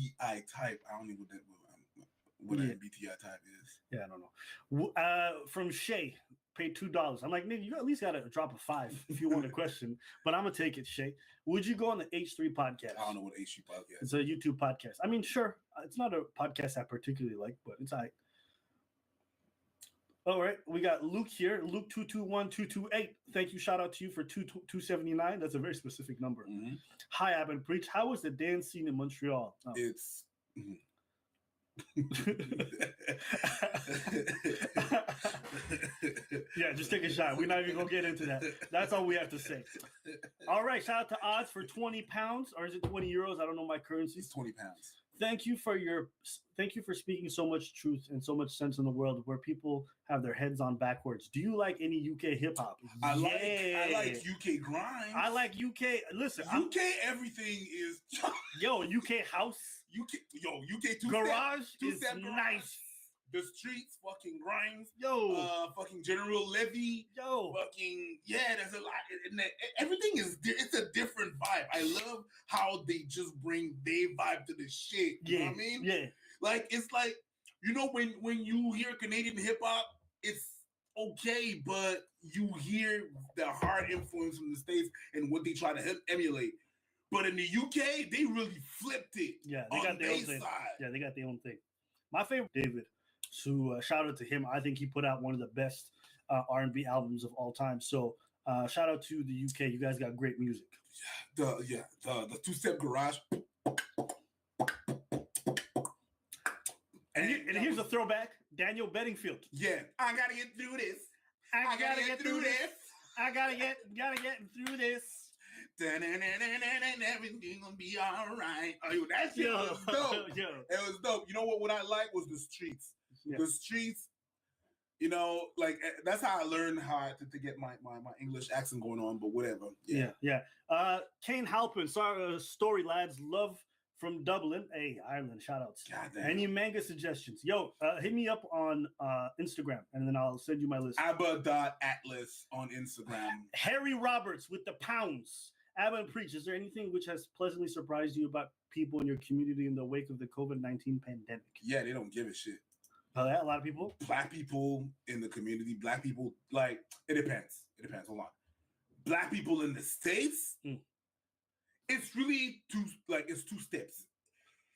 MBTI type. I don't know what an MBTI type is. Yeah, I don't know. From Shay, paid $2. I'm like, nigga, you at least got to drop a 5 if you want a question. But I'm gonna take it, Shay. Would you go on the H3 podcast? I don't know what H3 podcast is. It's a YouTube podcast. I mean, sure, it's not a podcast I particularly like, but it's all right. All right, we got Luke here. Luke 221228. Thank you. Shout out to you for 279. That's a very specific number. Mm-hmm. Hi, Ab and Preach. How was the dance scene in Montreal? Oh. It's yeah, just take a shot. We're not even gonna get into that. That's all we have to say. All right, shout out to Odds for 20 pounds, or is it 20 euros? I don't know my currency. It's 20 pounds. Thank you for speaking so much truth and so much sense in the world where people have their heads on backwards. Do you like any UK hip hop? I like UK grime. I like UK. Listen, UK everything is UK house. UK garage is garage. Nice. The streets, fucking grinds. Fucking General Levy. There's a lot. Everything it's a different vibe. I love how they just bring their vibe to the shit. You know what I mean? Yeah. Like, it's like, you know, when you hear Canadian hip hop, it's okay, but you hear the hard influence from the States and what they try to emulate. But in the UK, they really flipped it. Yeah, they got their own thing. Side. Yeah, they got their own thing. My favorite, David. So shout out to him. I think he put out one of the best R&B albums of all time. So shout out to the UK. You guys got great music. The two-step garage. And here's a throwback. Daniel Bedingfield. Yeah, I gotta get through this. I gotta get through this. I gotta get through this. Everything gonna be all right. Oh, that shit was dope. It was dope. You know what I like was the streets. Yeah. The streets, you know, like that's how I learned how to get my English accent going on, but whatever. Yeah. Kane Halpin, sorry, story lads. Love from Dublin. Hey, Ireland, shout outs. Any manga suggestions? Yo, hit me up on Instagram and then I'll send you my list. Abba.atlas on Instagram. Harry Roberts with the pounds. Abba and Preach, is there anything which has pleasantly surprised you about people in your community in the wake of the COVID-19 pandemic? Yeah, they don't give a shit. A lot of people? Black people in the community, black people, like, it depends. Hold on. Black people in the States, it's really it's two steps.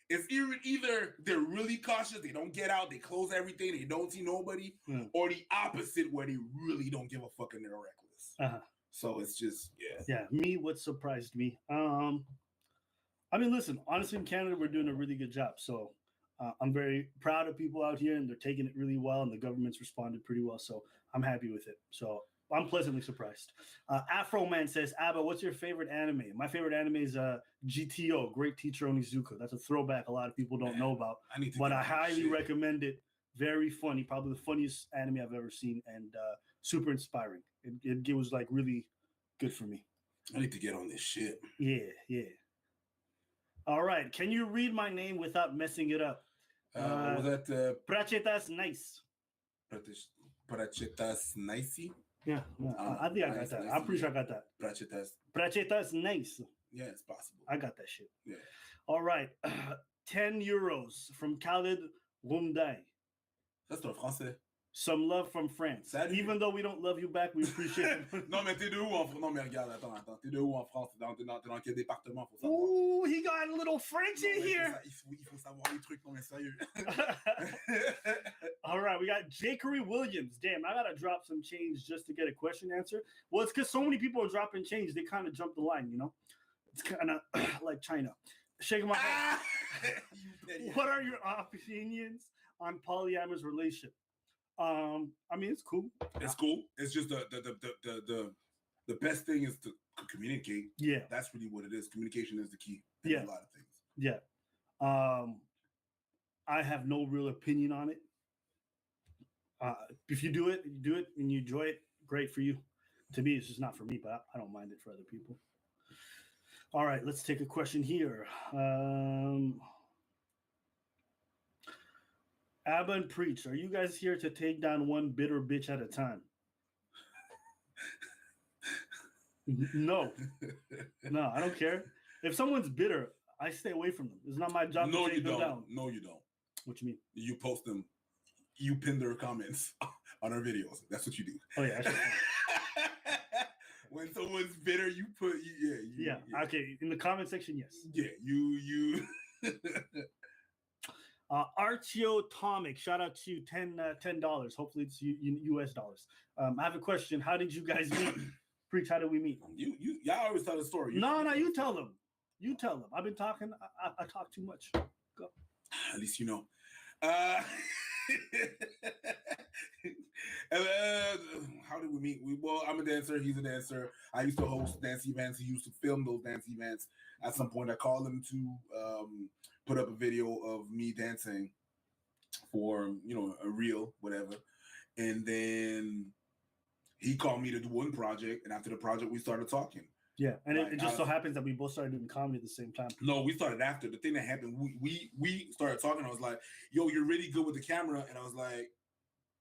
It's either they're really cautious, they don't get out, they close everything, they don't see nobody, or the opposite where they really don't give a fuck and they're reckless. Uh-huh. So it's just, Yeah, what surprised me? I mean, listen, honestly, in Canada, we're doing a really good job. So I'm very proud of people out here and they're taking it really well and the government's responded pretty well. So I'm happy with it. So I'm pleasantly surprised. Afro Man says, Abba, what's your favorite anime? My favorite anime is GTO, Great Teacher Onizuka. That's a throwback a lot of people don't know about. I highly recommend it. Very funny. Probably the funniest anime I've ever seen and super inspiring. It was like really good for me. I need to get on this shit. Yeah. All right. Can you read my name without messing it up? Was that Prachetas Nice. Prachetas Nicey? Yeah. I think I got that. I'm pretty sure I got that. Prachetas Nice. Yeah, it's possible. I got that shit. Yeah. All right. 10 euros from Khalid Rumdai. Ça, c'est un français. Some love from France. Salut. Even though we don't love you back, we appreciate it. Non, mais t'es de où en France? Non, mais regarde, attends. T'es de où en France? T'es dans quel département? Faut savoir. Ooh, he got a little French in here. Il faut savoir les trucs. Non, mais sérieux. All right, we got Jakery Williams. Damn, I gotta drop some change just to get a question answered. Well, it's because so many people are dropping change, they kind of jump the line, you know? It's kind of like China. Shaking my head. What are your opinions on polyamorous relationship? I mean, it's cool. It's cool. It's just the best thing is to communicate. Yeah, that's really what it is. Communication is the key. Yeah, a lot of things. Yeah. I have no real opinion on it. If you do it and you enjoy it, great for you. To me, it's just not for me, but I don't mind it for other people. All right, let's take a question here. Abba and Preach, are you guys here to take down one bitter bitch at a time? No, I don't care. If someone's bitter, I stay away from them. It's not my job No, to take you them don't. down. No, you don't. What you mean? You post them. You pin their comments on our videos. That's what you do. Oh yeah. When someone's bitter, you put Yeah. Okay. In the comment section, yes. Yeah, you. Archio Tomic, shout out to you, $10. Hopefully it's US dollars. I have a question. How did you guys meet? Preach, how did we meet? Y'all always tell the story. No, you tell them. You tell them. I've been talking. I talk too much. Go. At least you know. How did we meet? Well, I'm a dancer. He's a dancer. I used to host dance events. He used to film those dance events. At some point, I called him to put up a video of me dancing for a reel, whatever. And then he called me to do one project, and after the project, we started talking. Yeah, and it just so happens that we both started doing comedy at the same time. No, we started after. The thing that happened, we started talking. I was like, "Yo, you're really good with the camera," and I was like,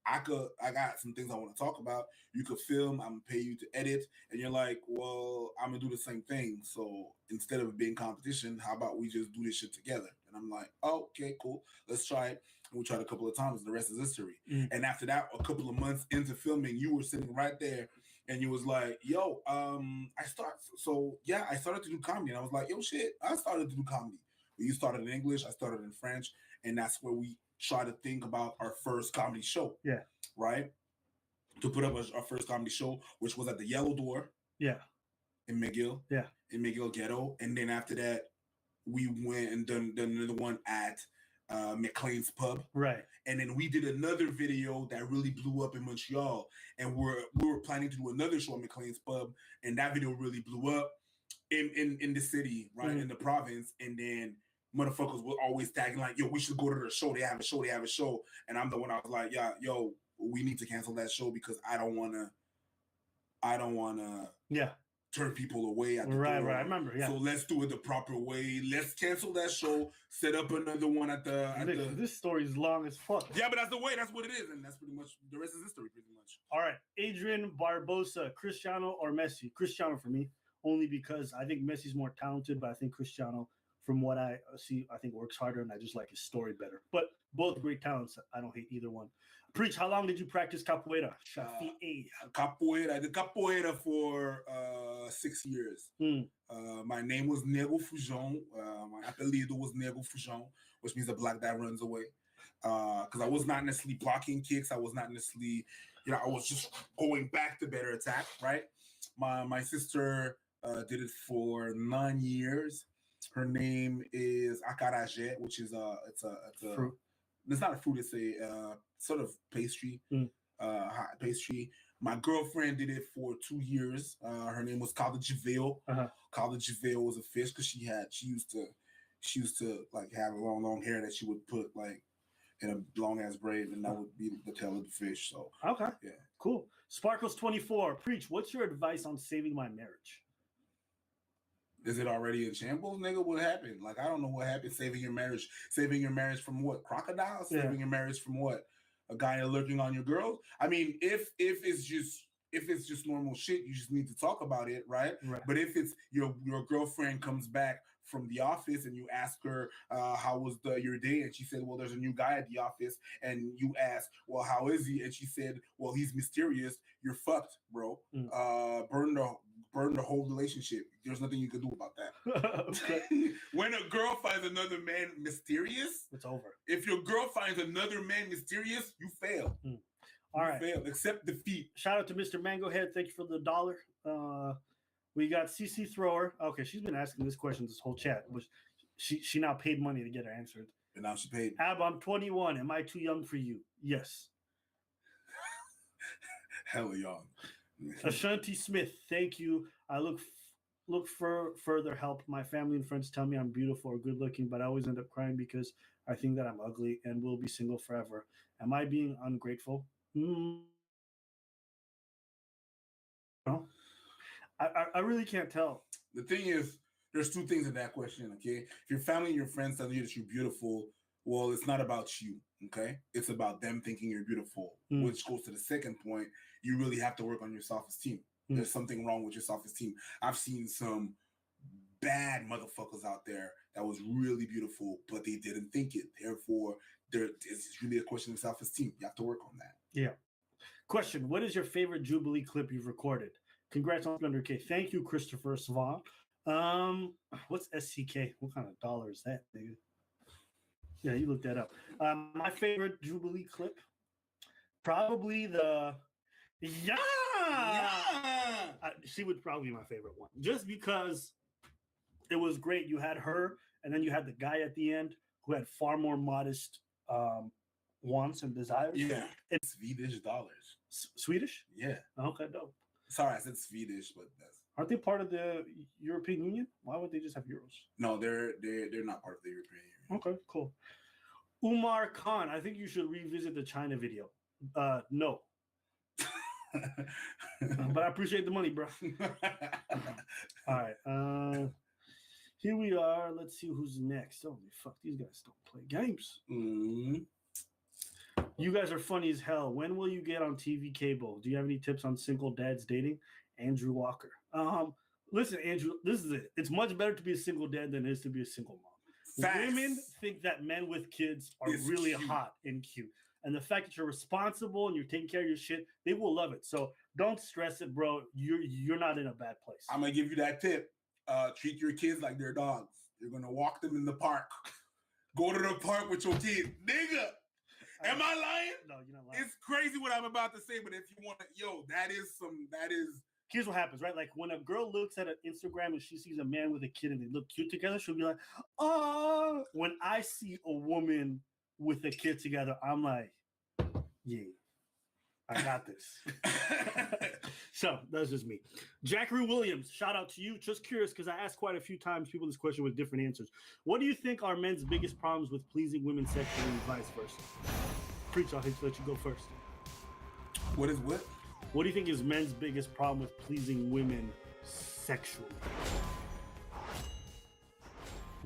I got some things I want to talk about. You could film, I'm gonna pay you to edit. And you're like, well, I'm gonna do the same thing. So instead of it being competition, how about we just do this shit together? And I'm like, oh, okay, cool. Let's try it. And we tried a couple of times. The rest is history. And after that, a couple of months into filming, you were sitting right there and you was like, yo, I started to do comedy. And I was like, yo, shit, I started to do comedy. You started in English, I started in French. And that's where we try to think about our first comedy show. Yeah. Right? To put up our first comedy show, which was at the Yellow Door. Yeah. In McGill. Yeah. In McGill Ghetto. And then after that, we went and done another one at McLean's Pub. Right. And then we did another video that really blew up in Montreal. And we were planning to do another show at McLean's Pub. And that video really blew up in the city, right? In the province. And then motherfuckers were always tagging like, yo, we should go to the show. They have a show. And I'm the one, I was like, yeah, yo, we need to cancel that show because I don't want to turn people away at the door. Right, I remember, yeah. So let's do it the proper way. Let's cancel that show, set up another one at the... This story is long as fuck. Yeah, but that's the way. That's what it is. And that's pretty much, the rest is history, pretty much. All right, Adrian Barbosa, Cristiano or Messi? Cristiano for me, only because I think Messi's more talented, but I think Cristiano, from what I see, I think works harder, and I just like his story better. But both great talents. I don't hate either one. Preach, how long did you practice capoeira? Capoeira. I did capoeira for 6 years. My name was Nego Fujão. My apelido was Nego Fujão, which means the black that runs away. Because I was not necessarily blocking kicks. I was not necessarily, I was just going back to better attack, right? My sister did it for 9 years. Her name is acarajé, which is it's a fruit. It's not a fruit. It's a sort of pastry. Pastry. My girlfriend did it for 2 years. Her name was Calda de Veio. Calda de Veio was a fish because she used to like have long hair that she would put like in a long ass braid, and that would be the tail of the fish. So okay, yeah, cool. Sparkles 24. Preach. What's your advice on saving my marriage? Is it already in shambles, nigga? What happened? Like, I don't know what happened. Saving your marriage from what? Crocodiles? Saving your marriage from what? A guy lurking on your girls? I mean, if it's just normal shit, you just need to talk about it, right? But if it's your girlfriend comes back from the office and you ask her how was your day, and she said, well, there's a new guy at the office, and you ask, well, how is he? And she said, well, he's mysterious. You're fucked, bro. Burn the whole relationship. There's nothing you can do about that. When a girl finds another man mysterious, it's over. If your girl finds another man mysterious, you fail. All right. Fail. Accept defeat. Shout out to Mr. Mango Head. Thank you for the $1. We got CC Thrower. Okay, she's been asking this question this whole chat, which she now paid money to get her answered. And now she paid. Ab, I'm 21. Am I too young for you? Yes. Hella young. Ashanti Smith, thank you. I look for further help. My family and friends tell me I'm beautiful or good looking, but I always end up crying because I think that I'm ugly and will be single forever. Am I being ungrateful? No. I really can't tell. The thing is, there's two things in that question, okay? If your family and your friends tell you that you're beautiful, well, it's not about you, okay? It's about them thinking you're beautiful, which goes to the second point. You really have to work on your self-esteem. There's something wrong with your self-esteem. I've seen some bad motherfuckers out there that was really beautiful, but they didn't think it. Therefore, it's really a question of self-esteem. You have to work on that. Yeah. Question: what is your favorite Jubilee clip you've recorded? Congrats on 100K. Thank you, Christopher Swan. What's SCK? What kind of dollar is that, nigga? Yeah, you look that up. My favorite Jubilee clip, probably the she would probably be my favorite one, just because it was great. You had her, and then you had the guy at the end who had far more modest wants and desires. Yeah, it's Swedish dollars. Swedish? Yeah. Okay, dope. Sorry, I said Swedish, but aren't they part of the European Union? Why would they just have euros? No, they're not part of the European Union. Okay, cool. Umar Khan, I think you should revisit the China video. No. But I appreciate the money, bro. All right. Here we are. Let's see who's next. Holy fuck, these guys don't play games. Mm-hmm. You guys are funny as hell. When will you get on TV cable? Do you have any tips on single dads dating? Andrew Walker. Listen, Andrew, this is it. It's much better to be a single dad than it is to be a single mom. Facts. Women think that men with kids are really cute. Hot and cute. And the fact that you're responsible and you're taking care of your shit, they will love it. So don't stress it, bro. You're not in a bad place. I'm gonna give you that tip. Treat your kids like they're dogs. You're gonna walk them in the park. Go to the park with your kids, nigga. Am I lying? No, you're not lying. It's crazy what I'm about to say, but if you want to, that is. Here's what happens, right? Like when a girl looks at an Instagram and she sees a man with a kid and they look cute together, she'll be like, oh. When I see a woman with a kid together, I'm like, yeah, I got this. So that's just me. Jackery Williams, shout out to you. Just curious, because I asked quite a few times people this question with different answers. What do you think are men's biggest problems with pleasing women sexually and vice versa? Preach, I'll let you go first. What is what? What do you think is men's biggest problem with pleasing women sexually?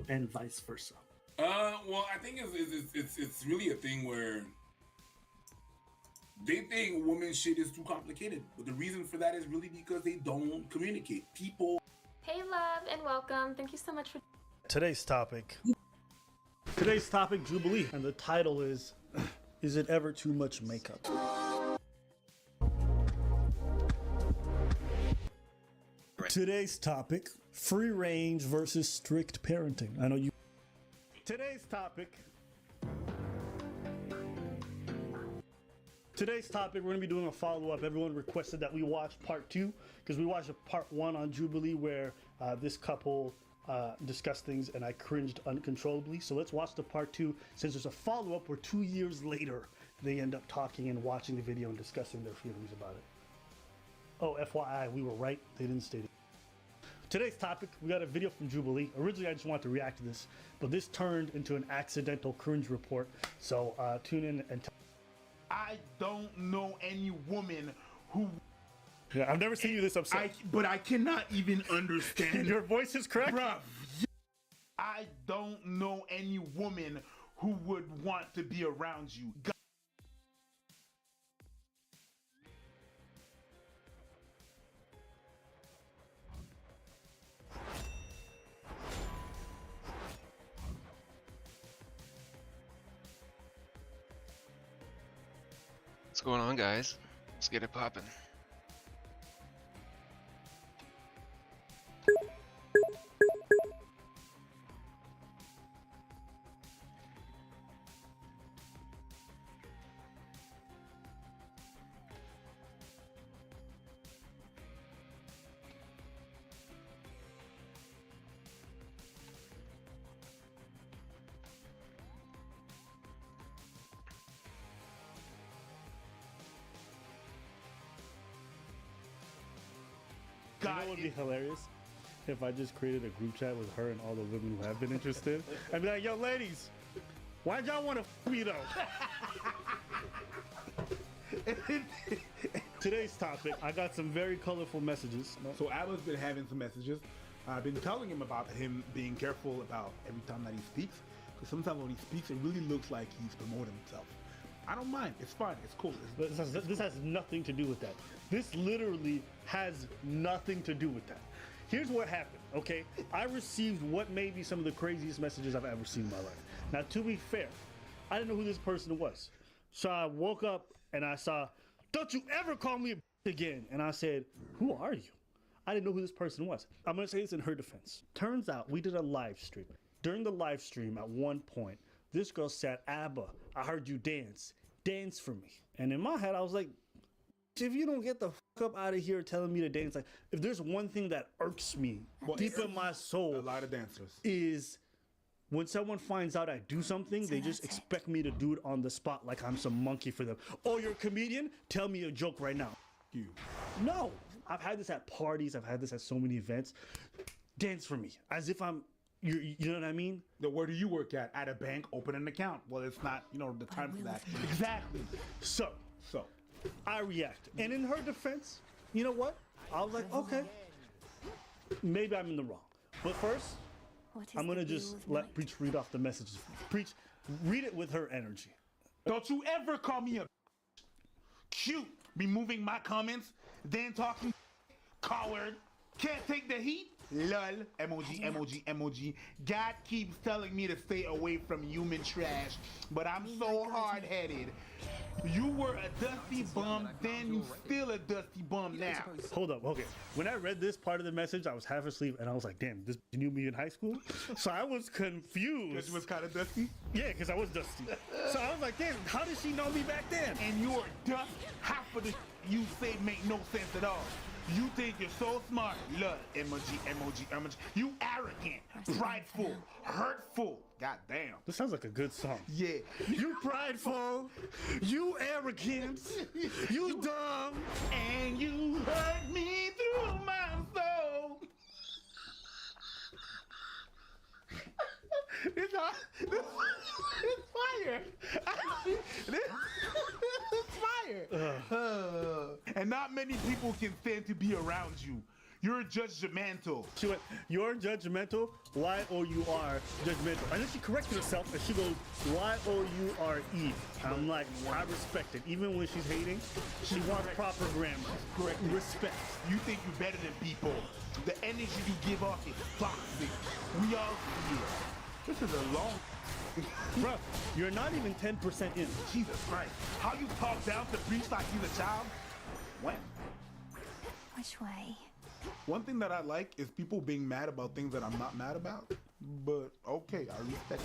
And vice versa. Well, I think it's really a thing where they think women's shit is too complicated. But the reason for that is really because they don't communicate. People. Hey, love, and welcome. Thank you so much for today's topic. Today's topic, Jubilee, and the title is it ever too much makeup? Today's topic, free range versus strict parenting. I know you. Today's topic, we're going to be doing a follow-up. Everyone requested that we watch part 2 because we watched a part 1 on Jubilee where this couple discussed things and I cringed uncontrollably. So let's watch the part 2 since there's a follow-up where 2 years later they end up talking and watching the video and discussing their feelings about it. Oh, FYI, we were right. They didn't state it. Today's topic, we got a video from Jubilee. Originally, I just wanted to react to this, but this turned into an accidental cringe report. So tune in and I don't know any woman who... Yeah, I've never seen you this upset. But I cannot even understand. Your voice is correct? Bruh, I don't know any woman who would want to be around you. What's going on, guys? Let's get it poppin'. You know what would be hilarious? If I just created a group chat with her and all the women who have been interested. I'd be like, yo, ladies, why'd y'all want to f me though? Today's topic, I got some very colorful messages. So Abba's been having some messages. I've been telling him about him being careful about every time that he speaks. Because sometimes when he speaks, it really looks like he's promoting himself. I don't mind. It's fine. It's cool. This has nothing to do with that. This literally has nothing to do with that. Here's what happened, okay? I received what may be some of the craziest messages I've ever seen in my life. Now, to be fair, I didn't know who this person was. So I woke up and I saw, "Don't you ever call me a again." And I said, "Who are you?" I didn't know who this person was. I'm gonna say this in her defense. Turns out we did a live stream. During the live stream, at one point, this girl said, "Abba, I heard you dance. Dance for me." And in my head, I was like, if you don't get the fuck up out of here telling me to dance, like, if there's one thing that irks me deep in my soul, A lot of dancers. is when someone finds out I do something, they just expect me to do it on the spot like I'm some monkey for them. "Oh, you're a comedian? Tell me a joke right now." You. No, I've had this at parties. I've had this at so many events. Dance for me, as if I'm, you know what I mean? Where do you work at? At a bank, open an account. Well, it's not, the time for that. Exactly. So So, I react, and in her defense, you know what? I was like, okay, maybe I'm in the wrong. But first, I'm gonna just let Preach read off the messages. Preach, read it with her energy. don't you ever call me a cute. Removing my comments, then talking coward. Can't take the heat. Lol. Emoji, emoji, emoji. God keeps telling me to stay away from human trash, but I'm so hard-headed. You were a dusty bum, then you still a dusty bum now. Hold up, okay. When I read this part of the message, I was half asleep, and I was like, damn, this knew me in high school? So I was confused. Because you was kind of dusty? Yeah, because I was dusty. So I was like, damn, how did she know me back then? And you're dust. Half of the you say make no sense at all. You think you're so smart. Look, emoji, emoji, emoji. You arrogant, prideful, hurtful. God damn. This sounds like a good song. Yeah. You prideful, you arrogant, you dumb, And you hurt me through my soul. It's fire. It's fire. And not many people can stand to be around you. You're judgmental. She went, "You're judgmental, Y-O-U-R, judgmental." And then she corrected herself and she goes, Y-O-U-R-E. I'm like, I respect it. Even when she's hating, she wants proper grammar. Correct. Respect. You think you're better than people. The energy you give off is toxic. We all see it. This is a long... Bro, you're not even 10% in. Jesus Christ. How you talk down to Preach like he's a child? When? Which way? One thing that I like is people being mad about things that I'm not mad about. But okay, I respect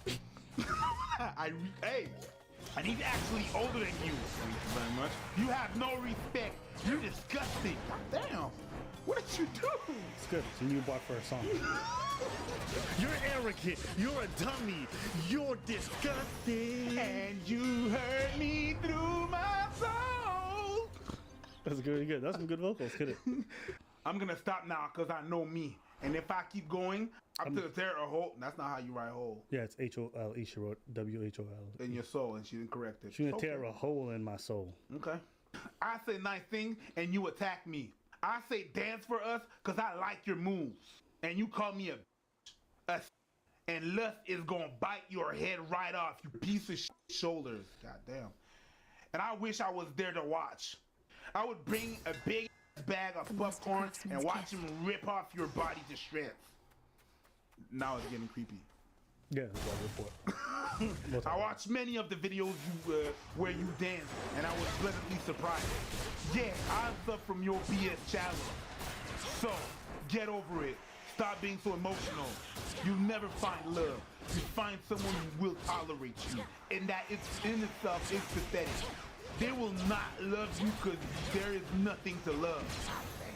that. Hey, and he's actually older than you. Thank you very much. You have no respect. You're disgusting. Damn. What did you do? It's good. It's a new bar for a song. You're arrogant. You're a dummy. You're disgusting. And you hurt me through my soul. That's really good. That's some good vocals. Hit it. I'm gonna stop now because I know me. And if I keep going, I'm gonna tear a hole. That's not how you write hole. Yeah, it's H-O-L-E. She wrote W-H-O-L. In your soul, and she didn't correct it. She's gonna Okay. tear a hole in my soul. Okay. I say nice things and you attack me. I say dance for us because I like your moves. And you call me a and lust is gonna bite your head right off, you piece of shoulders. God damn. And I wish I was there to watch. I would bring a big bag of popcorn and watch him rip off your body to shreds. Now it's getting creepy. Yeah, that's what I report. I watched many of the videos where you dance, and I was pleasantly surprised. Yeah, I suffer from your BS challenge. So, get over it. Stop being so emotional. You'll never find love. You find someone who will tolerate you, and that it's in itself is pathetic. They will not love you because there is nothing to love.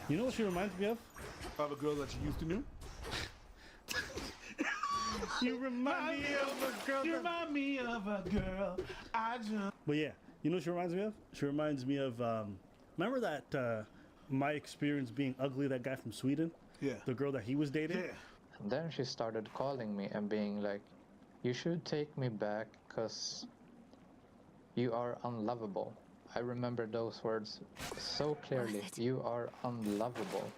You know what she reminds me of? Of a girl that you used to know? You remind me of a girl. You remind me of a girl I just... But yeah, you know what she reminds me of? She reminds me of, remember that my experience being ugly, that guy from Sweden? Yeah. The girl that he was dating? Yeah. And then she started calling me and being like, "You should take me back because you are unlovable." I remember those words so clearly. You are unlovable.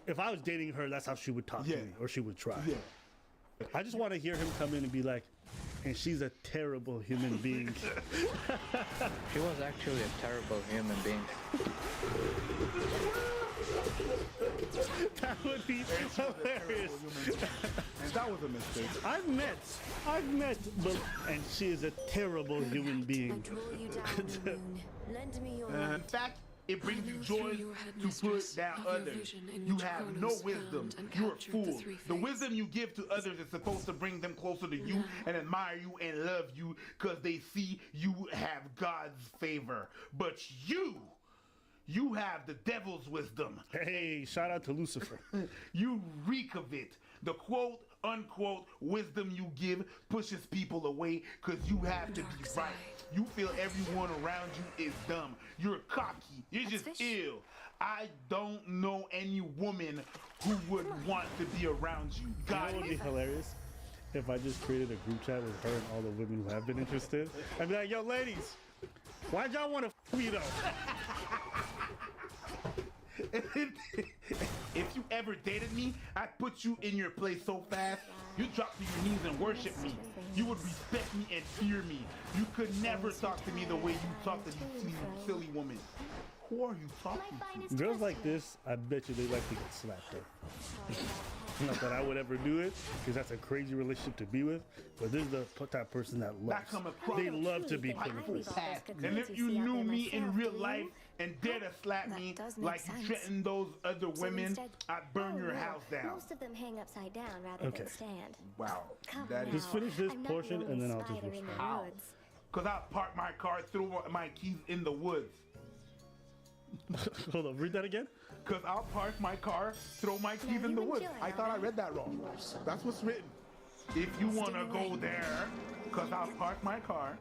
If I was dating her, that's how she would talk to Yeah. me, or she would try. Yeah. I just want to hear him come in and be like, "And she's a terrible human being." She was actually a terrible human being. That would be hilarious. And that was a mistake. I've met, and she is a terrible human I being. draw you down on the moon. Lend me your In light. fact, it brings you joy to put down others. You have no wisdom. You're a fool. The wisdom you give to others is supposed to bring them closer to you and admire you and love you because they see you have God's favor. But you have the devil's wisdom. Hey, shout out to Lucifer. You reek of it. The quote unquote wisdom you give pushes people away because you have to be right. You feel everyone around you is dumb. You're cocky. You're just ill. I don't know any woman who would want to be around you. You know God what would be is hilarious? If I just created a group chat with her and all the women who have been interested. I'd be like, yo, ladies, why'd y'all want to me though? If you ever dated me, I'd put you in your place so fast, you'd drop to your knees and worship me. You would respect me and fear me. You could never talk to me the way you talk to these silly women. Who are you talking to? Girls like this, I bet you they like to get slapped though. Not that I would ever do it, because that's a crazy relationship to be with. But this is the type of person that loves. come across- They love to be put in place. And if you knew me in real life and dare to slap me like you threaten those other women, I'd burn your house down. Most of them hang upside down rather Okay. than stand. Wow, Come that is Just finish this I'm not portion the and then only I'll just spider in the How? woods. Because I'll park my car, throw my keys in the woods. Hold on, read that again. Because I'll park my car, throw my keys Now in the you woods. enjoy I thought I read that wrong. That's what's written. If you want to go there, because I'll park my car,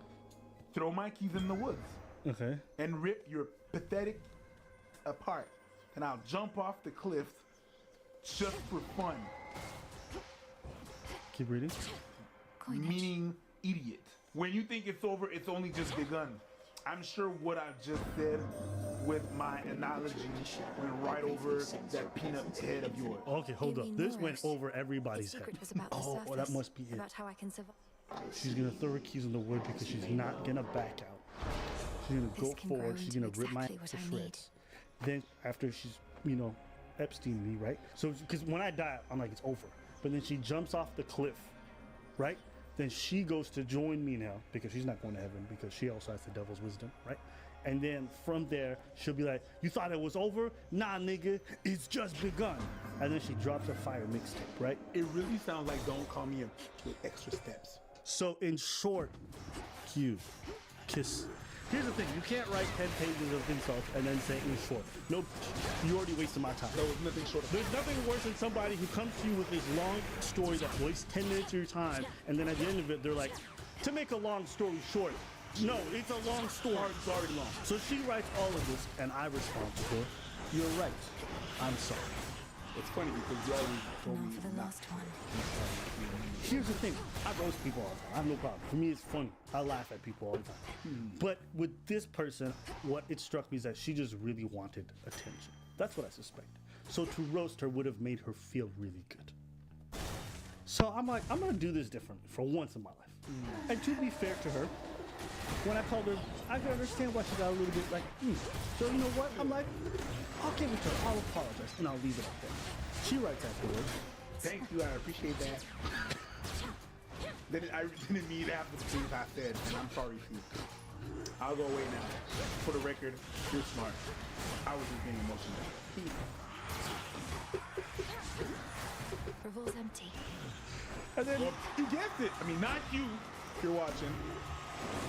throw my keys in the woods, Okay. and rip your pathetic apart. And I'll jump off the cliff just for fun. Keep reading. Meaning idiot. When you think it's over, it's only just begun. I'm sure what I've just said with my analogy went right over that peanut head of yours. Okay, hold up. This went over The everybody's head. secret was about the Oh, surface. well, that must be it. About how I can survive. She's gonna throw her keys in the wood because she's not gonna back out. She's gonna This go can forward. grow She's into gonna rip my exactly ass what to I need. shreds. Then after she's, Epstein me, right? So because when I die, I'm like it's over. But then she jumps off the cliff, right? Then she goes to join me now because she's not going to heaven because she also has the devil's wisdom, right? And then from there, she'll be like, "You thought it was over? Nah, nigga, it's just begun." And then she drops a fire mixtape, right? It really sounds like Don't Call Me with extra steps. So in short, Q, kiss. Here's the thing: you can't write 10 pages of insults and then say in short. No, you already wasted my time. There was nothing short of There's nothing worse than somebody who comes to you with this long story that wastes 10 minutes of your time, and then at the end of it, they're like, "To make a long story short." No, it's a long story. It's already long. So she writes all of this, and I respond to her. You're right. I'm sorry. It's funny because you always told Now me for the not last one. Here's the thing. I roast people all the time. I have no problem. For me, it's funny. I laugh at people all the time. But with this person, what it struck me is that she just really wanted attention. That's what I suspect. So to roast her would have made her feel really good. So I'm like, I'm going to do this differently for once in my life. And to be fair to her, when I called her, I could understand why she got a little bit like, So you know what? I'm like, I'll give it to her. I'll apologize. And I'll leave it at that. She writes afterwards. Thank you, I appreciate that. I didn't mean half the things I said, and I'm sorry, too. I'll go away now. For the record, you're smart. I was just being emotional. Revol's empty. And then you guessed it. I mean, not you. You're watching.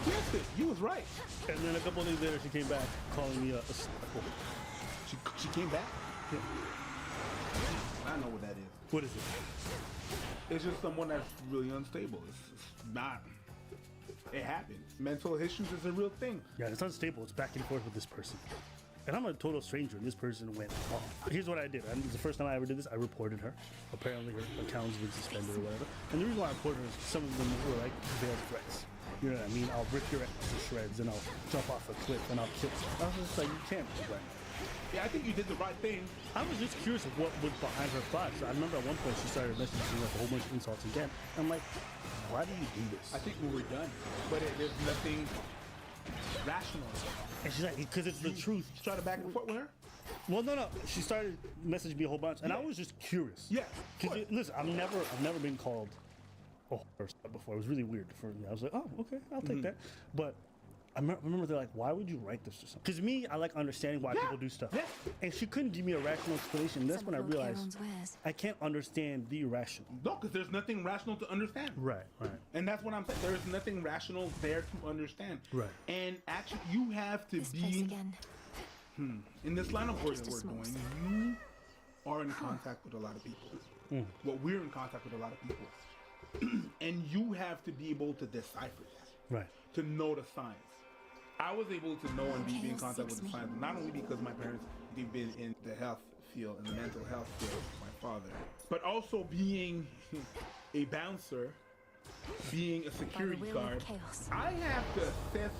Guessed it. You was right. And then a couple of days later, she came back calling me a slapper. She came back. Yeah. I know what that is. What is it? It's just someone that's really unstable. It's not. It happens. Mental issues is a real thing. Yeah, it's unstable. It's back and forth with this person. And I'm a total stranger, and this person went off. Here's what I did. And the first time I ever did this, I reported her. Apparently, her account's been suspended or whatever. And the reason why I reported her is some of them were like veiled threats. You know what I mean? I'll rip your ass to shreds, and I'll jump off a cliff, and I'll kill you. I was just like, you can't do that. Yeah, I think you did the right thing. I was just curious of what was behind her thoughts. I remember at one point she started messaging me like a whole bunch of insults again. I'm like, why do you do this? I think we were done. But there's nothing rational. And she's like, because it's the truth. Try to back and forth with her? Well, no. She started messaging me a whole bunch, and I was just curious. Yeah. Because listen, I've never been called a whore before. It was really weird for me. I was like, oh, okay, I'll take that. But I remember they're like, why would you write this to someone? Because me, I like understanding why people do stuff. Yeah. And she couldn't give me a rational explanation. That's Some when I of Lord realized Charon's wares. I can't understand the irrational. No, because there's nothing rational to understand. Right. And that's what I'm saying. There's nothing rational there to understand. Right. And actually, you have to This place be again. in this line of work Just that a we're small doing. step. You are in contact with a lot of people. Well, we're in contact with a lot of people, and you have to be able to decipher that. Right. To know the signs. I was able to know and be in Chaos contact with seeks the me. signs, not only because my parents, they've been in the health field, in the mental health field, my father, but also being a bouncer, being a security will of guard. chaos. I have to assess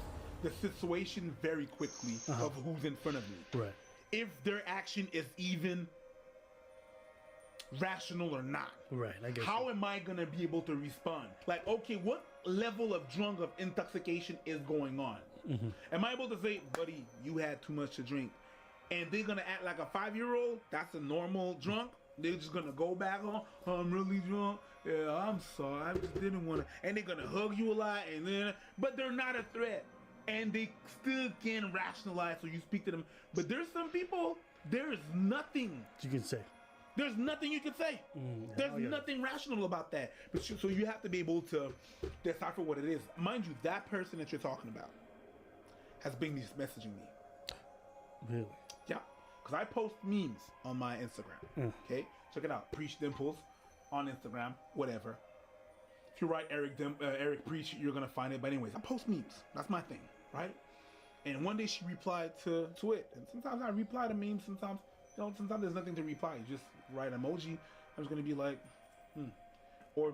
the situation very quickly of who's in front of me. Right. If their action is even rational or not. Right. I guess. How am I gonna be able to respond? Like, okay, what level of drunk of intoxication is going on? Am I able to say, buddy, you had too much to drink? And they're gonna act like a 5-year-old? That's a normal drunk? They're just gonna go back on, oh, I'm really drunk. Yeah, I'm sorry, I just didn't wanna. And they're gonna hug you a lot, and then, but they're not a threat. And they still can rationalize, so you speak to them. But there's some people, there is nothing. You can say. There's nothing you can say. There's oh, yeah. nothing rational about that. But so you have to be able to decipher what it is. Mind you, that person that you're talking about has been messaging me. Really. Yeah, because I post memes on my Instagram. Okay, check it out. Preach Dimples on Instagram, whatever. If you write Eric Preach, you're gonna find it. But anyways, I post memes. That's my thing, right? And one day she replied to it. And sometimes I reply to memes. Sometimes there's nothing to reply. You just write emoji. I was gonna be like, or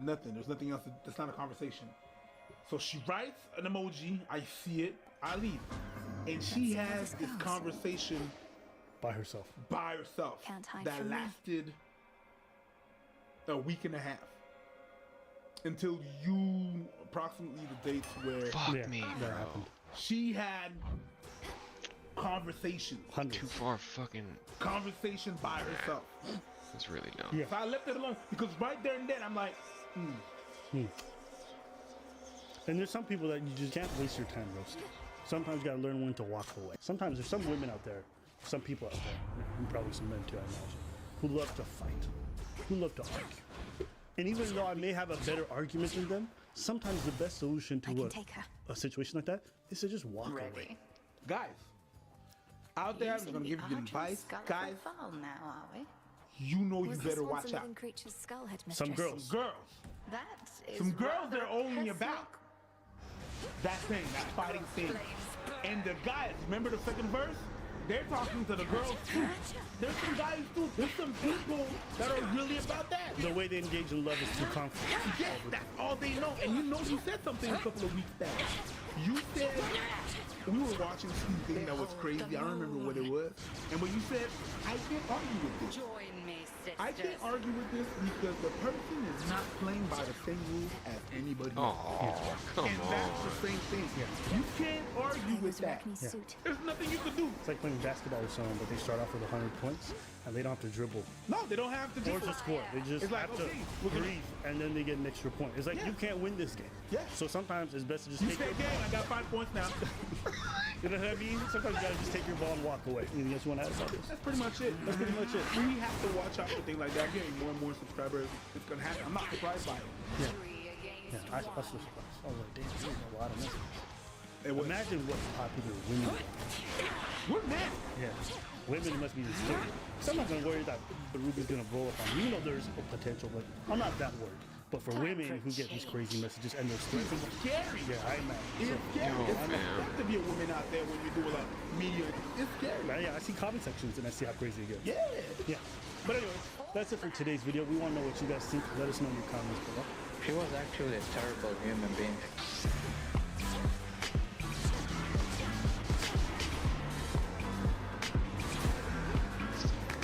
nothing. There's nothing else. It's not a conversation. So she writes an emoji. I see it. I leave. And she has this conversation By herself. Can't hide that from me. lasted a week and a half. Until approximately the dates where Fuck Yeah, me, that bro. happened. she had conversations Too Hundreds. far fucking. by herself. That's really dumb. Yeah. So I left it alone because right there and then I'm like, And there's some people that you just can't waste your time roasting. Sometimes you gotta learn when to walk away. Sometimes there's some women out there, some people out there, and probably some men too, I imagine, who love to fight, who love to argue. And even though I may have a better argument than them, sometimes the best solution I can to take her. a situation like that is to just walk away. guys, out there, I'm gonna give you advice. Guys, now, are we? you know you Was this better once watch a out. living creature's skull head Some mistress? girls. Girls, That is some girls rather are only a about that thing, that fighting thing. And the guys, remember the second verse? They're talking to the girls too. There's some guys too. There's some people that are really about that. The way they engage in love is through conflict. Yes, that's all they know. And you said something a couple of weeks back. You said we were watching something that was crazy. I don't remember what it was. And when you said, I can't argue with this. Join me, sisters. I can't argue with this because the person is not playing by the same rules as anybody else. Oh, come And that's on. the same thing. You can't argue I with was that. rocking his suit. There's nothing you can do. It's like playing basketball with someone, but they start off with 100 points and they don't have to dribble No, they don't have to or just to score. They just It's like, have to okay, we're gonna- breathe and then they get an extra point. It's like Yeah. you can't win this game. Yeah. So sometimes it's best to just You take your said, gang, I got 5 points now. You know what I mean? Sometimes you gotta just take your ball and walk away. Anything else you want to add about this? That's pretty much it. That's pretty much it. We have to watch out for things like that. Getting more and more subscribers. It's gonna happen. I'm not surprised by it. Yeah, I was surprised. I was like, damn, there's a lot of messages. It was, Imagine what's popular women. we're mad. Yeah, women must be scared. Sometimes I'm worried that the Ruby's gonna blow up on me. You know, there's a potential, but I'm not that worried. But for women who get these crazy messages and they're scared, It's scary. yeah, I imagine. It's scary. Yo, It's man. got to be a woman out there when you're doing like media. It's scary. Yeah, I see comment sections and I see how crazy it gets. Yeah. Yeah. But anyway, that's it for today's video. We want to know what you guys think. Let us know in the comments below. She was actually a terrible human being.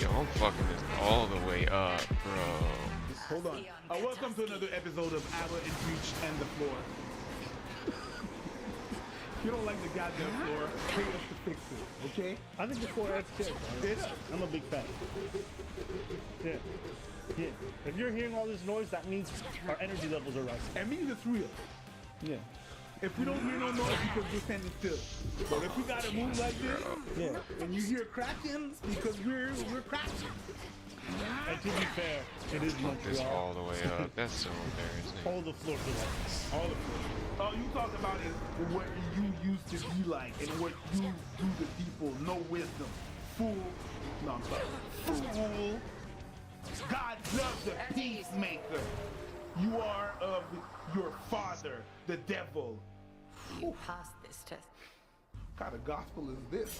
Yo, I'm fucking this all the way up, bro. Hold on. Welcome to another episode of Abba and Preach and the Floor. You don't like like the goddamn floor. Pay us to fix it, okay? I think the floor adds character. It does. I'm a big fan. Yeah. Yeah. If you're hearing all this noise, that means our energy levels are rising. It means it's real. Yeah. If we don't hear no noise, because we're standing still. But if we gotta move like this, Yeah. and you hear cracking, because we're cracking. And to be fair, it is This Montreal. all the way up. That's so embarrassing. All the floors are like this. All of it. All you talk about is what you used to be like and what you do to people. No wisdom. Fool. No, I'm sorry. Fool. God loves the peacemaker. You are of your father, the devil. You passed this test. What kind of gospel is this?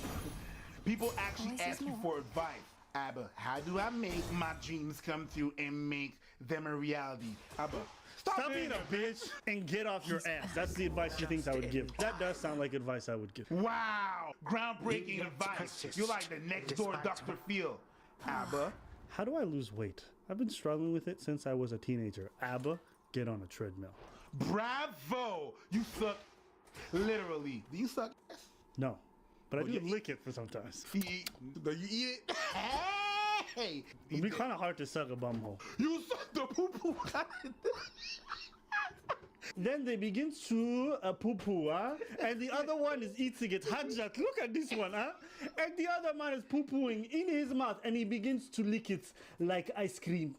People actually ask you for advice. Abba, how do I make my dreams come true and make them a reality? Abba, Stop being a bitch and get off your ass. That's the advice she thinks I would give. That does sound like advice I would give. Wow, groundbreaking advice. You're like the next door Dr. Phil. Abba, How do I lose weight? I've been struggling with it since I was a teenager. Abba, get on a treadmill. bravo. You suck. Literally. Do you suck? No, but I do you lick it for sometimes. Do you eat it? Hey. It'd be kind of hard to suck a bumhole. You suck the poo-poo. Then they begin to poo-poo, huh? And the other one is eating it. Hajjat, look at this one, huh? And the other man is poo-pooing in his mouth and he begins to lick it like ice cream.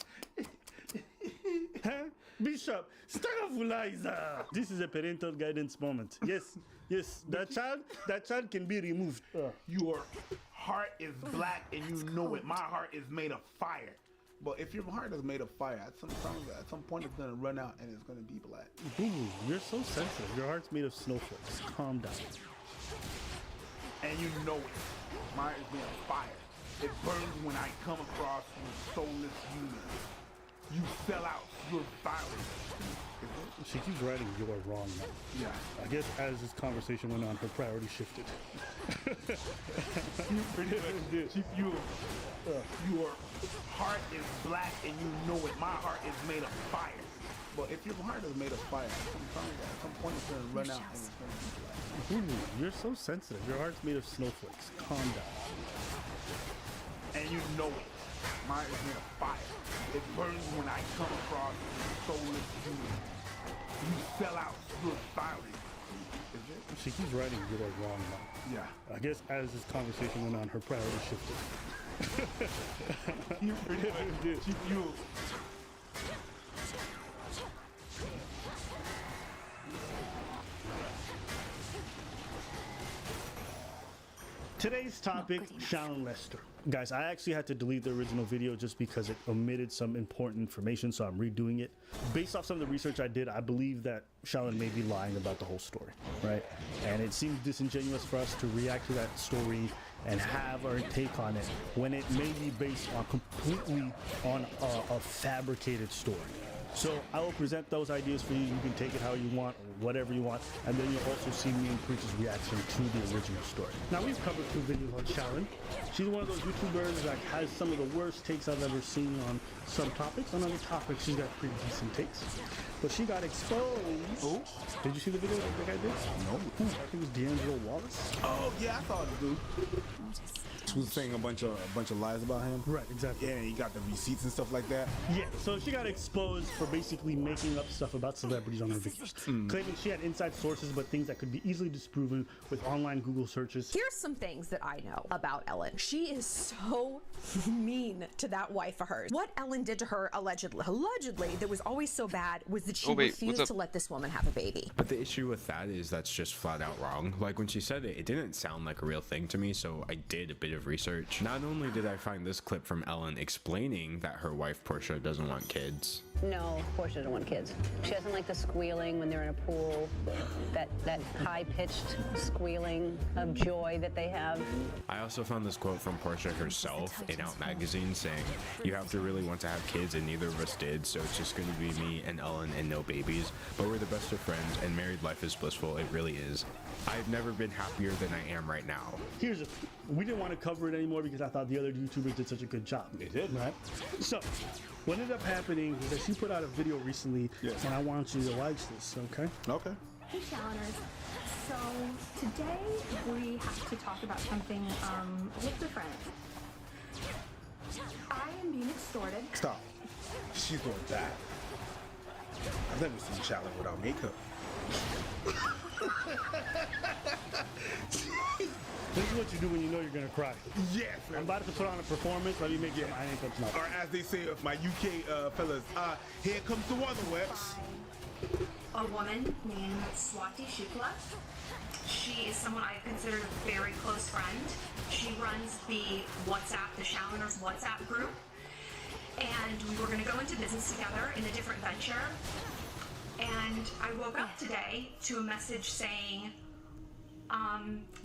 Huh? Bishop, Stagafulaiza. This is a parental guidance moment. Yes, yes, that child can be removed. Your heart is black and you know it. My heart is made of fire. But if your heart is made of fire, at some point it's gonna run out and it's gonna be black. Ooh, you're so sensitive. Your heart's made of snowflakes. Calm down. And you know it. Mine is made of fire. It burns when I come across you soulless humans. You sell out. You're violent. She keeps writing, you are wrong now. Yeah. I guess as this conversation went on, her priority shifted. Your heart is black and you know it. My heart is made of fire. But if your heart is made of fire, at some point it's gonna run out and it's gonna be black. Ooh, you're so sensitive. Your heart's made of snowflakes. Calm down. And you know it. Mine is made of fire. It burns when I come across soulless humans. You sell out. You're violent. She keeps writing, you are wrong now. Yeah. I guess as this conversation went on, her priority shifted. Today's topic, Shallon Lester. Guys, I actually had to delete the original video just because it omitted some important information, so I'm redoing it. Based off some of the research I did, I believe that Shallon may be lying about the whole story, right? And it seems disingenuous for us to react to that story and have our take on it when it may be based on completely on a fabricated story. So I will present those ideas for you. You can take it how you want, or whatever you want, and then you'll also see me and Preach's reaction to the original story. Now, we've covered 2 videos on Shallon. She's one of those YouTubers that has some of the worst takes I've ever seen on some topics. On other topics, she's got pretty decent takes. But she got exposed. Oh, did you see the video I think I did? No. I think it was D'Angelo Wallace. Oh yeah, I saw it, dude. She was saying a bunch of lies about him. Right, exactly. Yeah, and he got the receipts and stuff like that. Yeah, so she got exposed for basically making up stuff about celebrities on her videos, claiming she had inside sources, but things that could be easily disproven with online Google searches. Here's some things that I know about Ellen. She is so mean to that wife of hers. What Ellen did to her allegedly that was always so bad was that she refused to let this woman have a baby. But the issue with that is that's just flat out wrong. Like when she said it, it didn't sound like a real thing to me, so I did a bit of research. Not only did I find this clip from Ellen explaining that her wife Portia doesn't want kids. No, Portia doesn't want kids. She doesn't like the squealing when they're in a pool, that high-pitched squealing of joy that they have. I also found this quote from Portia herself in Out Magazine saying, "You have to really want to have kids and neither of us did, so it's just going to be me and Ellen and no babies, but we're the best of friends and married life is blissful, it really is. I've never been happier than I am right now." Here's the thing. We didn't want to cover it anymore because I thought the other YouTubers did such a good job. They did. Right? So, what ended up happening is that she put out a video recently, and I want you to watch this, okay? Okay. Hey, Shalloners. So today we have to talk about something with the friends. I am being extorted. Stop. She's gonna die. I've never seen Shaolin without makeup. This is what you do when you know you're gonna cry. Yes. I'm about to put on a performance. Let me make sure my hand comes out. Or as they say, my UK fellas, here comes the waterworks. A woman named Swati Shukla. She is someone I consider a very close friend. She runs the Shaoliners WhatsApp group. And we were going to go into business together in a different venture. And I woke up today to a message saying,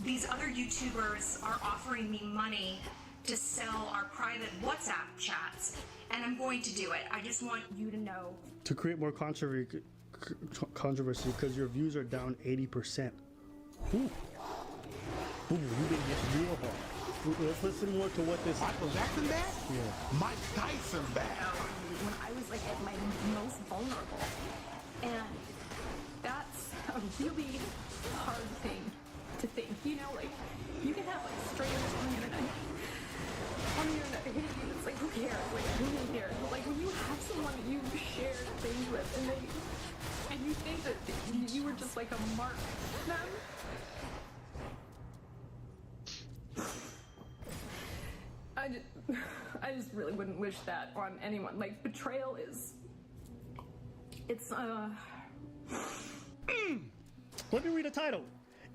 these other YouTubers are offering me money to sell our private WhatsApp chats. And I'm going to do it. I just want you to know. To create more controversy because your views are down 80%. Ooh. Ooh, you've been hit real hard. Let's listen more to what this. Michael Jackson bad? Yeah. Mike Tyson bad. When I was like at my most vulnerable, and that's a really hard thing to think. You know, like you can have like strangers on the internet hitting you. It's like who cares? Like who really cares? But like when you have someone that you share things with, and you think that you were just like a mark to them. I just really wouldn't wish that on anyone. Like, betrayal is... It's, Let me read a title.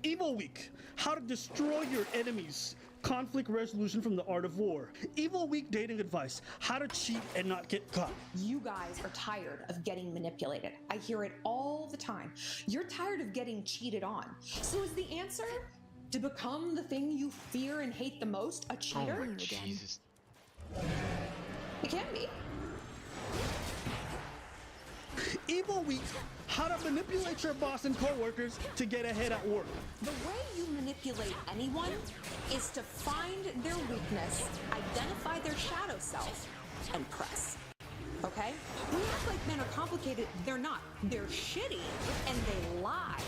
Evil Week. How to destroy your enemies. Conflict resolution from the art of war. Evil Week dating advice. How to cheat and not get caught. You guys are tired of getting manipulated. I hear it all the time. You're tired of getting cheated on. So is the answer to become the thing you fear and hate the most, a cheater? Oh my Jesus. It can be. Evil Week. How to manipulate your boss and coworkers to get ahead at work. The way you manipulate anyone is to find their weakness, identify their shadow self, and press. Okay? We act like men are complicated. They're not. They're shitty, and they lie.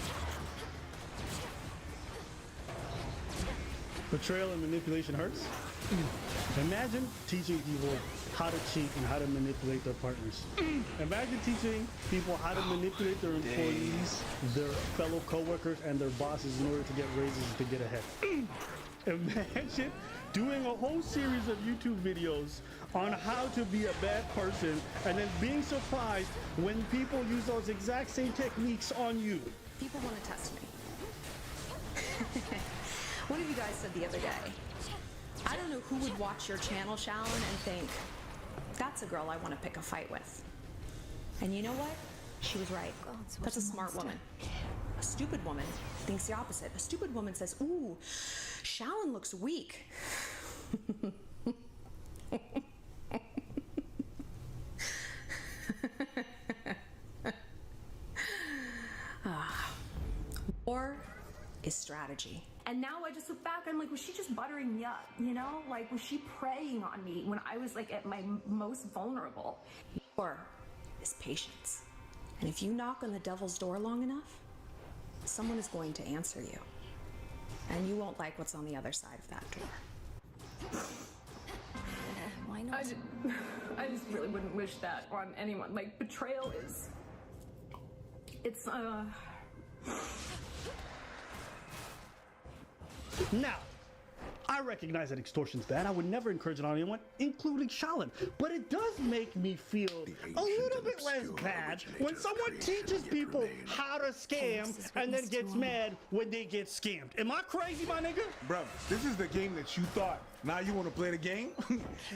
Betrayal and manipulation hurts. Imagine teaching people how to cheat and how to manipulate their partners. Imagine teaching people how to manipulate their employees, their fellow coworkers, and their bosses in order to get raises to get ahead. Imagine doing a whole series of YouTube videos on how to be a bad person and then being surprised when people use those exact same techniques on you. People want to test me. One of you guys said the other day, I don't know who would watch your channel, Shaolin, and think, that's a girl I want to pick a fight with. And you know what? She was right. That's a smart woman. A stupid woman thinks the opposite. A stupid woman says, ooh, Shaolin looks weak. War is strategy. And now I just look back, I'm like, was she just buttering me up, you know? Like, was she preying on me when I was like at my most vulnerable? War is patience. And if you knock on the devil's door long enough, someone is going to answer you. And you won't like what's on the other side of that door. Why not? I just really wouldn't wish that on anyone. Like, betrayal is... It's, Now, I recognize that extortion's bad. I would never encourage it on anyone, including Shaolin. But it does make me feel a little bit less bad when someone teaches people how to scam and then gets mad when they get scammed. Am I crazy, my nigga? Bro, this is the game that you thought. Now you want to play the game?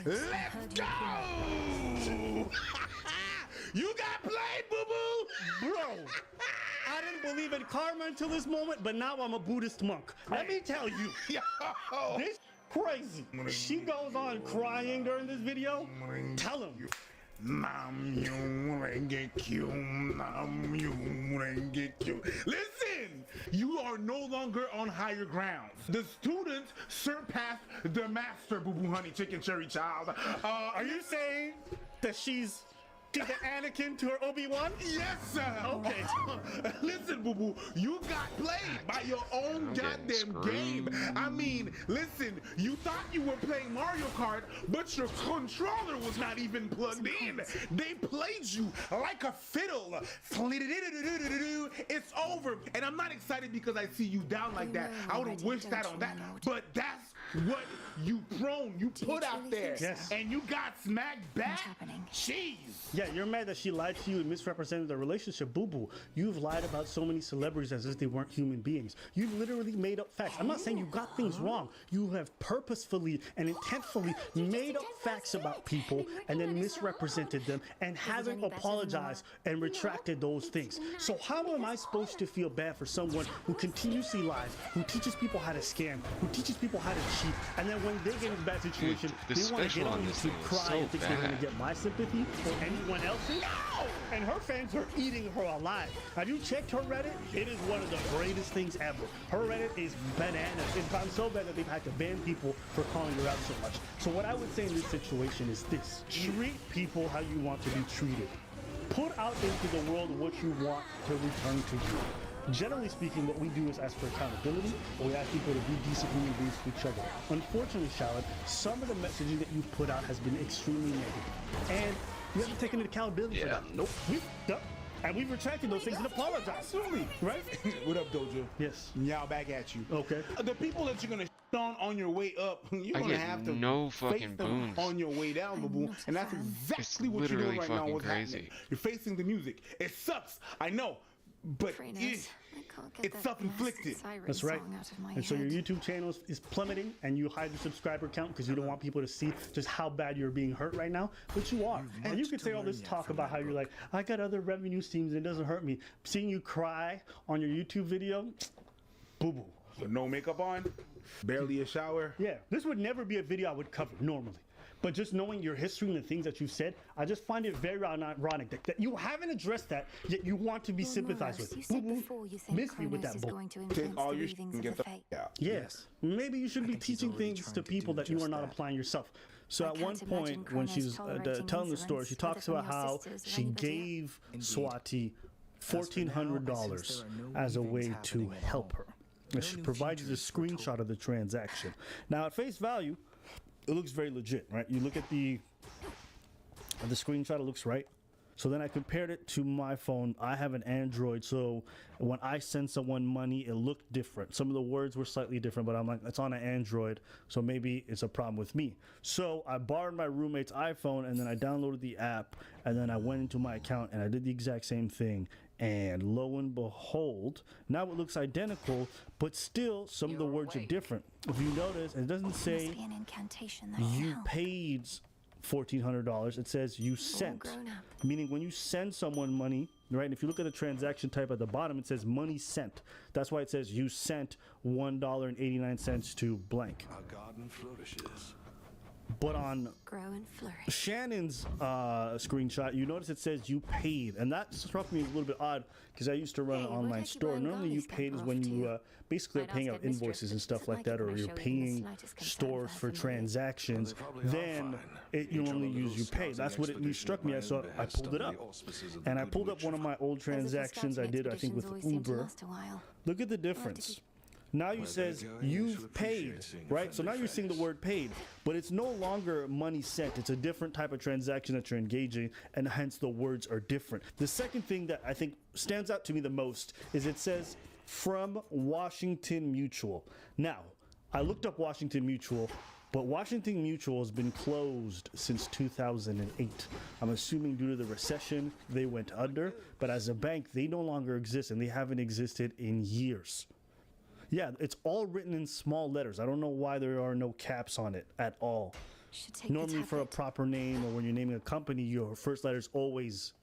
Let's go! You got played, boo-boo! Bro, I didn't believe in karma until this moment, but now I'm a Buddhist monk. Let me tell you, this crazy. She goes on crying during this video. Tell him. Listen, you are no longer on higher grounds. The students surpassed the master, Boo Boo Honey Chicken Cherry Child. Are you saying that she's She's an Anakin to her Obi-Wan? Yes, sir. Okay. Listen, boo boo, you got played by your own goddamn game. I mean, listen, you thought you were playing Mario Kart, but your controller was not even plugged in. They played you like a fiddle. It's over. And I'm not excited because I see you down like that. I would have wished that on that. But that's what you prone. You put out there. Yes. And you got smacked back. Jeez. Yeah, you're mad that she lied to you and misrepresented the relationship. Boo-boo. You've lied about so many celebrities as if they weren't human beings. You literally made up facts. I'm not saying you got things wrong. You have purposefully and intentfully made up facts about people and then misrepresented them and haven't apologized and retracted those things. So how am I supposed to feel bad for someone who continuously lies, who teaches people how to scam, who teaches people how to cheat, and then when they get in a bad situation, Dude, they want to get on YouTube, cry, and think they're going to get my sympathy or anyone else's? No! And her fans are eating her alive. Have you checked her Reddit? It is one of the greatest things ever. Her Reddit is bananas. It's gotten so bad that they've had to ban people for calling her out so much. So what I would say in this situation is this. Treat people how you want to be treated. Put out into the world what you want to return to you. Generally speaking, what we do is ask for accountability, or we ask people to be decent human beings to each other. Unfortunately, Shalad, some of the messaging that you've put out has been extremely negative. And you have to take an accountability for that. Nope. And we've retracted those things and apologized. Absolutely. Right? What up, Dojo? Yes. Meow back at you. Okay. The people that you're gonna on your way up, you're I gonna get have to no face fucking them boons. on your way down, boo. And that's exactly It's what you're doing literally right now. fucking What's crazy. happening? You're facing the music. It sucks. I know, but it's self-inflicted. That's right. And so your YouTube channel is plummeting and you hide your subscriber count because you don't want people to see just how bad you're being hurt right now, but you are. And you can say all this talk about how you're like, I got other revenue streams and it doesn't hurt me. Seeing you cry on your YouTube video, boo-boo. So no makeup on, barely a shower. Yeah, this would never be a video I would cover normally. But just knowing your history and the things that you've said, I just find it very ironic that you haven't addressed that, yet you want to be sympathized with. You said before you think Miss me with Kronos that is bull. going to influence the leavings of the fate. Yes. Maybe you should be teaching things to people that you are not applying yourself. So at one point, when she's telling the story, she talks about how she gave Swati $1,400 as a way to help her. And she provides a screenshot of the transaction. Now, at face value, it looks very legit, right? You look at the screenshot, it looks right. So then I compared it to my phone. I have an Android, so when I send someone money, it looked different. Some of the words were slightly different, but I'm like, it's on an Android, so maybe it's a problem with me. So I borrowed my roommate's iPhone, and then I downloaded the app, and then I went into my account, and I did the exact same thing. And lo and behold, now it looks identical, but still some of the words are different. If you notice, it doesn't say you paid $1,400. It says you sent, meaning when you send someone money, right? If you look at the transaction type at the bottom, it says money sent. That's why it says you sent $1.89 to blank. Our garden flourishes. But on Grow and flourish. Shannon's screenshot, you notice it says you paid, and that struck me a little bit odd because I used to run an online store. Normally, you paid is when you basically are paying out invoices and stuff like that, or you're paying stores for transactions. Then you normally use you pay. That's what it struck me as, so I pulled it up, and I pulled up one of my old transactions I did, I think, with Uber. Look at the difference. Now you says you've paid, right? So now you're seeing the word paid, but it's no longer money sent. It's a different type of transaction that you're engaging, and hence the words are different. The second thing that I think stands out to me the most is it says from Washington Mutual. Now, I looked up Washington Mutual, but Washington Mutual has been closed since 2008. I'm assuming due to the recession, they went under, but as a bank, they no longer exist, and they haven't existed in years. Yeah, it's all written in small letters. I don't know why there are no caps on it at all. Normally for a proper name or when you're naming a company, your first letter is always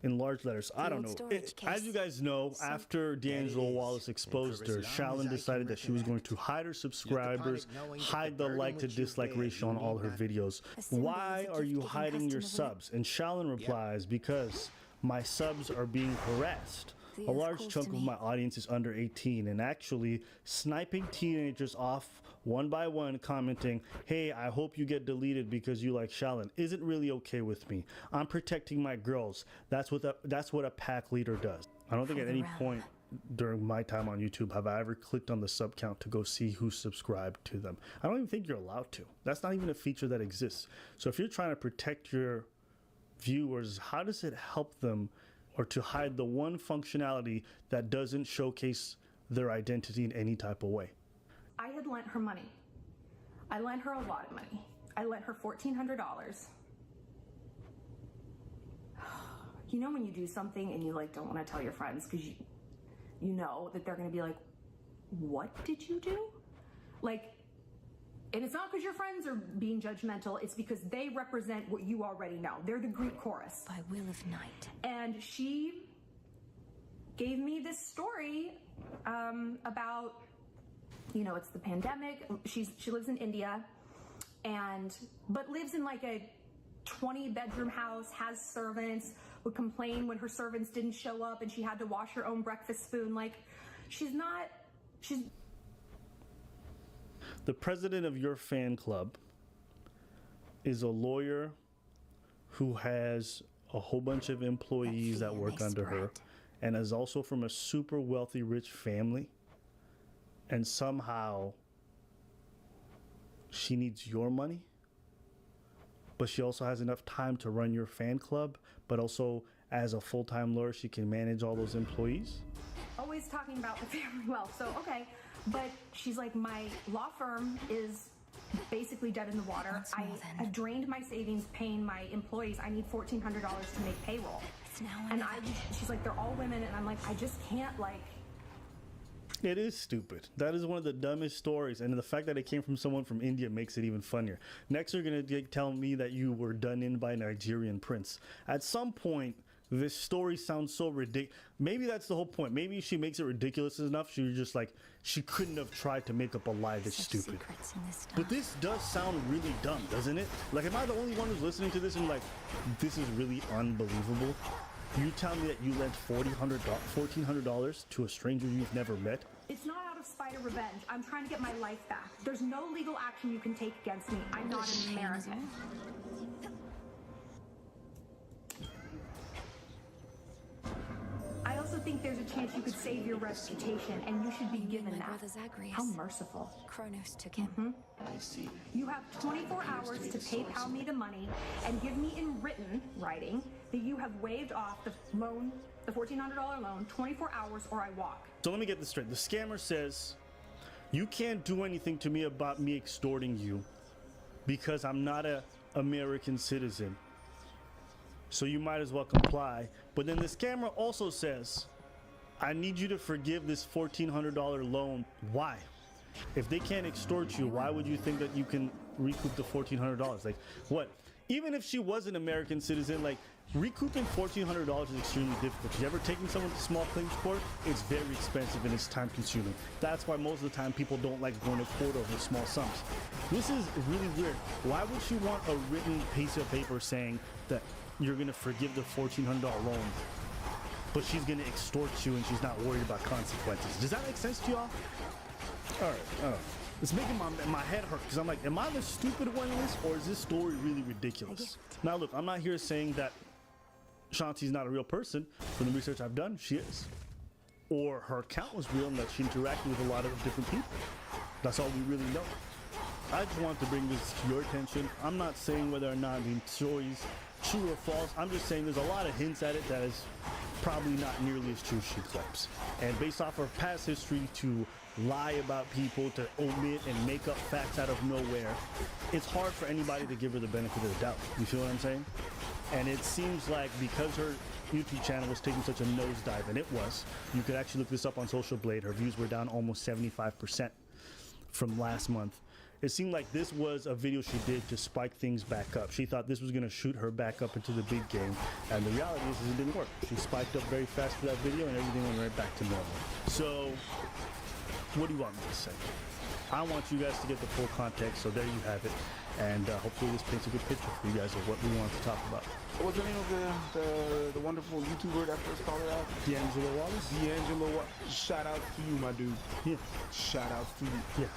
in large letters. I don't know. As you guys know, after D'Angelo Wallace exposed her, Shallon decided that she was going to hide her subscribers, hide the like to dislike ratio on all her videos. Why are you hiding your subs? And Shallon replies, because my subs are being harassed. A large chunk of my audience is under 18, and actually sniping teenagers off one by one commenting, hey, I hope you get deleted because you like Shaolin, isn't really okay with me. I'm protecting my girls. That's what a pack leader does. I don't think at any point during my time on YouTube have I ever clicked on the sub count to go see who's subscribed to them. I don't even think you're allowed to. That's not even a feature that exists. So if you're trying to protect your viewers, how does it help them or to hide the one functionality that doesn't showcase their identity in any type of way? I had lent her money. I lent her a lot of money. I lent her $1,400. You know when you do something and you like don't want to tell your friends because you know that they're going to be like, what did you do? Like, and it's not because your friends are being judgmental, it's because they represent what you already know. They're the Greek chorus. By will of night. And she gave me this story about, you know, it's the pandemic. She lives in India, but lives in like a 20-bedroom house, has servants, would complain when her servants didn't show up and she had to wash her own breakfast spoon. Like, she's the president of your fan club is a lawyer who has a whole bunch of employees that work under her and is also from a super wealthy, rich family. And somehow she needs your money, but she also has enough time to run your fan club, but also as a full-time lawyer, she can manage all those employees. Always talking about the family wealth. So, okay. But she's like, my law firm is basically dead in the water. I drained my savings paying my employees. I need $1,400 to make payroll. And she's like, they're all women. And I'm like, I just can't, like. It is stupid. That is one of the dumbest stories. And the fact that it came from someone from India makes it even funnier. Next, you're going to tell me that you were done in by a Nigerian prince. At some point, this story sounds so ridiculous. Maybe that's the whole point. Maybe she makes it ridiculous enough. She was just like, she couldn't have tried to make up a lie that's stupid. But this does sound really dumb, doesn't it? Like, am I the only one who's listening to this and like, this is really unbelievable? You tell me that you lent $1,400 to a stranger you've never met? It's not out of spite or revenge. I'm trying to get my life back. There's no legal action you can take against me. I'm not an American. I also think there's a chance you could save your reputation, and you should be given that. How merciful. Kronos took him. I see. You have 24 hours to PayPal me the money and give me in writing that you have waived off the loan, the $1,400 loan, 24 hours or I walk. So let me get this straight. The scammer says, you can't do anything to me about me extorting you because I'm not an American citizen. So you might as well comply. But then the scammer also says, I need you to forgive this $1,400 loan. Why? If they can't extort you, why would you think that you can recoup the $1,400? Like, what? Even if she was an American citizen, like, recouping $1,400 is extremely difficult. If you're ever taking someone to small claims court, it's very expensive and it's time consuming. That's why most of the time people don't like going to court over small sums. This is really weird. Why would she want a written piece of paper saying that you're going to forgive the $1,400 loan, but she's going to extort you and she's not worried about consequences? Does that make sense to y'all? All right. It's making my head hurt because I'm like, am I the stupid one in this, or is this story really ridiculous? Now, look, I'm not here saying that Shanti's not a real person. From the research I've done, she is. Or her account was real and that she interacted with a lot of different people. That's all we really know. I just want to bring this to your attention. I'm not saying whether or not the story's true or false. I'm just saying there's a lot of hints at it that is probably not nearly as true as she claims. And based off her past history to lie about people, to omit and make up facts out of nowhere, it's hard for anybody to give her the benefit of the doubt. You feel what I'm saying? And it seems like because her YouTube channel was taking such a nosedive, and it was, you could actually look this up on Social Blade, her views were down almost 75% from last month. It seemed like this was a video she did to spike things back up. She thought this was going to shoot her back up into the big game, and the reality is it didn't work. She spiked up very fast for that video and everything went right back to normal. So what do you want me to say? I want you guys to get the full context, so there you have it. And hopefully this paints a good picture for you guys of what we want to talk about. What's the name of the wonderful YouTuber that first called it out? D'Angelo Wallace? D'Angelo Wallace. Shout out to you, my dude. Yeah. Shout out to you. Yeah.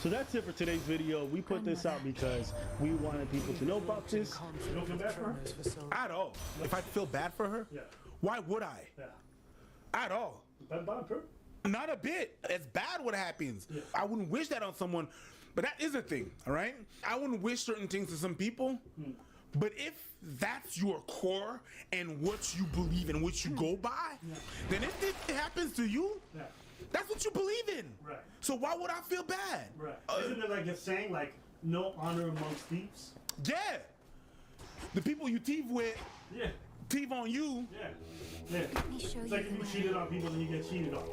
So that's it for today's video. We put this out because we wanted people to know about this. You don't feel bad for her? At all. If I feel bad for her, why would I? Yeah. At all. Not a bit. It's bad what happens. Yeah. I wouldn't wish that on someone, but that is a thing, all right? I wouldn't wish certain things to some people, but if that's your core and what you believe and what you go by, then if it happens to you, that's what you believe in. Right. So why would I feel bad? Right. Isn't it like a saying, like, no honor amongst thieves? Yeah. The people you thieve with, thieve on you. Yeah. Yeah. It's like if you cheated on people, then you get cheated on.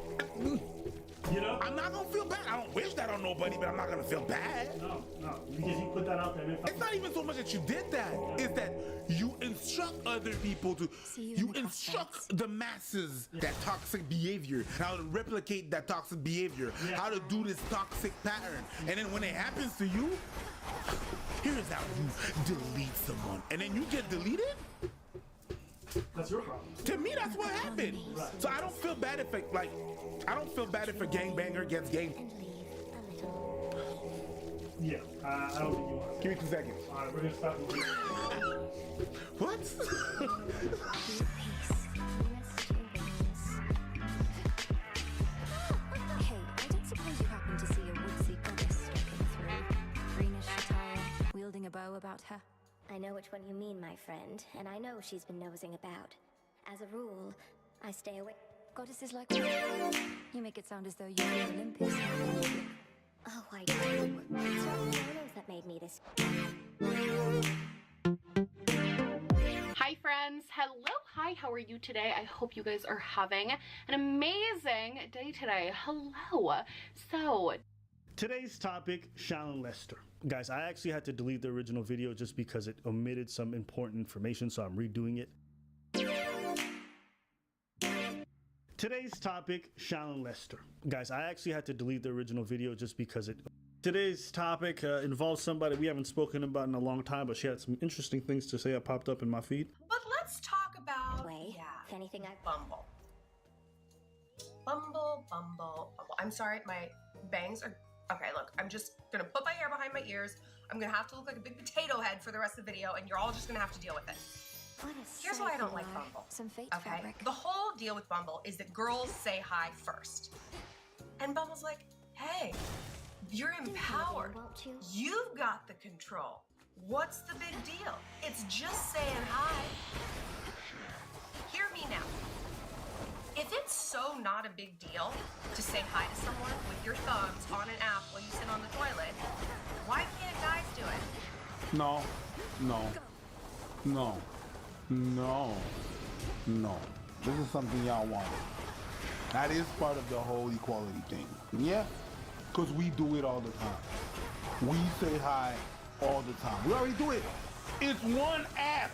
You know? I'm not gonna feel bad. I don't wish that on nobody, but I'm not gonna feel bad. No, because you put that out there. It's not even so much that you did that. It's that you instruct other people to, you instruct the masses that toxic behavior, how to replicate that toxic behavior, how to do this toxic pattern. And then when it happens to you, here's how you delete someone. And then you get deleted? That's your problem. To me, that's what happened. Right. So I don't feel bad if it, like, I don't feel bad if a gangbanger gets gang. Yeah, I don't think you want to. Give me 2 seconds. All right, we're gonna stop. What? Hey, I don't suppose you happen to see a woodsy goddess stalking through. Greenish attire, wielding a bow about her. I know which one you mean, my friend, and I know she's been nosing about. As a rule, I stay away. Goddesses like that. You make it sound as though you're Olympus. Oh, I do. It's not Kronos that made me this. Hi friends, hello, hi, how are you today? I hope you guys are having an amazing day today. Hello. So, today's topic, Shallon Lester. Guys, I actually had to delete the original video just because it omitted some important information, so I'm redoing it. Today's topic, Shallon Lester. Guys, I actually had to delete the original video just because it... Today's topic involves somebody we haven't spoken about in a long time, but she had some interesting things to say that popped up in my feed. But let's talk about... If anything, Bumble. Bumble. I'm sorry, my bangs are... Okay, look, I'm just gonna put my hair behind my ears. I'm gonna have to look like a big potato head for the rest of the video, and you're all just gonna have to deal with it. Here's why I don't like Bumble. Some fake Okay? fabric. The whole deal with Bumble is that girls say hi first. And Bumble's like, hey, you're empowered. You've got the control. What's the big deal? It's just saying hi. Hear me now. If it's so not a big deal to say hi to someone with your thumbs on an app while you sit on the toilet, why can't guys do it? No. This is something y'all want. That is part of the whole equality thing. Yeah? Because we do it all the time. We say hi all the time. We already do it. It's one app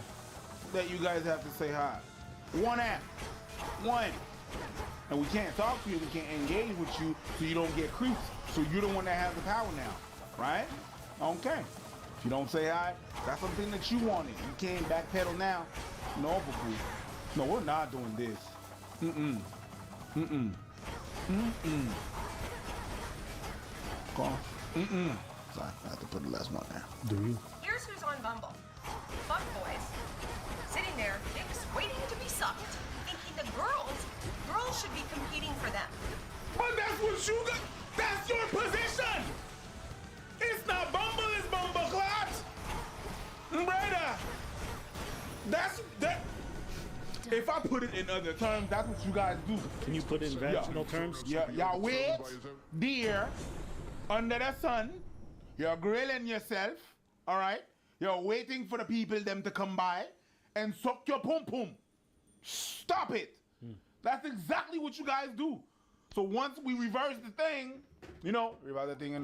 that you guys have to say hi. One app. One. And we can't talk to you, we can't engage with you, so you don't get creeps. So you're the one that has the power now, right? Okay. If you don't say hi, that's something that you wanted. You can't backpedal now. No, boo-boo. No, we're not doing this. Go on. Sorry, I have to put the last one there. Do you? Here's who's on Bumble. Fuck boys. Sitting there, dicks waiting to be sucked. Thinking the girls should be competing for them. But that's what you got. That's your position. It's not Bumble, it's Bumbleclot. Brother. That's that. If I put it in other terms, that's what you guys do. Can you put it in vaginal terms? Yeah, y'all wait, dear, under the sun. You're grilling yourself, all right? You're waiting for the people them to come by and suck your pum pum. Stop it. That's exactly what you guys do. So once we reverse the thing, reverse the thing,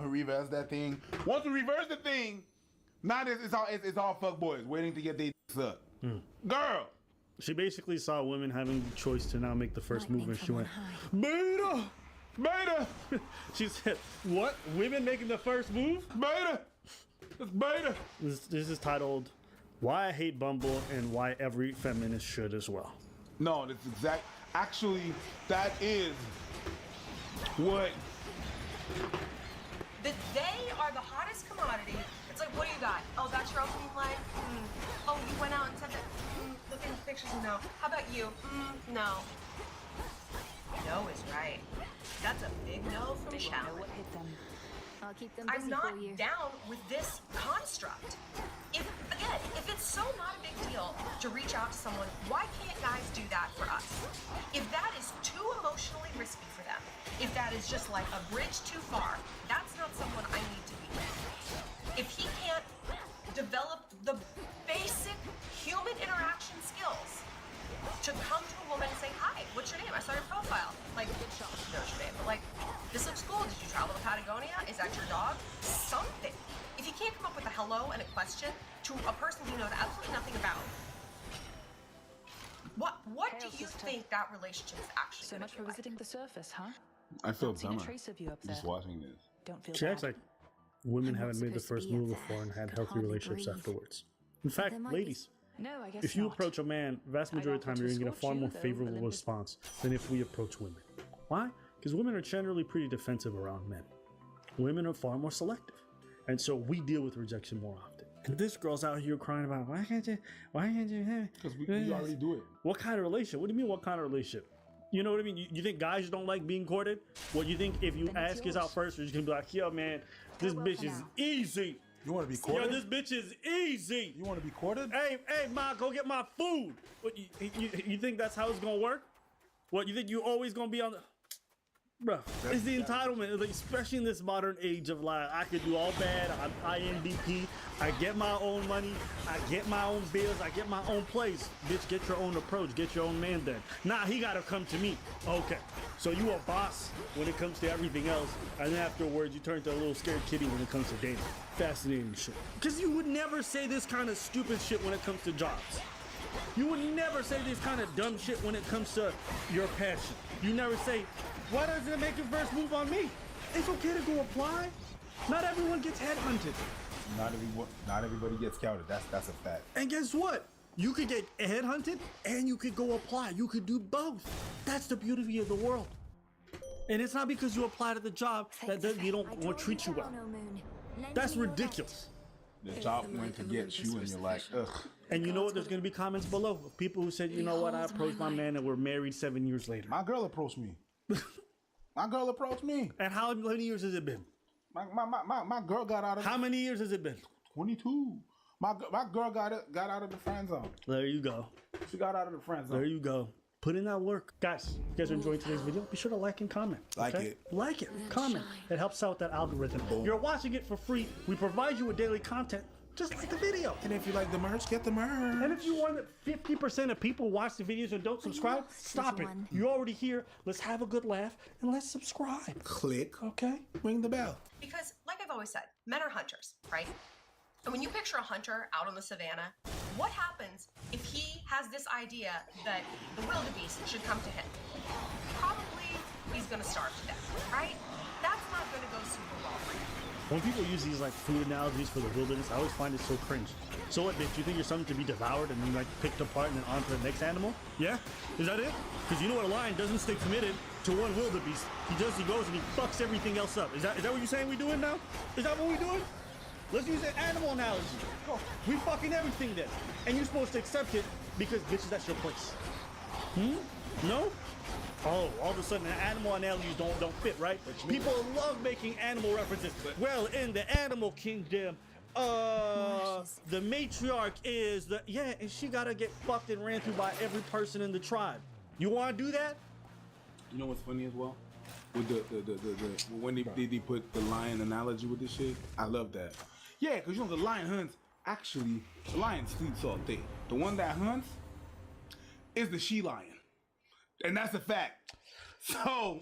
reverse that thing. Once we reverse the thing, now it's all fuck boys waiting to get their sucked. Girl. She basically saw women having the choice to now make the first move, and she went, beta! Beta. She said, "What? Women making the first move?" Beta. It's beta. This is titled "Why I Hate Bumble and Why Every Feminist Should as Well." No, that's exact. Actually, that is what. They are the hottest commodity. It's like, what do you got? Oh, that's your opening line? Oh, you went out and said that? Look in the pictures, no. How about you? No. No is right. That's a big no from Michelle. What hit them? I'll keep them I'm busy not for you. down with this construct. If it's so not a big deal to reach out to someone, why can't guys do that for us? If that is too emotionally risky for them, if that is just like a bridge too far, that's not someone I need to be with. If he can't develop the basic human interaction skills to come to a woman and say, "Hi, what's your name? I saw your profile." Like, no, what's your name? But like, this looks cool. Did you travel to Patagonia? Is that your dog? Something. If you can't come up with a hello and a question to a person you know absolutely nothing about, what do you think that relationship is actually So much for visiting the surface, huh? I feel Not seen a dumber trace of you up there. just watching this. Don't feel She acts bad. like women I'm not haven't made the supposed to first be up move there. before and had Can healthy hardly relationships breathe. afterwards. In fact, there might be ladies, No, I guess if you not. approach a man, vast majority of the time you're going to get a far more favorable response than if we approach women. Why? Because women are generally pretty defensive around men. Women are far more selective. And so we deal with rejection more often. And this girl's out here crying about, why can't you have it? Because we already do it. What kind of relationship? What do you mean, what kind of relationship? You know what I mean? You think guys don't like being courted? What, you think if you Then it's ask us out yours. first, you're just going to be like, yo, man, this Farewell bitch for is now. easy. You want to be Yo, courted? this bitch is easy. You want to be courted? Hey, ma, go get my food. What, you think that's how it's gonna work? What, you think you always gonna be on the... Bro, it's the entitlement, like, especially in this modern age of like, I could do all bad, I'm INDP, I get my own money, I get my own bills, I get my own place. Bitch, get your own approach, get your own man then. Nah, he gotta come to me. Okay, so you a boss when it comes to everything else, and then afterwards you turn to a little scared kitty when it comes to dating. Fascinating shit. Because you would never say this kind of stupid shit when it comes to jobs. You would never say this kind of dumb shit when it comes to your passion. You never say, why doesn't it make your first move on me? It's okay to go apply. Not everyone gets headhunted. Not everybody gets counted. That's a fact. And guess what? You could get headhunted and you could go apply. You could do both. That's the beauty of the world. And it's not because you apply to the job that you don't want to treat you well. That's ridiculous. The job went to get you and you're like, ugh. And you know what? There's going to be comments below of people who said, you know what? I approached my man and we're married 7 years later. My girl approached me. My girl approached me. And how many years has it been? My girl got out of... How many years has it been? 22. My girl got out of the friend zone. There you go. She got out of the friend zone. There you go. Put in that work. Guys, if you guys are enjoying today's video, be sure to like and comment. Like it. Like it. Comment. It helps out that algorithm. You're watching it for free. We provide you with daily content. Just like the video. And if you like the merch, get the merch. And if you want that 50% of people watch the videos and don't subscribe, stop it. You're already here. Let's have a good laugh and let's subscribe. Click. Okay? Ring the bell. Because, like I've always said, men are hunters, right? And when you picture a hunter out on the savannah, what happens if he has this idea that the wildebeest should come to him? Probably he's gonna starve to death, right? That's not gonna go super well for him. When people use these like food analogies for the wilderness, I always find it so cringe. So what, bitch? You think you're something to be devoured and then like picked apart and then on to the next animal? Yeah? Is that it? Because you know what, a lion doesn't stay committed to one wildebeest. He goes and he fucks everything else up. Is that what you're saying we're doing now? Is that what we're doing? Let's use an animal analogy. We fucking everything then. And you're supposed to accept it because bitches, that's your place. No? Oh, all of a sudden the animal analogies don't fit, right? People love making animal references. Well, in the animal kingdom, the matriarch is the and she gotta get fucked and ran through by every person in the tribe. You wanna do that? You know what's funny as well? With the when they put the lion analogy with this shit, I love that. Yeah, because you know the lion hunts. Actually, the lion sleeps all day. The one that hunts is the she lion. And that's a fact. So,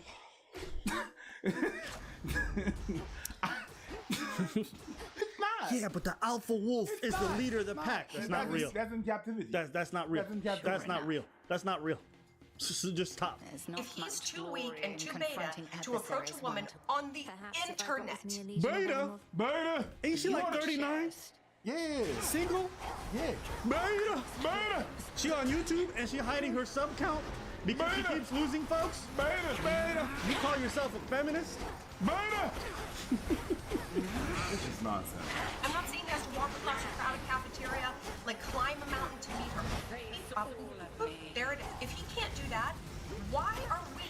yeah, but the alpha wolf is the leader of the pack. That's not real. That's in captivity. That's not real. That's in captivity. That's not real. That's not real. So just stop. If he's too weak and too beta to approach a woman on the internet. Beta. Ain't she like 39? Yeah. Single? Yeah. Beta. She on YouTube and she hiding her sub count because she keeps losing folks? Beta. You call yourself a feminist? Beta. This is nonsense. I'm not saying he has to walk across a crowded cafeteria, like climb a mountain to meet her. There it is. If he can't do that, why are we,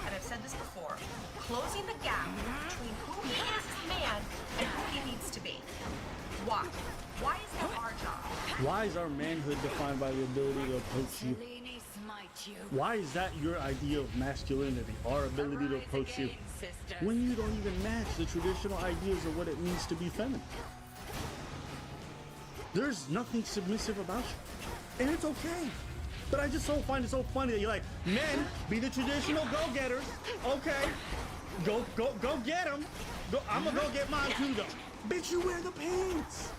and I've said this before, closing the gap between who he is as a man and who he needs to be? Why? Why is that our job? Why is our manhood defined by the ability to approach you? Why is that your idea of masculinity, our ability to approach you, when you don't even match the traditional ideas of what it means to be feminine? There's nothing submissive about you, and it's okay. But I just find it so funny that you're like, men, be the traditional go-getters. Okay, go get them. I'm gonna go get mine too, though. Bitch, you wear the pants.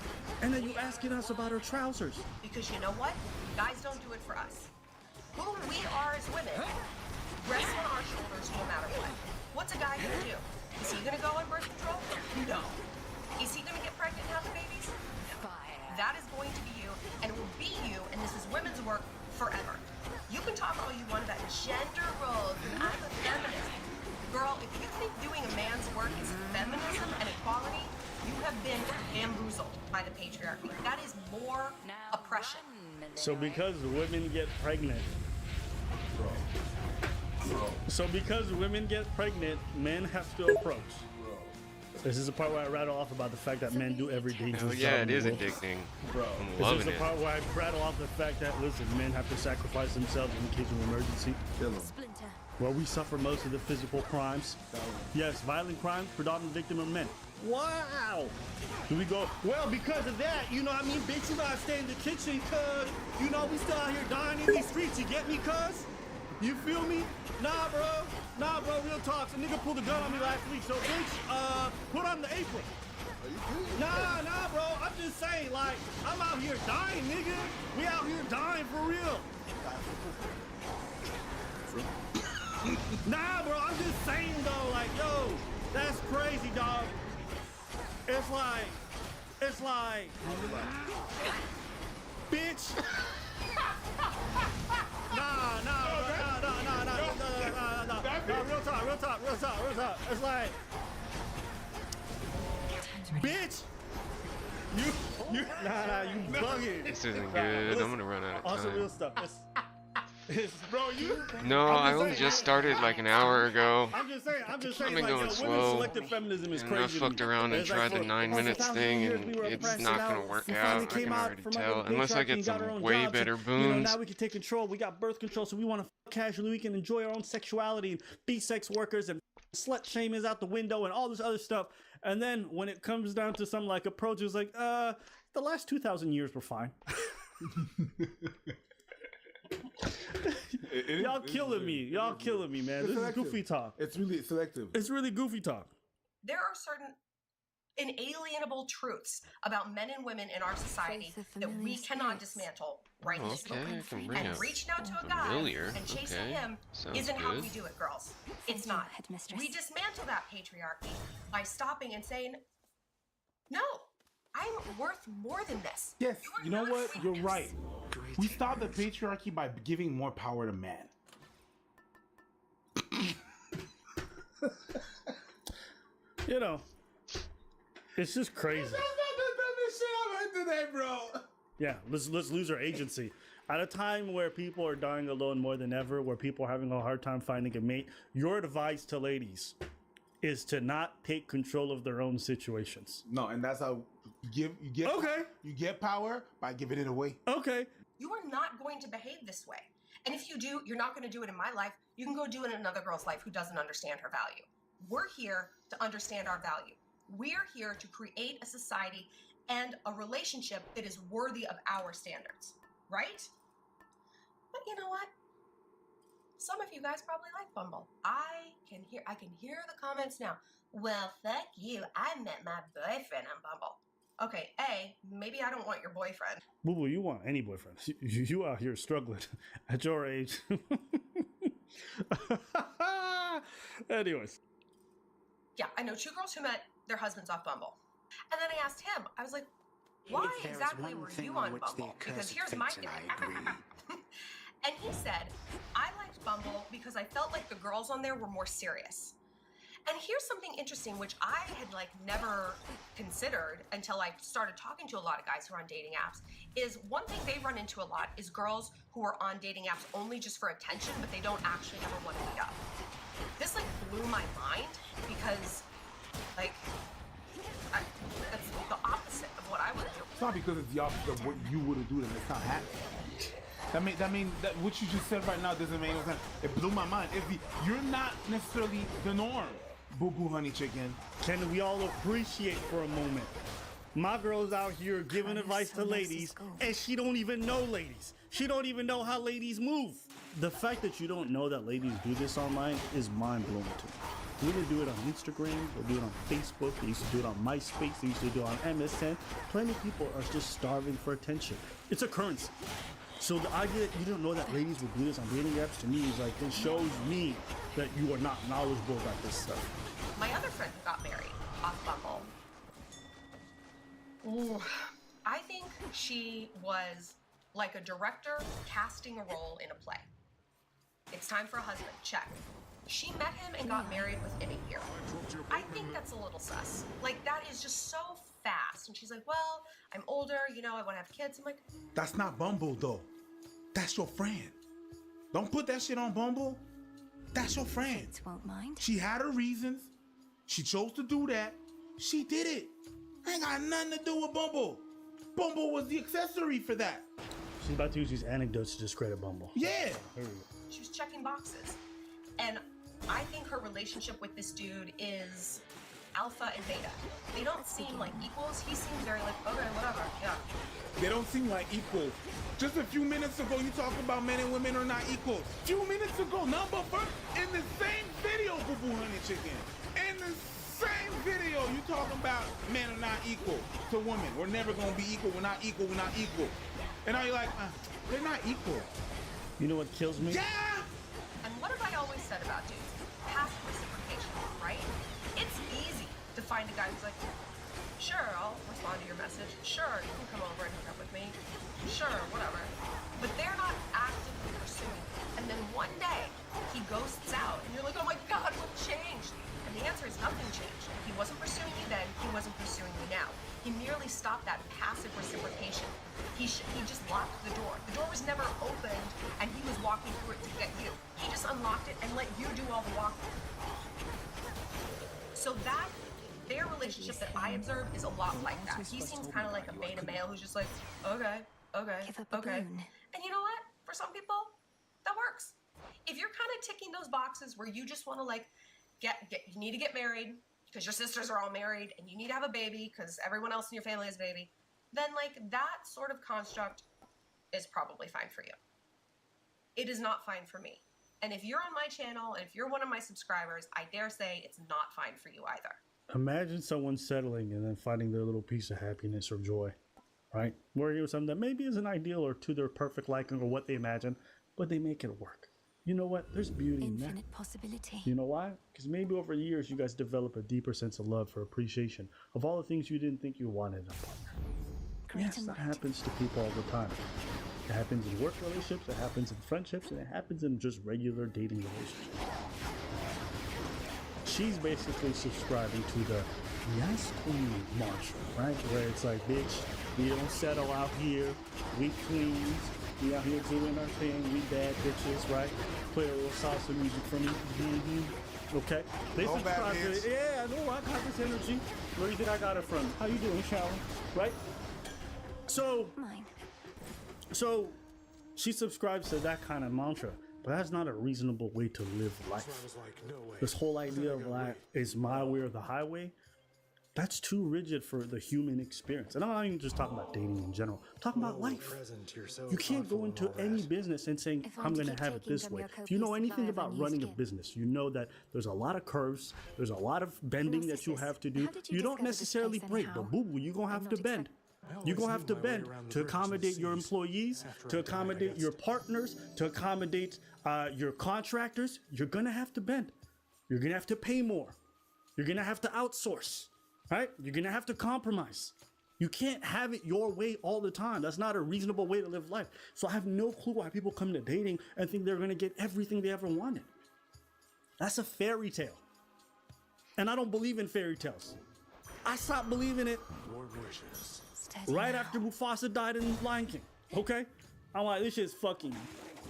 And then you asking us about our trousers. Because you know what? Guys don't do it for us. Who we are as women rests on our shoulders no matter what. What's a guy gonna do? Is he gonna go on birth control? No. Is he gonna get pregnant and have the babies? No. That is going to be you, and it will be you, and this is women's work forever. You can talk all you want about gender roles, and I'm a feminist. Girl, if you think doing a man's work is feminism and equality, you have been bamboozled by the patriarchy. That is more oppression. So because women get pregnant, men have to approach. This is the part where I rattle off about the fact that men do every dangerous Oh job yeah, in it is the world. addicting. Bro. I'm This loving is the it. part where I rattle off the fact that, listen, men have to sacrifice themselves in case of emergency. Kill him. Well, we suffer most of the physical crimes. Yes, violent crimes, predominant victim are men. Wow! Do we go, well, because of that, you know what I mean? Bitch, you gotta stay in the kitchen, cuz, you know, we still out here dying in these streets, you get me, cuz? You feel me? Nah, bro, real talk. Some nigga pulled a gun on me last week, so bitch, put on the apron. Nah, bro, I'm just saying, like, I'm out here dying, nigga. We out here dying for real. Nah, bro, I'm just saying, though, like, yo, that's crazy, dog. It's like, bitch. Nah. Real talk. It's like, bitch. You bugging. This isn't good. I'm gonna run out of Also, time. real stuff. Bro, you. No, I only just started like an hour ago. I'm just saying. I've been Like, going yo, women's slow, selective feminism is and crazy. I fucked to me. around and It's like tried the for 9 almost minutes 1,000 thing, years, and we were it's oppressed, not and gonna now work we out. finally I came can out already from tell. under the Unless I patriarchy get and got our some own way jobs, better and, you know, boons. now we can take control. We got birth control, so we want to casually. We can enjoy our own sexuality and be sex workers, and slut shame is out the window and all this other stuff. And then when it comes down to some like approach, it's like, the last 2,000 years were fine. Y'all killing me, man. This is goofy talk. It's really selective. It's really goofy talk. There are certain inalienable truths about men and women in our society that we cannot dismantle right Oh, this okay, moment. I can bring And up reaching out to a guy familiar. and chasing Okay, him sounds isn't how good. we do it, girls. It's not. We dismantle that patriarchy by stopping and saying, no, I'm worth more than this. Yes, you know what? You're right. We stop the patriarchy by giving more power to man. You know, it's just crazy. That's not the dumbest shit I've heard today, bro. Yeah, let's lose our agency. At a time where people are dying alone more than ever, where people are having a hard time finding a mate, your advice to ladies is to not take control of their own situations. No, and that's how you get power by giving it away. Okay. You are not going to behave this way. And if you do, you're not going to do it in my life. You can go do it in another girl's life who doesn't understand her value. We're here to understand our value. We're here to create a society and a relationship that is worthy of our standards, right? But you know what? Some of you guys probably like Bumble. I can hear the comments now. Well, fuck you. I met my boyfriend on Bumble. Okay, A, maybe I don't want your boyfriend. Boo boo, you want any boyfriend. You out here struggling at your age. Anyways. Yeah, I know 2 girls who met their husbands off Bumble. And then I asked him, I was like, why exactly were you on Bumble? Because here's my theory. And he said, I liked Bumble because I felt like the girls on there were more serious. And here's something interesting, which I had like never considered until I started talking to a lot of guys who are on dating apps, is one thing they run into a lot is girls who are on dating apps only just for attention, but they don't actually ever want to meet up. This like blew my mind because like, that's the opposite of what I would do. It's not because it's the opposite of what you would have done, and it's not happening. That what you just said right now doesn't make no sense. It blew my mind. You're not necessarily the norm, Boo Boo Honey Chicken. Can we all appreciate for a moment? My girl's out here giving advice to ladies, and she don't even know ladies. She don't even know how ladies move. The fact that you don't know that ladies do this online is mind-blowing to me. We didn't do it on Instagram, they do it on Facebook, they used to do it on MySpace, they used to do it on MSN. Plenty of people are just starving for attention. It's a currency. So the idea that you don't know that ladies will do this on dating apps, to me is like, it shows me that you are not knowledgeable about this stuff. My other friend who got married off Bumble, ooh, I think she was like a director casting a role in a play. It's time for a husband, check. She met him and got married within a year. I think that's a little sus. Like, that is just so fast. And she's like, well, I'm older, you know, I want to have kids. I'm like, That's not Bumble though. That's your friend. Don't put that shit on Bumble. That's your friend. Kids won't mind. She had her reasons. She chose to do that. She did it. Ain't got nothing to do with Bumble. Bumble was the accessory for that. She's about to use these anecdotes to discredit Bumble. Yeah. Here we go. she was checking boxes. And I think her relationship with this dude is alpha and beta. They don't seem like equals. He seems very like, okay, whatever, yeah. They don't seem like equals. Just a few minutes ago, you talked about men and women are not equal. Few minutes ago, number first, in the same video, Boo Boo Honey Chicken. In the same video, you talking about men are not equal to women. We're never gonna be equal. We're not equal. We're not equal. And now you're like, they're not equal. You know what kills me? Yeah. And what have I always said about dudes? Passive reciprocation, right? It's easy to find a guy who's like, sure, I'll respond to your message. Sure, you can come over and hook up with me. Sure, whatever. But they're not actively pursuing you. And then one day, he ghosts out, and you're like, oh my God, what changed? And the answer is nothing changed. He wasn't pursuing you then, he wasn't pursuing you now. He merely stopped that passive reciprocation. He just locked the door. The door was never opened, and he was walking through it to get you. He just unlocked it and let you do all the walking. So that, their relationship that I observe is a lot like that. He seems kind of like a beta male who's just like, okay, okay, okay. And you know what? For some people, that works. If you're kind of ticking those boxes where you just want to like, you need to get married because your sisters are all married and you need to have a baby because everyone else in your family has a baby, then like that sort of construct is probably fine for you. It is not fine for me. And if you're on my channel and if you're one of my subscribers, I dare say it's not fine for you either. Imagine someone settling and then finding their little piece of happiness or joy, right? Working with something that maybe isn't ideal or to their perfect liking or what they imagine, but they make it work. You know what? There's beauty in that. Infinite possibility. You know why? Because maybe over the years you guys develop a deeper sense of love for appreciation of all the things you didn't think you wanted in a partner. Yes, that happens to people all the time. It happens in work relationships, it happens in friendships, and it happens in just regular dating relationships. She's basically subscribing to the yes queen mantra, right? Where it's like, bitch, we don't settle out here, we queens, we out here doing our thing, we bad bitches, right? Play a little salsa music for me. Okay? They subscribe to it. Yeah, I know, I got this energy. Where do you think I got it from? How you doing, Shalom? Right? So she subscribes to that kind of mantra, but that's not a reasonable way to live life. This whole idea of like, is my way or the highway, that's too rigid for the human experience. And I'm not even just talking about dating in general. I'm talking about life. You can't go into any business and saying, I'm going to have it this way. If you know anything about running a business, you know that there's a lot of curves, there's a lot of bending that you have to do. You don't necessarily break, but boo-boo, you're going to have to bend. You're going to have to bend to accommodate your employees, to accommodate your partners, to accommodate your contractors. You're going to have to bend. You're going to have to pay more. You're going to have to outsource, right? You're going to have to compromise. You can't have it your way all the time. That's not a reasonable way to live life. So I have no clue why people come to dating and think they're going to get everything they ever wanted. That's a fairy tale. And I don't believe in fairy tales. I stopped believing it right after Mufasa died in Lion King. Okay? I'm like, this shit's fucking.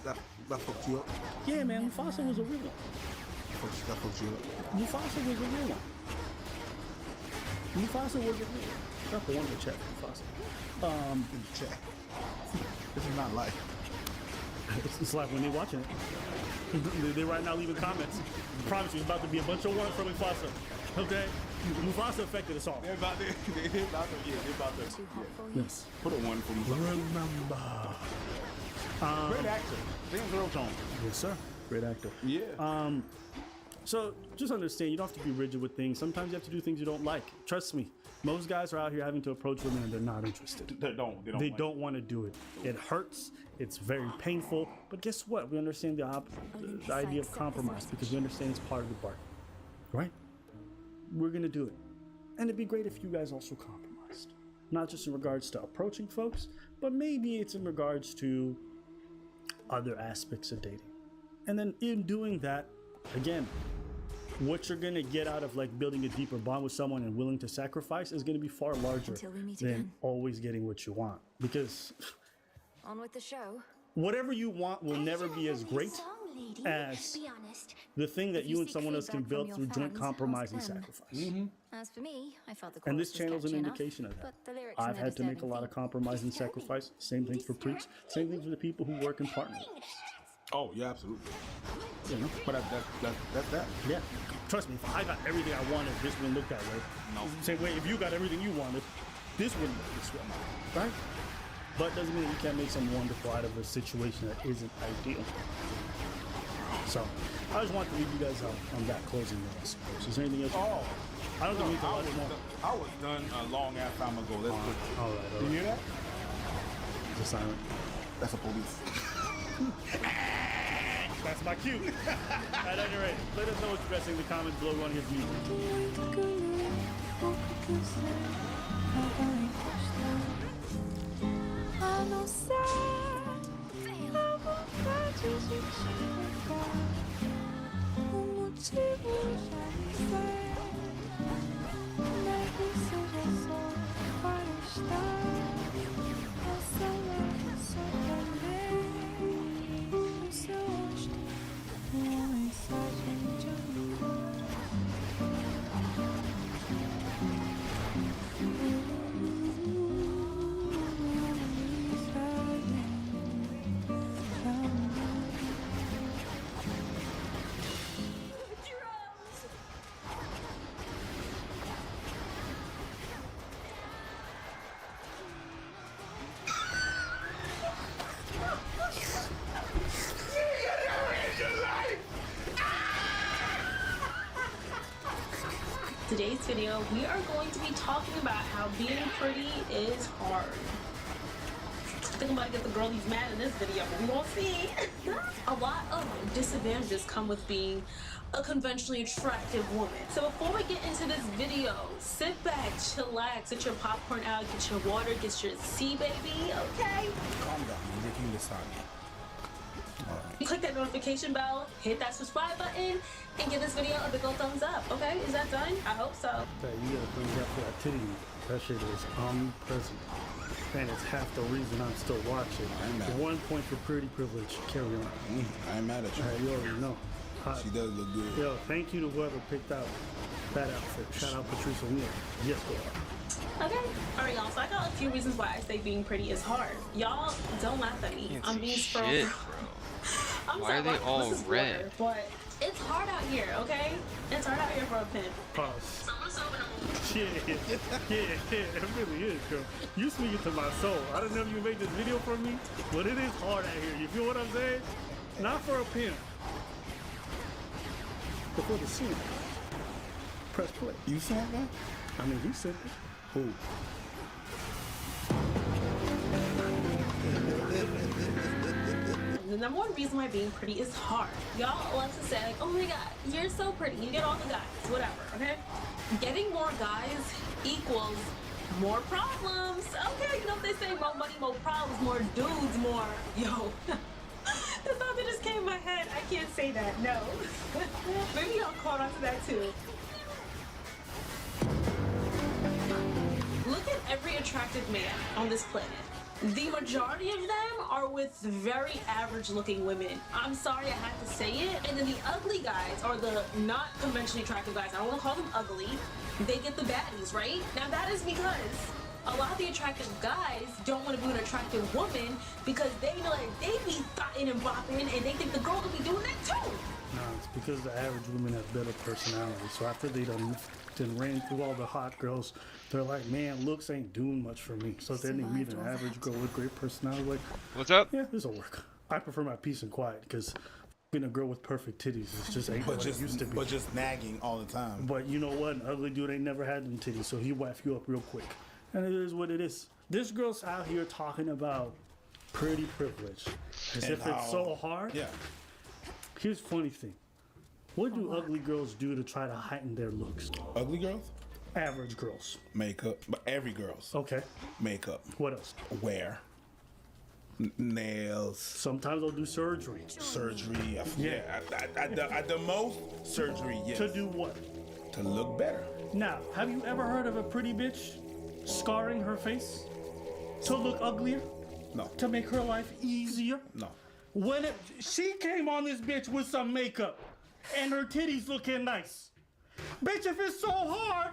That fucked you up? Yeah, man, Mufasa was a real one. That fucked you up? Mufasa was a real one. Mufasa was a real one. Drop the one in the chat, Mufasa. In the chat. This is not live. It's like when they're watching it. They're right now leaving comments. I promise you, it's about to be a bunch of one from Mufasa. Okay? Mufasa affected us all. They're about to, Yes. Put a one for Mufasa. Remember. Great actor. James Earl Jones. Yes, sir. Great actor. Yeah. So just understand, you don't have to be rigid with things. Sometimes you have to do things you don't like. Trust me. Most guys are out here having to approach women and they're not interested. They don't want to do it. It hurts. It's very painful. But guess what? We understand the idea of compromise because we understand it's part of the bargain. Right? We're going to do it. And it'd be great if you guys also compromised. Not just in regards to approaching folks, but maybe it's in regards to other aspects of dating. And then in doing that, again, what you're gonna get out of like building a deeper bond with someone and willing to sacrifice is gonna be far larger than always getting what you want. Because on with the show. Whatever you want will never be as great as the thing that you and someone else can build through joint compromise and sacrifice. As for me, I felt the And this chorus was channel's an catchy indication enough, of that. but the lyrics I've and had to make a disturbing lot of compromise and sacrifice. Same thing for Preach. Same thing for the people who work in partners. Oh, yeah, absolutely. You know? But that's that. Yeah. Trust me, if I got everything I wanted, this wouldn't look that way. No. Same way, if you got everything you wanted, this wouldn't look this way. Right? But doesn't mean you can't make something wonderful out of a situation that isn't ideal. So, I just want to leave you guys out on that closing note, I suppose. Is there anything else? Oh. I don't think we need to watch more. I was done a long ass time ago. Let's put. All right. You hear that? It's a silent. That's a police. That's my cue. At any rate, let us know what you're dressing in the comments below. We want to hear from Today's video, we are going to be talking about how being pretty is hard. I think I'm about to get the girlies mad in this video, but we won't see. A lot of disadvantages come with being a conventionally attractive woman. So before we get into this video, sit back, chillax, get your popcorn out, get your water, get your tea, baby, okay? Calm down. You're making this on me. Click that notification bell, hit that subscribe button, and give this video a big old thumbs up, okay? Is that done? I hope so. Okay, you gotta bring that activity. That shit is omnipresent. And it's half the reason I'm still watching. The 1 point for pretty privilege. Carry on. I ain't mad at you. All right, you already know. She does look good. Yo, thank you to whoever picked out that outfit. Shout out Patrice O'Neal. Yes, girl. Okay. All right, y'all. So I got a few reasons why I say being pretty is hard. Y'all don't laugh at me. I'm being sprung. Shit, I'm Why sorry, are they all this is red? water, but it's hard out here, okay? It's hard out here for a pimp. Pause. Yeah, it really is, girl. You speaking to my soul. I don't know if you made this video for me, but it is hard out here. You feel what I'm saying? Not for a pimp, but for the scene. Press play. You said that? I mean, he said it. Who? the number one reason why being pretty is hard. Y'all love to say, like, oh my god, you're so pretty, you get all the guys, whatever, okay? Getting more guys equals more problems. Okay, you know what they say, more money, more problems, more dudes, more, yo. The thought that just came in my head, I can't say that, no. Maybe y'all caught on to that too. Look at every attractive man on this planet. The majority of them are with very average looking women. I'm sorry I had to say it. And then the ugly guys, or the not conventionally attractive guys, I don't want to call them ugly, they get the baddies, right? Now that is because a lot of the attractive guys don't want to be with an attractive woman because they know that they be thotting and bopping and they think the girl will be doing that too. No, it's because the average women have better personality. So after they done ran through all the hot girls, they're like, man, looks ain't doing much for me. So then they meet an average girl with great personality, like, what's up? Yeah, this'll work. I prefer my peace and quiet because being a girl with perfect titties is just ain't what it used to be. But just nagging all the time. But you know what? An ugly dude ain't never had them titties, so he waff you up real quick. And it is what it is. This girl's out here talking about pretty privilege as And if it's so hard. Yeah. Here's the funny thing. What do ugly girls do to try to heighten their looks? Ugly girls? Average girls. Makeup. But every girl's. Okay. Makeup. What else? Wear. Nails. Sometimes they'll do surgery. Surgery. Yeah. At the most, surgery, yes. To do what? To look better. Now, have you ever heard of a pretty bitch scarring her face to look uglier? No. To make her life easier? No. When she came on this bitch with some makeup and her titties looking nice. Bitch, if it's so hard,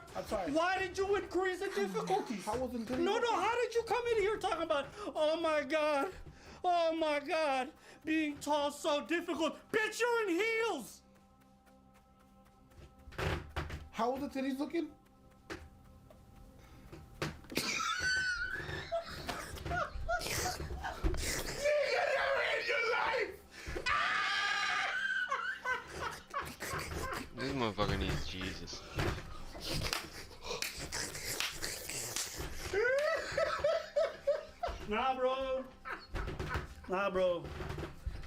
why did you increase the difficulties? How was it? No, how did you come in here talking about, oh my God, being tall is so difficult? Bitch, you're in heels. How was the titties looking? This motherfucker needs Jesus. Nah, bro.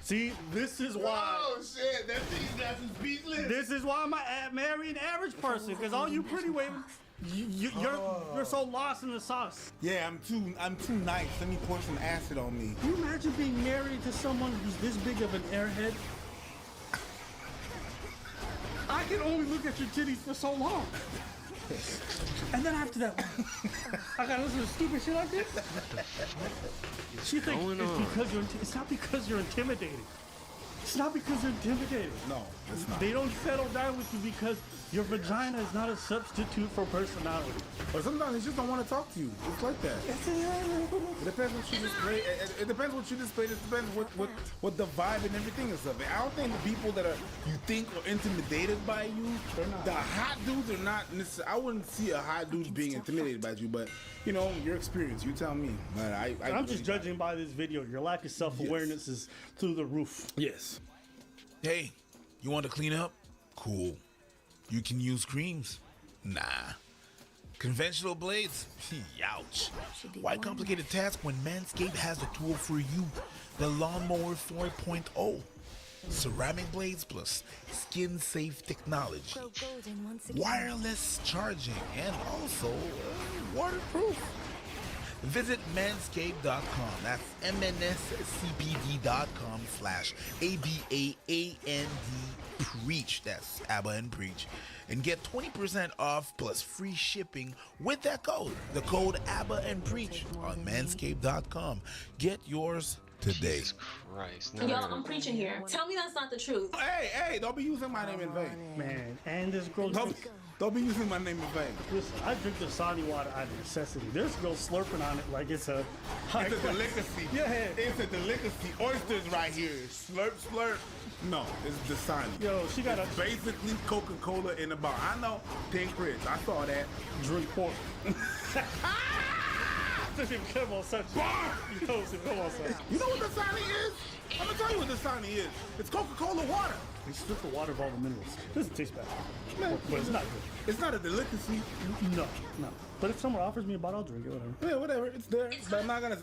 See, this is why. Oh shit, that thing's got some speechless. This is why I marry an average person, because all you pretty women, you're so lost in the sauce. Yeah, I'm too nice. Let me pour some acid on me. Can you imagine being married to someone who's this big of an airhead? I can only look at your titties for so long. And then after that, I gotta listen to stupid shit like this. She thinks it's not because you're intimidating. It's not because you're intimidating. No, it's not. They don't settle down with you because your vagina is not a substitute for personality. Or sometimes they just don't want to talk to you. It's like that. It depends what you display. It depends what you display. It depends what the vibe and everything is of it. I don't think the people that you think are intimidated by you, the hot dudes are not necessarily. I wouldn't see a hot dude being intimidated by you, but you know, your experience. You tell me. But I'm just judging by this video. Your lack of self-awareness is through the roof. Yes. Hey, you want to clean up? Cool. You can use creams? Nah. Conventional blades? Youch. Why complicate a task when Manscaped has a tool for you? The Lawnmower 4.0. Ceramic blades plus skin-safe technology. Wireless charging and also waterproof. Visit manscaped.com. That's mnscpd.com/ABAAND preach. That's ABBA and preach. And get 20% off plus free shipping with that code. The code ABBA and preach on manscaped.com. Get yours today. Jesus Christ. Y'all, I'm preaching here. Tell me that's not the truth. Hey, don't be using my name in vain. Man, and this girl... Don't be using my name in vain. Listen, I drink the Dasani water out of necessity. There's a girl slurping on it like it's a... It's a delicacy. Yeah. It's a delicacy. Oysters right here. Slurp, slurp. No, it's Dasani. Yo, she got it's basically Coca-Cola in a bar. I know. Pink Ridge. I saw that. Drink pork. Come on, son. You know what Dasani is? I'm gonna tell you what Dasani is. It's Coca-Cola water. They strip the water of all the minerals. It doesn't taste bad. But it's not good. It's not a delicacy. No. But if someone offers me a bottle, I'll drink it, whatever. Yeah, whatever. It's there. But I'm not gonna...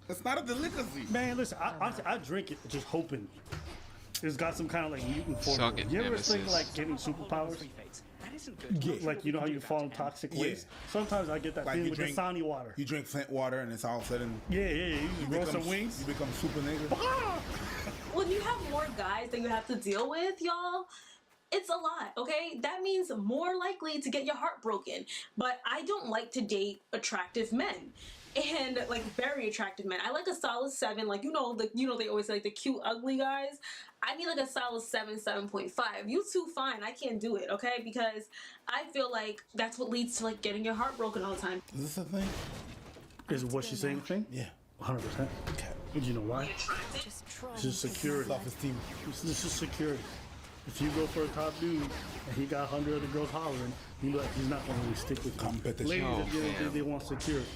It's not a delicacy. Man, listen, honestly, I drink it just hoping it's got some kind of like mutant form. Suck it, You ever Nemesis. think like getting superpowers? Yeah. Like, you know how you fall in toxic waste? Sometimes I get that Like feeling you with drink Dasani water. You drink Flint water, and it's all of a sudden. Yeah. You grow become some wings. You become super nigga. When you have more guys that you have to deal with, y'all, it's a lot, okay? That means more likely to get your heart broken. But I don't like to date attractive men. And like very attractive men. I like a solid 7, like they always say like the cute ugly guys. I need like a solid 7, 7.5. You too fine. I can't do it, okay? Because I feel like that's what leads to like getting your heart broken all the time. Is this a thing? Is what she's saying a thing? Yeah. 100%. Okay. You know why? This is security. Self-esteem. This is security. If you go for a top dude and he got 100 other girls hollering, you know that he's not going to really stick with you. Competition. Ladies, Oh, at the end of the day, they want security.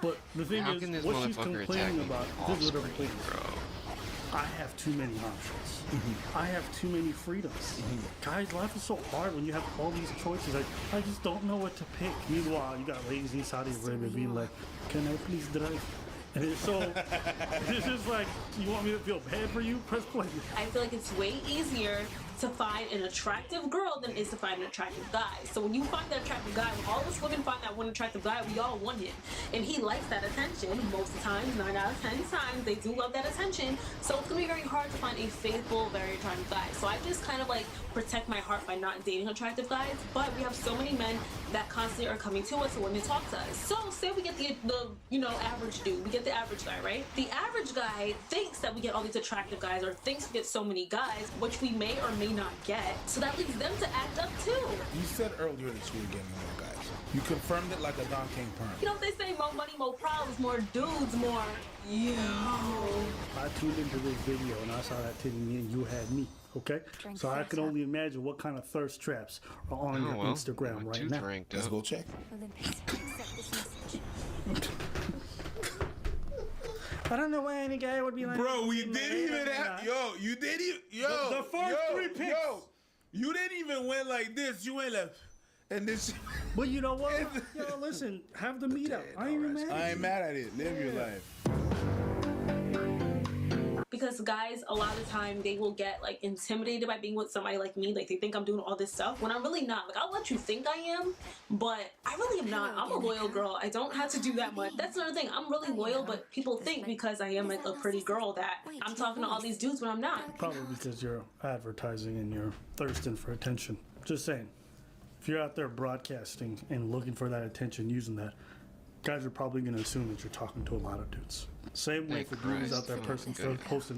But the thing How can is, this what she's motherfucker attack complaining me about, off this is what I'm screen, complaining bro? I have too many options. I have too many freedoms. Guys, life is so hard when you have all these choices. I just don't know what to pick. Meanwhile, you got ladies in Saudi Arabia being like, "Can I please drive?" And it's so, it's just like, you want me to feel bad for you? Press play. I feel like it's way easier to find an attractive girl than it is to find an attractive guy. So when you find that attractive guy, when all of us women find that one attractive guy, we all want him. And he likes that attention most of the times, 9 out of 10 times, they do love that attention. So it's gonna be very hard to find a faithful, very attractive guy. So I just kind of like protect my heart by not dating attractive guys. But we have so many men that constantly are coming to us and when they talk to us. So say we get the average dude, we get the average guy, right? The average guy thinks that we get all these attractive guys or thinks we get so many guys, which we may or may not get. So that leads them to act up too. You said earlier that you were getting more guys. You confirmed it like a Don King perm. You know, they say more money, more problems, more dudes, more you. I tuned into this video and I saw that titty me and you had me. Okay? So I can only imagine what kind of thirst traps are on your Instagram right now. Let's go check. I don't know why any guy would be like, bro, we didn't even have, you didn't even, the first 3 picks. You didn't even went like this. You went like, and this. But you know what? Yo, listen, have the meetup. I ain't even mad at you. I ain't mad at it. Live your life. Because guys, a lot of the time, they will get like intimidated by being with somebody like me. Like they think I'm doing all this stuff when I'm really not. Like I'll let you think I am, but I really am not. I'm a loyal girl. I don't have to do that much. That's another thing. I'm really loyal, but people think because I am like a pretty girl that I'm talking to all these dudes when I'm not. Probably because you're advertising and you're thirsting for attention. Just saying. If you're out there broadcasting and looking for that attention using that, guys are probably going to assume that you're talking to a lot of dudes. Same way for dudes out there posting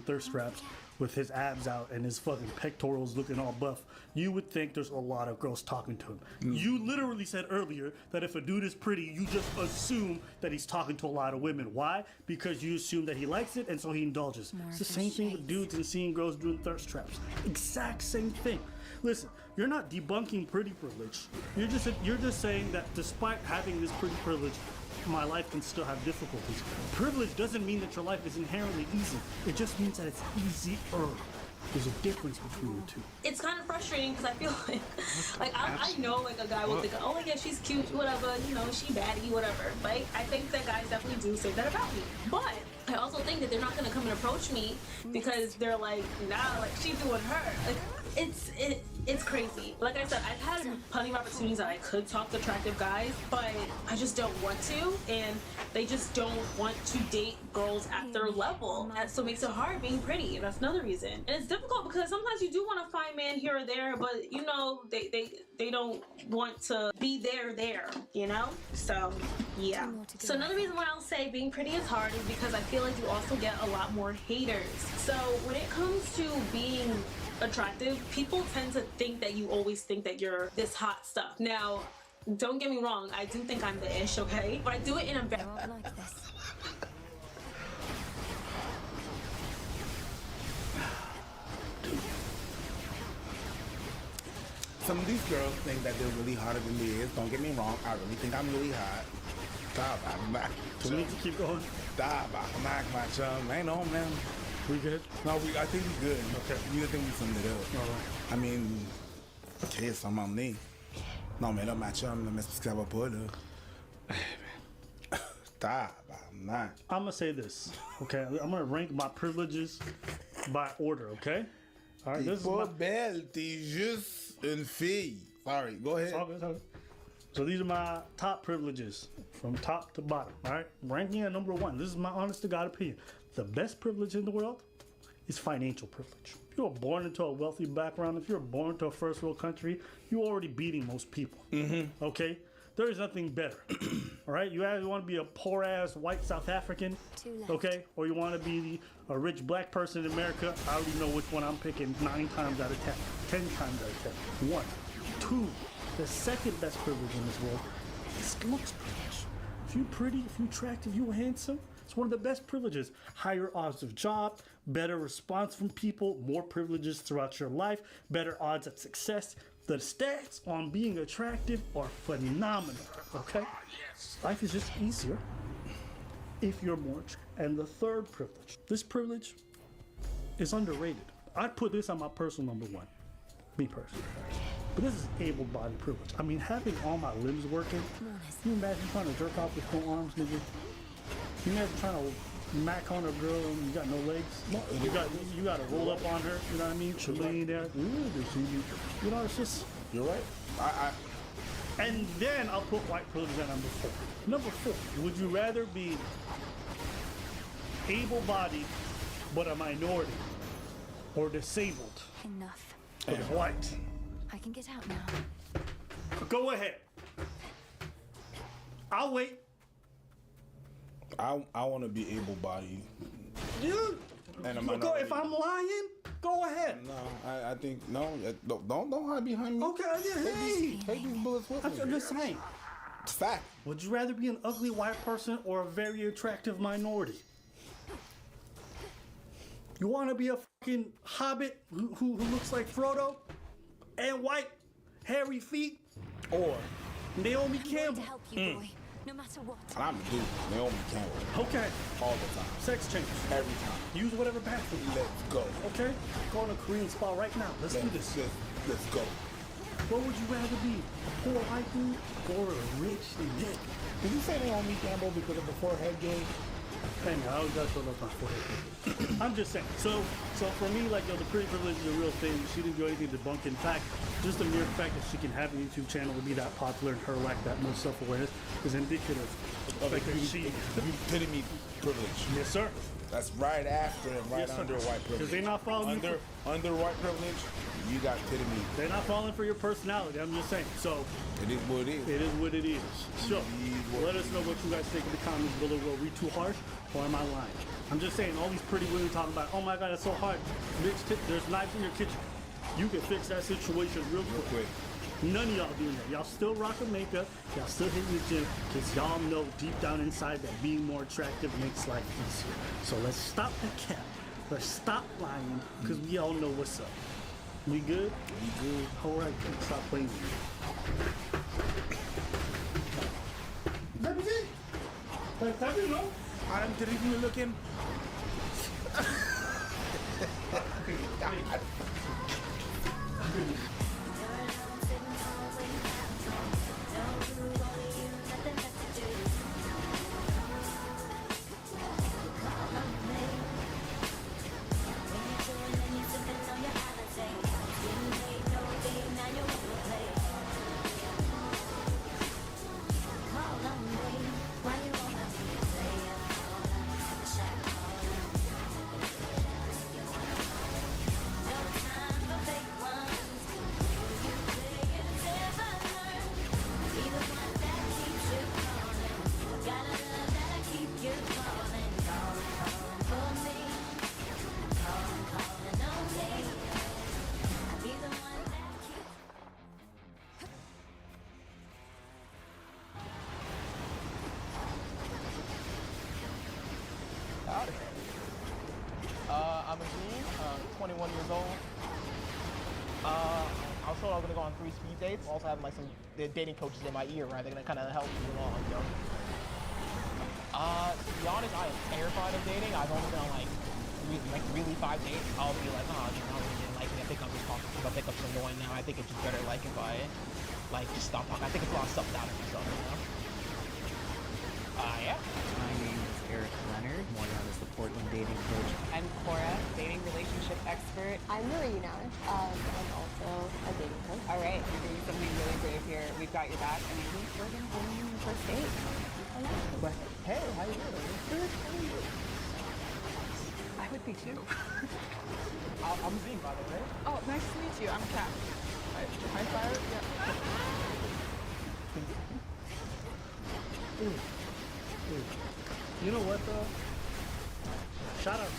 thirst traps with his abs out and his fucking pectorals looking all buff, you would think there's a lot of girls talking to him. You literally said earlier that if a dude is pretty, you just assume that he's talking to a lot of women. Why? Because you assume that he likes it and so he indulges. It's the same thing with dudes and seeing girls doing thirst traps. Exact same thing. Listen, you're not debunking pretty privilege. You're just saying that despite having this pretty privilege, my life can still have difficulties. Privilege doesn't mean that your life is inherently easy. It just means that it's easier. There's a difference between the two. It's kind of frustrating because I feel like I know like a guy will think, oh yeah, she's cute, whatever, she baddie, whatever. Like I think that guys definitely do say that about me. But I also think that they're not gonna come and approach me because they're like, nah, like she's doing her. Like it's crazy. Like I said, I've had plenty of opportunities that I could talk to attractive guys, but I just don't want to, and they just don't want to date girls at their level. That so makes it hard being pretty. That's another reason. And it's difficult because sometimes you do want to find man here or there, but they don't want to be there, So yeah. So another reason why I'll say being pretty is hard is because I feel like you also get a lot more haters. So when it comes to being attractive, people tend to think that you always think that you're this hot stuff. Now, don't get me wrong, I do think I'm the ish, okay? But I do it in a very... Some of these girls think that they're really hotter than they is. Don't get me wrong, I really think I'm really hot. So we need to keep going. My chum. Ain't no, man. We good? No, I think we good. Okay. You think we summed it up. All right. I mean, che sono me. No, me lo matcham, non mi spiegavo poi. I'm gonna say this, okay? I'm gonna rank my privileges by order, okay? All right, this is my... belle, t'es juste une fille. Sorry, go ahead. It's all good, it's all good. So these are my top privileges from top to bottom, all right? Ranking at number 1. This is my honest to God opinion. The best privilege in the world is financial privilege. If you were born into a wealthy background, if you're born into a first world country, you're already beating most people, okay? There is nothing better, all right? You either want to be a poor-ass white South African, okay? Or you want to be a rich black person in America. I already know which one I'm picking 9 times out of 10, 10 times out of 10. 1. 2. The second best privilege in this world is looks privilege. If you're pretty, if you're attractive, you're handsome, it's one of the best privileges. Higher odds of job, better response from people, more privileges throughout your life, better odds at success. The stats on being attractive are phenomenal, okay? Life is just easier if you're more attractive. And the third privilege, this privilege is underrated. I'd put this on my personal number 1, me personally. But this is able-bodied privilege. I mean, having all my limbs working, can you imagine trying to jerk off with no arms, nigga? You imagine trying to mac on a girl and you got no legs? You got to roll up on her, you know what I mean? She'll lean there. You know, it's just... You're right. And then I'll put white privilege at number 4. Number 4, would you rather be able-bodied but a minority or disabled Enough. but white? I can get out now. Go ahead. I'll wait. I want to be able-bodied. Dude, and a go, minority. if I'm lying, go ahead. No, I think no. Don't hide behind me. Okay, yeah, hey. Take these bullets with me. I'm just saying. It's fact. Would you rather be an ugly white person or a very attractive minority? You want to be a fucking hobbit who looks like Frodo and white, hairy feet, or Naomi Campbell? To help you, boy, no matter what. I'm a dude, Naomi Campbell. Okay. All the time. Sex change. Every time. Use whatever bathroom. Let's go. Okay? Go on a Korean spa right now. Let's do this. Let's go. What would you rather be? A poor white dude or a rich dick? Did you say Naomi Campbell because of the forehead game? Hey man, I always got to show up my forehead. I'm just saying. So for me, like, yo, the pretty privilege is a real thing. She didn't do anything to debunk. In fact, just the mere fact that she can have a YouTube channel and be that popular and her lack that much self-awareness is indicative of the fact that she... epitome privilege. Yes, sir. That's right after and right under white privilege. Because they're not following under white privilege, you got epitome. They're not falling for your personality. I'm just saying. So it is what it is. It is what it is. So let us know what you guys think in the comments below. Were we too harsh or am I lying? I'm just saying, all these pretty women talking about, oh my God, it's so hard. There's knives in your kitchen. You can fix that situation real quick. None of y'all doing that. Y'all still rocking makeup. Y'all still hitting the gym because y'all know deep down inside that being more attractive makes life easier. So let's stop the cap. Let's stop lying because we all know what's up. We good? We good. All right, then. Stop playing with me. That was it. That's it, no? I'm terribly looking. I'm Agene, 21 years old. I was told I was gonna go on 3 speed dates. Also having like some dating coaches in my ear, right? They're gonna kind of help me along, you know. To be honest, I am terrified of dating. I've only been on like really 5 dates. I'll be like, oh, you know, I really didn't like it. I think I'm just talking because I think I'm so annoying now. I think it's just better like if I like just stop talking. I think it's a lot of self-doubt in myself, you know. Yeah. for you now. And also a dating coach. All right, you're doing something really brave here. We've got your back, and maybe we're gonna go on your first date. But hey, how you doing? Good. How are you? I would be too. I'm Zane, by the way. Oh, nice to meet you. I'm Kat. High five. Yeah. Dude. You know what though? Shout out.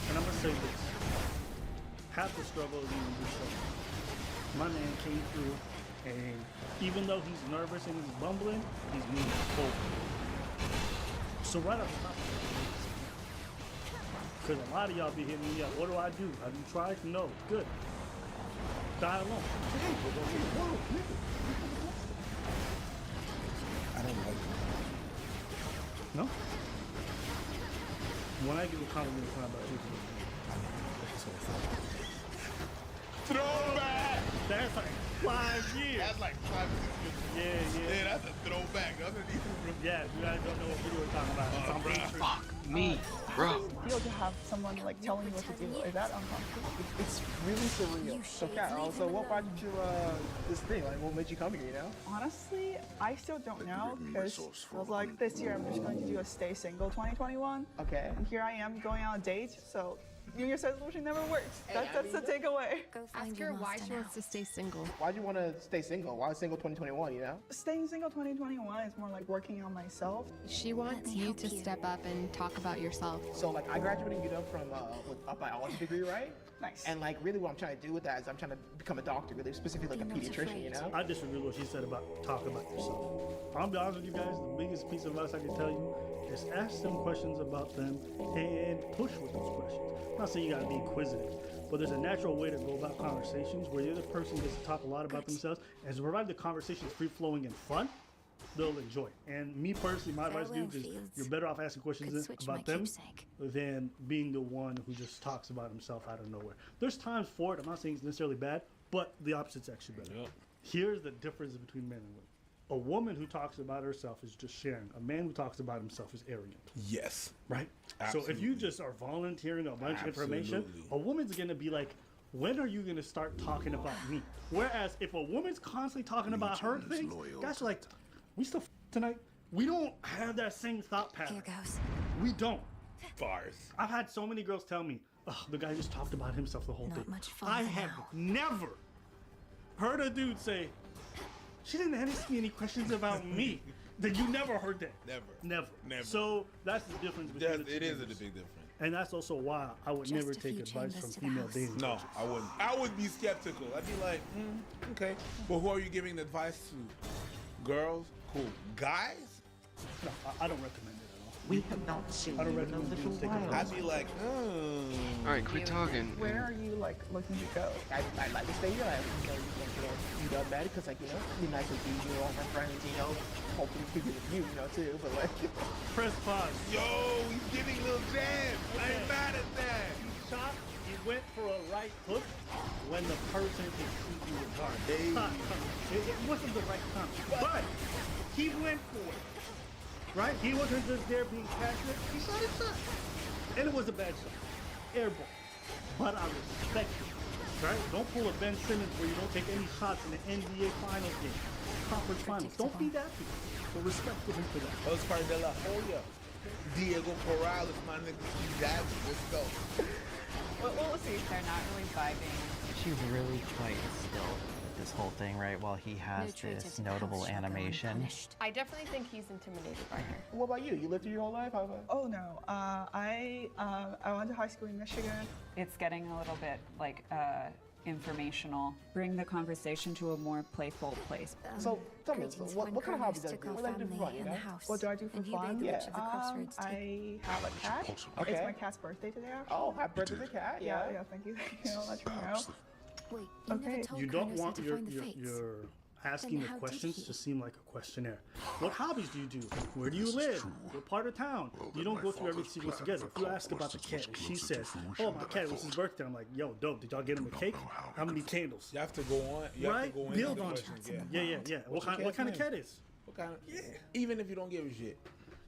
And I'm gonna say this. Half the struggle is even the show. My man came through, and even though he's nervous and he's bumbling, he's moving forward. So right off the top, because a lot of y'all be hitting me up. What do I do? Have you tried? No. Good. Die alone. I don't like it. No? When I give a compliment, it's not about you. Throwback! That's like 5 years. That's like 5 years. Yeah. Yeah, that's a throwback. That's an even. Yeah, you guys don't know what video we're talking about. It's on Braintree. Fuck me, bro. Feel to have someone like telling you what to do. Is that uncomfortable? It's really surreal. So, Kat, also, what brought you to this thing? Like, what made you come here, you know? Honestly, I still don't know because I was like, this year I'm just going to do a stay single 2021. Okay. And here I am going on a date, so New Year's resolution never works. That's the takeaway. Ask her why she wants to stay single. Why'd you want to stay single? Why single 2021, you know? Staying single 2021 is more like working on myself. She wants you to step up and talk about yourself. So, like, I graduated, you know, from with a biology degree, right? Nice. And, like, really what I'm trying to do with that is I'm trying to become a doctor, really specifically like a pediatrician, you know? I disagree with what she said about talk about yourself. I'll be honest with you guys, the biggest piece of advice I can tell you is ask them questions about them and push with those questions. I'm not saying you gotta be inquisitive, but there's a natural way to go about conversations where the other person gets to talk a lot about themselves, and to provide the conversation free-flowing and fun, they'll enjoy it. And me personally, my advice, dude, is you're better off asking questions about them than being the one who just talks about himself out of nowhere. There's times for it. I'm not saying it's necessarily bad, but the opposite's actually better. Yep. Here's the difference between men and women. A woman who talks about herself is just sharing. A man who talks about himself is arrogant. Yes. Right? Absolutely. So if you just are volunteering a bunch of information, a woman's going to be like, when are you going to start talking about me? Whereas if a woman's constantly talking about her things, guys are like, we still tonight? We don't have that same thought pattern. Here goes. We don't. Bars. I've had so many girls tell me, oh, the guy just talked about himself the whole Not day. much fun I for have now. never heard a dude say, she didn't ask me any questions about me. That you never heard that. Never. So that's the difference between the two. It is a genders. big difference. And that's also why I would never take advice from female dating No, coaches. I wouldn't. I would be skeptical. I'd be like, okay. Well, who are you giving advice to? Girls? Cool. Guys? No, I don't recommend it at all. We have not seen I don't you in a recommend little dudes take while. advice. I'd be like, Alright, quit talking. Where are you like looking to go? I'd like to stay here. You done bad because, like, you know, be nice with you, you know, all my friends, you know, hopefully keep it with you, you know, too, but like. Press pause. Yo, he's giving little jams. I ain't mad at that. You shot, you went for a right hook when the person can shoot you with hard. It wasn't the right time. But he went for it. Right? He wasn't just there being passionate. He shot his shot. And it was a bad shot. Airball. But I respect it. Right? Don't pull a Ben Simmons where you don't take any shots in the NBA Finals game. Conference Finals. Don't be that people. But respect to him for that. Oscar de la Hoya. Diego Corrales, my nigga. That's let's go. We'll see. They're not really vibing. She's really quite still with this whole thing, right? While he has this notable animation. I definitely think he's intimidated by her. What about you? You lived through your whole life? How about? Oh no. I went to high school in Michigan. It's getting a little bit like informational. Bring the conversation to a more playful place. So tell me, what kind of hobbies do you do? What do you do for fun, you know? What do I do for fun? Yeah. I have a cat. Okay. It's my cat's birthday today. Actually. Oh, happy birthday to the cat! Yeah. Yeah. Thank you. I'll let you know. Wait, Okay. You don't want your asking the questions to seem like a questionnaire. What hobbies do you do? Where do you live? What part of town? You don't go through every sequence together. If you ask about the cat and she says, oh, my cat, it was his birthday, I'm like, yo, dope, did y'all get him a cake? How many candles? You have to go on. You right? have to go into Build the on it. questions, Yeah. What kind of cat is? What kind of? Yeah. Even if you don't give a shit.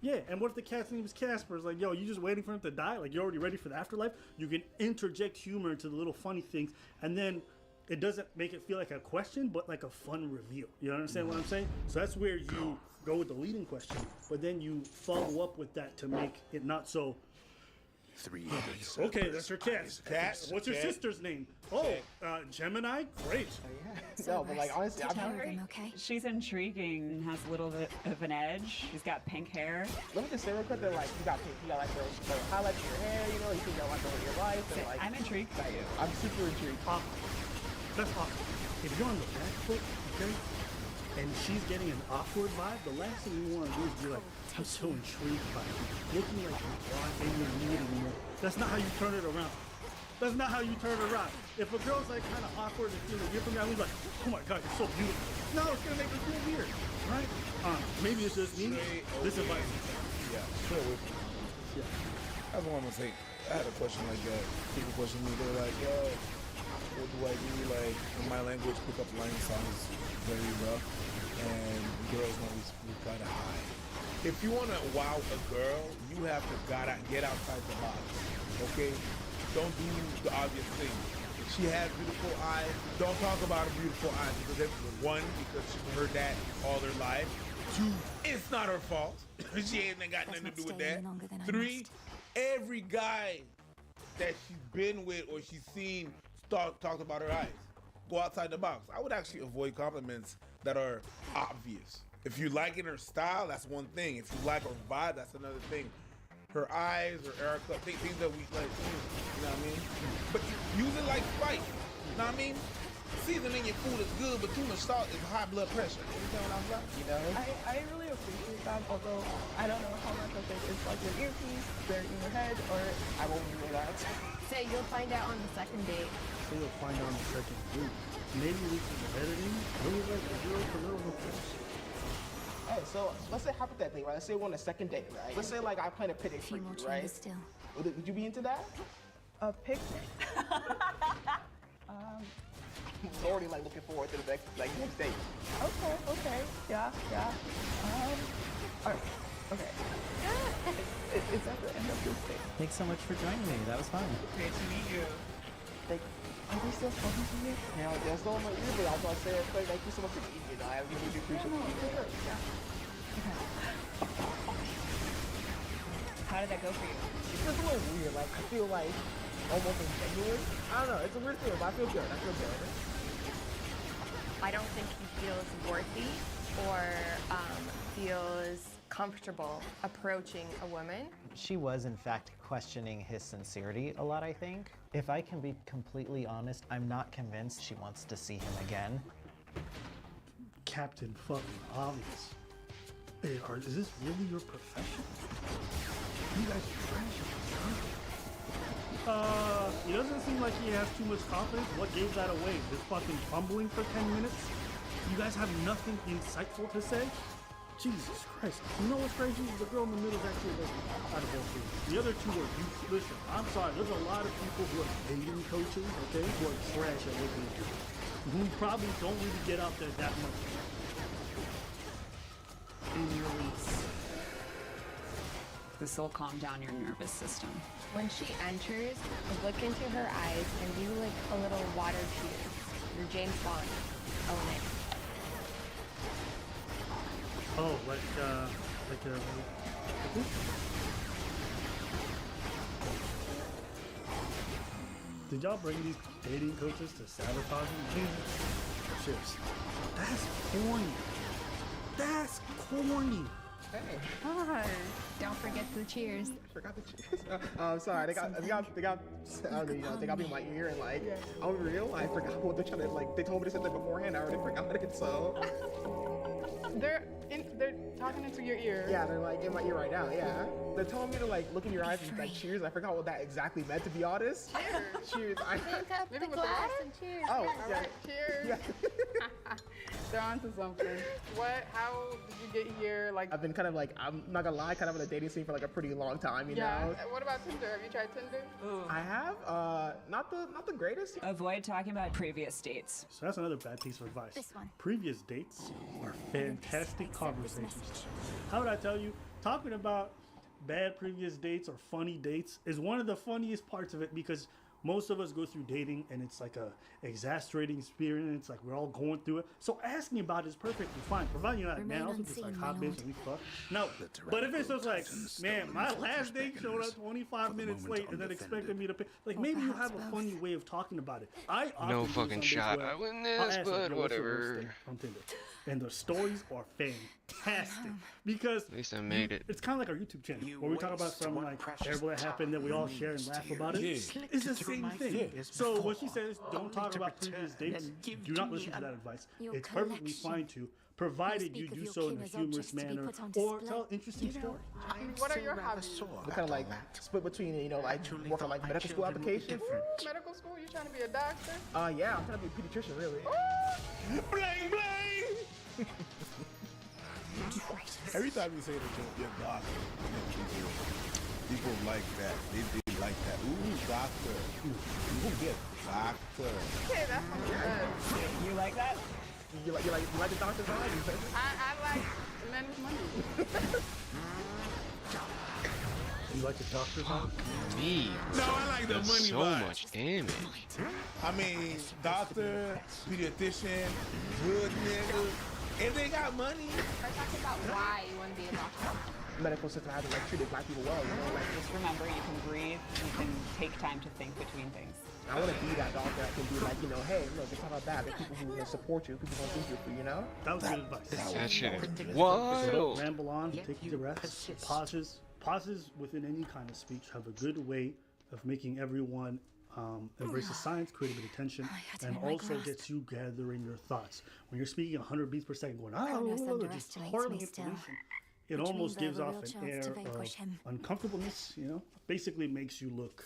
Yeah, and what if the cat's name is Casper? It's like, yo, you just waiting for him to die? Like, you're already ready for the afterlife? You can interject humor into the little funny things, and then it doesn't make it feel like a question, but like a fun reveal. You understand what I'm saying? So that's where you go with the leading question, but then you follow up with that to make it not so... Okay, that's your cat. What's your sister's name? Oh, Gemini? Great. No, but like honestly, She's intriguing and has a little bit of an edge. She's got pink hair. Let me just say real quick that like you got like the highlights in your hair, you know, you think that like over your life. And, like, I'm intrigued by you. I'm super intrigued. That's awesome. If you're on the back foot, okay, and she's getting an awkward vibe, the last thing you want to do is be like, I'm so intrigued by you. Looking like you want and you're needing more. That's not how you turn it around. That's not how you turn it around. If a girl's like kind of awkward and feeling weird from me, I'm like, oh my God, you're so beautiful. No, it's gonna make her feel weird, right? Maybe it's just me. This advice. Yeah, share with me. Yeah. That's what I'm gonna say. I had a question like that. People question me, they're like, yo, what do I do? Like, in my language, pick up line sounds very rough, and girls always reply to hi. If you want to wow a girl, you have to get outside the box, okay? Don't do the obvious thing. If she has beautiful eyes, don't talk about her beautiful eyes, because one, because she heard that all her life. Two, it's not her fault. She ain't got nothing to do with that. Three, every guy that she's been with or she's seen talked about her eyes. Go outside the box. I would actually avoid compliments that are obvious. If you like her style, that's one thing. If you like her vibe, that's another thing. Her eyes, her haircut, things that we like, you know what I mean? But use it like spice, you know what I mean? Seasoning your food is good, but too much salt is high blood pressure. You know what I'm saying? You know? I really appreciate that, although I don't know how much of it is like your earpiece, they're in your head, or I won't do that. Say you'll find out on the second date. So you'll find out on the second date. Maybe we can editing. Maybe like a girl for little request. Hey, so let's say hypothetically, right? Let's say we're on a second date, right? Let's say like I plan a picnic for you, right? Would you be into that? A picnic? I'm already like looking forward to the next date. Okay, yeah. Alright, okay. It's at the end of this date. Thanks so much for joining me. That was fun. Great to meet you. Are they still talking to you? Yeah, they're still in my ear, but I was going to say, thank you so much for meeting me. I really do appreciate it. How did that go for you? It's just a little weird. Like, I feel like almost ingenuine. I don't know. It's a weird feeling, but I feel good. I don't think he feels worthy or feels comfortable approaching a woman. She was, in fact, questioning his sincerity a lot, I think. If I can be completely honest, I'm not convinced she wants to see him again. Captain fucking obvious. Hey, is this really your profession? You guys are trash. He doesn't seem like he has too much confidence. What gave that away? This fucking fumbling for 10 minutes? You guys have nothing insightful to say? Jesus Christ. You know what's crazy? The girl in the middle is actually out of both things. The other two are useless. Listen, I'm sorry. There's a lot of people who are dating coaches, okay, who are trash at what they do. Who probably don't really get out there that much. And release. This will calm down your nervous system. When she enters, look into her eyes and do like a little water cheer. You're James Bond. Own it. Oh, like a... Did y'all bring these dating coaches to sabotage me? Seriously. That's corny. That's corny. Hey. Hi. Don't forget the cheers. I forgot the cheers. I'm sorry. They got I don't know, you know, they got me in my ear and like, I'm real. I forgot what they're trying to like. They told me to say that beforehand. I already forgot it. So. They're talking into your ear. Yeah, they're like in my ear right now. Yeah, they're telling me to like look in your eyes and like cheers. I forgot what that exactly meant, to be honest. Cheers. Cheers. Drink up the glass and cheers. Oh, yeah. All right, cheers. Yeah. They're onto something. How did you get here? Like, I've been kind of like, I'm not gonna lie, kind of in the dating scene for like a pretty long time, you know? What about Tinder? Have you tried Tinder? I have, not the greatest. Avoid talking about previous dates. So that's another bad piece of advice. This one. Previous dates are fantastic conversations. How would I tell you? Talking about bad previous dates or funny dates is one of the funniest parts of it, because most of us go through dating and it's like a exasperating experience, like we're all going through it. So asking about it is perfectly fine, providing you're not now just like hot bitch and we fuck. No, but if it's just like, man, my last date showed up 25 minutes late and then expected me to pay, like maybe you have a funny way of talking about it. I no fucking shot. I win this, but whatever. On Tinder. And the stories are fantastic because at least I made it. It's kind of like our YouTube channel where we talk about something like terrible that happened that we all share and laugh about it. It's the same thing. So what she says, don't talk about previous dates. Do not listen to that advice. It's perfectly fine to, provided you do so in a humorous manner or tell interesting stories. What are your hobbies? We kind of like split between, you know, like working on like medical school applications. Medical school? You trying to be a doctor? Yeah, I'm trying to be a pediatrician, really. Bling, bling! Every time you say that you're a doctor, people like that. They like that. Ooh, doctor. You get doctor. Okay, that sounds good. You like that? You like the doctor's eye? I like men with money. You like the doctor's eye? Me. No, I like the money so vibes. much damage. I mean, doctor, pediatrician, good nigga. If they got money. We're talking about why you want to be a doctor. Medical system hasn't like treated black people well, you know? Like, Just remember, you can breathe, you can take time to think between things. I want to be that doctor that can be like, you know, hey, look, it's not about that. There's people who will support you, people who will think good for you, you know? That was good advice. That shit is So wild. don't ramble on, take your breaths, pauses within any kind of speech have a good way of making everyone embrace the science, create a bit of tension, and also gets you gathering your thoughts. When you're speaking 100 beats per second, going, just hurling information, it almost gives off an air of uncomfortableness, you know? Basically makes you look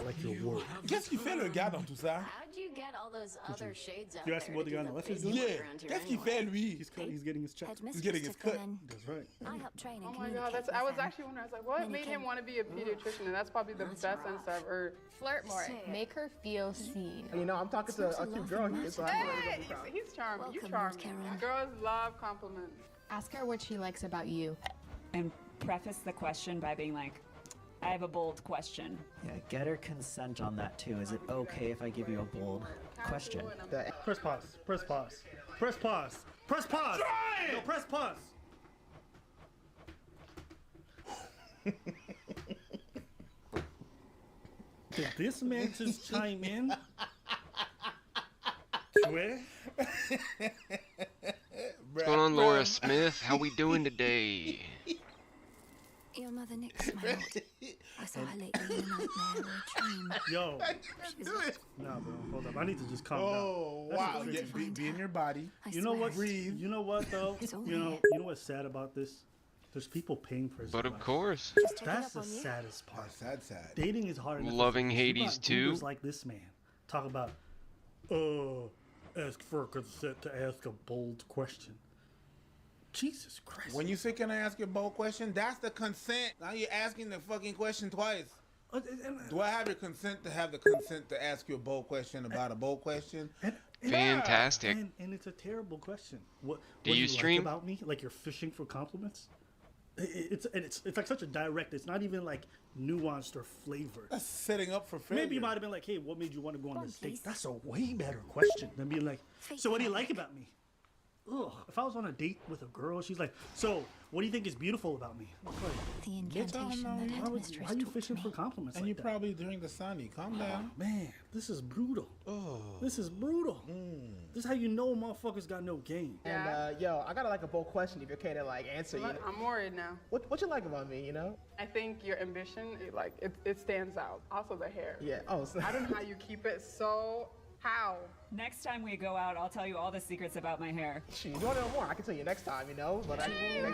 like you're worried. Qu'est-ce qu'il fait le gars dans tout ça? How'd you get all those other shades out You asked me what the guy on the left is doing? Yeah. Qu'est-ce qu'il fait lui? He's getting his check. He's getting his cut. That's right. I help train and Oh my god, I was actually wondering, I was like, what made him want to be a pediatrician? And that's probably the best answer I've heard. Flirt more. Make her feel seen. You know, I'm talking to a cute girl here, so I Hey, he's charming. You charming. Girls love compliments. Ask her what she likes about you. And preface the question by being like, I have a bold question. Yeah, get her consent on that too. Is it okay if I give you a bold question? Press pause. Press pause. Press pause. Press pause. No, press pause. Did this man just chime in? Swear? What's going on, Laura Smith? How we doing today? Your mother Nick smiled. I saw her lately in a nightmare or a dream. Yo. She was Nah, bro. Hold up. I need to just calm Oh, down. wow. Be in your body. You know what? Breathe. You know what though? You know what's sad about this? There's people paying for his But of advice. course. That's the saddest part. Sad. Dating is hard enough. Loving You Hades got too. Ubers like this man. Talk about ask for consent to ask a bold question. Jesus Christ. When you say, can I ask you a bold question? That's the consent. Now you're asking the fucking question twice. Do I have your consent to have the consent to ask you a bold question about a bold question? Fantastic. And it's a terrible question. What Do what you do you stream? like about me? Like you're fishing for compliments? It's like such a direct. It's not even like nuanced or flavored. That's setting up for failure. Maybe you might have been like, "Hey, what made you want to go on this date?" That's a way better question than being like, "So what do you like about me?" Ugh. If I was on a date with a girl, she's like, "So what do you think is beautiful about me?" I'm like, the incantation that headmistress why are you taught fishing me. for compliments? And like you that? probably drink the Sunny. Calm down. Man, this is brutal. Oh. This is brutal. This is how you know motherfuckers got no game. And yo, I got like a bold question if you're okay to like answer. You know? I'm worried now. What you like about me, you know? I think your ambition, it stands out. Also the hair. Yeah. Oh. So I don't know how you keep it so. How? Next time we go out, I'll tell you all the secrets about my hair. You want to know more? I can tell you next time, you know. But next day.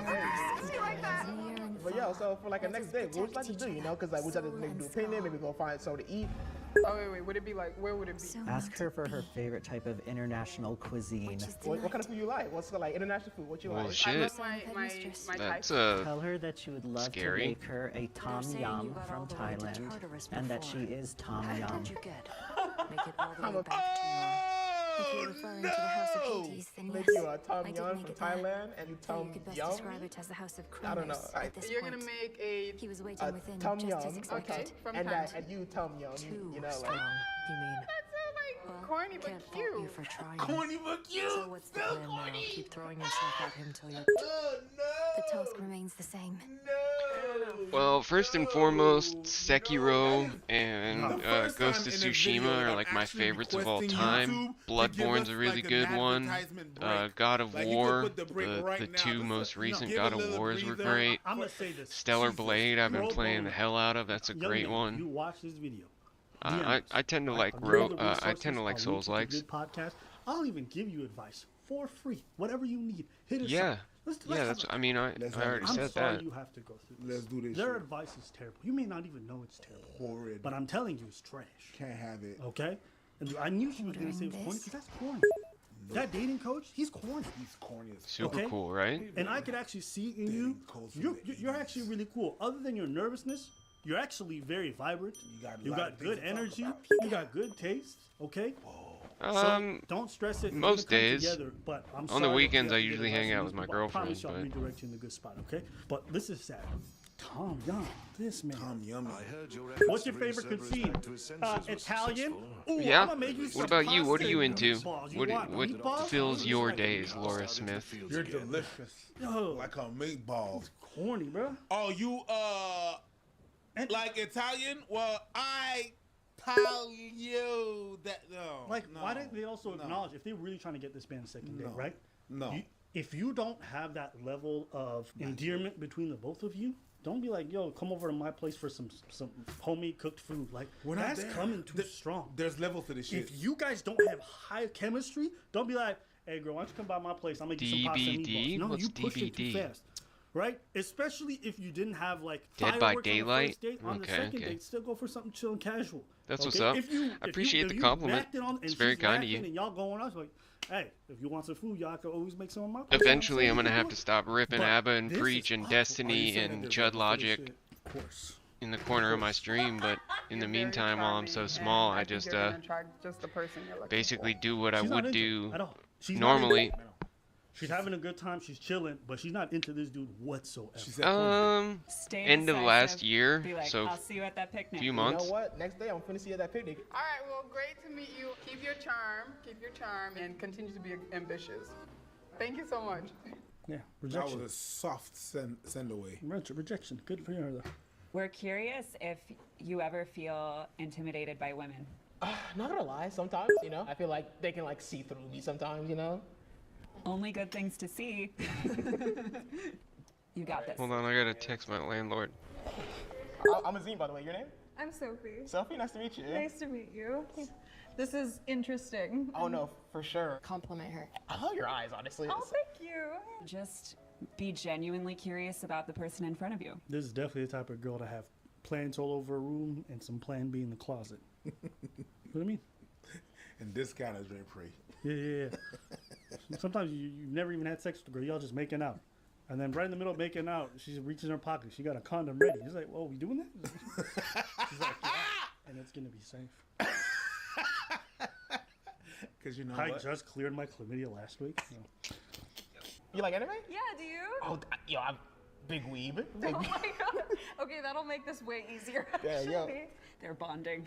But yo, so for like a next day, what would you like to do? You know, because like we just have to maybe do a picnic, maybe go find somewhere to eat. Oh, wait. Would it be like, where would it be? Ask her for her favorite type of international cuisine. What kind of food you like? What's the, like international food? What you Well, like? shit. My That's Tell her that you would love scary. to make her a tom yum from Thailand, and that she is tom yum. Make it all the way back to If you're referring to the House of Hades, then Make yes, you a tom I did yum make from it that. Thailand and you Though tom you could best yum? describe it as the House of I don't know. Creamers at this You're point. gonna make a He was waiting within tom just yum, as expected. okay, from and Thailand. and you tom yum, you know, like. You mean corny but can't fault cute. you for trying. Corny but cute. So what's the plan now? Keep throwing yourself at him till you're. The task remains the same. Well, first and foremost, Sekiro and Ghost of Tsushima are like my favorites of all time. Bloodborne's a really good one. God of War, the two most recent God of Wars were great. I'm gonna say this. Stellar Blade, I've been playing the hell out of. That's a Young great man, You one. watch this video. I tend to like Souls likes. Podcast. I'll even give you advice for free. Whatever you need, hit us Yeah. up. Let's That's. I mean, I already I'm said sorry that. you have to go through this. Let's do this. Their shit. advice is terrible. You may not even know it's terrible. Horrid. But I'm telling you, it's trash. Can't have it. Okay? And I knew she was going to say it was corny because that's corny. That dating coach, he's corny. He's corny as Super cool, right? And I could actually see in you, you're actually really cool. Other than your nervousness, you're actually very vibrant. You got good energy. You got good taste. Okay? So don't stress it. Most days. Together, but I'm On the sorry weekends, you I have to get usually advice hang from out these with my people. I promise girlfriend, I'll but- redirect you in a good spot, okay? But this is sad. Tom Yum, this man. Tom Yum. What's your favorite cuisine? Italian? Ooh, Yeah. I'ma make you What some about you? What are pasta you and into? meatballs. You What want what meatballs? fills your days, Laura Smith? You're delicious. Yo. Like a meatball. Corny, bro. Oh, you like Italian? Well, I tell you that no. Like, no, why didn't they also acknowledge if they're really trying to get this band second date, No. right? No. If you don't have that level of endearment between the both of you, don't be like, yo, come over to my place for some homemade cooked food. Like, We're not that's there. coming too strong. There's levels to this shit. If you guys don't have high chemistry, don't be like, hey, girl, why don't you come by my place? I'll make you some pasta and DBD? meatballs. No, What's you push it too DBD? fast. Right? Especially if you didn't have, like, Dead by fireworks on the Daylight? first date. On the Okay, second okay. date, still go for something chill and casual. That's what's okay? up. If you, I appreciate the compliment. It's very kind of you. And y'all going out, like, hey, if you want some food, y'all can always make some of my place. Eventually, I'm gonna have to stop ripping But ABBA and this Preach is and awful. Destiny and Chud Logic Of course. in the corner of my stream, but in the meantime, while I'm so small, I just You're gonna try just the person you're looking basically do what I She's not would into do it at all. She's not into normally. it. She's having a good time. She's chilling, but she's not into this dude whatsoever. Stay End of decisive. last year, Be like, so I'll see you at that picnic. few You months. know what? Next day I'm finna see you at that picnic. All right, well, great to meet you. Keep your charm, and continue to be ambitious. Thank you so much. Yeah, That rejection. was a soft send away. Rejection. Good for her, though. We're curious if you ever feel intimidated by women. Not gonna lie, sometimes, you know, I feel like they can like see through me sometimes, you know. Only good things to see. You got this. Hold on, I gotta text my landlord. I'm Azim, by the way. Your name? I'm Sophie. Sophie, nice to meet you. Nice to meet you. This is interesting. Oh no, for sure. Compliment her. I love your eyes, honestly. Oh, thank you. Just be genuinely curious about the person in front of you. This is definitely the type of girl to have plants all over a room and some plan B in the closet. What I mean? And this kind of drapery. Yeah. Sometimes you never even had sex with a girl. Y'all just making out. And then right in the middle of making out, she reaches in her pocket. She got a condom ready. He's like, "Well, we doing that?" She's like, "Yeah." And it's going to be safe. Because you know I what? just cleared my chlamydia last week. So. You like anime? Yeah, do you? Oh, yo, I'm big weeb. Oh my god. Okay, that'll make this way easier. Yeah, actually. yeah. They're bonding.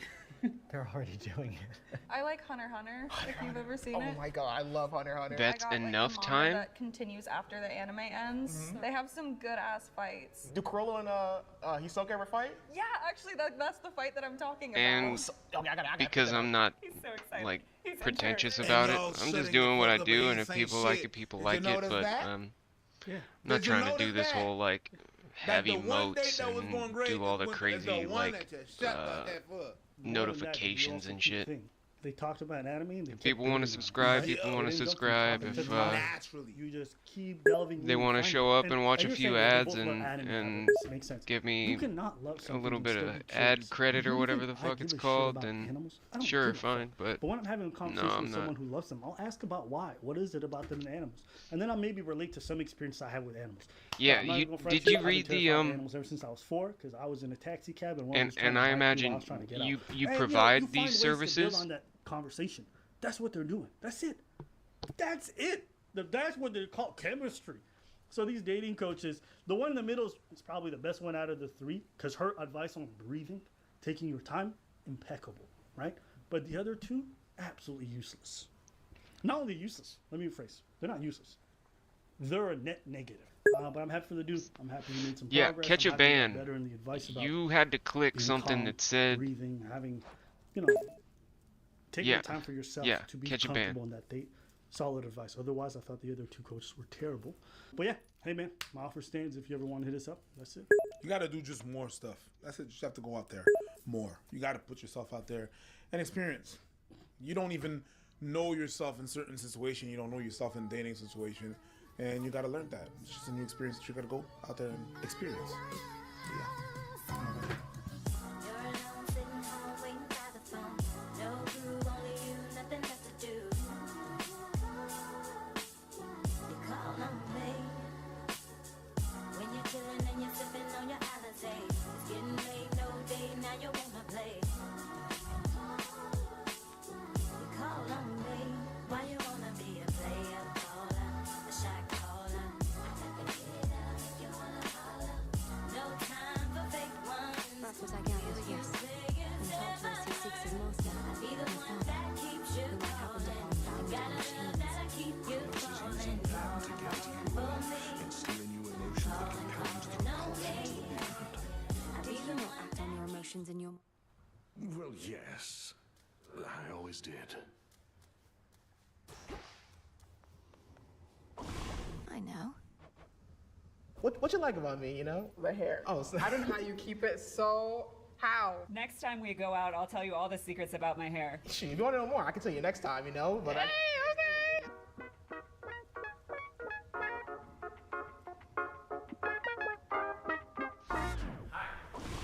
They're already doing it. I like Hunter x Hunter, if you've ever seen it. Oh my god, I love Hunter x Hunter. That's I got, enough like, a manga time? that continues after the anime ends. They have some good ass fights. Do Corolla and Hisoka ever fight? Yeah, actually, that's the fight that I'm talking about. And Okay, I gotta because I'm not He's so excited. like He's pretentious into about And it, y'all I'm shutting just the doing what fuck I up do, and and if saying people like shit. it, people Did like you it. notice But that? I'm Yeah. not Did you trying to do notice this that? whole like That heavy the one date moats that was going and great do all the was crazy the one like that you shut about that for. More than that, but you notifications also and keep shit. thinking. they talked about anime. And they People want to subscribe. People want to subscribe. If you just keep delving, they want to show up and watch a few ads and give me you cannot love a little bit of ad credit or whatever the fuck it's called, then sure, fine. But when I'm having a conversation with someone who loves them, I'll ask about why. What is it about them and animals? And then I'll maybe relate to some experience I have with animals. Yeah, did you read the animals ever since I was 4 because I was in a taxi cab and I imagine you provide these services. On that conversation. That's what they're doing. That's it. That's it. That's what they call chemistry. So these dating coaches, the one in the middle is probably the best one out of the 3 because her advice on breathing, taking your time, impeccable, right? But the other 2, absolutely useless. Not only useless, let me rephrase. They're not useless. They're a net negative. But I'm happy for the dude. I'm happy he made some progress. Yeah, catch a ban. Better in the advice about you had to click something calm, that said breathing, having, taking the time for yourself to be comfortable in that date. Solid advice. Otherwise, I thought the other 2 coaches were terrible. But yeah, hey man, my offer stands if you ever want to hit us up. That's it. You got to do just more stuff. That's it. You just have to go out there more. You got to put yourself out there and experience. You don't even know yourself in certain situations. You don't know yourself in dating situation. And you got to learn that. It's just a new experience that you got to go out there and experience. Yeah. Well, yes. I always did. I know. What you like about me, The hair. Oh, so I don't know how you keep it so... How? Next time we go out, I'll tell you all the secrets about my hair. If you want to know more, I can tell you next time, but okay.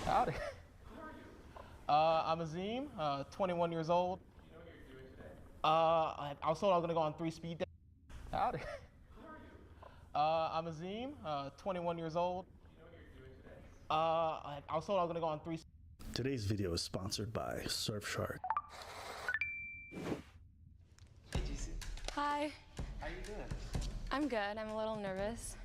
Howdy. I'm Azim, 21 years old. I was told I was gonna go on 3 speed dates. Howdy. I'm Azim, 21 years old. I was told I was gonna go on 3. Today's video is sponsored by Surfshark. Hi. How you doing? I'm good. I'm a little nervous.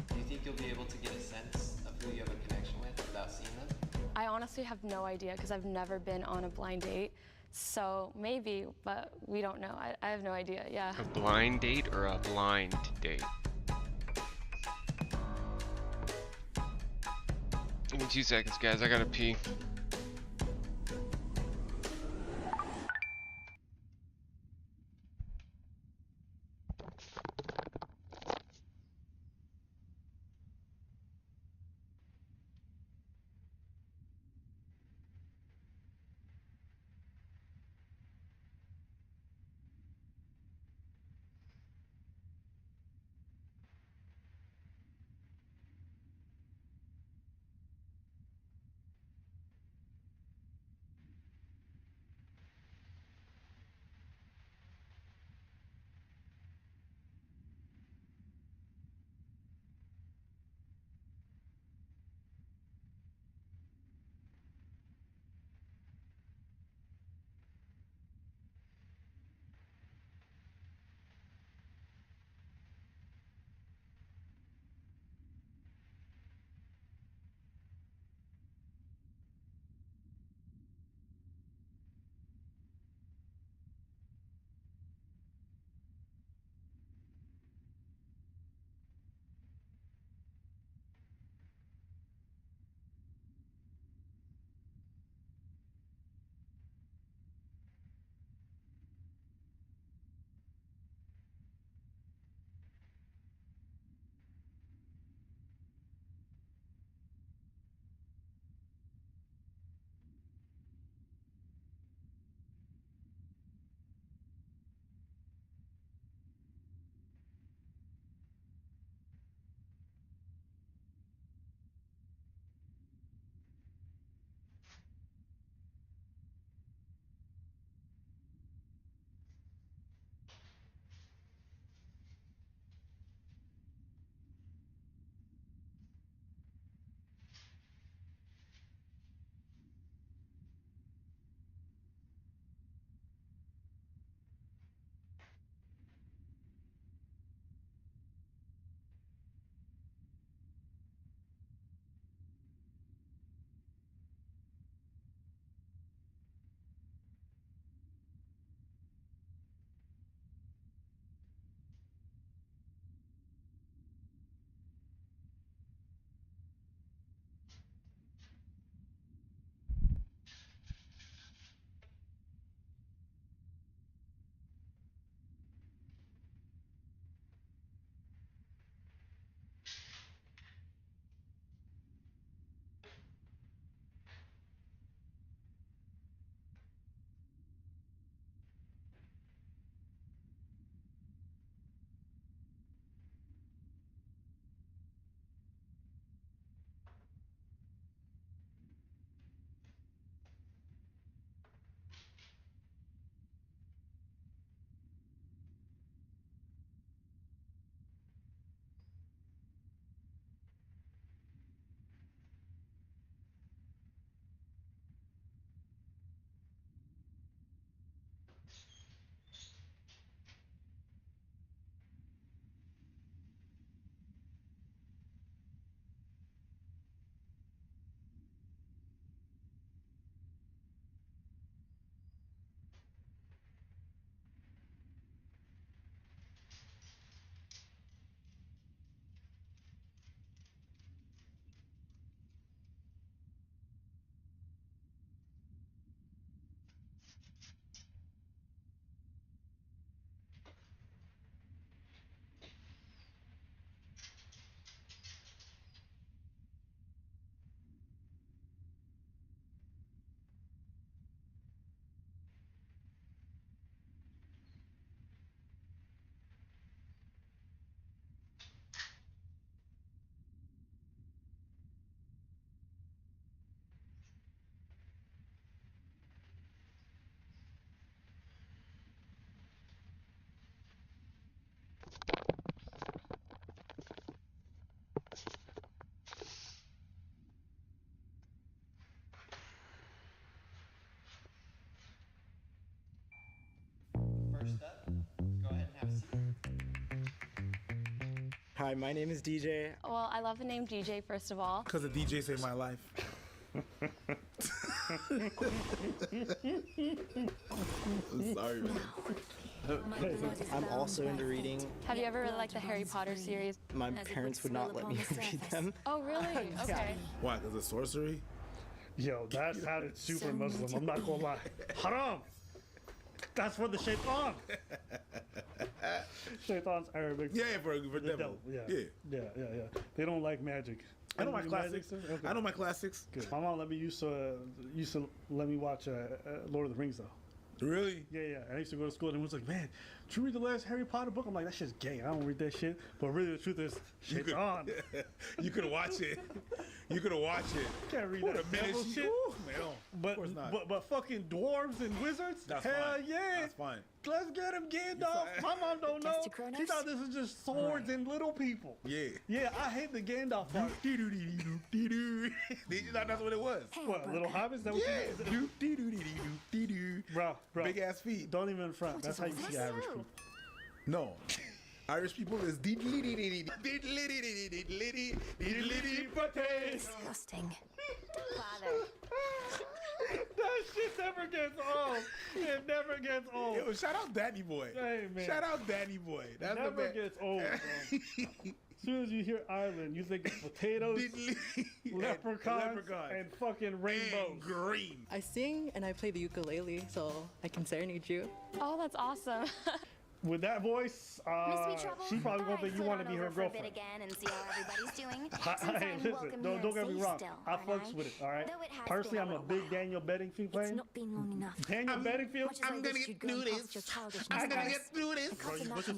Do you think you'll be able to get a sense of who you have a connection with without seeing them? I honestly have no idea because I've never been on a blind date. So maybe, but we don't know. I have no idea, yeah. A blind date or a blind date? Give me 2 seconds, guys. I gotta pee. Hi, my name is DJ. Well, I love the name DJ, first of all. Because the DJ saved my life. I'm sorry, man. I'm also into reading. Have you ever really liked the Harry Potter series? My parents would not let me read them. Oh, really? Okay. Why? Because of sorcery? Yo, that sounded super Muslim. I'm not gonna lie. Haram. That's for the shaitan. Shaitan's Arabic. Yeah, for devil. Yeah. They don't like magic. I know my classics. Okay. I know my classics. Good. My mom let me used to let me watch Lord of the Rings though. Really? Yeah. I used to go to school and it was like, man, did you read the last Harry Potter book? I'm like, that shit's gay. I don't read that shit. But really, the truth is, shaitan. You could watch it. You could watch it. Can't read What that a minute devil shit. Man, of course not. But fucking dwarves and wizards? That's hell fine. yeah. That's fine. Let's get him Gandalf. My mom don't know. She thought this was just swords and little people. Yeah. Yeah, I hate the Gandalf part. Did you not? That's what it was. What, little hobbits? That Bro. Big ass feet. Don't even front. That's how you see Irish people. No. Irish people is Disgusting. Father. That shit never gets old. It never gets old. Yo, shout out Danny Boy. Hey, man. Shout out Danny Boy. That's Never the man. gets old, bro. As soon as you hear Ireland, you think of potatoes, leprechauns, and fucking rainbows. And green. I sing and I play the ukulele, so I can serenade you. Oh, that's awesome. With that voice, she probably gonna think you want to be her girlfriend. Again and see how everybody's doing. Hey, listen, don't get me wrong. I fucks with it, all right? Personally, I'm a big Daniel Bedingfield fan. Daniel Bedingfield, I'm gonna get through this. I gotta get through this.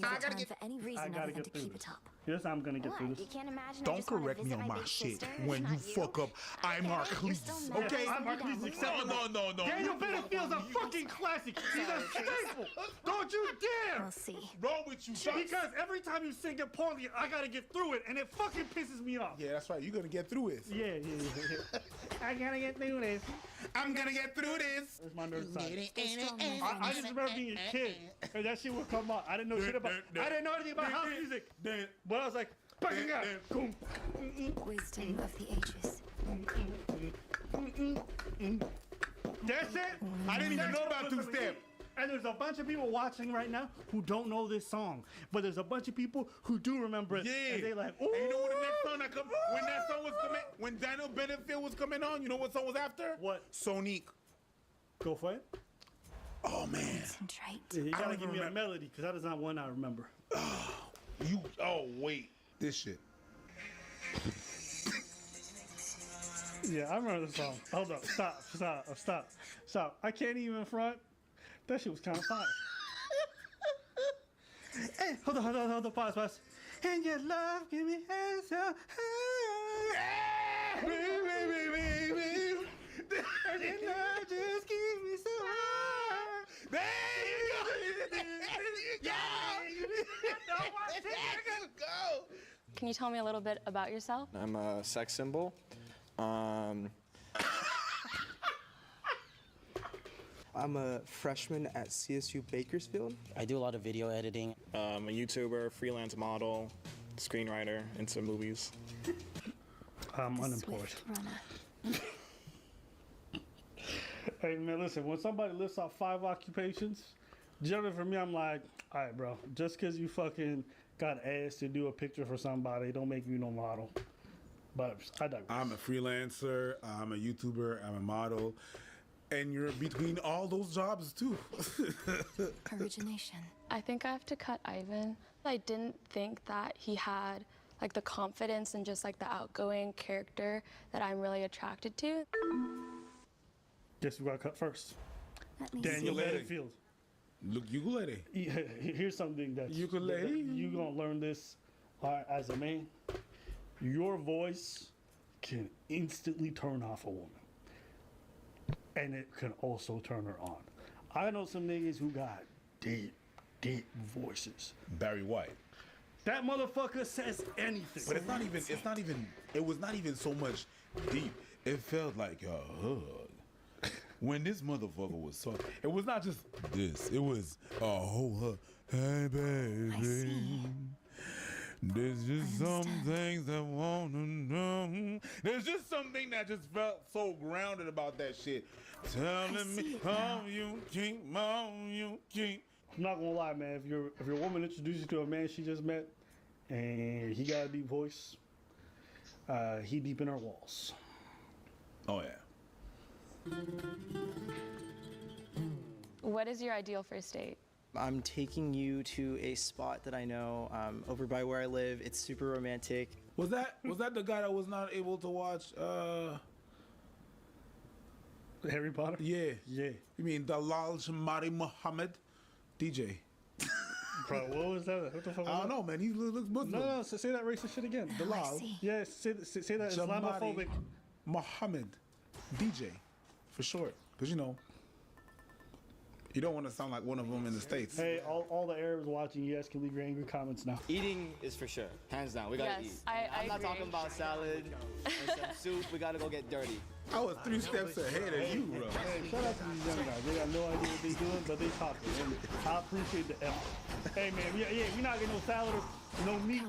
I gotta get for any reason other than to keep it up. Here's how I'm gonna get through this. You can't imagine. Don't correct me on my shit. When you fuck up, I'm Marclise. Okay? I'm Marclise, acceptable. No. Daniel Bedingfield's a fucking classic. He's a staple. Don't you dare. We'll see. Wrong with you, Because every time you sing it poorly, I gotta get through it, and it fucking pisses me off. Yeah, that's right. You're gonna get through it. Yeah. I gotta get through this. I'm gonna get through this. That's my nerd side. I just remember being a kid, and that shit would come on. I didn't know shit about. I didn't know anything about house music. But I was like, fucking God. Wisdom of the ages. That's it. I didn't even know about two-step. And there's a bunch of people watching right now who don't know this song, but there's a bunch of people who do remember it. Yeah. And they like, ooh. And you know what the next song that come? When that song was coming, when Daniel Bedingfield was coming on, you know what song was after? What? Sonic. Go for it. Oh man. Concentrate. Yeah, you gotta give me a melody, because that is not one I remember. Wait. This shit. Yeah, I remember the song. Hold up. Stop. I can't even front. That shit was kind of fire. Hey, hold on. Pause. And your love, give me hands up. Baby. And your love just give me so high. There you go. Can you tell me a little bit about yourself? I'm a sex symbol. I'm a freshman at CSU Bakersfield. I do a lot of video editing. I'm a YouTuber, freelance model, screenwriter, into movies. I'm unemployed. Hey man, listen, when somebody lists off 5 occupations, generally for me, I'm like, all right, bro, just because you fucking got asked to do a picture for somebody, don't make you no model. But I digress. I'm a freelancer, I'm a YouTuber, I'm a model, and you're between all those jobs too. Origination. I think I have to cut Ivan. I didn't think that he had like the confidence and just like the outgoing character that I'm really attracted to. Guess who got cut first? Daniel Ukulele. Bedingfield. Look, ukulele. Here's something that Ukulele. you gonna learn this as a man. Your voice can instantly turn off a woman, and it can also turn her on. I know some niggas who got deep voices. Barry White. That motherfucker says anything. But it was not even so much deep. It felt like a hug. When this motherfucker was talking, it was not just this. It was a whole hug. Hey, baby. There's just some things I wanna know. There's just something that just felt so grounded about that shit. Telling me how you keep, I'm not gonna lie, man. If your woman introduces you to a man she just met, and he got a deep voice, he deep in our walls. Oh yeah. What is your ideal first date? I'm taking you to a spot that I know over by where I live. It's super romantic. Was that the guy that was not able to watch Harry Potter? Yeah. Yeah. You mean Dalal Shamari Muhammad? DJ. Bro, what was that? What the fuck was I don't that? know, man. He looks Muslim. No, say that racist shit again. Dalal. Yeah, say that Islamophobic. Muhammad. DJ. For short. Because, you know, you don't want to sound like one of them in the States. Hey, all the Arabs watching, you guys can leave your angry comments now. Eating is for sure. Hands down. We gotta Yes, eat. I I'm not agree. talking about salad and some soup. We gotta go get dirty. I was 3 steps ahead of you, bro. Hey, shout out to these young guys. They got no idea what they doing, but they talking. And I appreciate the effort. Hey, man, we're not getting no salad or no meat.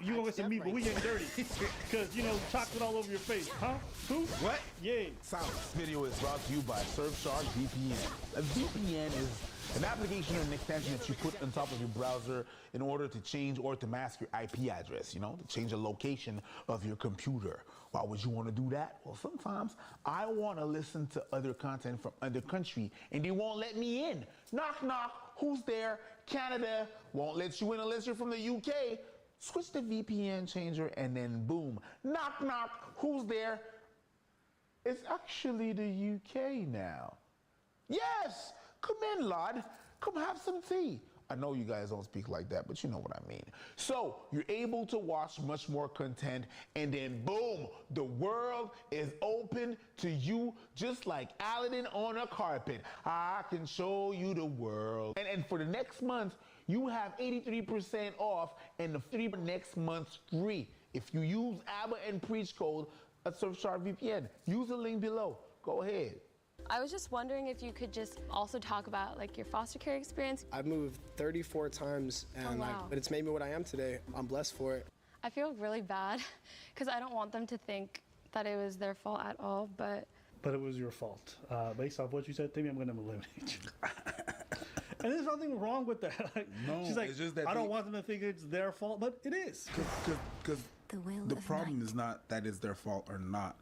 You gonna get some meat, but we getting dirty. Because, you know, chocolate all over your face. Huh? Who? What? Yeah. This video is brought to you by Surfshark VPN. A VPN is an application or an extension that you put on top of your browser in order to change or to mask your IP address, you know, to change the location of your computer. Why would you want to do that? Well, sometimes I want to listen to other content from other country and they won't let me in. Knock, knock. Who's there? Canada won't let you in unless you're from the UK. Switch the VPN changer and then boom. Knock, knock. Who's there? It's actually the UK now. Yes! Come in, lad. Come have some tea. I know you guys don't speak like that, but you know what I mean. So you're able to watch much more content, and then boom, the world is open to you just like Aladdin on a carpet. I can show you the world. And for the next month, you have 83% off and the 3 next month's free. If you use ABBA and Preach code at Surfshark VPN, use the link below. Go ahead. I was just wondering if you could just also talk about like your foster care experience. I've moved 34 times, and wow. but it's made me what I am today. I'm blessed for it. I feel really bad because I don't want them to think that it was their fault at all, but it was your fault. Based off what you said to me, I'm going to eliminate you. And there's nothing wrong with that. Like, No, she's like, it's just that I don't want them to think it's their fault, but it is. Because the problem is not that it's their fault or not.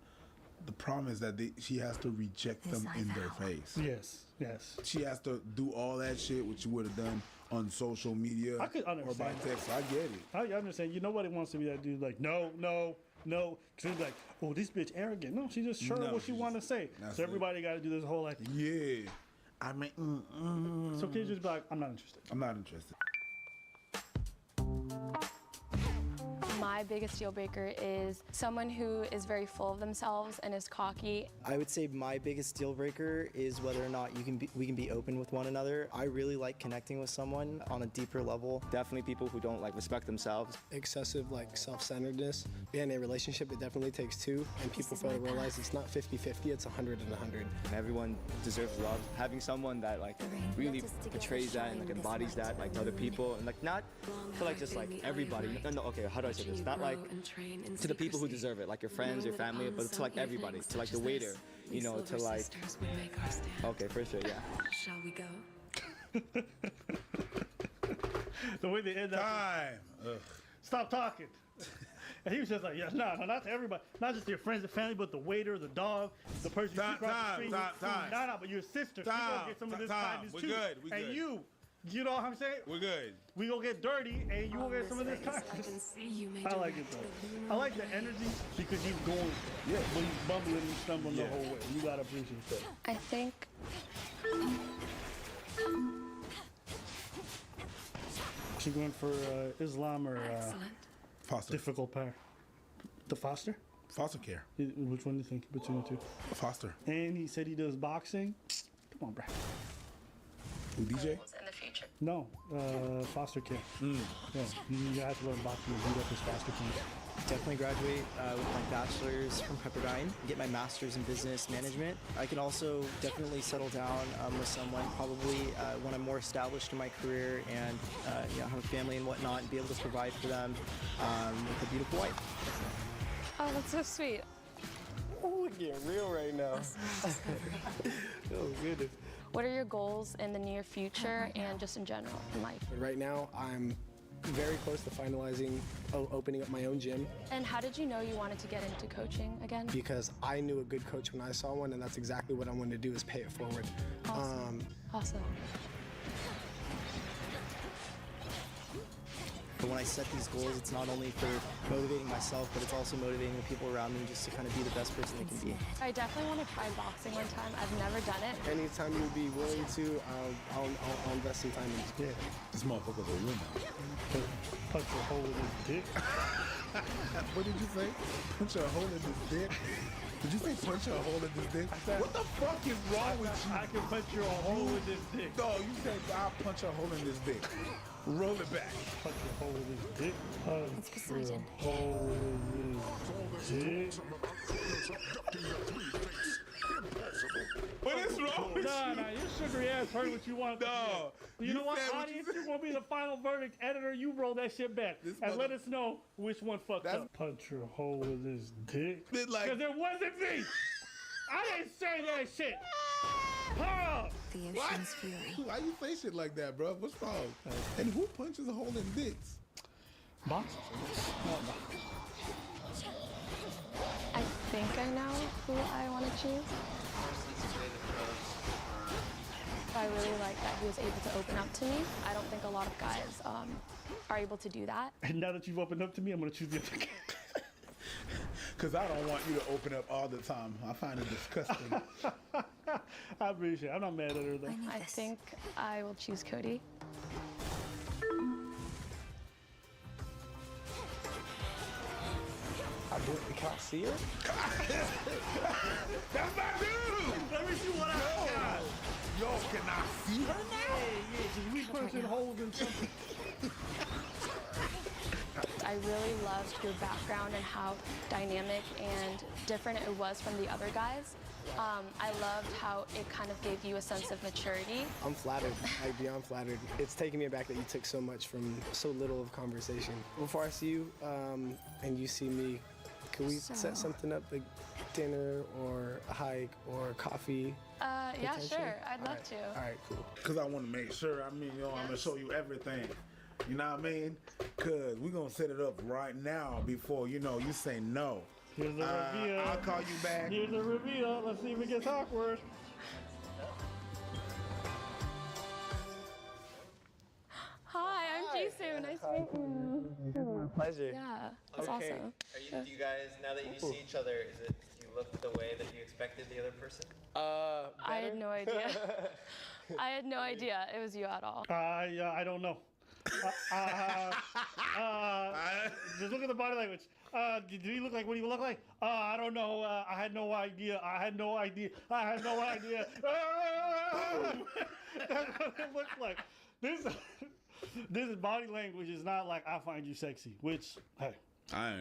The problem is that she has to reject them in their face. Yes. She has to do all that shit, which you would have done on social media I could or understand. by text. I get it. I understand. Nobody wants to be that dude like, no. Because he's like, oh, this bitch arrogant. No, she just sure what she want to say. So everybody got to do this whole like, yeah. I mean, So can you just be like, I'm not interested. I'm not interested. my biggest deal breaker is someone who is very full of themselves and is cocky. I would say my biggest deal breaker is whether or not we can be open with one another. I really like connecting with someone on a deeper level. Definitely people who don't respect themselves. Excessive self-centeredness. In a relationship, it definitely takes two, and people fail to realize it's not 50-50, it's 100 and 100. And everyone deserves love. Having someone that really portrays that and embodies that to other people, and not for just everybody. No, okay, how do I say this? Not to the people who deserve it, like your friends, your family, but to everybody, to the waiter, to okay, for sure, yeah. Shall we go? The way they end Time. Stop talking. And he was just like, yeah, no, not to everybody. Not just your friends and family, but the waiter, the dog, the person you see across the street. Time. No, but your sister. She gonna get some of this kindness We're too. good. We and good. you know what I'm saying? We're good. We gonna get dirty, and you gonna get some of this kindness. I like it though. I like the energy because he's going, but he's bumbling and stumbling the whole way. You gotta appreciate that. I think she going for Islam or foster. Difficult pair. The foster? Foster care. Which one do you think between the two? Foster. And he said he does boxing. Come on, bro. Who, DJ? in the future. No, foster care. Yeah, you have to learn boxing and beat up his foster care. Definitely graduate with my bachelor's from Pepperdine, get my master's in business management. I can also definitely settle down with someone probably when I'm more established in my career and have a family and whatnot, and be able to provide for them with a beautiful wife. Oh, that's so sweet. Oh, we're getting real right now. Oh, goodness. What are your goals in the near future and just in general in life? Right now, I'm very close to finalizing opening up my own gym. And how did you know you wanted to get into coaching again? Because I knew a good coach when I saw one, and that's exactly what I wanted to do, is pay it forward. Awesome. But when I set these goals, it's not only for motivating myself, but it's also motivating the people around me just to kind of be the best person they can be. I definitely want to try boxing one time. I've never done it. Anytime you would be willing to, I'll invest some time in it. Yeah. This motherfucker's a winner. Punch a hole in his dick. What did you say? Punch a hole in his dick? Did you say punch a hole in this dick? What the fuck is wrong with you? I can punch you a hole in this dick. No, you said I'll punch a hole in this dick. Roll it back. Punch a hole in his dick. It's Poseidon. Hole in his dick. What is wrong with you? Nah, your sugary ass heard what you want. No. You know what, audience? You're going to be the final verdict. Editor, you roll that shit back. And let us know which one fucked up. Punch your hole in his dick. Because it wasn't me. I didn't say that shit. Pause. The ocean's fury. Why you say shit like that, bro? What's wrong? And who punches a hole in dicks? Boxers. I think I know who I want to choose. I really like that he was able to open up to me. I don't think a lot of guys are able to do that. And now that you've opened up to me, I'm going to choose the other guy. Because I don't want you to open up all the time. I find it disgusting. I appreciate it. I'm not mad at her, though. I think I will choose Cody. Can I see her? That's my dude! Let me see what I got. Yo, can I see her now? Yeah, because we punching holes in something. I really loved your background and how dynamic and different it was from the other guys. I loved how it kind of gave you a sense of maturity. I'm flattered, like beyond flattered. It's taking me aback that you took so much from so little of conversation. Before I see you and you see me, can we set something up, like dinner or a hike or coffee? Yeah, sure. I'd love to. All right, cool. Because I want to make sure, I'm going to show you everything. You know what I mean? Because we're going to set it up right now before, you say no. Here's the reveal. I'll call you back. Here's the reveal. Let's see if it gets awkward. Hi, I'm Jisoo. Nice to meet you. My pleasure. Yeah, that's awesome. Do you guys, now that you see each other, do you look the way that you expected the other person? I had no idea. I had no idea it was you at all. I don't know. Just look at the body language. Did he look like what he looked like? I don't know. I had no idea. That's what it looked like. This body language is not like I find you sexy, which, hey,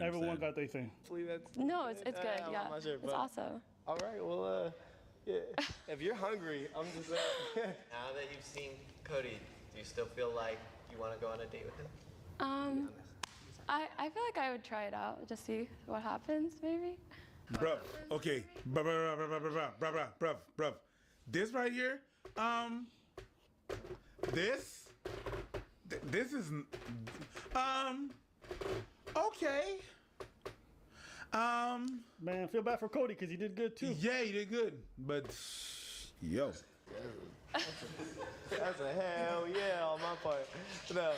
everyone got their thing. No, it's good. Yeah, I'm not sure, it's awesome. All right, well, yeah. If you're hungry, I'm just Now that you've seen Cody, do you still feel like you want to go on a date with him? I feel like I would try it out, just see what happens, maybe. Bruv, okay. Bruv. This right here, this is, okay. Man, feel bad for Cody because he did good too. Yeah, he did good. But, yo. That's a hell yeah on my part. No,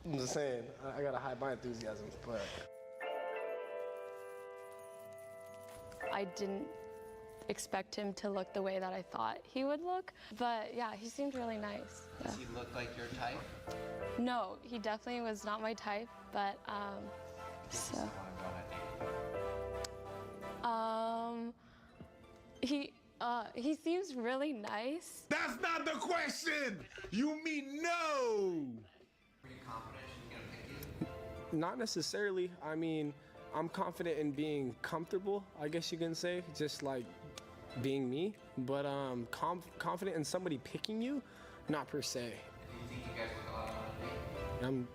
I'm just saying, I gotta hide my enthusiasm, but. I didn't expect him to look the way that I thought he would look, but yeah, he seemed really nice. Does he look like your type? No, he definitely was not my type, but so. He seems really nice. That's not the question! You mean no! Are you confident she's gonna pick you? Not necessarily. I mean, I'm confident in being comfortable, I guess you can say, just like being me. But confident in somebody picking you, not per se. Do you think you guys would go out on a date? I'm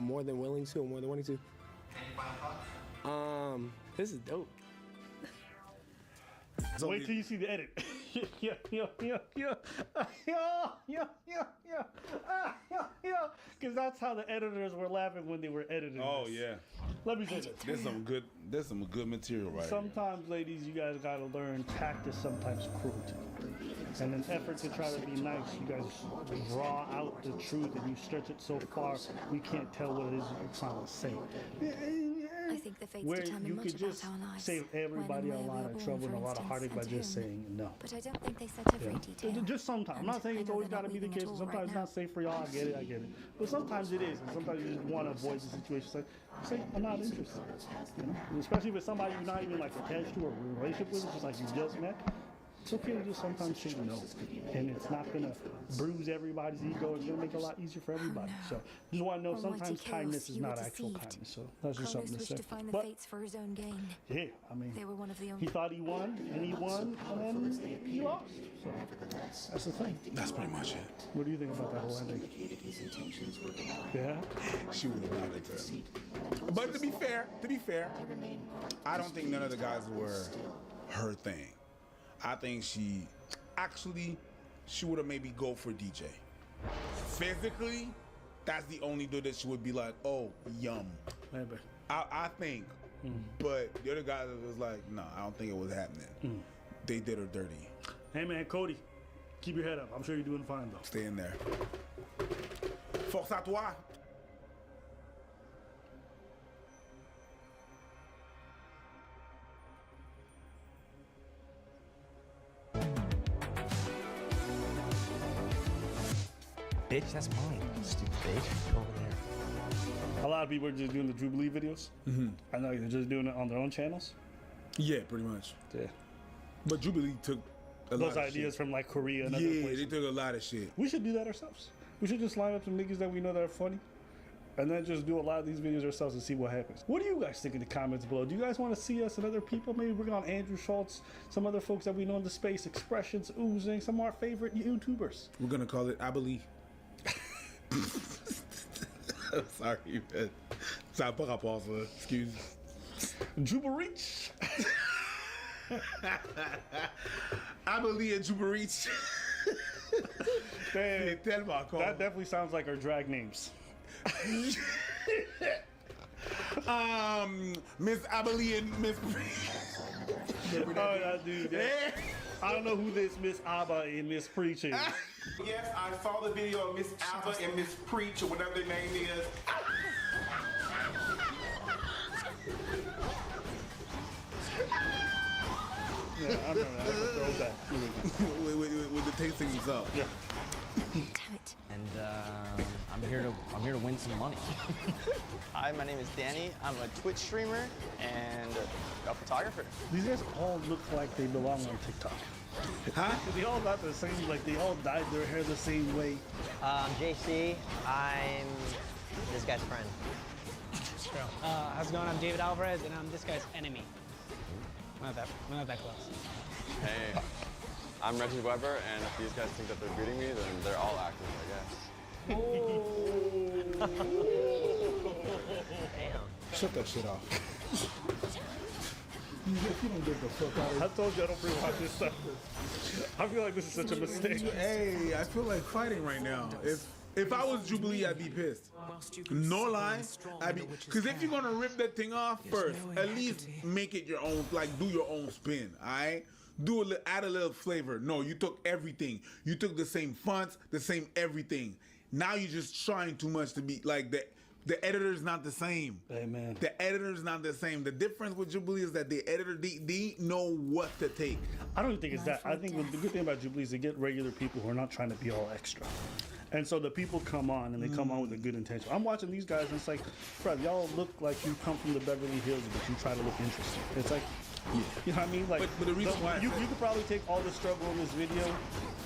more than willing to, more than wanting to. Any final thoughts? This is dope. Wait till you see the edit. Because that's how the editors were laughing when they were editing. Oh this. yeah. Let me say this. There's some good material right Sometimes, ladies, you guys gotta learn tact is sometimes cruelty. And in an effort to try to be nice, you guys draw out the truth and you stretch it so far we can't tell what it is you're trying to say. I think the fates Where determine you much could about just our lives. save everybody When a and where lot we of are trouble born, and a for lot of heartache by instance, just and saying no. But I don't think they set every Yeah. detail. Just sometimes. I'm not saying it's always got to be the case. Sometimes it's not safe for y'all. I get it. But sometimes it is. And sometimes you just want to avoid the situation. Say, I'm not interested. You know? Especially if it's somebody you're not even like attached to or in a relationship with. It's just like you just met. It's okay to just sometimes say no. And it's not going to bruise everybody's ego. It's going to make it a lot easier for everybody. So just want to know sometimes kindness is not actual kindness. So that's just something to say. But for his own gain. yeah, I mean, They were one of the he thought he won, and he won, and then he lost. So that's the thing. That's pretty much it. What do you think about that whole ending? Yeah? She would have allowed it to. But to be fair, I don't think none of the guys were her thing. I think she would have maybe go for DJ. Physically, that's the only dude that she would be like, oh, yum. Maybe. I think. But the other guys was like, no, I don't think it was happening. They did her dirty. Hey man, Cody, keep your head up. I'm sure you're doing fine though. Stay in there. Force à toi. Bitch, that's mine. Stupid bitch. Go over there. A lot of people are just doing the Jubilee videos. I know they're just doing it on their own channels. Yeah, pretty much. Yeah. But Jubilee took a lot Those of ideas shit. from like Korea and other Yeah, places. they took a lot of shit. We should do that ourselves. We should just line up some niggas that we know that are funny, and then just do a lot of these videos ourselves and see what happens. What do you guys think in the comments below? Do you guys want to see us and other people? Maybe bring on Andrew Schultz, some other folks that we know in the space, Expressions, Oozing, some of our favorite YouTubers. We're gonna call it I Believe. I'm sorry, man. Ça n'a pas rapport, ça. Excuse. Jubileech. I Believe in Jubileech. That definitely sounds like our drag names. Miss Abilene and Miss Oh, that dude. Yeah. I don't know who this Miss Abba and Miss Preach is. Yes, I saw the video of Miss Abba and Miss Preach or whatever their name is. Yeah, I remember that. That's a throwback. with the tasting himself. Yeah. And I'm here to win some money. Hi, my name is Danny. I'm a Twitch streamer and a photographer. These guys all look like they belong on TikTok. Huh? They all got the same, like they all dyed their hair the same way. JC, I'm this guy's friend. How's it going? I'm David Alvarez, and I'm this guy's enemy. We're not that close. Hey, I'm Reggie Weber, and if these guys think that they're beating me, then they're all actors, I guess. Damn. Shut that shit off. If you don't get the fuck out of here. I told you I don't rewatch this stuff. I feel like this is such a mistake. Hey, I feel like fighting right now. If I was Jubilee, I'd be pissed. No lie, I'd be. Because if you're gonna rip that thing off first, at least make it your own. Like do your own spin. All right. Add a little flavor. No, you took everything. You took the same fonts, the same everything. Now you're just trying too much to be like the editor's not the same. Amen. The editor's not the same. The difference with Jubilee is that the editor, they know what to take. I don't think it's that. I think the good thing about Jubilee is they get regular people who are not trying to be all extra. And so the people come on and they come on with a good intention. I'm watching these guys and it's like, bro, y'all look like you come from the Beverly Hills, but you try to look interesting. It's like, Yeah. You know what I mean? Like, But the reason why- you could probably take all the struggle in this video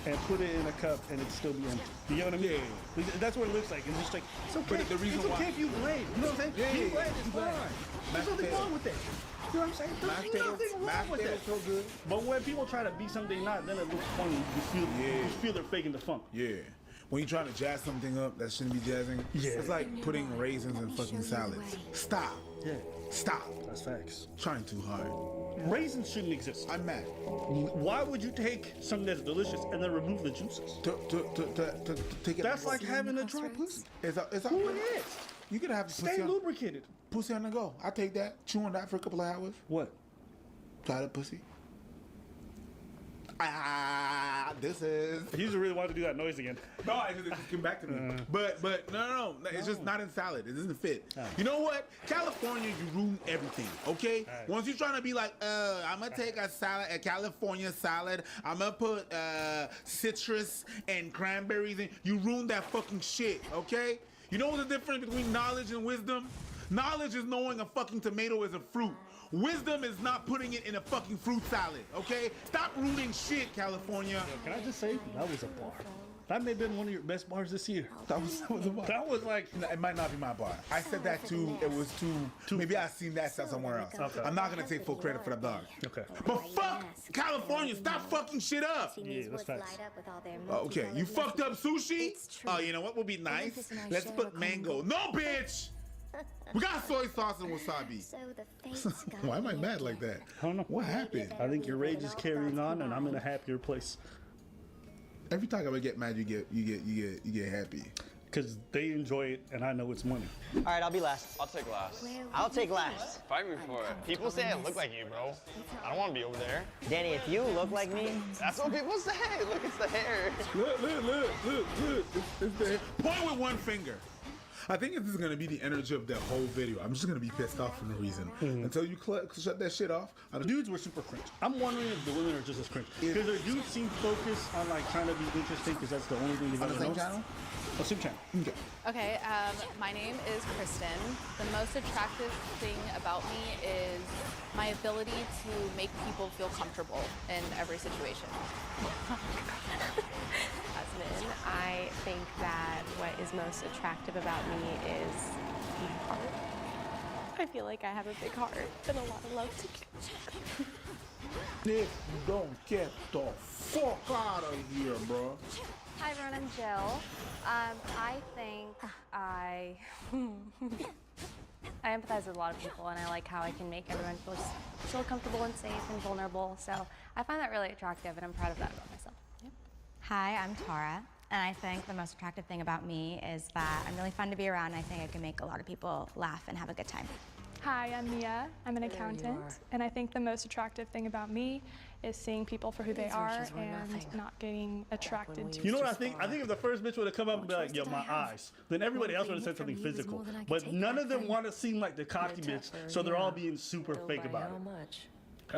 and put it in a cup and it'd still be empty. You know what I mean? Yeah. That's what it looks like. It's just like, it's okay. But the reason it's okay why- if you blame. You know what I'm saying? Yeah, you yeah, blame, yeah, it's you blame. fine. There's Mashed nothing potatoes. wrong with that. You know what I'm saying? There's Mashed potatoes- nothing wrong mashed with that. potatoes so good. But when people try to be something they're not, then it looks funny. You feel they're faking the funk. Yeah. When you're trying to jazz something up that shouldn't be jazzing, it's like putting raisins in fucking salads. Stop. Yeah. Stop. That's facts. Trying too hard. Raisins shouldn't exist. I'm mad. Why would you take something that's delicious and then remove the juices? To take it. That's like having a dry pussy. It's Who it is? You could have Stay pussy on, lubricated. pussy on the go. I take that. Chew on that for a couple of hours. What? Try the pussy. This is. He just really wanted to do that noise again. No, it just came back to me. But no, it's just not in salad. It doesn't fit. You know what? California, you ruin everything. Okay. Once you're trying to be like, I'm gonna take a salad, a California salad. I'm gonna put citrus and cranberries in. You ruin that fucking shit. Okay. You know what's the difference between knowledge and wisdom? Knowledge is knowing a fucking tomato is a fruit. Wisdom is not putting it in a fucking fruit salad, okay? Stop ruining shit, California. Can I just say, that was a bar. That may have been one of your best bars this year. That was a bar. That was like... No, it might not be my bar. I said that too. It was too... Maybe I seen that stuff somewhere else. Okay. I'm not going to take full credit for that bar. Okay. But fuck California. Stop fucking shit up. Yeah, that's facts. Okay, you fucked up sushi? Oh, you know what would be nice? Let's put mango. No, bitch! We got soy sauce and wasabi. Why am I mad like that? I don't know. What happened? I think your rage is carrying on, and I'm in a happier place. Every time I get mad, you get happy. Because they enjoy it, and I know it's money. All right, I'll be last. I'll take last. I'll take last. Fight me for it. People say I look like you, bro. I don't want to be over there. Danny, if you look like me, That's what people say. Look, it's the hair. Look. It's the point with one finger. I think this is gonna be the energy of that whole video. I'm just gonna be pissed off for no reason until you shut that shit off. The dudes were super cringe. I'm wondering if the women are just as cringe. Because their dudes seem focused on like trying to be interesting because that's the only thing they're On gonna the same know. channel? A same channel. Okay. Okay, my name is Kristen. The most attractive thing about me is my ability to make people feel comfortable in every situation. Jasmine, I think that what is most attractive about me is my heart. I feel like I have a big heart and a lot of love to give. If you don't get the fuck out of here, bro. Hi everyone, I'm Jill. I think I empathize with a lot of people, and I like how I can make everyone feel comfortable and safe and vulnerable. So I find that really attractive, and I'm proud of that about myself. Yep. Hi, I'm Tara, and I think the most attractive thing about me is that I'm really fun to be around, and I think I can make a lot of people laugh and have a good time. Hi, I'm Mia. I'm an accountant, and I think the most attractive thing about me is seeing people for who they are and not getting attracted to. You know what I think? I think if the first bitch would have come up and be like, yo, my eyes, then everybody else would have said something physical. But none of them want to seem like the cocky bitch, so they're all being super fake about it.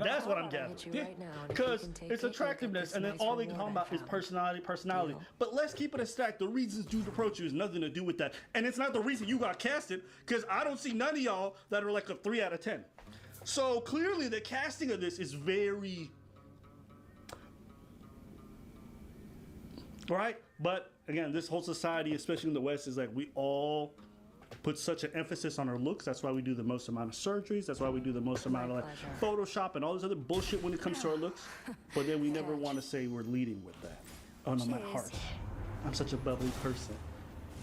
That's what I'm gathering. Because it's attractiveness, and then all they can talk about is personality. But let's keep it a stack. The reasons dudes approach you has nothing to do with that. And it's not the reason you got casted, because I don't see none of y'all that are like a 3 out of 10. So clearly the casting of this is very... Right? But again, this whole society, especially in the West, is like we all put such an emphasis on our looks. That's why we do the most amount of surgeries. That's why we do the most amount of like Photoshop and all this other bullshit when it comes to our looks. But then we never want to say we're leading with that. Oh no, my heart. I'm such a bubbly person.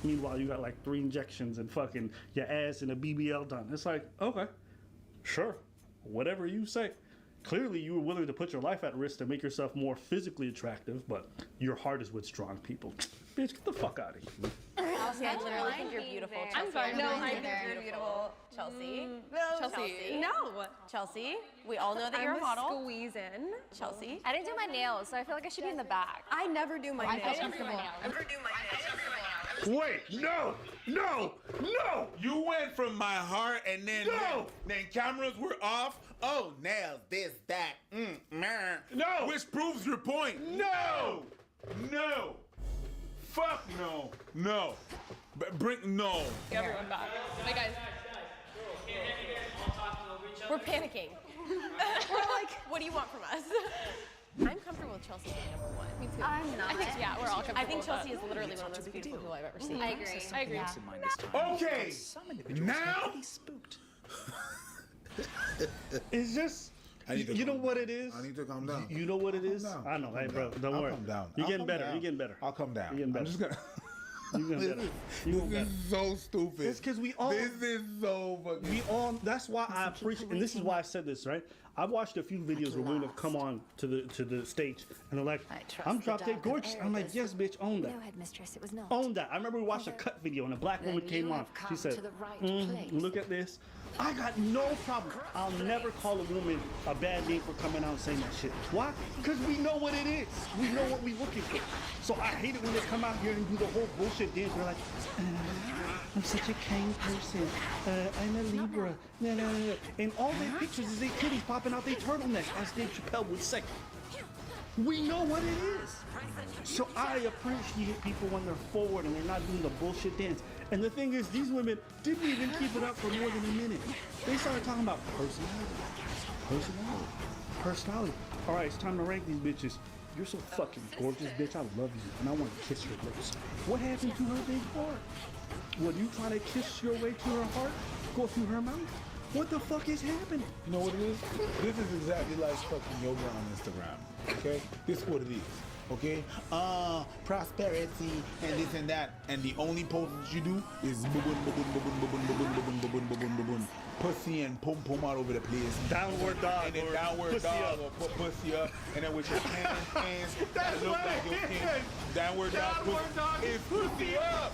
Meanwhile, you got like 3 injections and fucking your ass and a BBL done. It's like, okay, sure, whatever you say. Clearly, you were willing to put your life at risk to make yourself more physically attractive, but your heart is with strong people. Bitch, get the fuck out of here. I literally think you're beautiful, Chelsea. I'm sorry. No, I think you're beautiful, Chelsea. Chelsea. No. Chelsea, we all know that you're a model. Squeeze in. Chelsea. I didn't do my nails, so I feel like I should be in the back. I never do my nails. I feel comfortable. Wait, no! You went from my heart and then cameras were off. Oh, nails, this, that, No! Which proves your point. No! Fuck no. No. Everyone back. Hey guys. We're panicking. We're like, what do you want from us? I'm comfortable with Chelsea being number one. Me too. I'm not. I think, Yeah, we're all comfortable I think with Chelsea that. is literally one of the most beautiful people I've ever seen. I agree. I agree. Okay, now It's just. You know what it is? I need to calm down. You know what it is? down. I know. Hey, bro, don't I'll worry. calm down. You're I'll getting calm better. down. You're getting better. I'll calm down. You're getting better. I'm just gonna. You're getting better. You're getting This better. is so stupid. It's because we all. This is so fucking. We all. That's why I appreciate, and this is why I said this, right? I've watched a few videos where women have come on to the stage and they're like, "I'm drop dead gorgeous." I'm like, "Yes, bitch, own that." No, headmistress, it was not. Own that. I remember we watched a cut video and a black woman came on. She said, "Look at this." I got no problem. I'll never call a woman a bad name for coming out and saying that shit. Why? Because we know what it is. We know what we're looking for. So I hate it when they come out here and do the whole bullshit dance. They're like, I'm such a kind person. I'm a Libra. No, no, no. And all their pictures is their titties popping out their turtleneck, as Dave Chappelle would say. We know what it is. So I appreciate people when they're forward and they're not doing the bullshit dance. And the thing is, these women didn't even keep it up for more than a minute. They started talking about personality. All right, it's time to rank these bitches. You're so fucking gorgeous, bitch. I love you, and I want to kiss your lips. What happened to her big heart? Were you trying to kiss your way to her heart? Go through her mouth? What the fuck is happening? You know what it is? This is exactly like fucking yoga on Instagram. Okay? This is what it is. Okay? Prosperity and this and that. And the only pose that you do is pussy and pum pum all over the place. Downward dog. And then or downward pussy dog up. or put pussy up. And then with your hands that look like your hands. Downward dog is pussy up.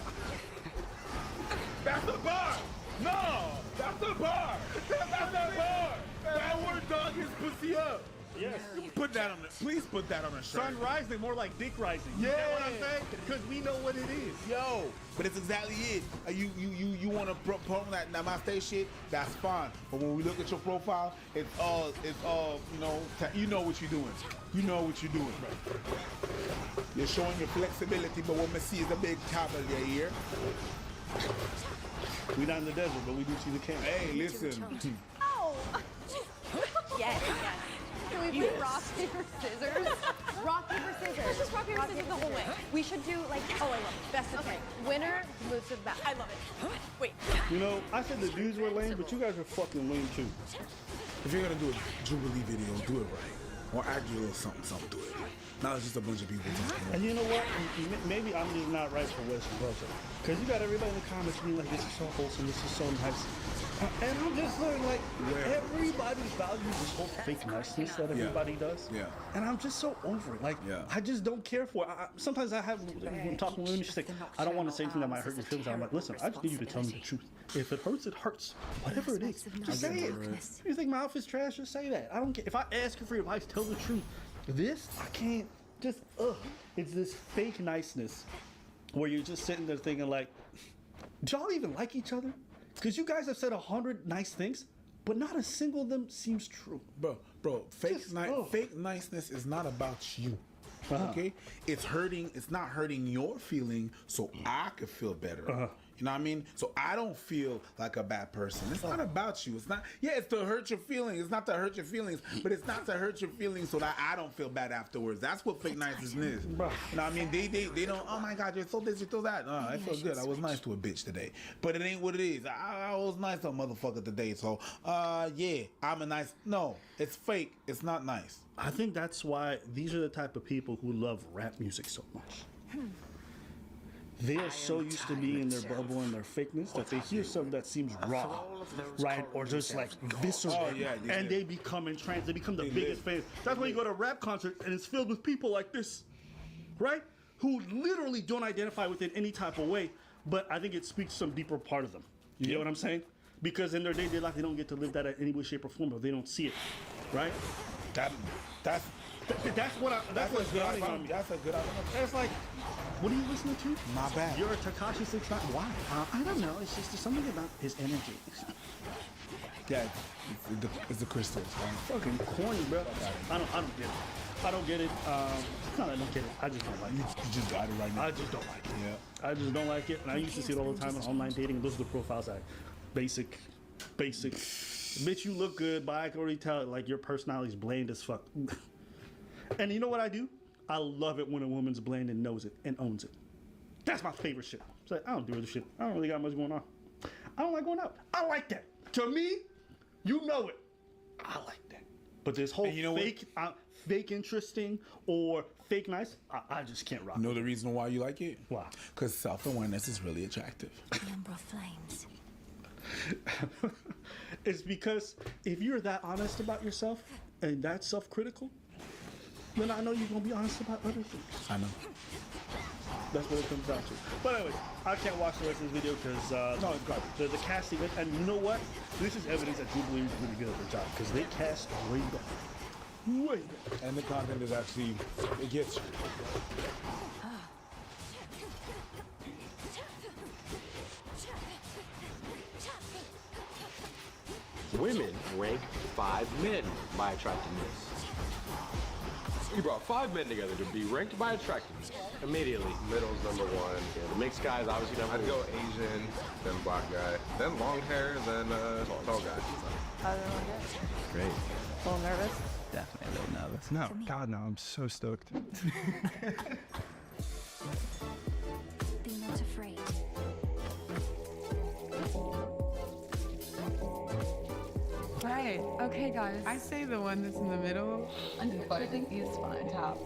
That's the bar. No, that's the bar. That's the bar. Downward dog is pussy up. Yes. Put that on the. Please put that on a shirt. Sun rising, more like dick rising. You Yeah. get what I'm saying? Because we know what it is. Yo, but it's exactly it. You want to promote that namaste shit? That's fine. But when we look at your profile, it's all you know what you're doing. You know what you're doing. You're showing your flexibility, but what we see is a big towel in your ear. We're not in the desert, but we do see the camera. Hey, listen. Oh. Yes. Can we play rock, paper, scissors? Rock, paper, scissors. Let's just rock, paper, scissors the whole way. We should do like, oh, I love it. Best of three. Winner moves to the back. I love it. Wait. You know, I said the dudes were lame, but you guys are fucking lame too. If you're gonna do a Jubilee video, do it right. Or add a little something to it. Now it's just a bunch of people talking. And you know what? Maybe I'm just not right for Western culture. Because you got everybody in the comments being like, this is so wholesome, this is so nice. And I'm just learning, like, everybody values this whole fake niceness that everybody does. Yeah. And I'm just so over it. Like, I just don't care for it. Sometimes I have, when I'm talking to women, she's like, I don't want to say anything that might hurt your feelings. I'm like, listen, I just need you to tell me the truth. If it hurts, it hurts. Whatever it is, just say it. If you think my outfit's trash, just say that. I don't care. If I ask you for your advice, tell the truth. This, I can't. Just, it's this fake niceness where you're just sitting there thinking like, do y'all even like each other? Because you guys have said 100 nice things, but not a single of them seems true. Bro, fake niceness is not about you. Okay? It's not hurting your feeling so I could feel better. You know what I mean? So I don't feel like a bad person. It's not about you. It's not. Yeah, it's to hurt your feelings. It's not to hurt your feelings, but it's not to hurt your feelings so that I don't feel bad afterwards. That's what fake niceness is. You know what I mean? They don't. Oh my God, you're so this, you're so that. No, I feel good. I was nice to a bitch today, but it ain't what it is. I was nice to a motherfucker today. So yeah, I'm a nice. No, it's fake. It's not nice. I think that's why these are the type of people who love rap music so much. They are so used to being in their bubble and their fakeness that they hear something that seems raw, right? Or just like visceral. And they become entranced. They become the biggest fans. That's why you go to a rap concert and it's filled with people like this, right? Who literally don't identify with it any type of way. But I think it speaks to some deeper part of them. You get what I'm saying? Because in their day-to-day life, they don't get to live that in any way, shape, or form, or they don't see it, right? That's what's dawning on me. That's a good argument. It's like, what are you listening to? My bad. You're a Tekashi 69. Why? I don't know. It's just there's something about his energy. Yeah, it's the crystals. Right? Fucking corny, bro. I don't get it. I don't get it. No, I don't get it. I just don't like it. You just got it right now. I just don't like it. Yeah. I just don't like it. And I used to see it all the time on online dating. Those are the profiles I basic Bitch, you look good, but I can already tell like your personality's bland as fuck. And you know what I do? I love it when a woman's bland and knows it and owns it. That's my favorite shit. It's like, I don't do this shit. I don't really got much going on. I don't like going out. I like that. To me, you know it. I like that. But this whole fake interesting or fake nice, I just can't rock. You know the reason why you like it? Why? Because self-awareness is really attractive. Number of flames. It's because if you're that honest about yourself and that self-critical, then I know you're gonna be honest about other things. I know. That's what it comes down to. But anyways, I can't watch the rest of this video because no, it's garbage. The casting, and you know what? This is evidence that Jubilee is really good at their job because they cast way better. Way better. And the content is actually, it gets you. Women rank 5 men by attractiveness. We brought 5 men together to be ranked by attractiveness. Immediately. Middle's number 1. Yeah, the mixed guys obviously number 1. I'd go Asian, then black guy, then long hair, then tall guy. Great. A little nervous? Definitely a little nervous. No, God, no, I'm so stoked. Be not afraid. Right. Okay, guys. I say the one that's in the middle. I think he's fine. Top.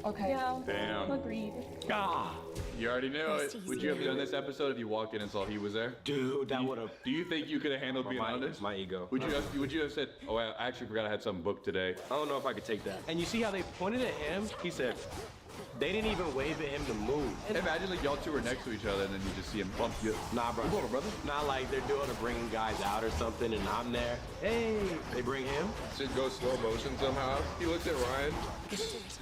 Okay. Yeah. Damn. Agreed. Ah, you already knew it. Would you have done this episode if you walked in and saw he was there? Dude, that would have. Do you think you could have handled being honest? My ego. Would you have said, "Oh, I actually forgot I had something booked today"? I don't know if I could take that. And you see how they pointed at him? He said, they didn't even wave at him to move. Imagine like y'all two are next to each other and then you just see him bump you. Nah, bro. What's going on, brother? Not like they're doing to bring guys out or something and I'm there. Hey, they bring him. Should go slow motion somehow. He looks at Ryan.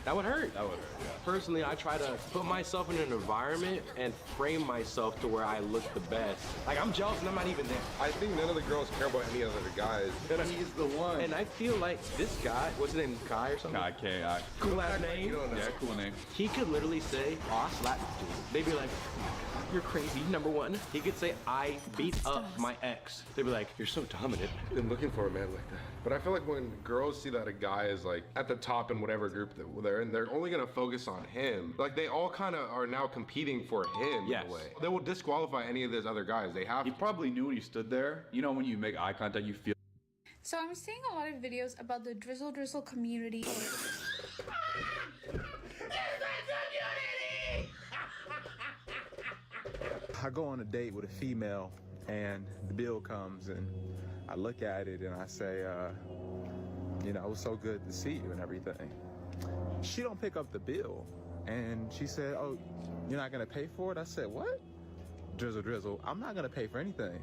That would hurt. That would hurt, yeah. Personally, I try to put myself in an environment and frame myself to where I look the best. Like, I'm jealous and I'm not even there. I think none of the girls care about any other guys. He's the one. And I feel like this guy, what's his name, Kai or something? Kai, K-I. Cool ass name. Yeah, cool name. He could literally say, "I slapped you." They'd be like, "You're crazy, number 1." He could say, "I beat up my ex." They'd be like, "You're so dominant." I've been looking for a man like that. But I feel like when girls see that a guy is like at the top in whatever group that they're in, they're only gonna focus on him. Like they all kind of are now competing for him in a way. They will disqualify any of those other guys. They have. He probably knew when he stood there. You know when you make eye contact, you feel. So I'm seeing a lot of videos about the Drizzle community. I go on a date with a female and the bill comes and I look at it and I say, you know, it was so good to see you and everything. She don't pick up the bill and she said, "Oh, you're not gonna pay for it?" I said, "What?" Drizzle, I'm not gonna pay for anything.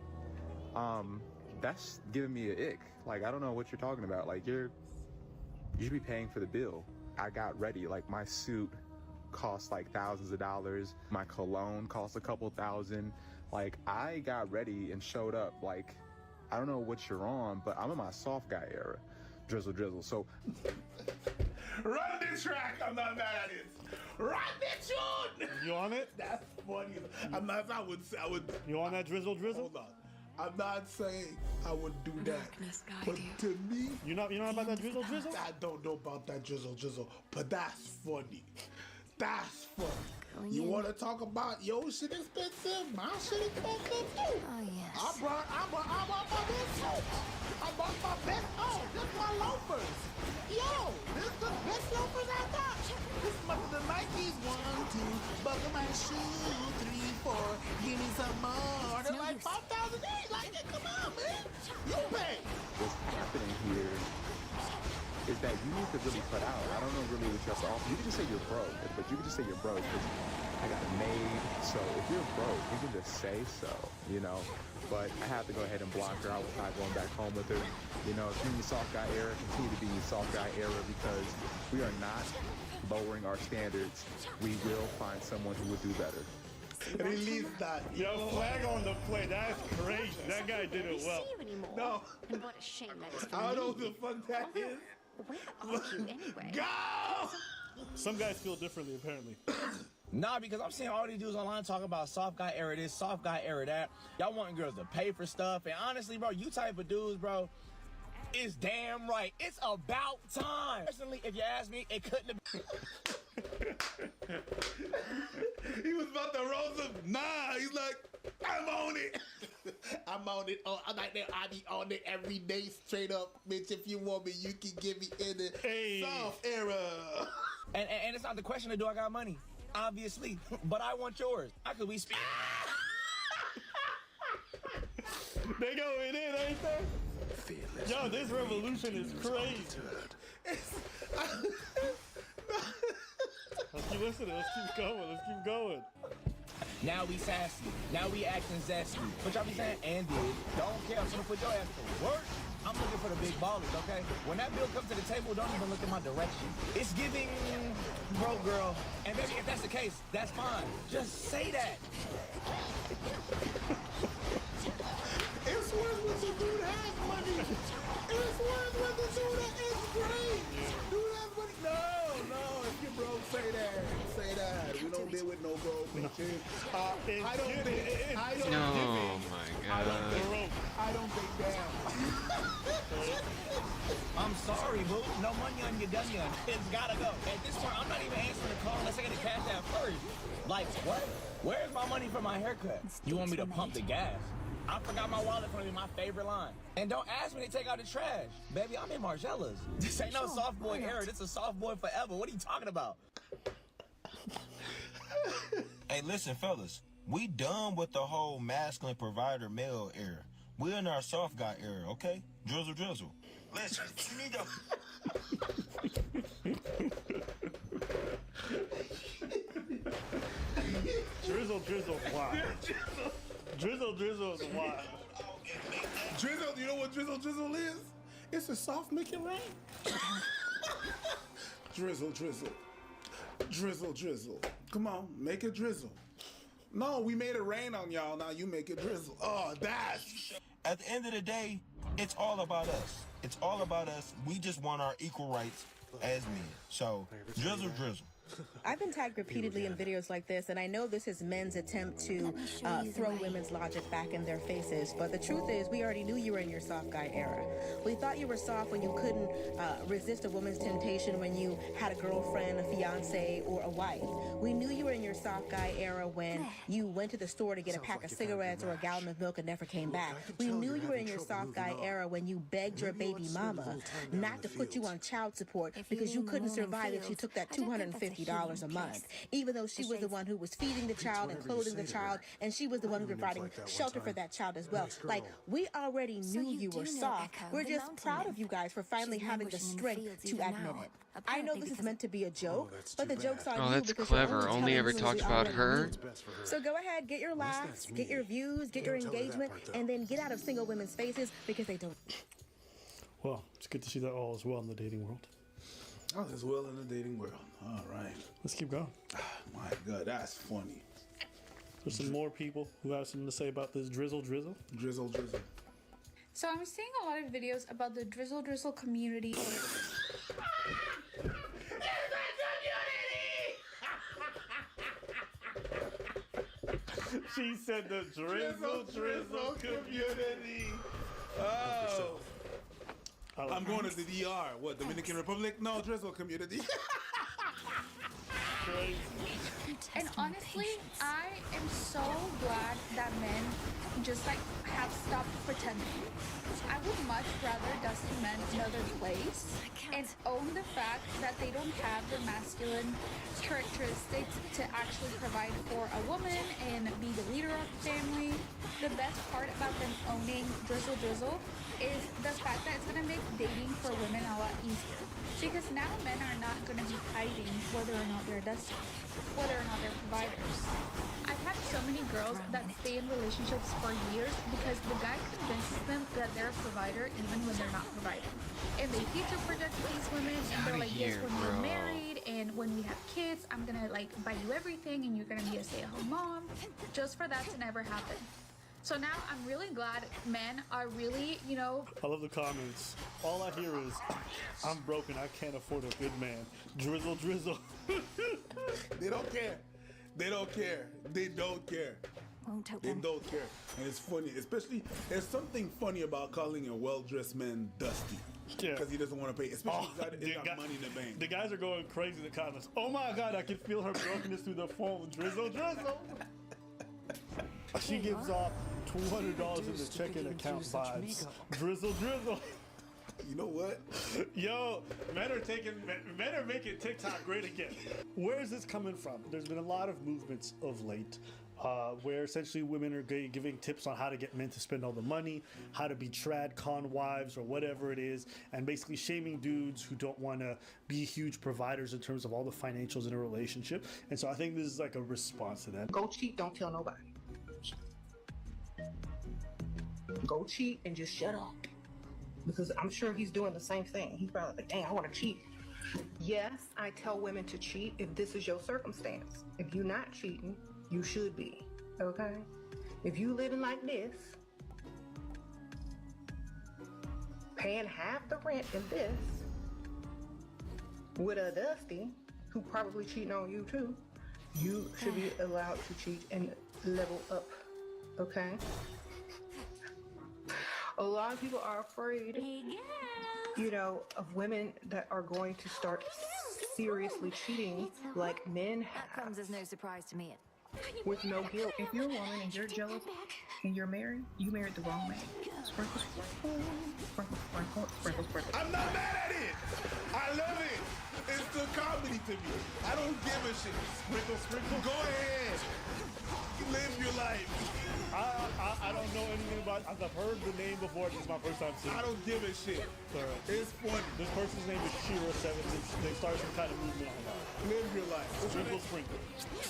That's giving me an ick. Like, I don't know what you're talking about. Like, you should be paying for the bill. I got ready, like my suit cost like thousands of dollars. My cologne cost a couple thousand. Like, I got ready and showed up. Like, I don't know what you're on, but I'm in my soft guy era. Drizzle. So Run the track. I'm not mad at it. Run the tune. You on it? That's funny. I'm not. I would. You on that Drizzle? Hold on. I'm not saying I would do that. But to me, you know about that Drizzle? I don't know about that Drizzle, but that's funny. That's funny. You want to talk about your shit expensive? My shit expensive too. Oh yes. I brought my best suit. I bought my best. Oh, this my loafers. Yo, this the best loafers I got. This is the Nikes. 1, 2, buckle my shoe. 3, 4, give me some more. They're like 5,000 each. Like, come on, man. You pay. what's happening here is that you need to really put out. I don't know really what you have to offer. You can just say you're broke, but you can just say you're broke because I got it made. So if you're broke, you can just say so, you know. But I have to go ahead and block her. I was not going back home with her. You know, if you're in the soft guy era, continue to be in the soft guy era because we are not lowering our standards. We will find someone who would do better. Release that. Yo, flag on the play. That's crazy. That guy did it well. No. And what a shame that is. I don't know what the fuck that is. Where are you anyway? Go! Some guys feel differently, apparently. Nah, because I'm seeing all these dudes online talking about soft guy era this, soft guy era that. Y'all want girls to pay for stuff. And honestly, bro, you type of dudes, bro, It's damn right. It's about time. Personally, if you ask me, it couldn't have been. He was about to roll some. Nah, he's like, I'm on it. I'm on it. Oh, I'm like that. I be on it every day, straight up, bitch. If you want me, you can get me in the soft era. And it's not the question of do I got money, obviously, but I want yours. How could we speak? They going in, ain't they? Yo, this revolution is crazy. Let's keep listening. Let's keep going. Let's keep going. Now we sassy. Now we acting zesty. What y'all be saying? And did. Don't care. I'm gonna put your ass to work. I'm looking for the big ballers, okay? When that bill comes to the table, don't even look in my direction. It's giving bro girl. And baby, if that's the case, that's fine. Just say that. It's worth when the dude has money. It's worth when the dude is great. Dude has money. No, if you broke, say that. Say that. We don't deal with no broke bitches. I don't think. Oh my God. I don't think that. I'm sorry, boo. No money on your gun. It's gotta go. At this point, I'm not even answering the call unless I get a cash out first. Like, what? Where's my money for my haircut? You want me to pump the gas? I forgot my wallet for me, my favorite line. And don't ask me to take out the trash. Baby, I'm in Margiella's. This ain't no soft boy era. This is soft boy forever. What are you talking about? Hey, listen, fellas. We done with the whole masculine provider male era. We're in our soft guy era, okay? Drizzle. Listen, you need to... Drizzle, wild. Drizzle is wild. Drizzle, you know what drizzle is? It's a soft making rain. Drizzle. Come on, make it drizzle. No, we made it rain on y'all. Now you make it drizzle. Oh, that's... At the end of the day, it's all about us. It's all about us. We just want our equal rights as men. So, drizzle. I've been tagged repeatedly in videos like this, and I know this is men's attempt to throw women's logic back in their faces, but the truth is we already knew you were in your soft guy era. We thought you were soft when you couldn't resist a woman's temptation when you had a girlfriend, a fiance, or a wife. We knew you were in your soft guy era when you went to the store to get a pack of cigarettes or a gallon of milk and never came back. We knew you were in your soft guy era when you begged your baby mama not to put you on child support because you couldn't survive if she took that $250 a month, even though she was the one who was feeding the child and clothing the child, and she was the one who was providing shelter for that child as well. Like, we already knew you were soft. We're just proud of you guys for finally having the strength to admit it. I know this is meant to be a joke, but the joke's on you. Oh, that's clever. Only ever talked about her. So go ahead, get your laughs, get your views, get your engagement, and then get out of single women's faces because they don't. Well, it's good to see that all is well in the dating world. All is well in the dating world. All right. Let's keep going. My God, that's funny. There's some more people who have something to say about this drizzle. So I'm seeing a lot of videos about the drizzle community. She said the drizzle community. Oh. I'm going to the DR. What, Dominican Republic? No, drizzle community. And honestly, I am so glad that men just like have stopped pretending. I would much rather dusty men know their place and own the fact that they don't have the masculine characteristics to actually provide for a woman and be the leader of the family. The best part about them owning drizzle is the fact that it's going to make dating for women a lot easier. Because now men are not going to be hiding whether or not they're dusty, whether or not they're providers. I've had so many girls that stay in relationships for years because the guy convinces them that they're a provider even when they're not providing. And they future project these women and they're like, yes, when we're married and when we have kids, I'm going to like buy you everything and you're going to be a stay-at-home mom, just for that to never happen. So now I'm really glad men are really, you know... I love the comments. All I hear is, I'm broken, I can't afford a good man. Drizzle. They don't care. They don't care. won't tote They them. don't care. And it's funny, especially, there's something funny about calling a well-dressed man dusty. Because he doesn't want to pay, especially if he's got money in the bank. The guys are going crazy in the comments. Oh my God, I can feel her brokenness through the phone. Drizzle, drizzle. She gives off $200 in the checking account vibes. Drizzle, drizzle. You know what? Yo, men are making TikTok great again. Where is this coming from? There's been a lot of movements of late where essentially women are giving tips on how to get men to spend all the money, how to be trad con wives or whatever it is, and basically shaming dudes who don't want to be huge providers in terms of all the financials in a relationship. And so I think this is like a response to that. Go cheat, don't tell nobody. Go cheat and just shut up. Because I'm sure he's doing the same thing. He's probably like, dang, I want to cheat. Yes, I tell women to cheat if this is your circumstance. If you're not cheating, you should be, okay? If you living like this, paying half the rent in this, with a Dusty, who probably cheating on you too, you should be allowed to cheat and level up, okay? A lot of people are afraid, you know, of women that are going to start seriously cheating like men have. That comes as no surprise to me. With no guilt. If you're a woman and you're jealous and you're married, you married the wrong man. Sprinkle, sprinkle, sprinkle, sprinkle, sprinkle, sprinkle. I'm not mad at it. I love it. It's still comedy to me. I don't give a shit. Sprinkle, sprinkle. Go ahead. Live your life. I don't know anything about it. I've heard the name before. This is my first time seeing it. I don't give a shit. It's funny. This person's name is Shira7. They started some kind of movement online. Live your life. Sprinkle, sprinkle.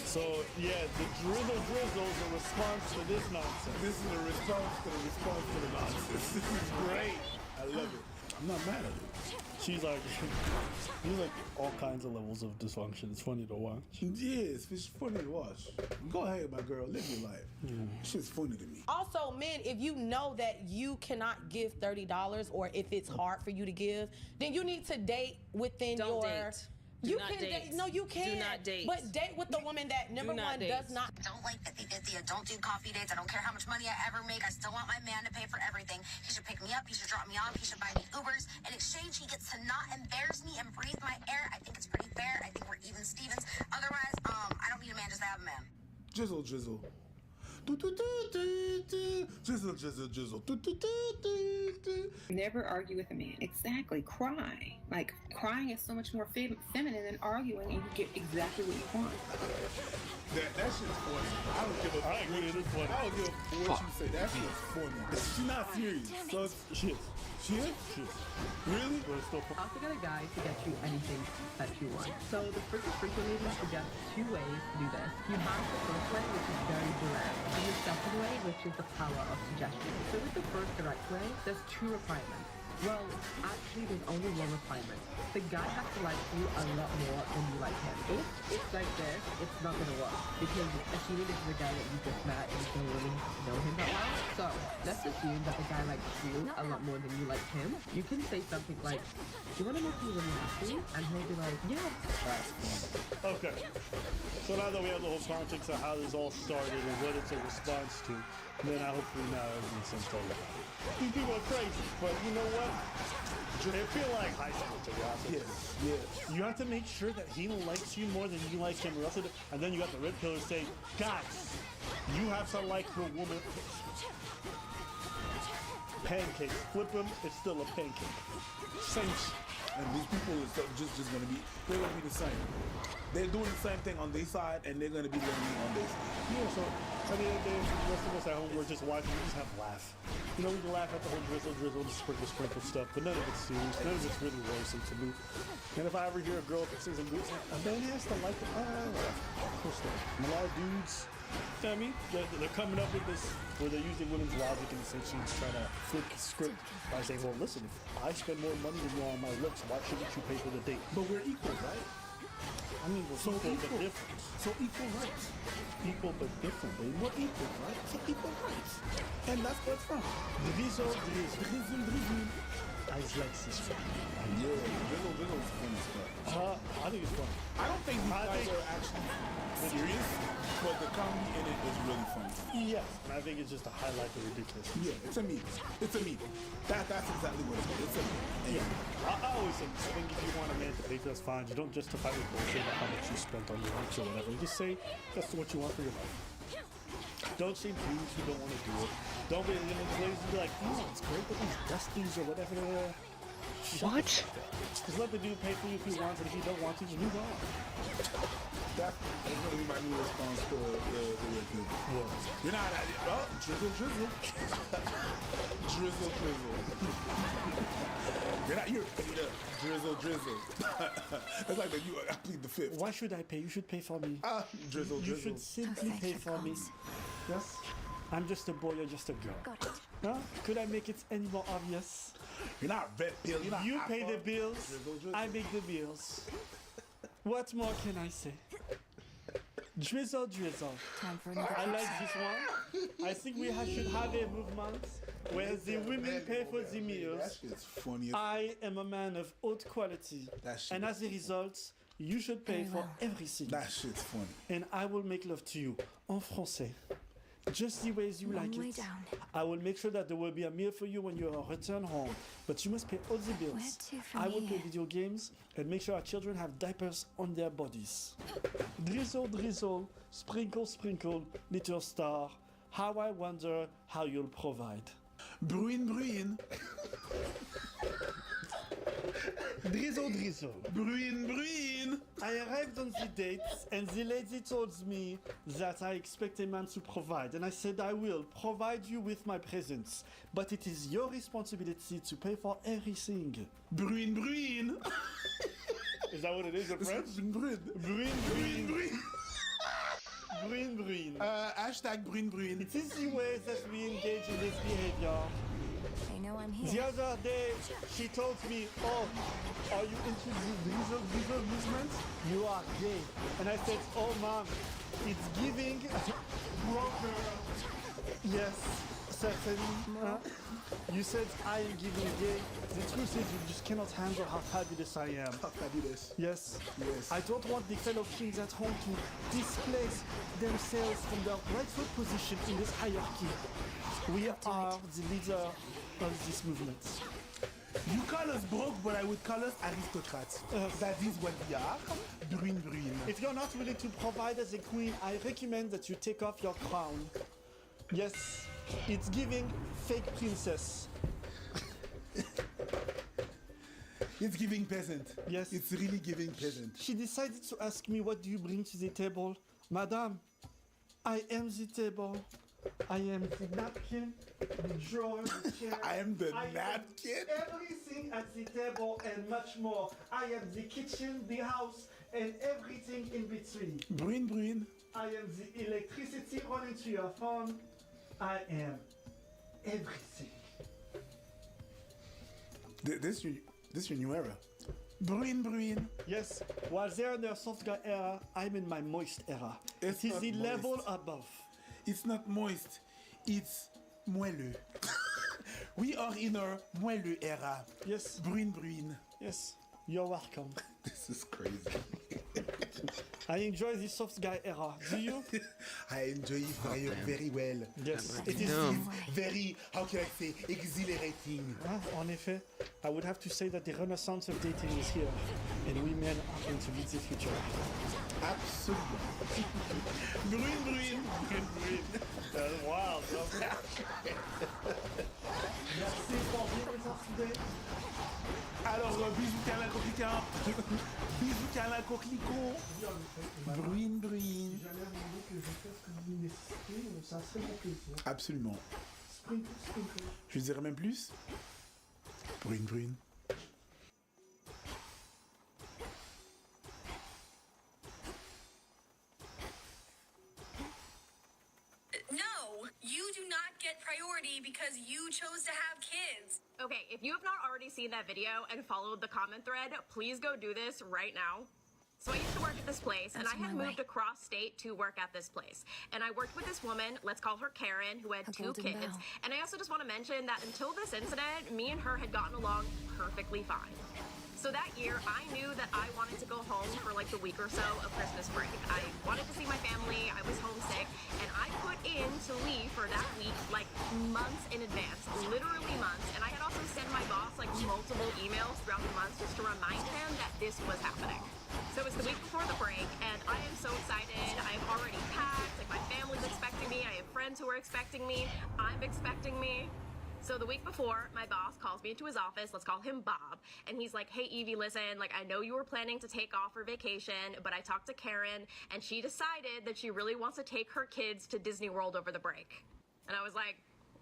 So, yeah, the drizzle drizzle is a response to this nonsense. This is a response to the response to the nonsense. This is great. I love it. I'm not mad at it. She's like, there's like all kinds of levels of dysfunction. It's funny to watch. Yes, it's funny to watch. Go ahead, my girl. Live your life. Shit's funny to me. Also, men, if you know that you cannot give $30 or if it's hard for you to give, then you need to date within Don't your... date. Do You not can date. No, you can't. Do not date. But date with the woman that, number one, date. does not... Don't like 50-50. I don't do coffee dates. I don't care how much money I ever make. I still want my man to pay for everything. He should pick me up. He should drop me off. He should buy me Ubers. In exchange, he gets to not embarrass me and breathe my air. I think it's pretty fair. I think we're even Stevens. Otherwise, I don't need a man just to have a man. Jizzle, jizzle. Jizzle, jizzle, jizzle. Never argue with a man. Exactly. Cry. Like, crying is so much more feminine than arguing, and you get exactly what you want. That shit's funny. I don't give a fuck. I agree, it is funny. I don't give a fuck what you say. That shit's funny. She's not serious. So she is. She is? She is. Really? How to get a guy to get you anything that you want. So the Sprinkle Sprinkle lady suggests two ways to do this. You have the first way, which is very direct, and the second way, which is the power of suggestion. So with the first direct way, there's two requirements. Well, actually, there's only one requirement. The guy has to like you a lot more than you like him. If it's like this, it's not gonna work. Because assuming this is a guy that you just met and you don't really know him that well. So, let's assume that the guy likes you a lot more than you like him. You can say something like, do you wanna make me really happy? And he'll be like, yeah. Okay. So now that we have the whole context of how this all started and what it's a response to, then I hopefully now it makes sense to everybody. These people are crazy, but you know what? They feel like high school to be honest. Yes. You have to make sure that he likes you more than you like him, or else and then you got the red pillars say, guys, you have to like your woman. Pancake. Flip him, it's still a pancake. Same shit. And these people are just gonna be, they're gonna be the same. They're doing the same thing on their side, and they're gonna be doing it on their side. Yeah, so at the end of the day, the rest of us at home, we're just watching, we just have a laugh. You know, we can laugh at the whole drizzle, the sprinkle stuff, but none of it's serious. None of it's really worrisome to me. And if I ever hear a girl that says a man has to like it, of course not. And a lot of dudes, you know what I mean? They're coming up with this, where they're using women's logic and essentially trying to flip the script by saying, well, listen, if I spend more money than you on my looks, why shouldn't you pay for the date? But we're equal, right? I mean, we're equal but different. So equal rights. Equal but different, baby. We're equal, right? So equal rights. And that's where it's from. Diviso, division. I like this one. Yeah, Drizzle's funny stuff. I think it's fun. I don't think these guys are actually serious, but the comedy in it is really funny. Yes, and I think it's just to highlight the ridiculous. Yeah, it's a meme. It's a meme. That's exactly what it is. It's a meme. Yeah, I always think, if you want a man to pay for, that's fine. You don't justify with bullshit about how much you spent on your lunch or whatever. You just say that's what you want for your life. Don't shame dudes who don't want to do it. Don't be lazy and be like, oh, it's great that these dusties or whatever. What? Just let the dude pay for you if he wants, and if he don't want to, just move on. That's going to be my new response to the red dude. You're not at it. Oh, drizzle. drizzle. You're not, you're paid up. Drizzle. That's like I plead the fifth. Why should I pay? You should pay for me. Drizzle. You should simply pay for me. Yes? I'm just a boy, you're just a girl. Huh? Could I make it any more obvious? You're not vet bill. You're not you pay the iPhone. bills, Drizzle. I make the bills. What more can I say? Drizzle. Time for another I like this one. I think we should have a movement where the women pay for the meals. That shit's funny. I am a man of haute quality. And as a result, you should pay for everything. That shit's funny. And I will make love to you en français. Just the ways you like it. I will make sure that there will be a meal for you when you return home. But you must pay all the bills. I will play video games and make sure our children have diapers on their bodies. Drizzle, sprinkle, little star. How I wonder how you'll provide. Bruin. Drizzle. Bruin. I arrived on the date and the lady told me that I expect a man to provide. And I said I will provide you with my presents. But it is your responsibility to pay for everything. Bruin. Is that what it is in French? Bruin. Hashtag Bruin. It is the way that we engage in this behavior. They know I'm here. The other day, she told me, oh, are you into the drizzle movement? You are gay. And I said, oh, mom, it's giving broker. Yes, certainly. You said I am giving gay. The truth is you just cannot handle how fabulous I am. How fabulous. Yes. I don't want the fellow kings at home to displace themselves from their rightful position in this hierarchy. We are the leader of this movement. You call us broke, but I would call us aristocrats. That is what we are. Bruin. If you're not willing to provide as a queen, I recommend that you take off your crown. Yes, it's giving fake princess. It's giving peasant. Yes. It's really giving peasant. She decided to ask me, what do you bring to the table? Madame, I am the table. I am the napkin, the drawer, the chair. I am the napkin? Everything at the table and much more. I am the kitchen, the house, and everything in between. Bruin. I am the electricity running to your phone. I am everything. This your new era. Bruin. Yes, while they're in their soft guy era, I'm in my moist era. It is the level above. It's not moist, it's moelleux. We are in our moelleux era. Yes. Bruin. Yes, you're welcome. This is crazy. I enjoy the soft guy era. Do you? I enjoy it very well. Yes. It is very, how can I say, exhilarating. En effet, I would have to say that the renaissance of dating is here, and we men are going to lead the future. Absolutely. Bruin. That's wild, bro. Merci for being with us today. Alors, bisous câlin coqulicot. Bisous câlin coquelicot. Bruin. Absolument. Je dirais même plus. Bruin. No, you do not get priority because you chose to have kids. Okay, if you have not already seen that video and followed the comment thread, please go do this right now. So I used to work at this place, and I had moved across state to work at this place. And I worked with this woman, let's call her Karen, who had 2 kids. And I also just want to mention that until this incident, me and her had gotten along perfectly fine. So that year, I knew that I wanted to go home for like the week or so of Christmas break. I wanted to see my family, I was homesick, and I put in to leave for that week like months in advance, literally months. And I had also sent my boss like multiple emails throughout the months just to remind him that this was happening. So it was the week before the break, and I am so excited. I've already packed, like my family's expecting me, I have friends who are expecting me, I'm expecting me. So the week before, my boss calls me into his office, let's call him Bob, and he's like, hey Evie, listen, like I know you were planning to take off for vacation, but I talked to Karen, and she decided that she really wants to take her kids to Disney World over the break. And I was like,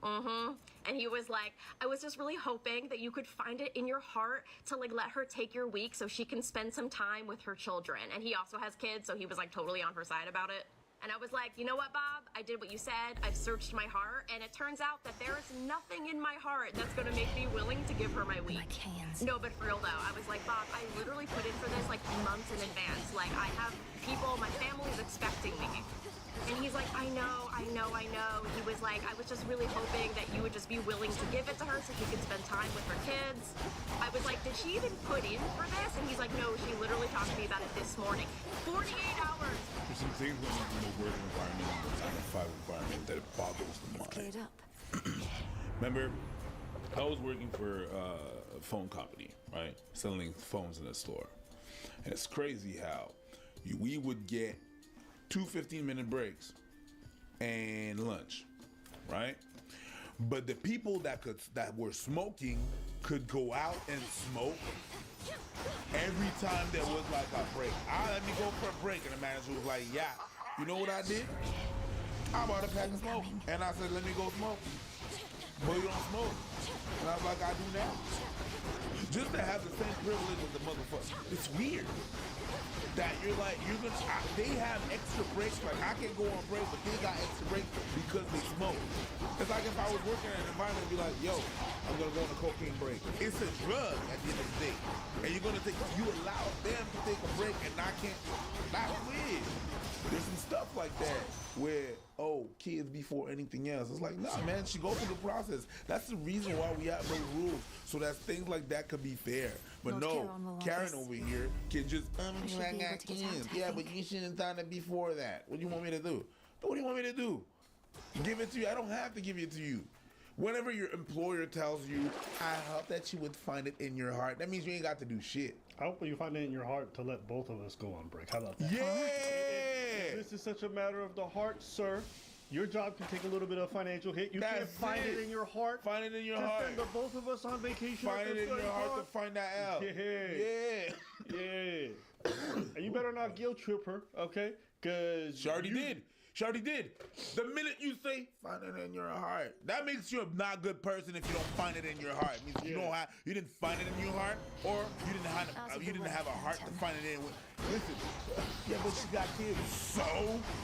and he was like, I was just really hoping that you could find it in your heart to like let her take your week so she can spend some time with her children. And he also has kids, so he was like totally on her side about it. And I was like, you know what, Bob? I did what you said. I've searched my heart, and it turns out that there is nothing in my heart that's gonna make me willing to give her my week. No, but for real though, I was like, Bob, I literally put in for this like months in advance. Like I have people, my family's expecting me. And he's like, I know. He was like, I was just really hoping that you would just be willing to give it to her so she could spend time with her kids. I was like, did she even put in for this? And he's like, no, she literally talked to me about it this morning. 48 hours. There's some things when you're in a work environment, a 9-to-5 environment, that it boggles the mind. Remember, I was working for a phone company, right? Selling phones in a store. And it's crazy how we would get 2 15-minute breaks and lunch, right? But the people that were smoking could go out and smoke every time there was like a break. Let me go for a break, and the manager was like, yeah. You know what I did? I bought a pack of smoke, and I said, let me go smoke. But you don't smoke. And I was like, I do now. Just to have the same privilege as the motherfucker. It's weird. That you're like, they have extra breaks. Like I can go on break, but they got extra breaks because they smoke. It's like if I was working in an environment, be like, yo, I'm gonna go on a cocaine break. It's a drug at the end of the day. And you allow them to take a break and I can't, that's weird. There's some stuff like that where, kids before anything else. It's like, nah, man, she go through the process. That's the reason why we have those rules, so that things like that could be fair. But no, Karen over here can just, I got kids. Yeah, but you shouldn't have done it before that. What do you want me to do? What do you want me to do? Give it to you? I don't have to give it to you. Whenever your employer tells you, I hope that you would find it in your heart, that means you ain't got to do shit. I hope you find it in your heart to let both of us go on break. How about that? Yeah! If this is such a matter of the heart, sir. Your job can take a little bit of financial hit. You can't find it in your heart. Find it in your heart. Send the both of us on vacation. Find it in your heart to find that out. Yeah. And you better not guilt trip her, okay? Because she already did. The minute you say find it in your heart, that makes you a not good person if you don't find it in your heart. It means you didn't find it in your heart, or you didn't have a heart to find it in. Listen, yeah, but she got kids, so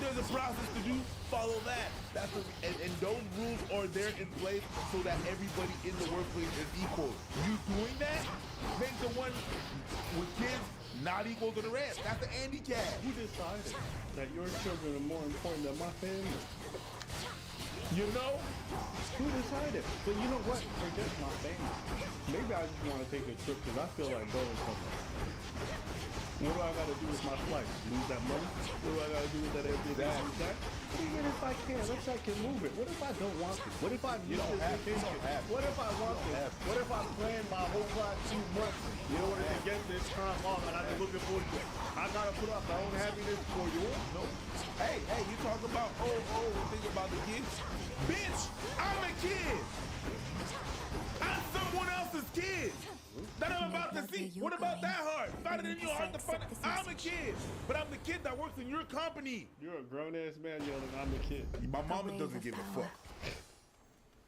there's a process to do. Follow that. And those rules are there in place so that everybody in the workplace is equal. You doing that makes the one with kids not equal to the rest. That's the handicap. Who decided that your children are more important than my family? You know? Who decided? But you know what? Forget my family. Maybe I just want to take a trip because I feel like going somewhere. What do I got to do with my flight? Lose that money? What do I got to do with that everything? Lose that? Even if I can, let's say I can move it. What if I don't want to? What if I need this vacation? What if I want this? What if I plan my whole last 2 months in order to get this time off and I've been looking for you? I got to put up my own happiness for you. No. Hey, you talk about, think about the kids. Bitch, I'm a kid. I'm someone else's kid. That I'm about to see. What about that heart? Find it in your heart to find it. I'm a kid, but I'm the kid that works in your company. You're a grown-ass man yelling, I'm a kid. My mama doesn't give a fuck.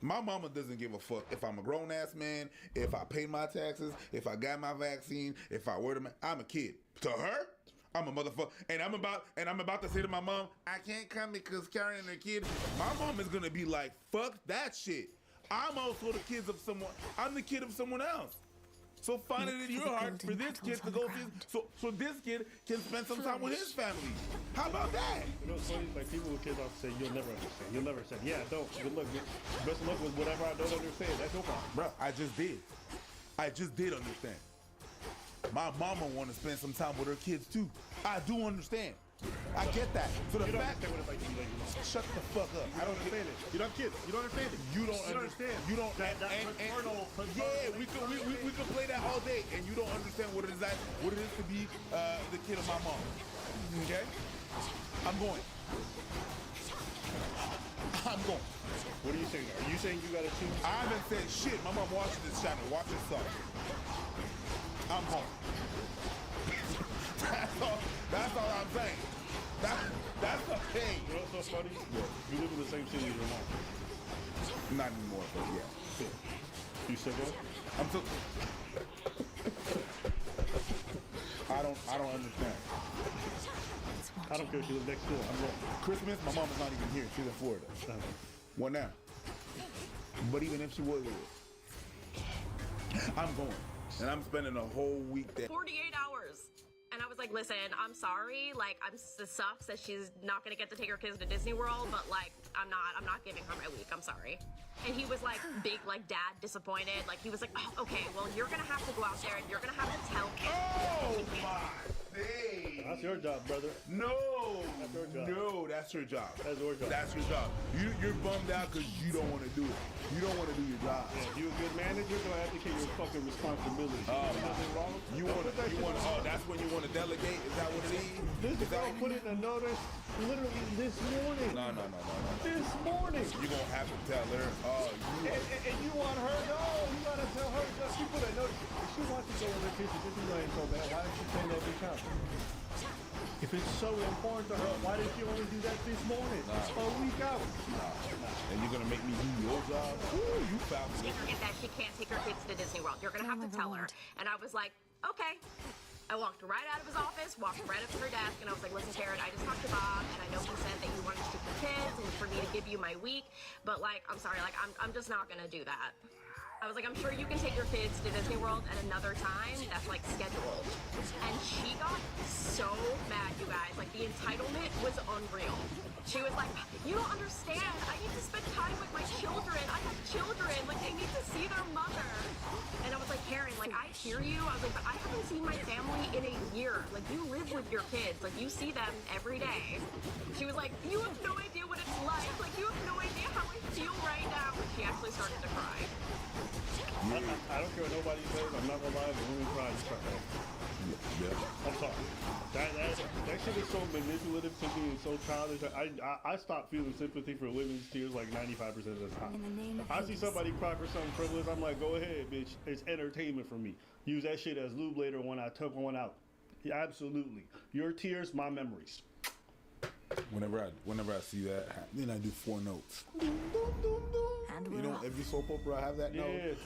My mama doesn't give a fuck if I'm a grown-ass man, if I pay my taxes, if I got my vaccine, if I wear them. I'm a kid. To her, I'm a motherfucker. And I'm about to say to my mom, I can't come because Karen and her kid. My mom is gonna be like, fuck that shit. I'm also the kid of someone. I'm the kid of someone else. So find it in your heart for this kid to go so this kid can spend some time with his family. How about that? You know, it's funny, like people with kids often say, you'll never understand. You'll never understand. Yeah, I don't. Good luck. Best of luck with whatever I don't understand. That's no problem. Bro, I just did understand. My mama want to spend some time with her kids too. I do understand. I get that. So the fact what it's like to be like your mom. Shut the fuck up. I don't understand it. You don't have kids. You don't understand it. You don't understand. You don't. Yeah, we could play that all day, and you don't understand what it is to be the kid of my mom. Okay, I'm going. What are you saying? Are you saying you gotta choose? I haven't said shit. My mom watches this channel. Watch this stuff. I'm home. That's all I'm saying. That's the thing. You know what's so funny? Yeah. You live in the same city as your mom. Not anymore, but yeah. You still go? I'm still. I don't understand. I don't care if she lives next door. I'm wrong. Christmas, my mom is not even here. She's in Florida. What now? But even if she was here, I'm going. And I'm spending a whole week there. 48 hours. And I was like, listen, I'm sorry. Like, it sucks that she's not gonna get to take her kids to Disney World, but like, I'm not giving her my week. I'm sorry. And he was like, big, like, dad disappointed. Like, he was like, oh, okay, well, you're gonna have to go out there and you're gonna have to tell kids. Oh my days. That's your job, brother. No. That's your job. No, that's your job. That's your job. That's your job. You're bummed out because you don't want to do it. You don't want to do your job. Yeah, you a good manager, go abdicate your fucking responsibility. Nothing wrong. You want that's when you want to delegate? Is that what it is? This girl put in a notice literally this morning. No. This morning. You're going to have to tell her. And you want her? No, you got to tell her. She put a notice. If she wants to go in the kitchen, this is ain't so bad. Why did she say no every time? If it's so important to her, why did she only do that this morning? A week out. And you're going to make me do your job? Ooh, you found me. Forget that she can't take her kids to Disney World. You're gonna have to tell her. And I was like, okay. I walked right out of his office, walked right up to her desk, and I was like, listen, Karen, I just talked to Bob, and I know he said that you wanted to take the kids and for me to give you my week, but like, I'm sorry, like, I'm just not gonna do that. I was like, I'm sure you can take your kids to Disney World at another time that's like scheduled. And she got so mad, you guys. Like, the entitlement was unreal. She was like, you don't understand. I need to spend time with my children. I have children. Like, they need to see their mother. And I was like, Karen, like, I hear you. I was like, but I haven't seen my family in a year. Like, you live with your kids. Like, you see them every day. She was like, you have no idea what it's like. Like, you have no idea how I feel right now. And she actually started to cry. I don't care what nobody says. I'm not gonna lie. The women cry. You cry. Yeah. I'm sorry. That shit is so manipulative to me and so childish. I stop feeling sympathy for women's tears like 95% of the time. I see somebody cry for something frivolous, I'm like, go ahead, bitch. It's entertainment for me. Use that shit as lube later when I took one out. Yeah, absolutely. Your tears, my memories. Whenever I see that, then I do 4 notes. You know, every soap opera I have that note.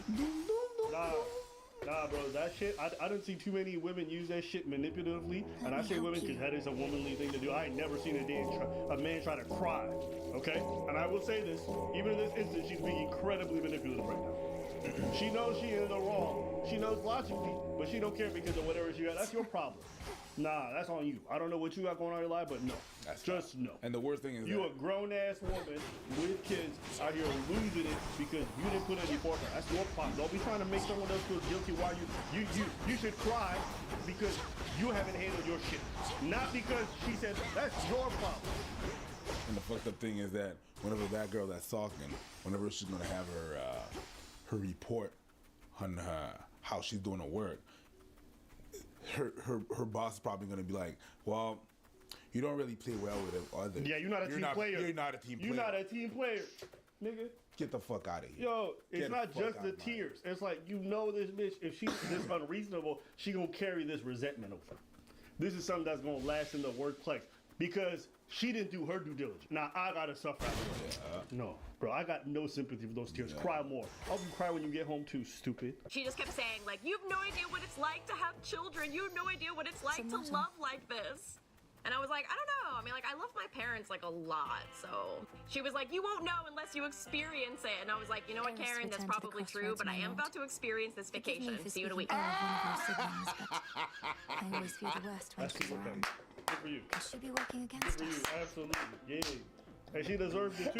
Nah, bro, that shit, I don't see too many women use that shit manipulatively, and I say women because that is a womanly thing to do. I ain't never seen a man try to cry, okay? And I will say this, even in this instance, she's being incredibly manipulative right now. She knows she is in the wrong. She knows logically, but she don't care because of whatever she got. That's your problem. Nah, that's on you. I don't know what you got going on in your life, but no. Just no. And the worst thing is you a grown-ass woman with kids out here losing it because you didn't put any effort. That's your problem. Don't be trying to make someone else feel guilty while you should cry because you haven't handled your shit. Not because she said that's your problem. And the fucked up thing is that whenever that girl that's talking, whenever she's gonna have her report on how she's doing her work, her boss is probably gonna be like, well, you don't really play well with others. Yeah, you're not a team player. You're not a team player. You're not a team player, nigga. Get the fuck out of here. Yo, it's not just the tears. It's like, you know this bitch, if she's this unreasonable, she gonna carry this resentment over. This is something that's gonna last in the workplace because she didn't do her due diligence. Now I gotta suffer out of it. No, bro, I got no sympathy for those tears. Cry more. I'll cry when you get home too, stupid. She just kept saying, like, you have no idea what it's like to have children. You have no idea what it's like to love like this. And I was like, I don't know. I mean, like, I love my parents, like, a lot. So she was like, you won't know unless you experience it. And I was like, you know what, Karen, that's probably true, but I am about to experience this vacation. See you in a week. I always feel the worst when she's around. Good for you. Could she be working Good against for you. us? Absolutely. Yeah. And she deserves it too.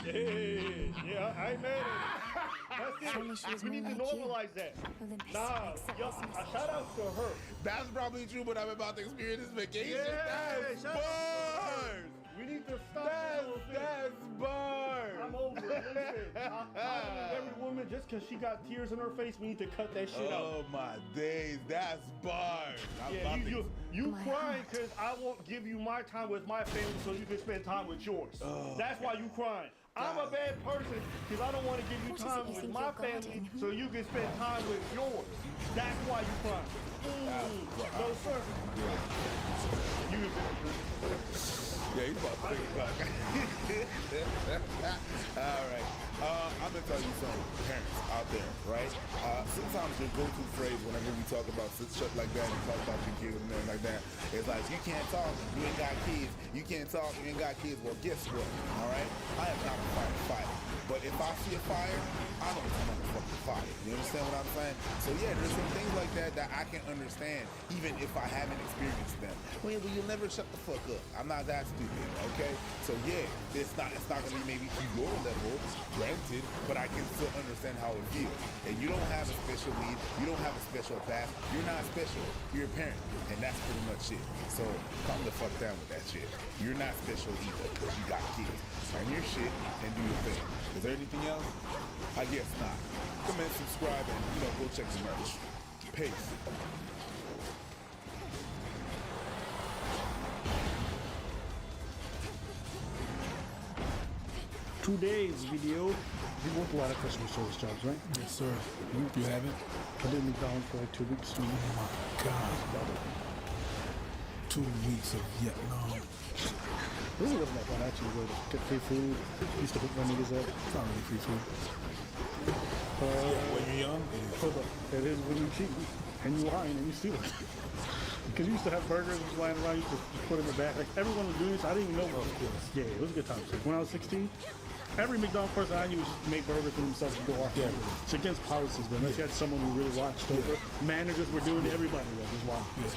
Yeah, I ain't mad at it. That's it. We need to normalize that. Nah, yo, a shout out to her. That's probably true, but I'm about to experience this vacation. Yeah, That's shout out bars. We need to stop. That's bars. I'm over it. Listen, I believe every woman, just because she got tears in her face, we need to cut that shit out. Oh my days, that's bars. Yeah, you crying because I won't give you my time with my family so you can spend time with yours. That's why you crying. I'm a bad person because I don't want to give you time with my family so you can spend time with yours. That's why you crying. No, sir. You Yeah, he's about to take it back. All right. I'm going to tell you something, parents out there, right? Sometimes your go-to phrase whenever we talk about shit like that and talk about your kids and everything like that, it's like, you can't talk, you ain't got kids. You can't talk, you ain't got kids. Well, guess what? All right? I am not a firefighter. But if I see a fire, I know it's a motherfucking fire. You understand what I'm saying? So yeah, there's some things like that that I can understand, even if I haven't experienced them. Well, you'll never shut the fuck up. I'm not that stupid, okay? So yeah, it's not gonna be maybe to your level, granted, but I can still understand how it feels. And you don't have a special need, you don't have a special path, you're not special, you're a parent, and that's pretty much it. So calm the fuck down with that shit. You're not special either, because you got kids. Learn your shit and do your thing. Is there anything else? I guess not. Comment, subscribe, and go check the merch. Peace. Today's video, you work a lot of customer service jobs, right? Yes, sir. You haven't? I did McDonald's for like 2 weeks. Oh my God. 2 weeks of Vietnam. This wasn't that fun actually, though. Get free food. Used to hook my niggas up. It's not really free food. When you're young, it is. Hold up. It is when you cheat and you lying and you steal it. Because you used to have burgers lying around, you used to put in the back. Like everyone was doing this. I didn't even know. Of course. Yeah, it was a good time. So when I was 16, every McDonald's person I knew would just make burgers for themselves and go off. Yeah. It's against policies, but unless you had someone who really watched over, managers were doing it, everybody was just watching.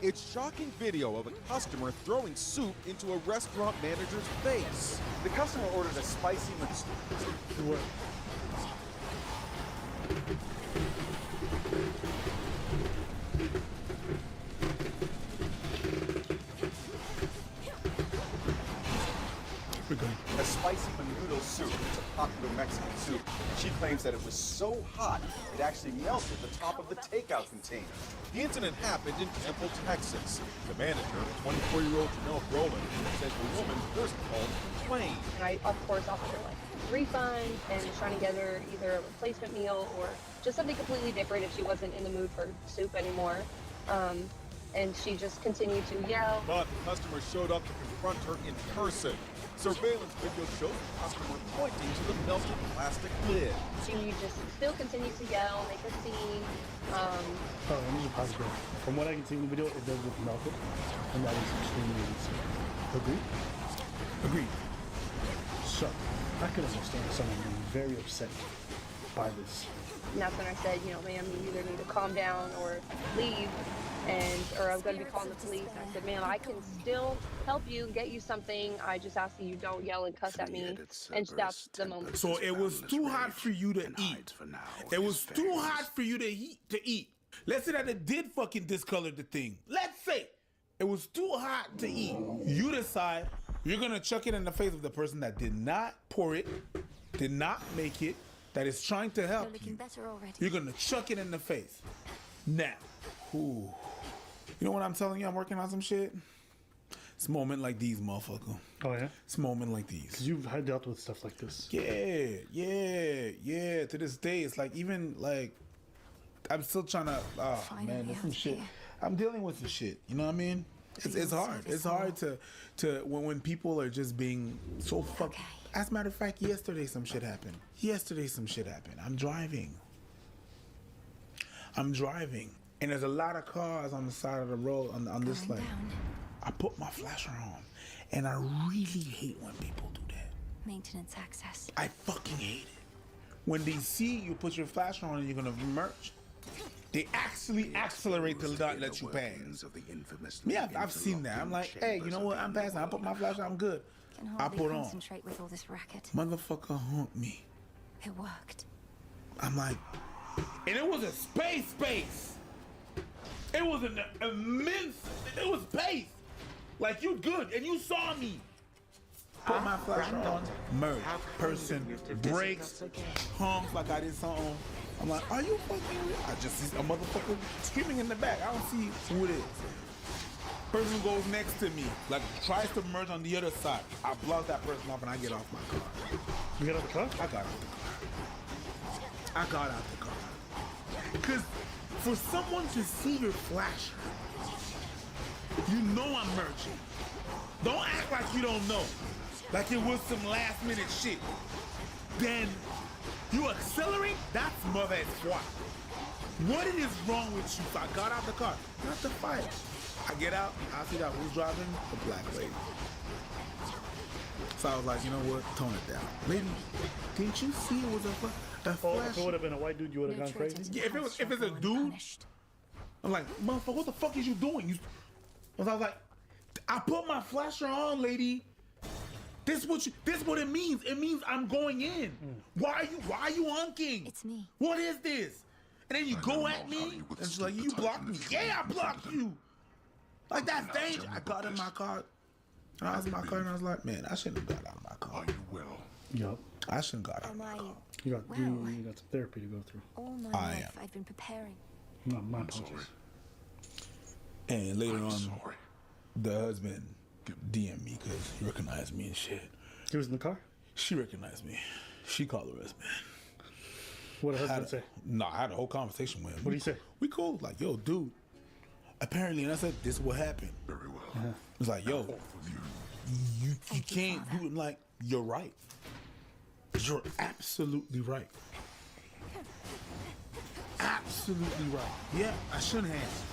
It's shocking video of a customer throwing soup into a restaurant manager's face. The customer ordered a spicy What? A spicy menudo soup. It's a popular Mexican soup. She claims that it was so hot, it actually melted the top of the takeout container. The incident happened in Temple, Texas. The manager, 24-year-old Janelle Brolin, says the woman first called to complain. And I, of course, offered her like refund and was trying to get her either a replacement meal or just something completely different if she wasn't in the mood for soup anymore. And she just continued to yell. But the customer showed up to confront her in person. Surveillance video shows the customer pointing to the melted plastic lid. She just still continues to yell, make a scene. Oh, let me just pause it there. From what I can see in the video, it does look melted, and that is extremely easy. Agreed? Agreed. So, I can understand someone being very upset by this. And that's when I said, ma'am, you either need to calm down or leave, or I'm going to be calling the police. And I said, ma'am, I can still help you and get you something. I just ask that you don't yell and cuss at me. And that's the moment. So it was too hot for you to eat. It was too hot for you to eat. Let's say that it did fucking discolor the thing. Let's say it was too hot to eat. You decide you're going to chuck it in the face of the person that did not pour it, did not make it, that is trying to help you. You're going to chuck it in the face. Now, you know what I'm telling you? I'm working on some shit. It's a moment like these, motherfucker. Oh, yeah? It's a moment like these. Because you've had dealt with stuff like this. Yeah. To this day, it's like, even like, I'm still trying to, man, there's some shit. I'm dealing with some shit. You know what I mean? It's hard. It's hard to when people are just being so fucked. As a matter of fact, yesterday some shit happened. I'm driving. and there's a lot of cars on the side of the road on this lane. I put my flasher on, and I really hate when people do that. Maintenance access. I fucking hate it. When they see you put your flasher on and you're gonna merge, they actually accelerate to not let you pass. Yeah, I've seen that. I'm like, hey, you know what? I'm passing. I put my flasher. I'm good. Can I hardly put on. concentrate with all this racket. Motherfucker humped me. It worked. I'm like, and it was a space. It was an immense. It was space. Like you good, and you saw me. Put my flasher on, merge, person, brakes, honks like I did something. I'm like, are you fucking real? I just see a motherfucker screaming in the back. I don't see who it is. Person goes next to me, like tries to merge on the other side. I block that person off and I get off my car. You get out the car? I got out the car. I got out the car. Because for someone to see your flasher, you know I'm merging. Don't act like you don't know. Like it was some last minute shit. Then you accelerate, that's mother as fuck. What is wrong with you? So I got out the car, not to fight. I get out, I see that who's driving? The black lady. So I was like, you know what? Tone it down. Lady, didn't you see it was a flash? If it would have been a white dude, you would have gone crazy? Yeah, if it's a dude, I'm like, motherfucker, what the fuck is you doing? I was like, I put my flasher on, lady. This what it means. It means I'm going in. Why are you honking? It's me. What is this? And then you go at me and she's like, you blocked me. Yeah, I blocked you. Like that's dangerous. I got in my car. And I was in my car and I was like, man, I shouldn't have got out of my car. Are you well? Yup. I shouldn't have got out of my car. You got some therapy to go through. All my life I've been preparing. No, my apologies. And later on, the husband DM'd me because he recognized me and shit. He was in the car? She recognized me. She called the husband. What did the husband say? No, I had a whole conversation with him. What did he say? We cool. Like, yo, dude. Apparently, and I said, this is what happened. Very well. It's like, yo, you can't do it. I'm like, you're right. You're absolutely right. Absolutely right. Yeah, I shouldn't have.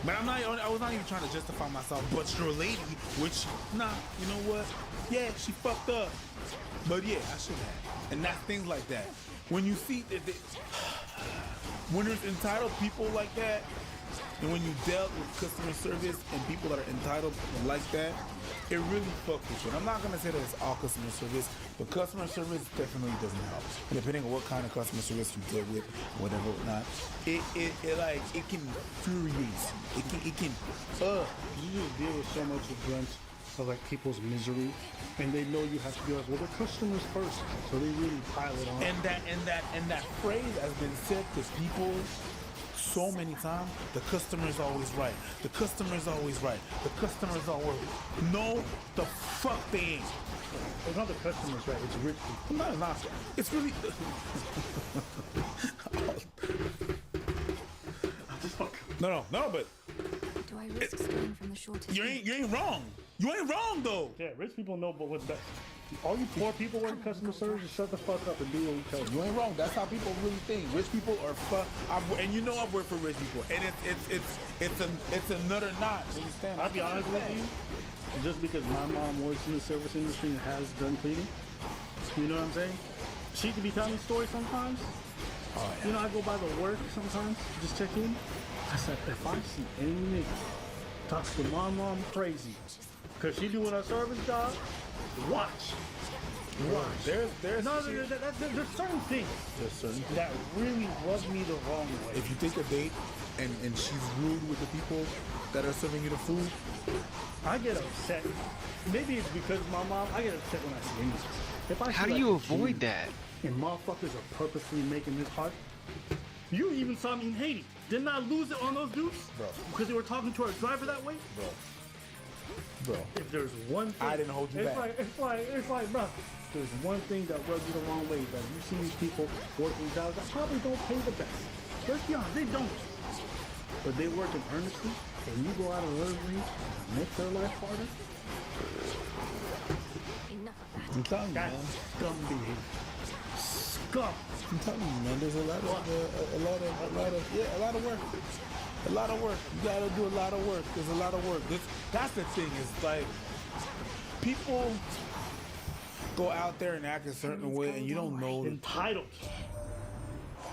But I was not even trying to justify myself. But your lady, which, nah, you know what? Yeah, she fucked up. But yeah, I should have. And that's things like that. When you see that, when there's entitled people like that, and when you dealt with customer service and people that are entitled like that, it really fucks with you. And I'm not gonna say that it's all customer service, but customer service definitely doesn't help. And depending on what kind of customer service you deal with, whatever, whatnot, it can infuriate you. It can. You just deal with so much of brunt of like people's misery, and they know you have to be like, well, the customers first, so they really pile it on. And that phrase has been said to people so many times. The customer's always right. The customer's always right. The customer's always. No, the fuck they ain't. It's not the customer's right. It's rich people. No, it's not. It's really. No, but. Do I risk stealing from the shortest? You ain't wrong. You ain't wrong though. Yeah, rich people know, but what's best. All you poor people working customer service, just shut the fuck up and do what we tell you. You ain't wrong. That's how people really think. Rich people are and you know I've worked for rich people, and it's another notch. Understand? I'll be honest with you. Just because my mom works in the service industry and has done cleaning, you know what I'm saying? She could be telling me stories sometimes. Oh, yeah. You know, I go by the work sometimes, just check in. I said, if I see any nigga talk to my mom crazy, because she doing her service job, watch. There's certain things that really rub me the wrong way. If you take a date and she's rude with the people that are serving you the food, I get upset. Maybe it's because of my mom. I get upset when I see Indians. If I How do you avoid that? And motherfuckers are purposely making this hard. You even saw me in Haiti. Didn't I lose it on those dudes? Bro. Because they were talking to our driver that way? Bro. If there's one thing, I didn't hold you back. It's like, bro. There's one thing that rubs you the wrong way, that you see these people working jobs that probably don't pay the best. Let's be honest, they don't. But they working earnestly, and you go out of their reach and make their life harder. I'm telling you, man. Scum behavior. Scum. I'm telling you, man. There's a lot of work. A lot of work. You gotta do a lot of work. There's a lot of work. That's the thing. Is like people go out there and act a certain way, and you don't know. Entitled.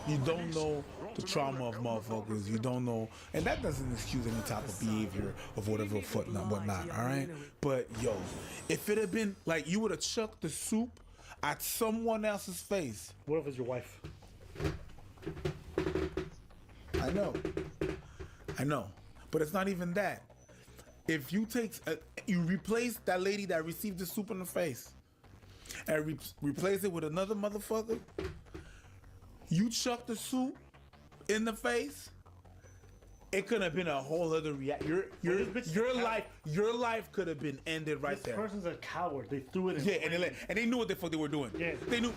You don't know the trauma of motherfuckers. You don't know, and that doesn't excuse any type of behavior of whatever whatnot. All right, but yo, if it had been like you would have chucked the soup at someone else's face. What if it's your wife? I know, but it's not even that. If you you replace that lady that received the soup in the face, and replace it with another motherfucker, you chuck the soup in the face, it could have been a whole other reaction. Your life could have been ended right there. This person's a coward. They threw it in. Yeah, and they knew what the fuck they were doing. Yeah. They knew,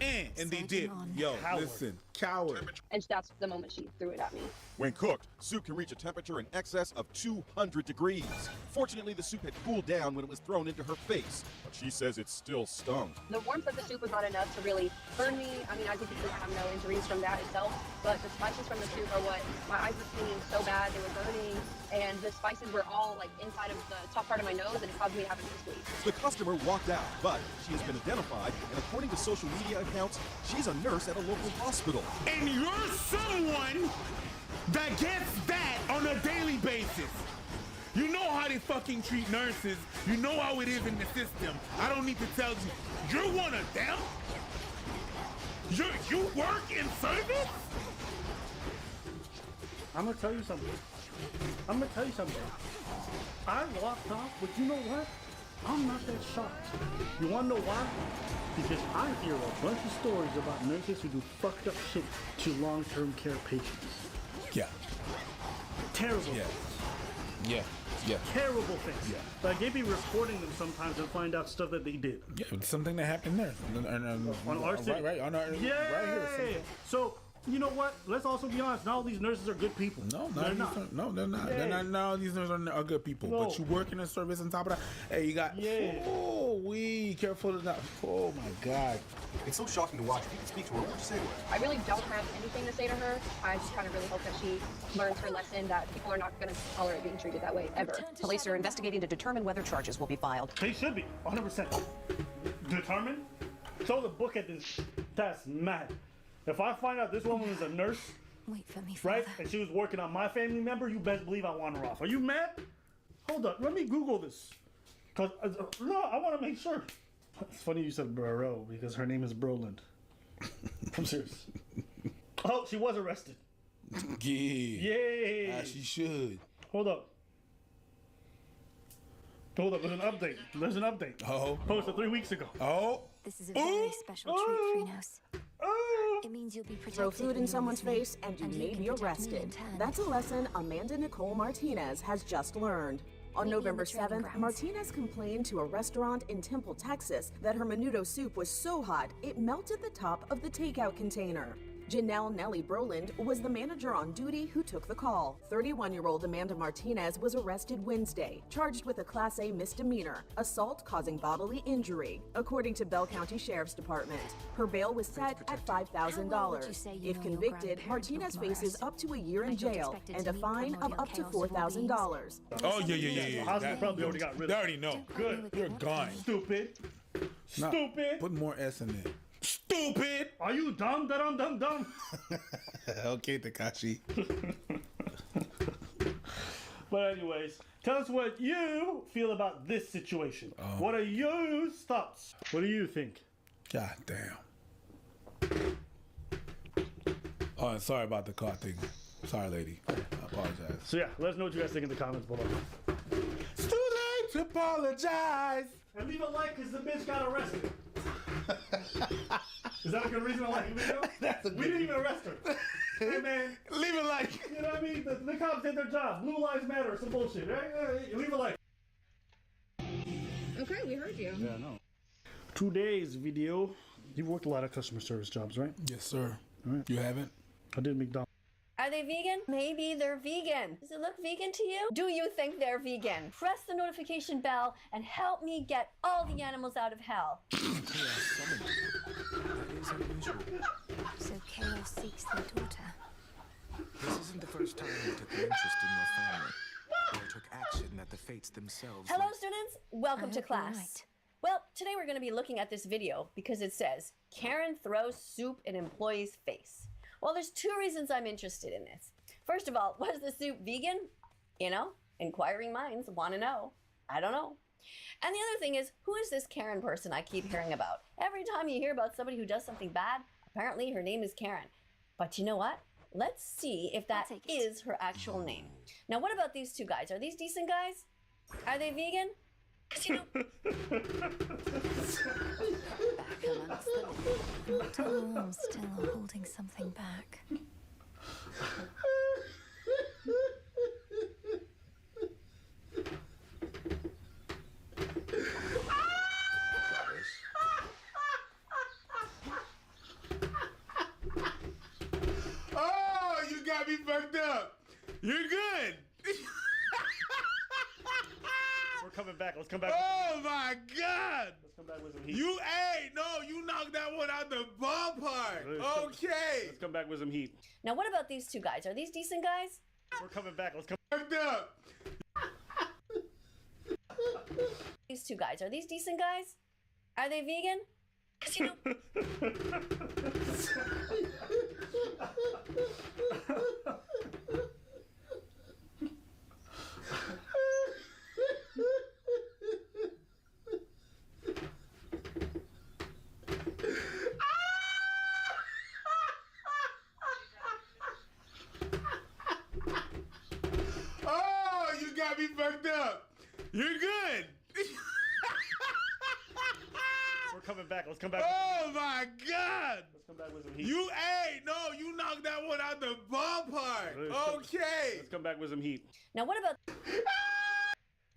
and they did. Yo, Coward. listen, coward. And that's the moment she threw it at me. When cooked, soup can reach a temperature in excess of 200 degrees. Fortunately, the soup had cooled down when it was thrown into her face, but she says it still stung. The warmth of the soup was not enough to really burn me. I mean, I think I have no injuries from that itself, but the spices from the soup are what my eyes were stinging so bad, they were burning, and the spices were all like inside of the top part of my nose, and it caused me to have a nosebleed. The customer walked out, but she has been identified, and according to social media accounts, she's a nurse at a local hospital. And you're someone that gets that on a daily basis. You know how they fucking treat nurses. You know how it is in the system. I don't need to tell you. You're one of them? You work in service? I'm gonna tell you something. I walked off, but you know what? I'm not that shocked. You wanna know why? Because I hear a bunch of stories about nurses who do fucked up shit to long-term care patients. Yeah. Terrible. Yeah. Terrible things. Yeah. Like they be reporting them sometimes and find out stuff that they did. Yeah, it's something that happened there. On our city. Right Right here. So, you know what? Let's also be honest. Not all these nurses are good people. No, they're not. No, they're not. Yeah. They're not. Now these nurses are good people. No. But you work in a service on top of that. Hey, you got. Yeah. Oh, careful to not. Oh my God. It's so shocking to watch. If you could speak to her, what would you say to her? I really don't have anything to say to her. I just kind of really hope that she learns her lesson that people are not going to tolerate being treated that way ever. Police are investigating to determine whether charges will be filed. They should be, 100%. Determined? Throw the book at this. That's mad. If I find out this woman is a nurse, Wait for me, right, and she was working on my family member, you best believe I want her off. Are you mad? Hold up, let me Google this. Cause no, I want to make sure. It's funny you said Bro because her name is Broland. I'm serious. Oh, she was arrested. Yeah. As she should. Hold up. There's an update. Oh. Posted 3 weeks ago. Oh. This is a very special treat, Frinos. It means you'll be protected. Throw food in someone's face and you and may you be can protect me in arrested. turn. That's a lesson Amanda Nicole Martinez has just learned. On Meet me in November the training 7th, grounds. Martinez complained to a restaurant in Temple, Texas that her menudo soup was so hot it melted the top of the takeout container. Janelle Nellie Broland was the manager on duty who took the call. 31-year-old Amanda Martinez was arrested Wednesday, charged with a Class A misdemeanor, assault causing bodily injury, according to Bell County Sheriff's Department. Her bail was set at $5,000. If convicted, Martinez faces up to a year in jail and a fine of up to $4,000. Oh yeah. Hospital probably already got rid of They already know. Good. You're gone. Stupid. Nah, Stupid. Put more S in there. Stupid. Are you dumb? Dumb. Okay, Takashi. But anyways, tell us what you feel about this situation. What are your thoughts? What do you think? God damn. Oh, and sorry about the car thing. Sorry, lady. I apologize. So yeah, let us know what you guys think in the comments below. It's too late to apologize. And leave a like because the bitch got arrested. Is that a good reason to like the video? We didn't even arrest her. Hey man, leave a like. You know what I mean? The cops did their job. Blue lives matter. Some bullshit. Right? Leave a like. Okay, we heard you. Yeah, I know. Today's video. You've worked a lot of customer service jobs, right? Yes, sir. All right. You haven't? I did McDonald's. Are they vegan? Maybe they're vegan. Does it look vegan to you? Do you think they're vegan? Press the notification bell and help me get all the animals out of hell. So Chaos seeks their daughter. This isn't the first time you took an interest in your family. Or took action that the fates themselves... Hello, students. Welcome to class. Well, today we're going to be looking at this video because it says, Karen throws soup in employee's face. Well, there's two reasons I'm interested in this. First of all, was the soup vegan? You know, inquiring minds want to know. I don't know. And the other thing is, who is this Karen person I keep hearing about? Every time you hear about somebody who does something bad, apparently her name is Karen. But you know what? Let's see if that is her actual name. Now, what about these two guys? Are these decent guys? Are they vegan? Because, you know... I'm still holding something back. Oh, you got me fucked up. You're good. We're coming back. Let's come back. Oh my God. Let's come back with some heat. You knocked that one out the ballpark. Okay. Let's come back with some heat. Now, what about these two guys? Are these decent guys? We're coming back. Let's come fucked up. These two guys. Are these decent guys? Are they vegan? Because, you know... Oh, you got me fucked up. You're good. We're coming back. Let's come back. Oh my God. Let's come back with some heat. You knocked that one out the ballpark. Okay. Let's come back with some heat. Now, what about...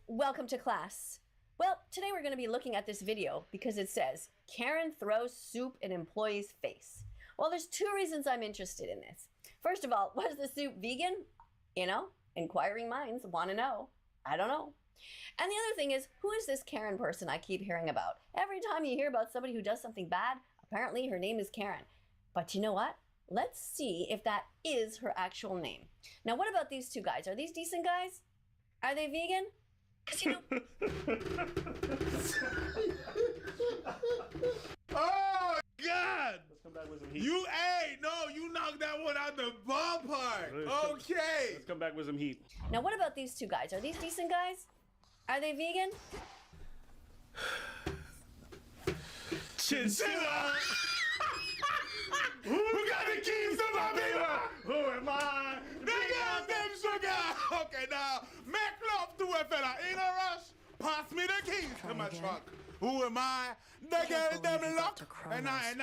Welcome to class. Well, today we're going to be looking at this video because it says, Karen throws soup in employee's face. Well, there's two reasons I'm interested in this. First of all, was the soup vegan? You know, inquiring minds want to know. I don't know. And the other thing is, who is this Karen person I keep hearing about? Every time you hear about somebody who does something bad, apparently her name is Karen. But you know what? Let's see if that is her actual name. Now, what about these two guys? Are these decent guys? Are they vegan? Because, you know... Oh God. Let's come back with some heat. You knocked that one out the ballpark. Okay. Let's come back with some heat. Now, what about these two guys? Are these decent guys? Are they vegan? Chinchilla. Who got the keys to my beaver? Who am I? They got them sugar. Okay, now make love to a fella in a rush. Pass me the keys to my truck. Who am I? The girl them luck. And I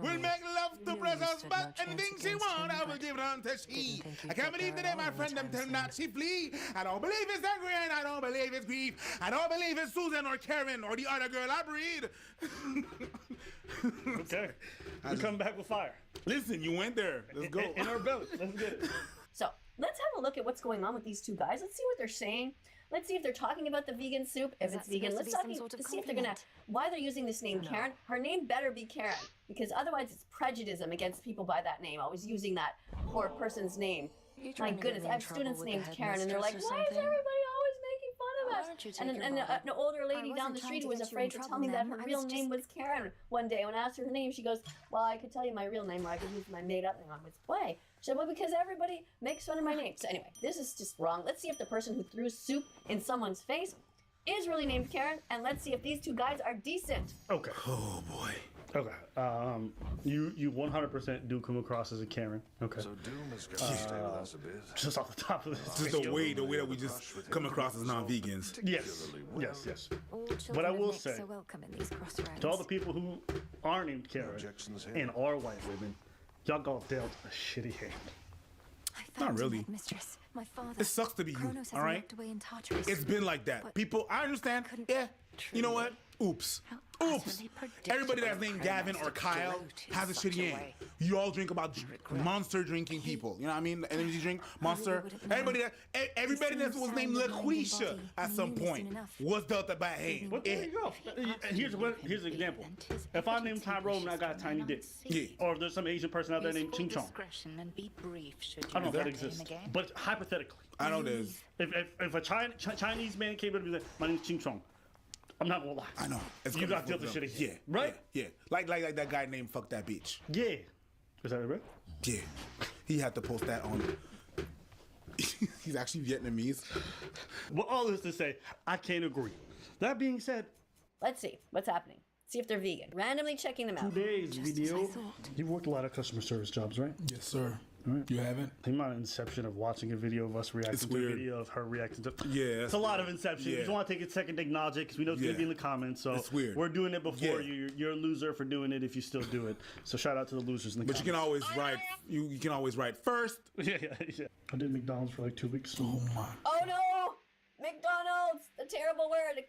will make love to precious, but anything she want, I will give it unto she. I can't believe today my friend them tell not she flee. I don't believe it's angry and I don't believe it's grief. I don't believe it's Susan or Karen or the other girl I breed. Okay. We come back with fire. Listen, you went there. Let's go. In our belly. Let's get it. So let's have a look at what's going on with these two guys. Let's see what they're saying. Let's see if they're talking about the vegan soup. If it's vegan, let's see if they're gonna, why they're using this name Karen. Her name better be Karen, because otherwise it's prejudice against people by that name, always using that poor person's name. My goodness, I have students named Karen and they're like, why is everybody always making fun of us? And an older lady down the street who was afraid to tell me that her real name was Karen one day. When I asked her name, she goes, well, I could tell you my real name or I could use my made up name on this play. She said, well, because everybody makes fun of my name. So anyway, this is just wrong. Let's see if the person who threw soup in someone's face is really named Karen, and let's see if these two guys are decent. Okay. Oh boy. Okay. You 100% do come across as a Karen. Okay. So Doom is going to stay with us a bit. Just off the top of this. Just the way that we just come across as non-vegans. Yes. But I will say, to all the people who are named Karen and are white women, y'all got dealt a shitty hand. Not really. My father, It sucks to be you, Kronos has all right? locked away in Tartarus. It's been like that. People, I understand. Yeah, You know what? Oops. Oops. Everybody that's named Gavin or Kyle has a shitty name. You all drink about monster drinking people. You know what I mean? Energy drink, monster. Everybody that was named LaQuisha at some point was dealt a bad hand. But there you go. Here's an example. If I name Tyrone and I got a tiny dick, or if there's some Asian person out there named Ching Chong, I don't know if that exists, but hypothetically, I know there's. If a Chinese man came up and said, "My name's Ching Chong," I'm not gonna lie. I know. You got dealt the shit again. Yeah. Right? Yeah. Like that guy named Fuck That Bitch. Yeah. Is that right? Yeah. He had to post that on. He's actually Vietnamese. Well, all this to say, I can't agree. That being said, let's see what's happening. See if they're vegan. Randomly checking them out. Today's video. You've worked a lot of customer service jobs, right? Yes, sir. Right. You haven't? The amount of inception of watching a video of us reacting to a video of her reacting to. Yeah. It's a lot of inception. Yeah. We just want to take a second to acknowledge it because we know it's going to be in the comments. So it's weird. We're doing it before you. You're a loser for doing it if you still do it. So shout out to the losers in the comments. But you can always write. You can always write first. Yeah. I did McDonald's for like 2 weeks. Oh my. Oh no! McDonald's! The terrible word.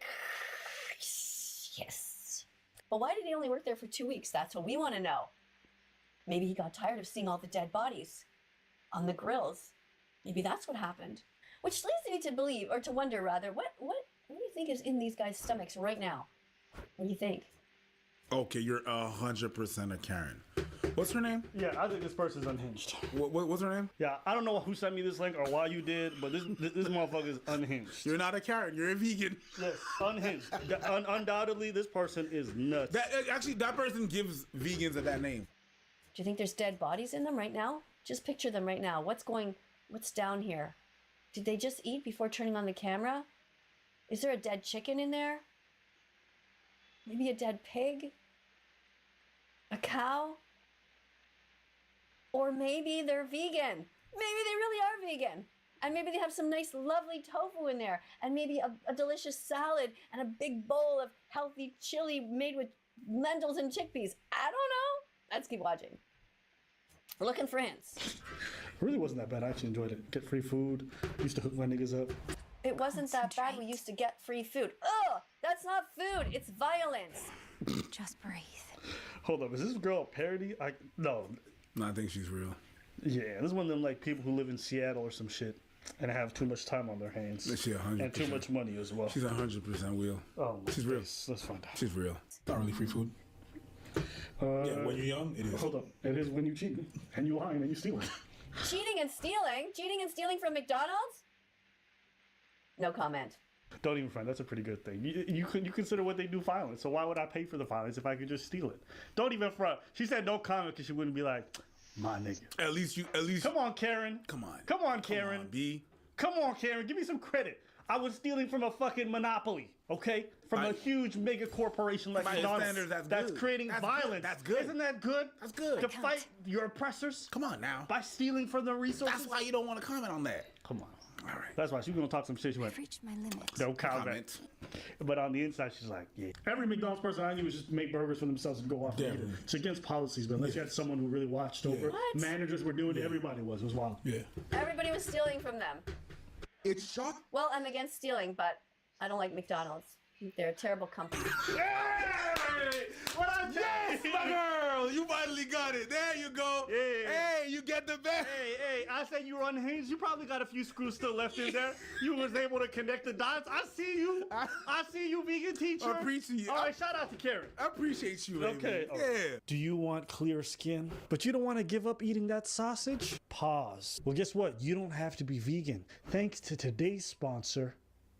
Yes. But why did he only work there for 2 weeks? That's what we want to know. Maybe he got tired of seeing all the dead bodies on the grills. Maybe that's what happened. Which leads me to believe, or to wonder rather, what do you think is in these guys' stomachs right now? What do you think? Okay, you're 100% a Karen. What's her name? Yeah, I think this person's unhinged. What's her name? Yeah, I don't know who sent me this link or why you did, but this motherfucker is unhinged. You're not a Karen. You're a vegan. Yes, unhinged. Undoubtedly, this person is nuts. That person gives vegans a bad name. Do you think there's dead bodies in them right now? Just picture them right now. What's down here? Did they just eat before turning on the camera? Is there a dead chicken in there? Maybe a dead pig? A cow? Or maybe they're vegan. Maybe they really are vegan. And maybe they have some nice, lovely tofu in there. And maybe a delicious salad and a big bowl of healthy chili made with lentils and chickpeas. I don't know. Let's keep watching. We're looking for hints. It really wasn't that bad. I actually enjoyed it. Get free food. Used to hook my niggas up. It wasn't that bad. We used to get free food. Ugh! That's not food. It's violence. Just breathe. Hold up. Is this girl a parody? No. No, I think she's real. Yeah, this is one of them like people who live in Seattle or some shit and have too much time on their hands. She 100%. And too much money as well. She's 100% real. Oh, she's real. Let's find out. She's real. Not really free food. Yeah, when you're young, it is. Hold up. It is when you cheat and you lying and you stealing. Cheating and stealing? Cheating and stealing from McDonald's? No comment. Don't even front. That's a pretty good thing. You consider what they do violence. So why would I pay for the violence if I could just steal it? Don't even front. She said no comment because she wouldn't be like, my nigga. At least. Come on, Karen. Come on, Karen. Come on, B. Come on, Karen. Give me some credit. I was stealing from a fucking monopoly, okay? From a huge mega corporation like McDonald's that's creating violence. That's good. Isn't that good? That's good. To fight your oppressors? Come on now. By stealing from the resources? That's why you don't want to comment on that. Come on. All right. That's why she's gonna talk some shit. She went, I've reached my limit. no comment. But on the inside, she's like, yeah. Every McDonald's person I knew was just make burgers for themselves and go off and eat it. It's against policies, but unless you had someone who really watched over, managers were doing it, everybody was. It was wild. Yeah. Everybody was stealing from them. It's shocking. Well, I'm against stealing, but I don't like McDonald's. They're a terrible company. Hey! What I yes, my girl! You finally got it. There you go. Yeah. Hey, you get the best. Hey, I said you were unhinged. You probably got a few screws still left in there. You was able to connect the dots. I see you. I see you, vegan teacher. I appreciate you. All right, shout out to Karen. I appreciate you, baby. Okay. Yeah. Do you want clear skin, but you don't want to give up eating that sausage? Pause. Well, guess what? You don't have to be vegan. Thanks to today's sponsor,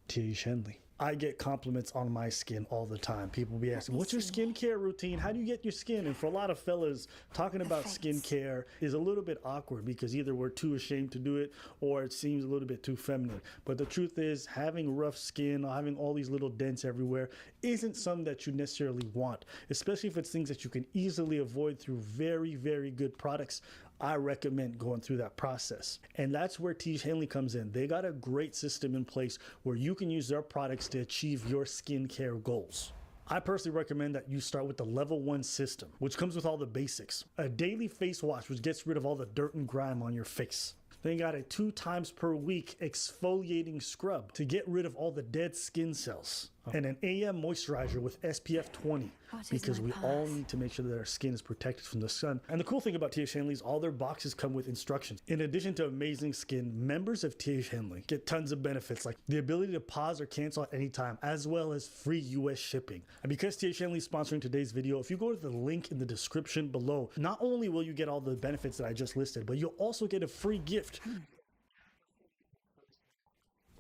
Tiege Henley. I get compliments on my skin all the time. People be asking, what's your skincare routine? How do you get your skin? And for a lot of fellas, talking about skincare is a little bit awkward because either we're too ashamed to do it or it seems a little bit too feminine. But the truth is, having rough skin or having all these little dents everywhere isn't something that you necessarily want, especially if it's things that you can easily avoid through very, very good products. I recommend going through that process. And that's where Tiege Henley comes in. They got a great system in place where you can use their products to achieve your skincare goals. I personally recommend that you start with the level 1 system, which comes with all the basics. A daily face wash, which gets rid of all the dirt and grime on your face. Then got a 2 times per week exfoliating scrub to get rid of all the dead skin cells. and an AM moisturizer with SPF 20 because we all need to make sure that our skin is protected from the sun. And the cool thing about TH Henley is all their boxes come with instructions. In addition to amazing skin, members of TH Henley get tons of benefits like the ability to pause or cancel at any time, as well as free US shipping. And because TH Henley is sponsoring today's video, if you go to the link in the description below, not only will you get all the benefits that I just listed, but you'll also get a free gift.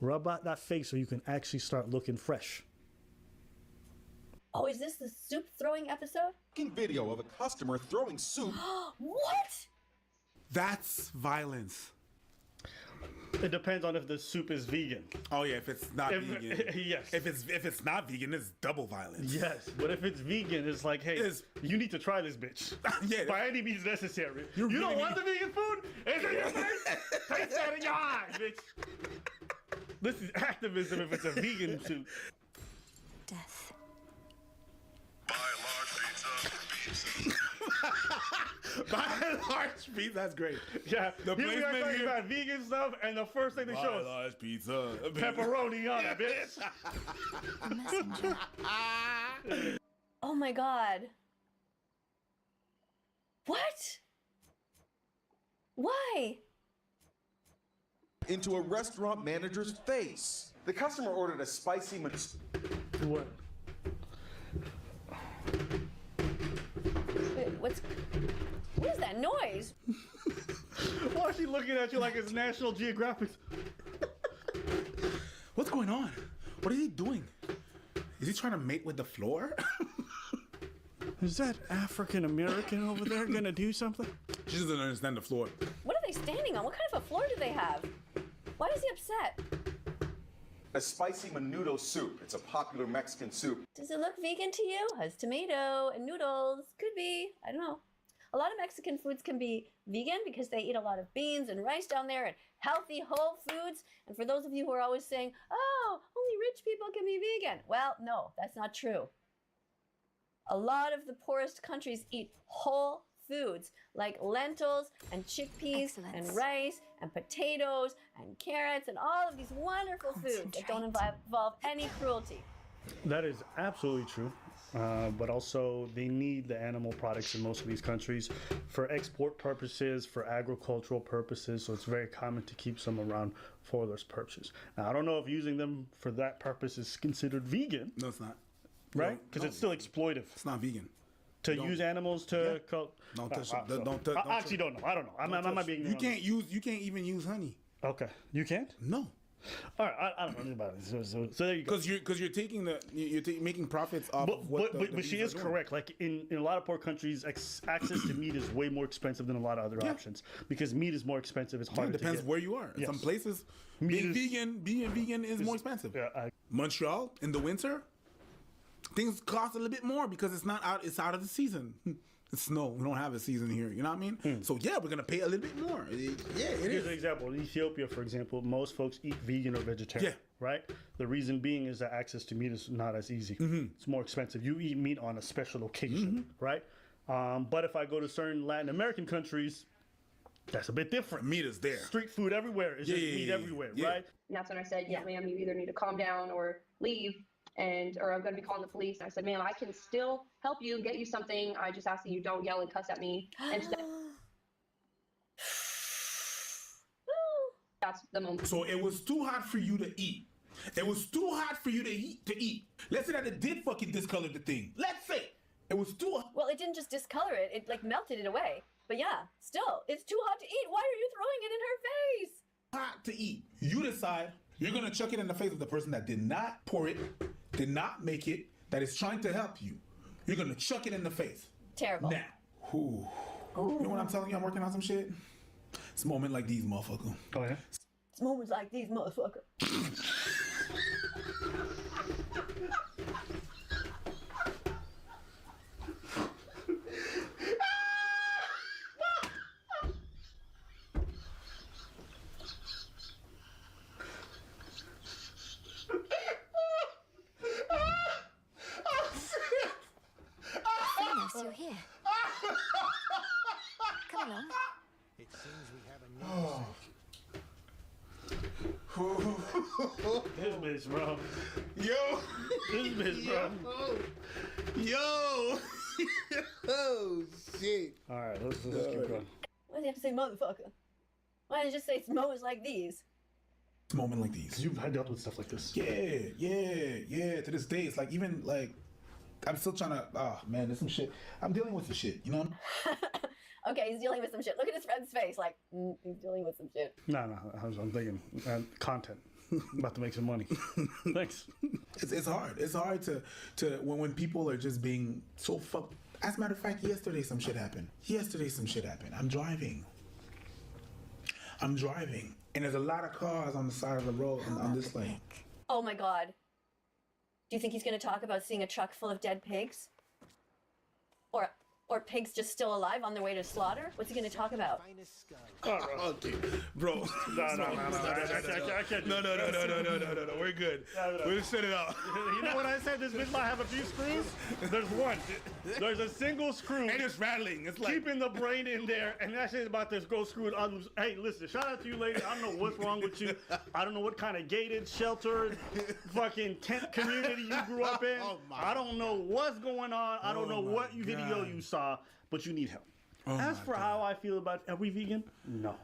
Rub out that face so you can actually start looking fresh. Oh, is this the soup throwing episode? Video of a customer throwing soup. What? That's violence. It depends on if the soup is vegan. Oh yeah, if it's not vegan. Yes. If it's not vegan, it's double violence. Yes, but if it's vegan, it's like, hey, you need to try this bitch. Yeah. By any means necessary. You don't want the vegan food? It's in your face. Taste that in your eyes, bitch. This is activism if it's a vegan soup. Death. Buy a large pizza. That's great. Yeah, the here we are placement talking here. about vegan stuff, and the first thing they show us large pizza. pepperoni on it, bitch. Messenger. Oh my god. What? Why? Into a restaurant manager's face. The customer ordered a spicy What? Wait, what is that noise? Why is she looking at you like it's National Geographic? What's going on? What is he doing? Is he trying to mate with the floor? Is that African American over there gonna do something? She doesn't understand the floor. What are they standing on? What kind of a floor do they have? Why is he upset? A spicy menudo soup. It's a popular Mexican soup. Does it look vegan to you? Has tomato and noodles. Could be. I don't know. A lot of Mexican foods can be vegan because they eat a lot of beans and rice down there and healthy whole foods. And for those of you who are always saying, oh, only rich people can be vegan. Well, no, that's not true. A lot of the poorest countries eat whole foods like lentils and chickpeas and rice and potatoes and carrots and all of these wonderful foods that don't involve any cruelty. That is absolutely true. But also they need the animal products in most of these countries for export purposes, for agricultural purposes. So it's very common to keep some around for those purposes. Now, I don't know if using them for that purpose is considered vegan. No, it's not. Right? Because it's still exploitive. It's not vegan. To use animals to Don't touch it. I actually don't know. I don't know. I might be ignorant. You can't even use honey. Okay. You can't? No. All right, I don't know anything about it. So there you go. Because you're taking making profits off of what but she is correct. Like in a lot of poor countries, access to meat is way more expensive than a lot of other options because meat is more expensive. It's harder. It depends to get. where you are. Yes. Some places being vegan is more expensive. Yeah, Montreal in the winter, things cost a little bit more because it's not out. It's out of the season. It's snow. We don't have a season here. You know what I mean? So yeah, we're gonna pay a little bit more. Here's an example. In Ethiopia, for example, most folks eat vegan or vegetarian. Yeah. Right. The reason being is that access to meat is not as easy. It's more expensive. You eat meat on a special occasion, right? But if I go to certain Latin American countries, that's a bit different. Meat is there. Street food everywhere. Is just meat everywhere, right? And that's when I said, yeah, ma'am, you either need to calm down or leave. Or I'm going to be calling the police. And I said, ma'am, I can still help you and get you something. I just ask that you don't yell and cuss at me. And that's the moment. So it was too hot for you to eat. It was too hot for you to eat. Let's say that it did fucking discolor the thing. Let's say it was too hot. Well, it didn't just discolor it. It like melted it away. But yeah, still, it's too hot to eat. Why are you throwing it in her face? Hot to eat. You decide you're going to chuck it in the face of the person that did not pour it, did not make it, that is trying to help you. You're going to chuck it in the face. Terrible. Now, you know what I'm telling you? I'm working on some shit. It's a moment like these, motherfucker. Oh, yeah? It's moments like these, motherfucker. You're here. Come along. It seems we have a new This bitch, bro. Yo. This bitch, bro. Yo. Oh, shit. All right, let's keep going. Why do you have to say motherfucker? Why didn't you just say it's moments like these? Moment like these. You've dealt with stuff like this. Yeah. To this day, it's like even like I'm still trying to. Oh man, there's some shit. I'm dealing with some shit. You know. Okay, he's dealing with some shit. Look at his friend's face. Like, he's dealing with some shit. No, I'm thinking content. About to make some money. Thanks. It's hard. It's hard to when people are just being so fucked. As a matter of fact, yesterday some shit happened. I'm driving. And there's a lot of cars on the side of the road on this lane. Oh my god. Do you think he's going to talk about seeing a truck full of dead pigs? Or pigs just still alive on their way to slaughter? What's he going to talk about? Okay, bro. No. I can't. No. We're good. We'll set it out. You know what I said? This bitch might have a few screws. There's one. There's a single screw. And it's rattling. It's like keeping the brain in there, and that shit's about to go screwed. Hey, listen. Shout out to you, lady. I don't know what's wrong with you. I don't know what kind of gated, sheltered, fucking tent community you grew up in. I don't know what's going on. I don't know what video you saw. But you need help. As for how I feel about, are we vegan? No.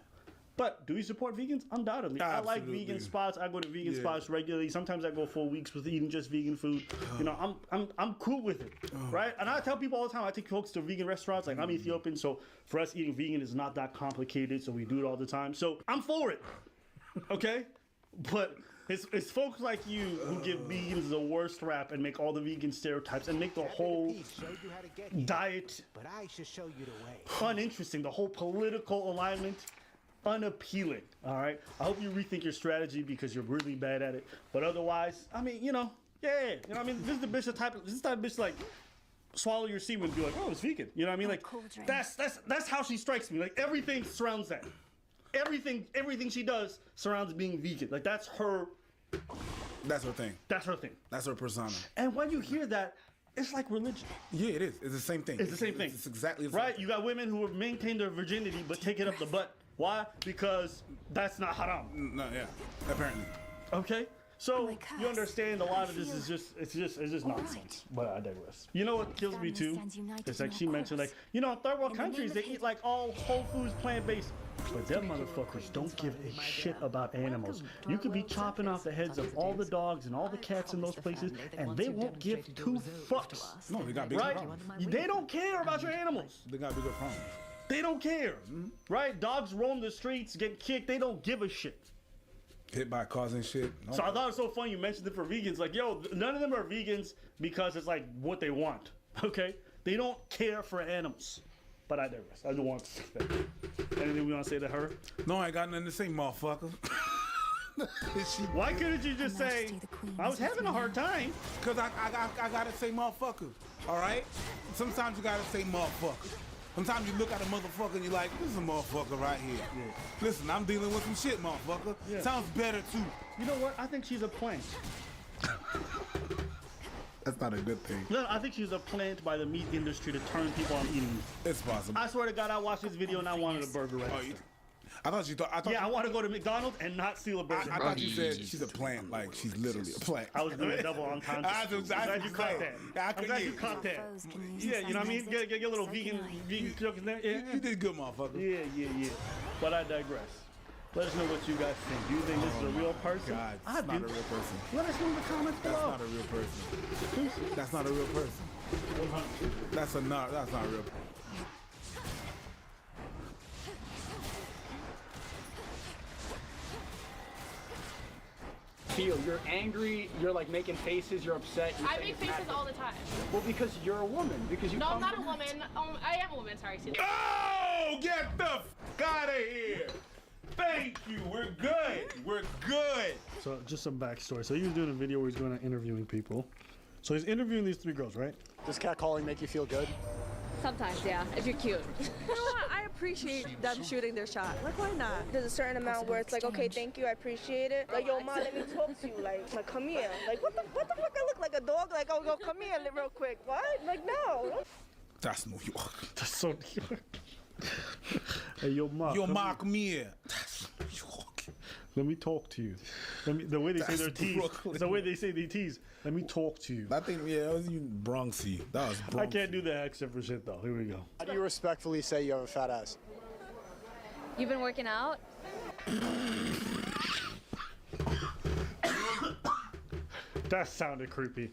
But do we support vegans? Undoubtedly. Absolutely. I like vegan spots. I go to vegan spots regularly. Sometimes I go full weeks with eating just vegan food. You know, I'm cool with it, right? And I tell people all the time, I take folks to vegan restaurants. Like, I'm Ethiopian, so for us, eating vegan is not that complicated, so we do it all the time. So I'm for it, okay? But it's folks like you who give vegans the worst rap and make all the vegan stereotypes and make the whole diet uninteresting, the whole political alignment unappealing. All right, I hope you rethink your strategy because you're really bad at it. But otherwise, I mean, you know, I mean, this is the bitch this is that bitch like swallow your semen and be like, oh, it's vegan. You know what I mean? Like that's how she strikes me. Like everything surrounds that. Everything she does surrounds being vegan. Like that's her thing. That's her persona. And when you hear that, it's like religion. Yeah, it is. It's the same thing. It's the same thing. It's exactly the same right. thing. You got women who have maintained their virginity but take it up the butt. Why? Because that's not haram. No, yeah. Apparently. Okay. So you understand a lot of this is just nonsense. But I digress. You know what kills me too? It's like she mentioned, like, you know, in third world countries they eat like all whole foods, plant-based. But them motherfuckers don't give a shit about animals. You could be chopping off the heads of all the dogs and all the cats in those places, and they won't give two fucks. No, they got bigger problems. They don't care about your animals. They got bigger problems. They don't care, right? Dogs roam the streets, get kicked. They don't give a shit. Hit by cars and shit. No. So I thought it was so funny you mentioned it for vegans. Like, yo, none of them are vegans because it's like what they want. Okay? They don't care for animals. But I digress. I don't want to say that. Anything we want to say to her? No, I got nothing to say, motherfucker. Why couldn't you just say, I was having a hard time? Because I got to say motherfucker. All right? Sometimes you got to say motherfucker. Sometimes you look at a motherfucker and you're like, this is a motherfucker right here. Yeah. Listen, I'm dealing with some shit, motherfucker. Yeah. Sounds better, too. You know what? I think she's a plant. That's not a good thing. No, I think she's a plant by the meat industry to turn people on eating meat. It's possible. I swear to God, I watched this video and I wanted a burger right now. I thought you thought. I want to go to McDonald's and not steal a burger. I thought you said she's a plant, like she's literally a plant. I was doing a double unconscious. I'm glad you caught that. I'm glad you caught that. Yeah, you know what I mean? Get a little vegan joke in there. Yeah, you did good, motherfucker. Yeah. But I digress. Let us know what you guys think. Do you think this is a real person? God, it's not a real person. Let us know in the comments below. That's not a real person. That's not a real person. That's not real. You're angry, you're like making faces, you're upset. I make faces all the time. Well, because you're a woman. Because you No, I'm not a woman. I am a woman, sorry. Oh, get the fuck out of here. Thank you. We're good. So just some backstory. So he was doing a video where he's going to interviewing people. So he's interviewing these three girls, right? Does catcalling make you feel good? Sometimes, yeah, if you're cute. You know what? I appreciate them shooting their shot. Like, why not? There's a certain amount where it's like, okay, thank you, I appreciate it. Like, yo, ma, let me talk to you. Like, come here. Like, what the fuck? I look like a dog? Like, oh, yo, come here real quick. What? Like, no. That's New York. That's so New York. Hey, yo, ma. Yo, ma, come here. That's New York. Let me talk to you. The way they say their T's. Brooklyn. The way they say their T's. Let me talk to you. I think, yeah, that was you Bronxy. That was Bronxy. I can't do the accent for shit, though. Here we go. How do you respectfully say you have a fat ass? You've been working out? That sounded creepy.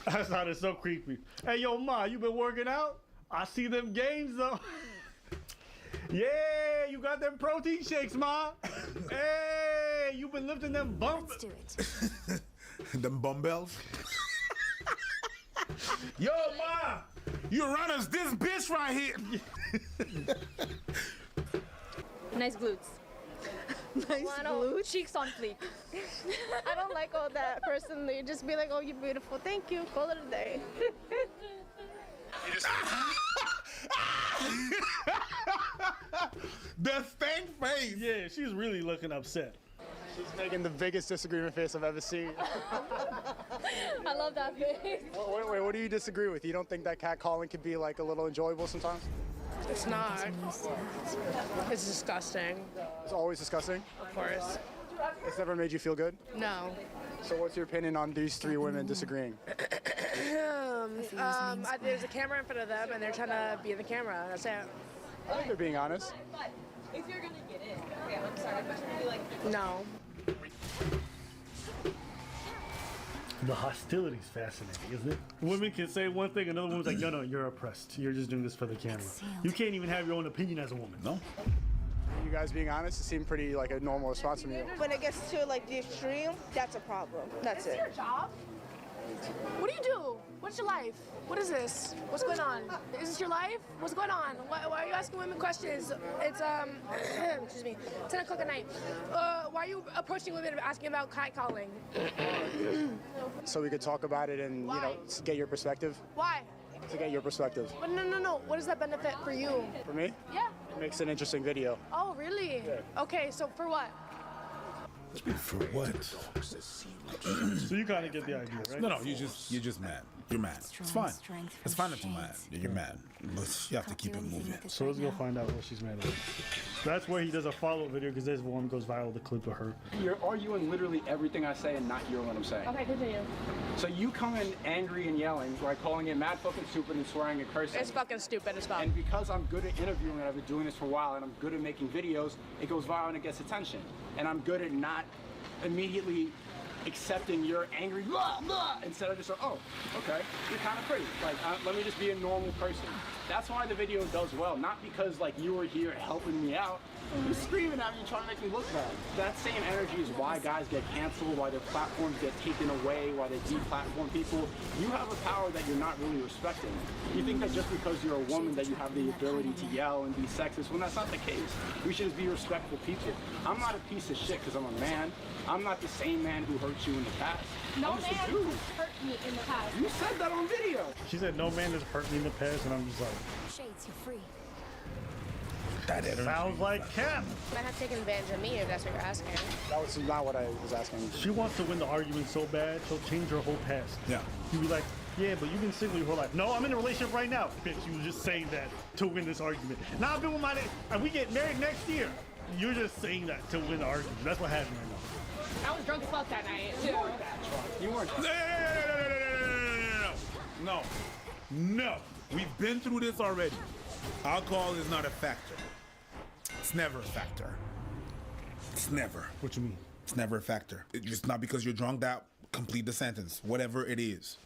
That sounded so creepy. Hey, yo, Ma, you been working out? I see them gains, though. Yeah, you got them protein shakes, Ma. Hey, you been lifting them bump. Let's do it. Them bumbbells. Yo, Ma, you run us this bitch right here. Nice glutes. Nice glutes. Cheeks on fleek. I don't like all that personally. Just be like, oh, you're beautiful. Thank you. Call it a day. The stank face. Yeah, she's really looking upset. She's making the biggest disagreement face I've ever seen. I love that face. Wait, what do you disagree with? You don't think that catcalling could be like a little enjoyable sometimes? It's not. It's disgusting. It's always disgusting? Of course. It's never made you feel good? No. So what's your opinion on these three women disagreeing? There's a camera in front of them, and they're trying to be in the camera. That's it. I think they're being honest. If you're gonna get in, okay, I'm sorry, but should be like. No. The hostility's fascinating, isn't it? Women can say one thing, another woman's like, no, you're oppressed. You're just doing this for the camera. You can't even have your own opinion as a woman. No. You guys being honest, it seemed pretty like a normal response from you. When it gets to like the extreme, that's a problem. That's it. Your job? What do you do? What's your life? What is this? What's going on? Is this your life? What's going on? Why are you asking women questions? It's excuse me, 10 o'clock at night. Why are you approaching women and asking about catcalling? So we could talk about it and get your perspective. Why? To get your perspective. But no. What does that benefit for you? For me? Yeah. It makes an interesting video. Oh, really? Yeah. Okay, so for what? For what? So you kind of get the idea, right? No, you're just mad. You're mad. It's fine. It's fine if you're mad. You're mad. But you have to keep it moving. So let's go find out what she's mad at. That's where he does a follow-up video because this one goes viral, the clip of her. You're arguing literally everything I say and not hearing what I'm saying. Okay, continue. So you come in angry and yelling, like calling it mad fucking stupid and swearing and cursing. It's fucking stupid as fuck. And because I'm good at interviewing and I've been doing this for a while and I'm good at making videos, it goes viral and it gets attention. And I'm good at not immediately accepting your angry blah, blah, instead of just like, oh, okay, you're kind of pretty. Like, let me just be a normal person. That's why the video does well, not because like you were here helping me out. You're screaming at me trying to make me look bad. That same energy is why guys get canceled, why their platforms get taken away, why they deplatform people. You have a power that you're not really respecting. You think that just because you're a woman that you have the ability to yell and be sexist, when that's not the case. We should just be respectful people. I'm not a piece of shit because I'm a man. I'm not the same man who hurt you in the past. No I'm just man a dude. hurt me in the past. You said that on video. She said, no man has hurt me in the past, and I'm just like, Shades, you're free. That sounds like Cap. Might have taken advantage of me if that's what you're asking. That was not what I was asking. She wants to win the argument so bad, she'll change her whole past. Yeah. You'd be like, yeah, but you've been single your whole life. No, I'm in a relationship right now. Bitch, you was just saying that to win this argument. Now I've been with my, and we get married next year. You're just saying that to win the argument. That's what happened right now. I was drunk as fuck that night, too. You weren't that drunk. You weren't. No. We've been through this already. Alcohol is not a factor. It's never a factor. It's never. What you mean? It's never a factor. It's not because you're drunk that complete the sentence. Whatever it is.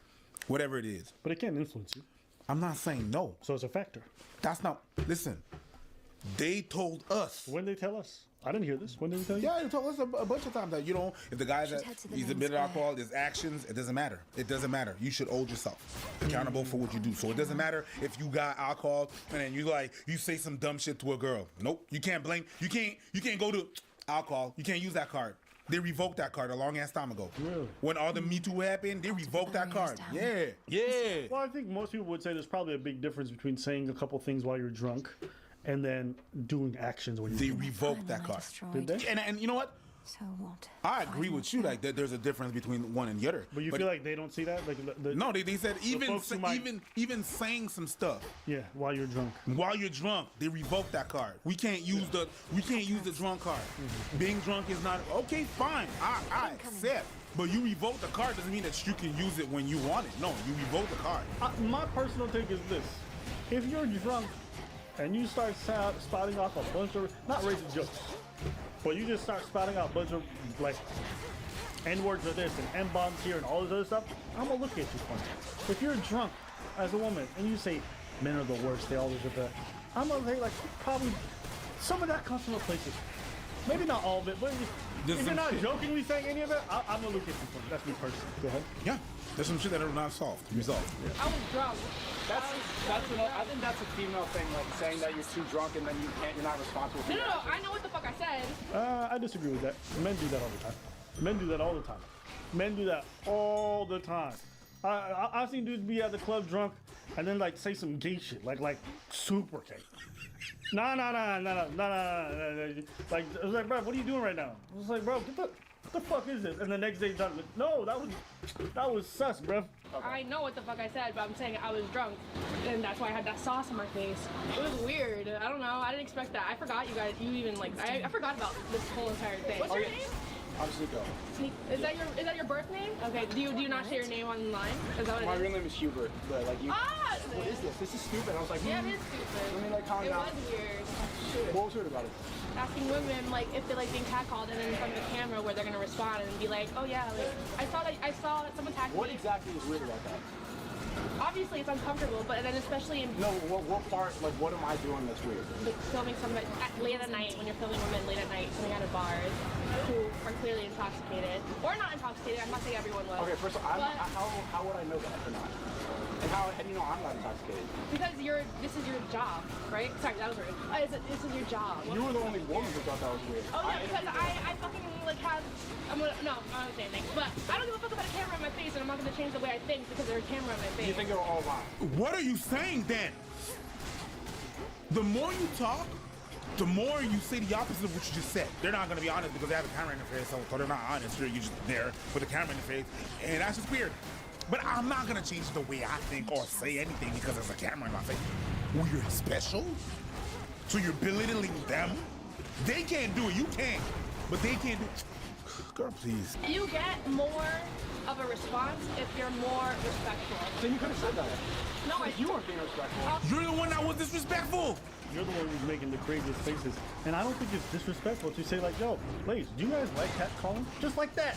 Whatever it is. But it can influence you. I'm not saying no. So it's a factor. That's not. Listen. They told us. When did they tell us? I didn't hear this. When did they tell you? Yeah, they told us a bunch of times that, you know, if the guy that he's admitted alcohol, his actions, it doesn't matter. It doesn't matter. You should hold yourself accountable for what you do. So it doesn't matter if you got alcohol and then you say some dumb shit to a girl. Nope. You can't blame. You can't go to alcohol. You can't use that card. They revoked that card a long ass time ago. Really? When all the Me Too happened, they revoked that card. Yeah. Well, I think most people would say there's probably a big difference between saying a couple things while you're drunk and then doing actions when you're drunk. They revoked that card. Did they? And you know what? So what? I agree with you. Like that, there's a difference between one and the other. But you feel like they don't see that? Like no, they said even folks who might- even saying some stuff. Yeah, while you're drunk. While you're drunk, they revoke that card. We can't use the drunk card. Being drunk is not okay. Fine, I accept. But you revoke the card doesn't mean that you can use it when you want it. No, you revoke the card. My personal take is this: if you're drunk and you start spouting off a bunch of not racist jokes, but you just start spouting out a bunch of like N-words or this and M-bombs here and all this other stuff, I'm gonna look at you funny. If you're drunk as a woman and you say men are the worst, they always are that, I'm gonna say like probably some of that comes from a place. Maybe not all of it, but if you're not jokingly saying any of it, I'm gonna look at you funny. That's me personally. Go ahead. Yeah, there's some shit that are not resolved. I was drunk. I think that's a female thing, like saying that you're too drunk and then you're not responsible for No, your no, no. actions. I know what the fuck I said. I disagree with that. Men do that all the time. Men do that all the time. Men do that all the time. I've seen dudes be at the club drunk and then like say some gay shit, like super gay. Nah. Like, I was like, bro, what are you doing right now? I was like, bro, what the fuck is this? And the next day, he's done. No, that was sus, bro. I know what the fuck I said, but I'm saying I was drunk, and that's why I had that sauce on my face. It was weird. I don't know. I didn't expect that. I forgot you guys. You even like. I forgot about this whole entire thing. What's your name? I'm Zuko. Is that your birth name? Okay. Do you not say your name online? Is that what My it is? real name is Hubert, but like you. Ah! What is this? This is stupid. I was like, Yeah, it is stupid. Let me like calm It down. was weird. What was weird about it? Asking women like if they're like being catcalled and then in front of the camera where they're gonna respond and be like, oh yeah, like I saw that someone tagged What me. exactly is weird about that? Obviously it's uncomfortable, but then especially in No, what part? Like, what am I doing that's weird? like filming somebody late at night when you're filming women late at night coming out of bars who are clearly intoxicated or not intoxicated. I'm not saying everyone was. Okay, first of all, but how would I know that or not? And how do you know I'm not intoxicated? because this is your job, right? Sorry, that was rude. This is your job. You were the only woman who thought that was weird. Oh yeah, because I fucking like have. I'm gonna not say anything, but I don't give a fuck about a camera in my face, and I'm not gonna change the way I think because there's a camera in my face. You think they're all lying? What are you saying then? The more you talk, the more you say the opposite of what you just said. They're not gonna be honest because they have a camera in their face, so they're not honest. You're just there with a camera in the face, and that's just weird. But I'm not gonna change the way I think or say anything because there's a camera in my face. We're special? So you're belittling them? They can't do it, you can. But they can't do it. Girl, please. You get more of a response if you're more respectful. Then you could have said that. No, you weren't being respectful. You're the one that was disrespectful. You're the one who's making the craziest faces. And I don't think it's disrespectful to say like, yo, ladies, do you guys like catcalling? Just like that.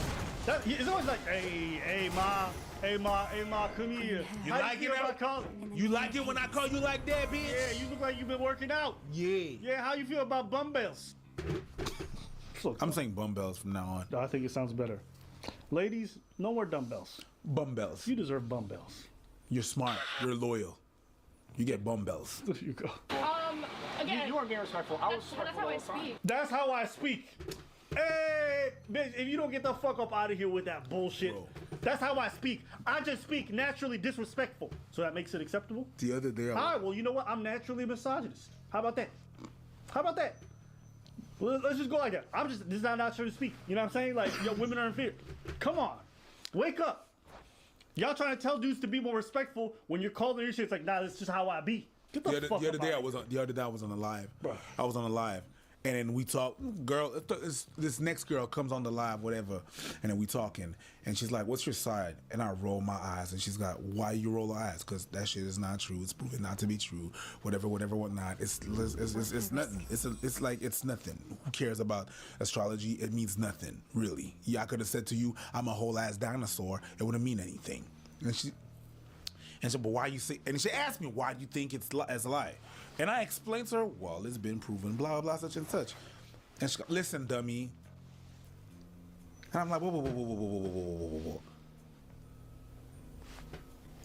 It's always like, hey, ma, come here. You How like feel it about calling? You like it when I call you like that, bitch? Yeah, you look like you've been working out. Yeah. Yeah, how you feel about bum bells? I'm saying bum bells from now on. I think it sounds better. Ladies, no more dumbbells. Bum bells. You deserve bum bells. You're smart. You're loyal. You get bum bells. There you go. Again, You weren't being respectful. I was that's respectful how I all the time. speak. That's how I speak. Hey, bitch, if you don't get the fuck up out of here with that bullshit, that's how I speak. I just speak naturally disrespectful. So that makes it acceptable? The other day, All right, well, you know what? I'm naturally misogynist. How about that? How about that? Well, let's just go like that. This is not naturally to speak. You know what I'm saying? Like, yo, women are in fear. Come on. Wake up. Y'all trying to tell dudes to be more respectful when you're calling your shit. It's like, nah, that's just how I be. Get the fuck the other up day out I was on. The other day I was on the live. Bruh. I was on the live, and then we talk. Girl, this next girl comes on the live, whatever, and then we talking, and she's like, "What's your side?" And I roll my eyes, and she's like, "Why you roll your eyes? Because that shit is not true. It's proven not to be true. Whatever, whatnot. It's nothing. It's like it's nothing. Who cares about astrology? It means nothing, really. Yeah, I could have said to you, I'm a whole ass dinosaur. It wouldn't mean anything." And she said, but why you say, and she asked me, why do you think it's a lie? And I explained to her, well, it's been proven, blah, blah, such and such. And she goes, listen, dummy. And I'm like, whoa.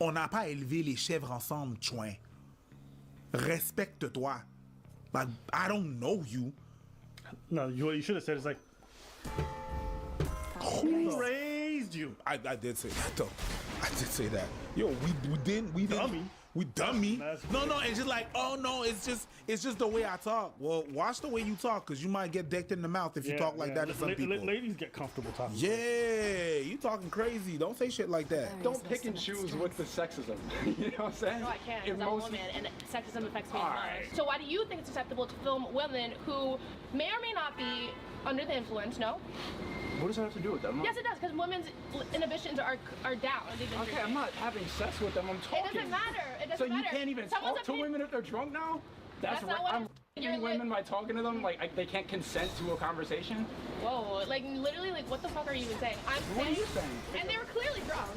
On n'a pas élevé les chèvres ensemble, chouin. Respecte-toi. Like, I don't know you. No, what you should have said is like, who raised you? I did say that, though. I did say that. Yo, we We dummy. No, it's just like, oh no, it's just the way I talk. Well, watch the way you talk, because you might get decked in the mouth if you talk like that to some people. Ladies get comfortable talking. Yeah, you talking crazy. Don't say shit like that. Don't pick and choose with the sexism. You know what I'm saying? No, I can't, because I'm a woman, and sexism affects me as well. So why do you think it's acceptable to film women who may or may not be under the influence, no? What does that have to do with them? Yes, it does, because women's inhibitions are down. Okay, I'm not having sex with them. I'm talking. It doesn't matter. It doesn't so matter. you can't even talk to women if they're drunk now? That's not what I'm f***ing women by talking to them like they can't consent to a conversation? Whoa, like literally, like what the fuck are you even saying? What are you saying? And they were clearly drunk.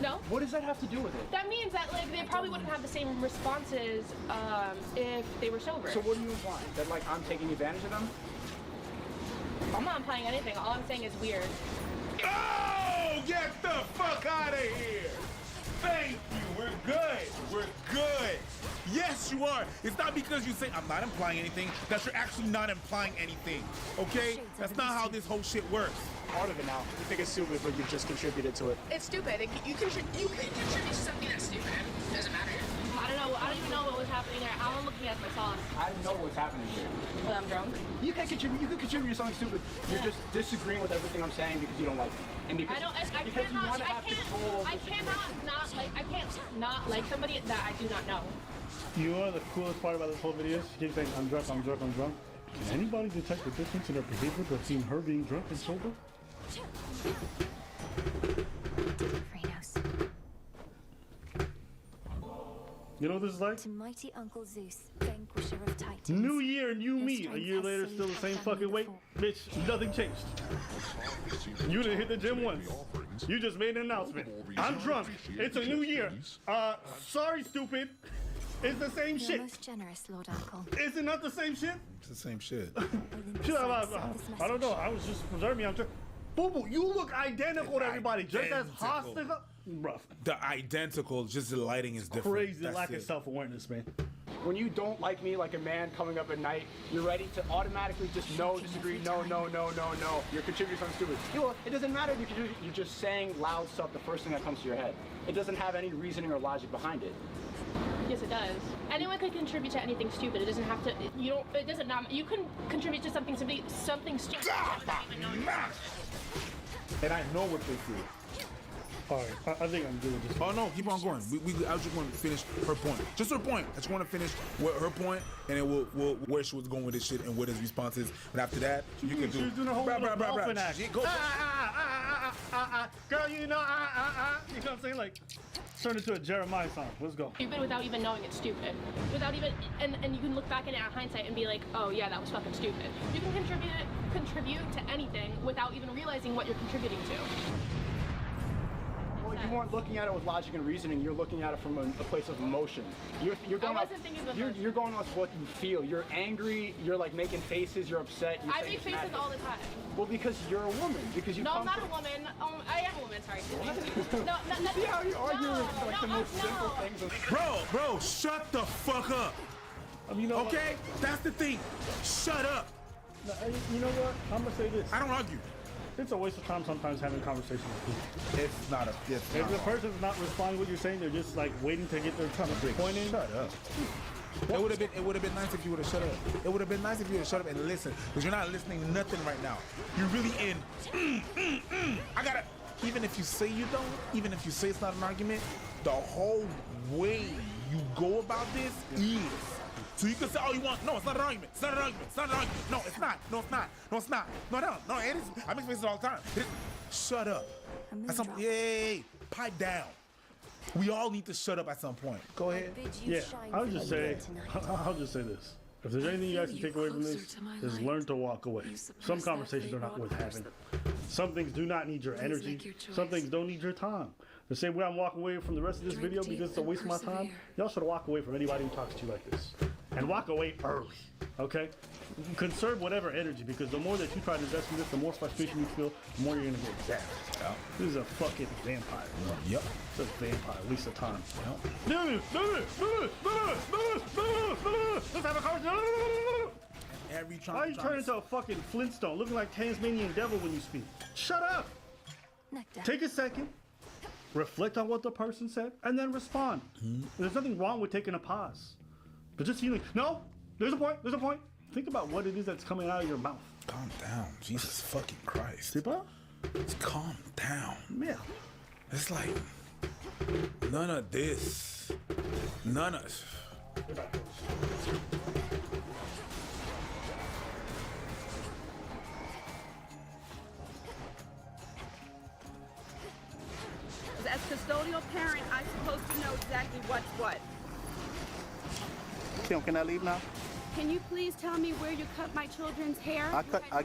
No? What does that have to do with it? That means that like they probably wouldn't have the same responses if they were sober. So what do you imply? That like I'm taking advantage of them? I'm not implying anything. All I'm saying is weird. Oh, get the fuck out of here! Thank you. We're good. We're good. Yes, you are. It's not because you say I'm not implying anything that you're actually not implying anything. Okay? That's not how this whole shit works. Part of it now. You think it's stupid, but you've just contributed to it. It's stupid. You can contribute to something that's stupid. It doesn't matter. I don't know. I don't even know what was happening there. I'm looking at my sauce. I know what's happening here. But I'm drunk. You can contribute. You can contribute to something stupid. You're just disagreeing with everything I'm saying because you don't like it. And because, I because you want to have control. I can't not like somebody that I do not know. You know the coolest part about this whole video? She keeps saying, I'm drunk, I'm drunk, I'm drunk. Can anybody detect the difference in her behavior between her being drunk and sober? You know what this is like? To mighty Uncle Zeus, vanquisher of Titans. New year, new me. A year later, still the same fucking weight. Bitch, nothing changed. You didn't hit the gym once. You just made an announcement. I'm drunk. It's a new year. Sorry, stupid. It's the same shit. Most generous, Lord Uncle. Is it not the same shit? It's the same shit. I don't know. I was just preserving. I'm just. Boo boo, you look identical to everybody. Just as hostile. Rough. The identical, just the lighting is different. Crazy lack of self-awareness, man. When you don't like me like a man coming up at night, you're ready to automatically just no, disagree, no. You're contributing something stupid. Well, it doesn't matter if you contribute. You're just saying loud stuff, the first thing that comes to your head. It doesn't have any reasoning or logic behind it. Yes, it does. Anyone could contribute to anything stupid. It doesn't have to. You don't. It doesn't. You can contribute to something stupid. And I know what they feel. Alright, I think I'm doing this. Oh no, keep on going. I just want to finish her point. Just her point. I just want to finish her point, and then we'll where she was going with this shit and what his response is. But after that, you can do. She's doing a whole dolphin act. Girl, you know, you know what I'm saying? Like, turn it to a Jeremiah song. Let's go. Stupid without even knowing it's stupid. Without even, and you can look back at it in hindsight and be like, oh yeah, that was fucking stupid. You can contribute to anything without even realizing what you're contributing to. Well, you weren't looking at it with logic and reasoning. You're looking at it from a place of emotion. You're going off. You're going off what you feel. You're angry. You're like making faces. You're upset. I make faces all the time. Well, because you're a woman. Because you. No, I'm not a woman. I am a woman. Sorry. No. See how you argue like the most simple things. Bro, shut the fuck up. Okay, that's the thing. Shut up. No, you know what? I'm gonna say this. I don't argue. It's a waste of time sometimes having conversations with people. It's not a. If the person's not responding to what you're saying, they're just like waiting to get their point in. Shut up. It would have been nice if you would have shut up. It would have been nice if you would have shut up and listened, because you're not listening to nothing right now. You're really in. I gotta. Even if you say you don't, even if you say it's not an argument, the whole way you go about this is. So you can say all you want. No, it's not an argument. It's not an argument. It's not an argument. No, it's not. No, it's not. No, it's not. No, it is. I make faces all the time. Shut up. Yay. Pipe down. We all need to shut up at some point. Go ahead. Yeah, I'll just say this. If there's anything you guys can take away from this, is learn to walk away. Some conversations are not worth having. Some things do not need your energy. Some things don't need your time. The same way I'm walking away from the rest of this video because it's a waste of my time, y'all should walk away from anybody who talks to you like this. And walk away early, okay? Conserve whatever energy, because the more that you try to invest in this, the more frustration you feel, the more you're gonna get zapped. Yeah. This is a fucking vampire. Yep. It's a vampire, waste of time. Yep. Let's have a conversation. Every time. Why are you turning into a fucking Flintstone, looking like Tasmanian devil when you speak? Shut up. Take a second. reflect on what the person said, and then respond. There's nothing wrong with taking a pause. But just feeling, no, there's a point. Think about what it is that's coming out of your mouth. Calm down. Jesus fucking Christ. See, bro? Just calm down. Yeah. It's like, none of this. None of... As custodial parent, I'm supposed to know exactly what's what. Kim, can I leave now? Can you please tell me where you cut my children's hair? I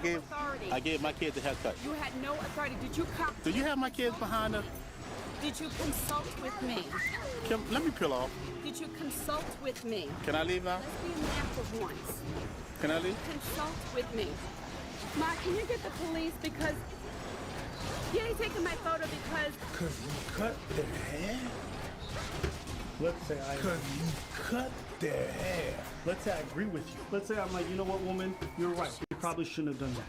gave my kids a haircut. You had no authority. Did you cut? Do you have my kids behind us? Did you consult with me? Kim, let me peel off. Did you consult with me? Can I leave now? Let's be a man for once. Can I leave? Consult with me. Ma, can you get the police because you ain't taking my photo because you cut their hair? Let's say I... Because you cut their hair. Let's say I agree with you. Let's say I'm like, you know what, woman? You're right. You probably shouldn't have done that.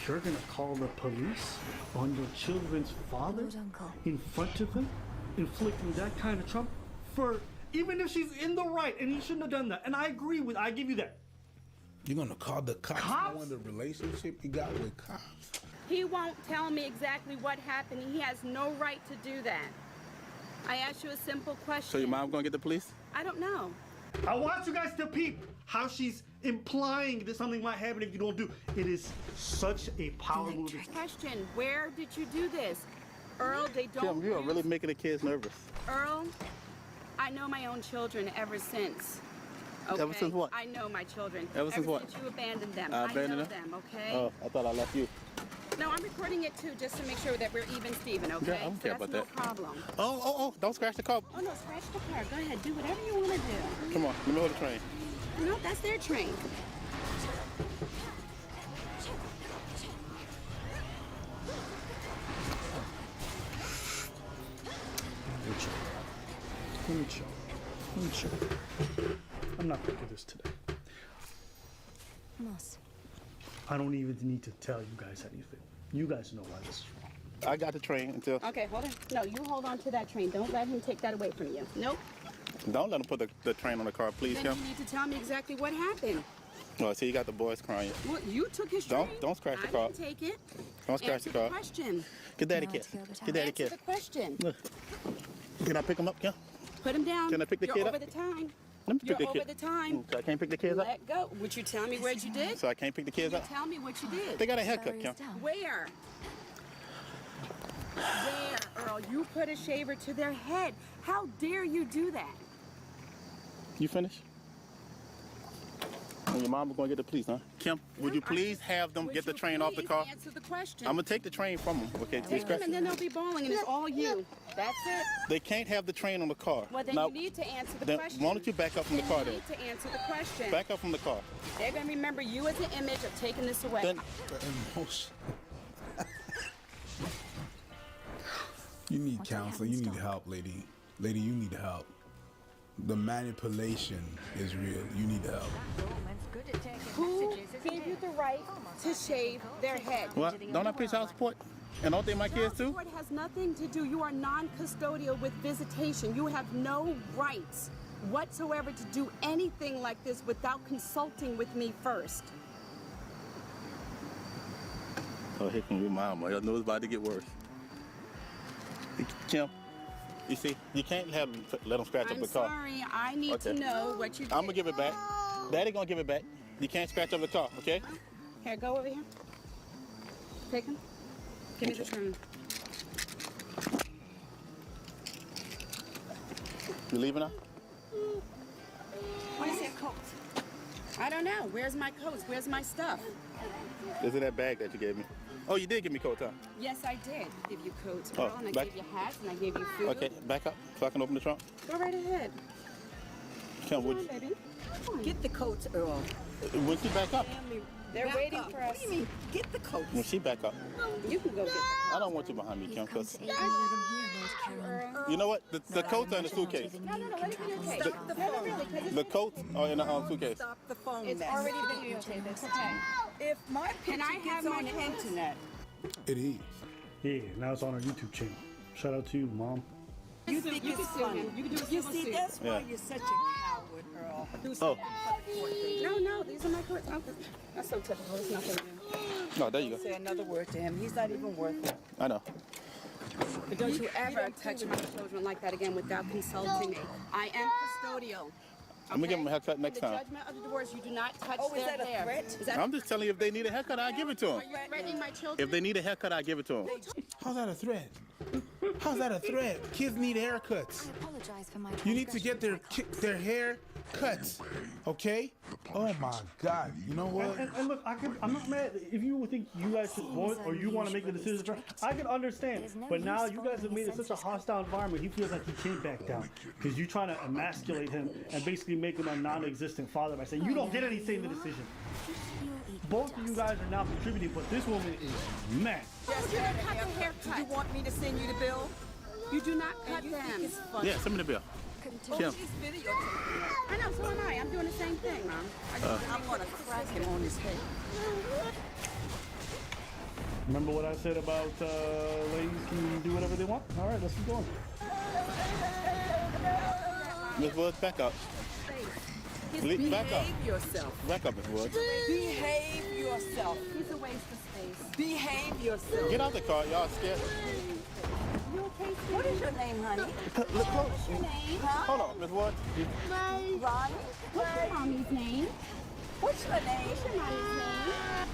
You're gonna call the police on your children's father in front of him, inflicting that kind of trouble for, even if she's in the right and he shouldn't have done that. And I give you that. You're gonna call the cops on the relationship you got with cops? he won't tell me exactly what happened. He has no right to do that. I asked you a simple question. So your mom gonna get the police? I don't know. I want you guys to peep how she's implying that something might happen if you don't do. It is such a power move. Question, where did you do this? Earl, they don't. Kim, you are really making the kids nervous. Earl, I know my own children ever since. Okay? Ever since what? I know my children. Ever since what? Since you abandoned them. I abandoned know them? okay? Oh, I thought I left you. No, I'm recording it too, just to make sure that we're even, Steven, okay? Yeah, I don't care about that. No problem. Oh, don't scratch the car. Oh, no, scratch the car. Go ahead, do whatever you want to do. Come on, let me hold the train. No, that's their train. Let me chill. I'm not gonna do this today. Moss. I don't even need to tell you guys anything. You guys know why this is wrong. I got the train until... Okay, hold on. No, you hold on to that train. Don't let him take that away from you. Nope. Don't let him put the train on the car, please, Then Kim. you need to tell me exactly what happened. Oh, see, you got the boys crying. Well, you took his train. Don't scratch the car. I didn't take it. Don't scratch Answer the car. Question. Get daddy kiss. Get daddy kiss. Answer the question. Look. Can I pick him up, Kim? Put him down. Can I pick the You're kid over up? the time. Let me pick You're the over kid. the time. So I can't pick the kids up? Let go. Would you tell me what you did? So I can't pick the kids You up? tell me what you did. They got a haircut, Kim. Where? Where, Earl? You put a shaver to their head. How dare you do that? You finished? And your mom going to get the police, huh? Kim, would you please have them get the train off the car? Answer the question. I'm going to take the train from them, okay? Take them and then they'll be bawling and it's all you. That's it. They can't have the train on the car. Well, then Now, you need to answer the then question. why don't you back up from the car You then? need to answer the question. Back up from the car. They're going to remember you as an image of taking this away. Then, You need counseling. You need help, lady. Lady, you need help. The manipulation is real. You need help. Who gave you the right to shave their head? what? Don't I pay child support? And don't they my kids too? Support has nothing to do. You are non-custodial with visitation. You have no rights whatsoever to do anything like this without consulting with me first. Oh, here comes your mama. I know it's about to get worse. Kim, you see, you can't let them scratch up the car. I'm sorry. I need to know what you did. I'm going to give it back. Daddy going to give it back. You can't scratch up the car, okay? Here, go over here. Take him. Give me the train. You leaving now? What is your coat? I don't know. Where's my coats? Where's my stuff? Is it that bag that you gave me? Oh, you did give me coat, huh? Yes, I did give you coats, Oh, Earl, and I back- gave you hats, and I gave you food. Okay, back up so I can open the trunk. Go right ahead. Kim, would Come on, baby. Get the coats, Earl. when she back up? They're waiting for us. What do you mean, get the coats? When she back up. You can go get I don't want you behind me, Kim, because... You know what? The coats are in the suitcase. No, let it videotape. Stop the phone. The coats are in the suitcase. Stop the phone. It's already videotaped. It's okay. If my picture gets on the internet. It is. Yeah, now it's on our YouTube channel. Shout out to you, Mom. You think it's funny. You can do a You civil see, suit. that's why Yeah. you're such a coward, Earl. Oh. No, these are my courts. That's so typical. It's nothing new. No, there you Don't go. say another word to him. He's not even worth it. I know. But don't you ever touch my children like that again without consulting me. I am custodial. I'm gonna give them a haircut next In the time. judgment of the divorce, you do not touch Oh, is their that a hair. threat? Is that I'm just telling you, if they need a haircut, I'll give it to them. Are you threatening my children? If they need a haircut, I'll give it to them. How's that a threat? How's that a threat? Kids need haircuts. Apologize for my You need to get their hair cut, okay? Oh my God! You know what? And look, I'm not mad. If you think you guys should vote or you want to make the decision, I can understand. But now you guys have made it such a hostile environment. He feels like he can't back down because you're trying to emasculate him and basically make him a non-existent father by saying you don't get any say in the decision. Both of you guys are now contributing, but this woman is mad. Yes, you don't cut the haircut. Do you want me to send you the bill? You do not cut them. Yeah, send me the bill. Kim. She's videotaping. I know, so am I. I'm doing the same thing, Mom. I'm gonna crack him on his head. Remember what I said about ladies can do whatever they want? All right, let's keep going. Miss Woods, back up. Back up. Behave yourself. Back up, Miss Woods. Behave yourself. He's a waste of space. Behave yourself. Get out the car, y'all scared. You okay, sweetie? What is your name, honey? Look close. What's your name? Hold on, Miss Woods. Ronnie? What's your mommy's name? What's your name? What's your mommy's name?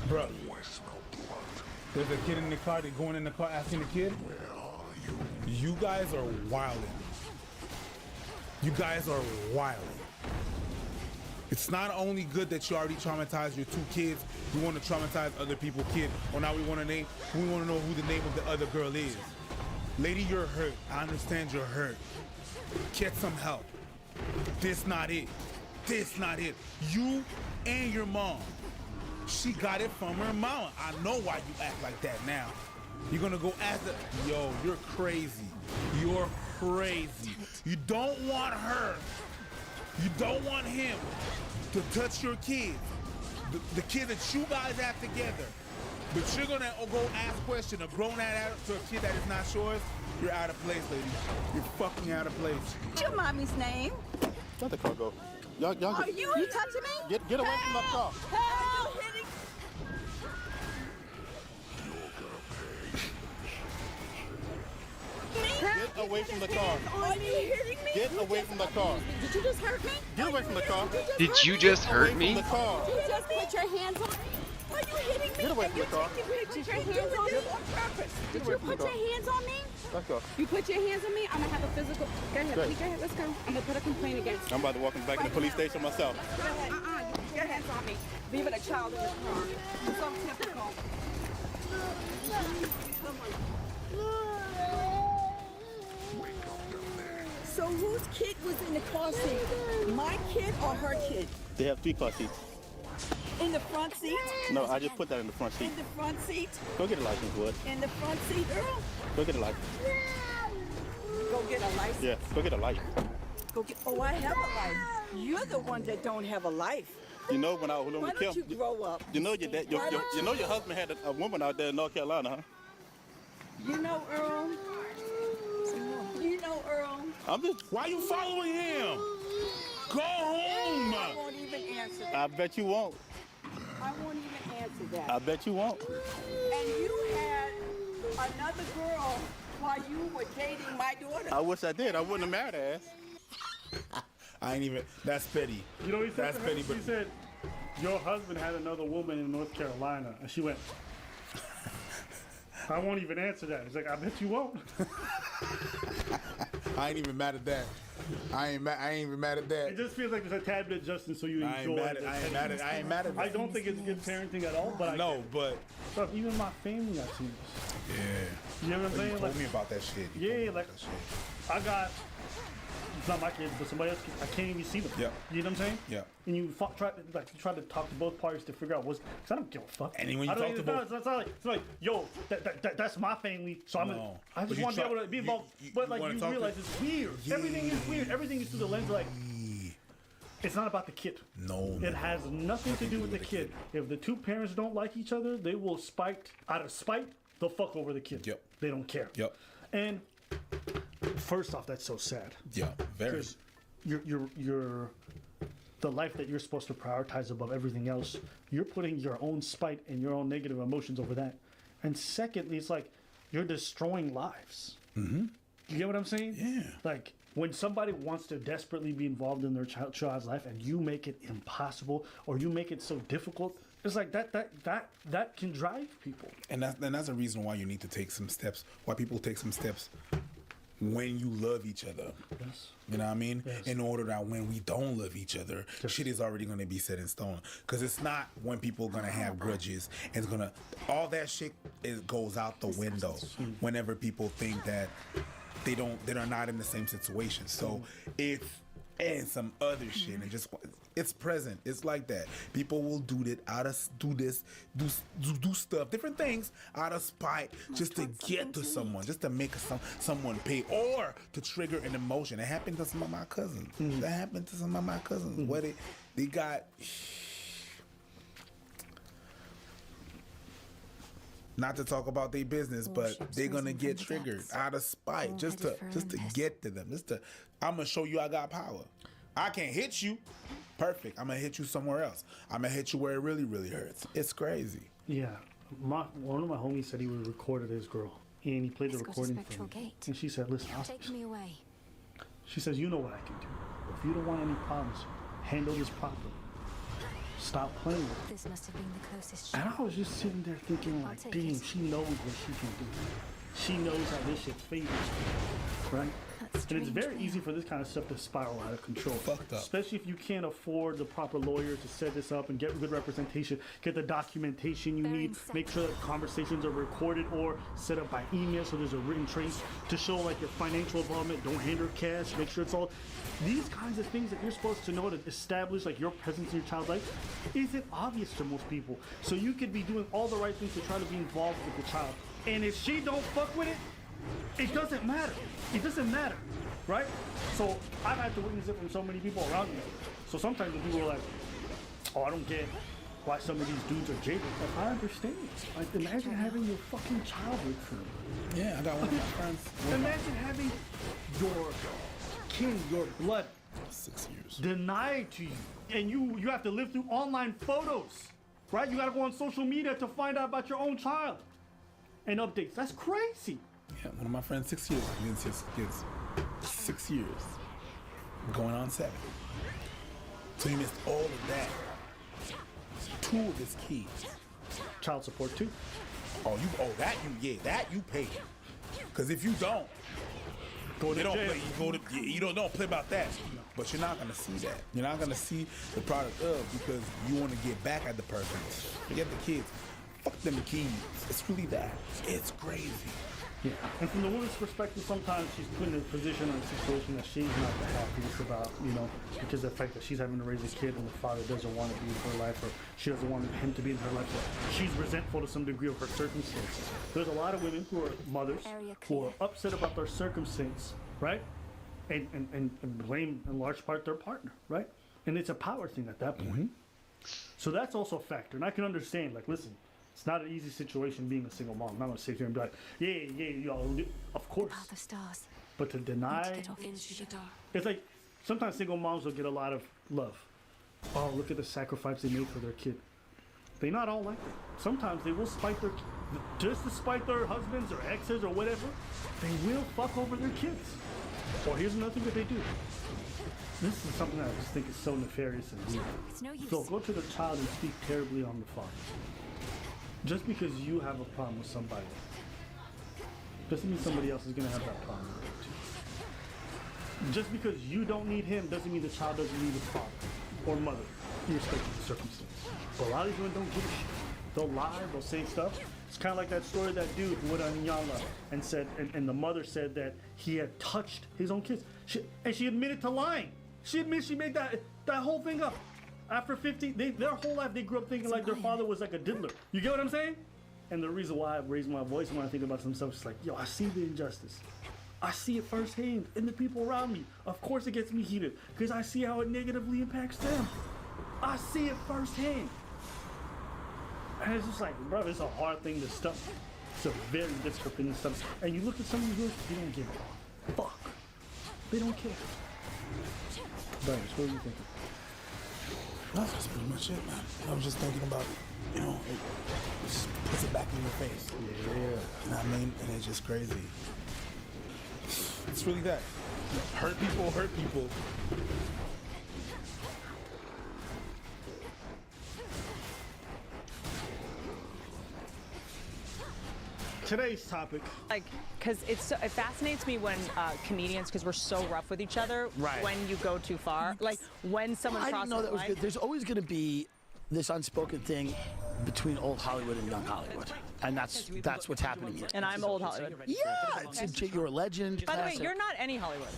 Bro, there's a kid in the car. They're going in the car asking the kid. You guys are wilding. You guys are wilding. It's not only good that you already traumatized your two kids. We want to traumatize other people's kids. Or now we want to know who the name of the other girl is. Lady, you're hurt. I understand you're hurt. Get some help. This not it. This not it. You and your mom. She got it from her mama. I know why you act like that now. You're gonna go ask the, yo, you're crazy. You're crazy. You don't want her. You don't want him to touch your kids. The kids that you guys have together. But you're gonna go ask questions, a grown ass to a kid that is not yours. You're out of place, lady. You're fucking out of place. What's your mommy's name? Let the car go. Y'all Are you touching me? get away from the car. Help! You're hitting Get away from the car. Are you hitting me? Get away from the car. Did you just hurt me? Get away from the car. Did you just hurt Away me? from the car. Did you just put your hands on me? Are you hitting me? Get away from the car. Did you put your hands on me? Did you put your hands on me? Let's go. You put your hands on me, I'm gonna have a physical. Go ahead, Great. Pete, go ahead, let's go. I'm gonna put a complaint against you. I'm about to walk him back to the police station myself. You put your hands on me. Leaving a child in the car. So typical. So whose kid was in the car seat? My kid or her kid? They have 3 car seats. In the front seat? No, I just put that in the front seat. In the front seat? Go get a license, Wood. In the front seat, Earl? Go get a license. Go get a license. Yeah, go get a license. Go get. Oh, I have a life. You're the one that don't have a life. You know when I was Why don't you grow up? you know your husband had a woman out there in North Carolina, huh? You know Earl. You know Earl. I'm just. Why you following him? Go home. I won't even answer that. I bet you won't. I won't even answer that. I bet you won't. And you had another girl while you were dating my daughter. I wish I did. I wouldn't have married her ass. I ain't even. That's petty. You know what he said? That's to her? petty. He But said, "Your husband had another woman in North Carolina," and she went. I won't even answer that. He's like, I bet you won't. I ain't even mad at that. I ain't even mad at that. It just feels like there's a tad bit of justice, so you I ain't enjoy mad it. at- I ain't mad at- I ain't mad at I that. don't think it's good parenting at all, but No, but Stuff, even my family, I've seen this. yeah. You know what I'm saying? You told me about that shit. You told me Yeah, about like that shit. I got. It's not my kids, but somebody else. I can't even see them. Yep. You know what I'm saying? Yeah. And you try to talk to both parties to figure out what's. Because I don't give a fuck. And then when you I don't talk to even- both- it's like, yo, that's my family. So I'm. No. I But just you want to be try- able to be you- involved. you but like wanna you talk to- realize it's weird. Yeah. Everything is weird. Everything is through the lens of like. It's not about the kid. No. It has nothing to do with the kid. If the two parents don't like each other, they will out of spite, they'll fuck over the kid. Yep. They don't care. Yep. And first off, that's so sad. Yeah, very. Because you're the life that you're supposed to prioritize above everything else, you're putting your own spite and your own negative emotions over that. And secondly, it's like you're destroying lives. Mm-hmm. You get what I'm saying? Yeah. Like when somebody wants to desperately be involved in their child's life and you make it impossible or you make it so difficult, it's like that can drive people. And that's a reason why you need to take some steps. Why people take some steps when you love each other. Yes. You know what I mean? Yes. In order that when we don't love each other, shit is already going to be set in stone. Because it's not when people are going to have grudges. It's going to... All that shit goes out the window whenever people think that they're not in the same situation. So it's... And some other shit, and just it's present. It's like that. People will do stuff, different things out of spite, just to get to someone, just to make someone pay, or to trigger an emotion. It happened to some of my cousins. That happened to some of my cousins. Where they got. Not to talk about their business, but they're gonna get triggered out of spite, just to get to them. I'm gonna show you I got power. I can't hit you. Perfect. I'm gonna hit you somewhere else. I'm gonna hit you where it really, really hurts. It's crazy. Yeah. One of my homies said he would recorded his girl, and he played the recording for me. And she said, "Listen, Take me away. She says, you know what I can do. If you don't want any problems, handle this properly. Stop playing with it." This must have been the closest. And I was just sitting there thinking, like, damn, she knows what she can do. She knows how this shit favors her, right? And it's very easy for this kind of stuff to spiral out of control. Fucked up. Especially if you can't afford the proper lawyers to set this up and get good representation, get the documentation you need, make sure that conversations are recorded or set up by email so there's a written trace to show like your financial involvement, don't hand her cash, make sure it's all... These kinds of things that you're supposed to know to establish like your presence in your child's life isn't obvious to most people. So you could be doing all the right things to try to be involved with the child. And if she don't fuck with it, it doesn't matter. It doesn't matter, right? So I've had to witness it from so many people around me. So sometimes when people are like, "Oh, I don't get why some of these dudes are jaded," like, I understand. Like, imagine having your fucking child with you. Yeah, I got one of my friends. Imagine having your kin, your blood, 6 years denied to you, and you have to live through online photos, right? You got to go on social media to find out about your own child and updates. That's crazy. Yeah, one of my friends, 6 years. He didn't see his kids. 6 years. Going on 7. So he missed all of that. 2 of his kids. Child support too. That you pay. Because if you don't, you don't play about that. But you're not gonna see that. You're not gonna see the product of, because you want to get back at the person. Forget the kids. Fuck them kids. It's really that. It's crazy. Yeah. And from the woman's perspective, sometimes she's put in a position or a situation that she's not the happiest about, because of the fact that she's having to raise a kid and the father doesn't want to be in her life, or she doesn't want him to be in her life. So she's resentful to some degree of her circumstances. There's a lot of women who are mothers who are upset about their circumstance, right? And blame in large part their partner, right? And it's a power thing at that point. Mm-hmm. So that's also a factor. And I can understand, like, listen, it's not an easy situation being a single mom. I'm not gonna sit here and be like, yeah, y'all, of course. The stars. But to deny, it's like sometimes single moms will get a lot of love. Oh, look at the sacrifice they made for their kid. They're not all like that. Sometimes they will spite just to spite their husbands or exes or whatever. They will fuck over their kids. Or here's another thing that they do. This is something that I just think is so nefarious and weird. So go to the child and speak terribly on the father. Just because you have a problem with somebody doesn't mean somebody else is going to have that problem with it too. Just because you don't need him doesn't mean the child doesn't need his father or mother, irrespective of the circumstance. But a lot of these women don't give a shit. They'll lie, they'll say stuff. It's kind of like that story of that dude who went on Nyala and said, and the mother said that he had touched his own kids. And she admitted to lying. She admits she made that whole thing up. After 50, their whole life they grew up thinking like their father was like a diddler. You get what I'm saying? And the reason why I raise my voice when I think about some stuff is like, yo, I see the injustice. I see it firsthand in the people around me. Of course it gets me heated because I see how it negatively impacts them. I see it firsthand. And it's just like, bro, it's a hard thing to stop. It's a very difficult thing to stop. And you look at some of these girls, they don't give a fuck. They don't care. Bryce, what are you thinking? That's pretty much it, man. I was just thinking about, you know, it just puts it back in your face. Yeah. You know what I mean? And it's just crazy. It's really that. Hurt people hurt people. Today's topic. Like, because it fascinates me when comedians, because we're so rough with each other, Right. when you go too far. Like, when someone I crosses didn't know that the was line. good. There's always going to be this unspoken thing between old Hollywood and young Hollywood, and that's what's happening here. And I'm old Hollywood. Yeah, you're a legend. By the way, classic. you're not any Hollywood.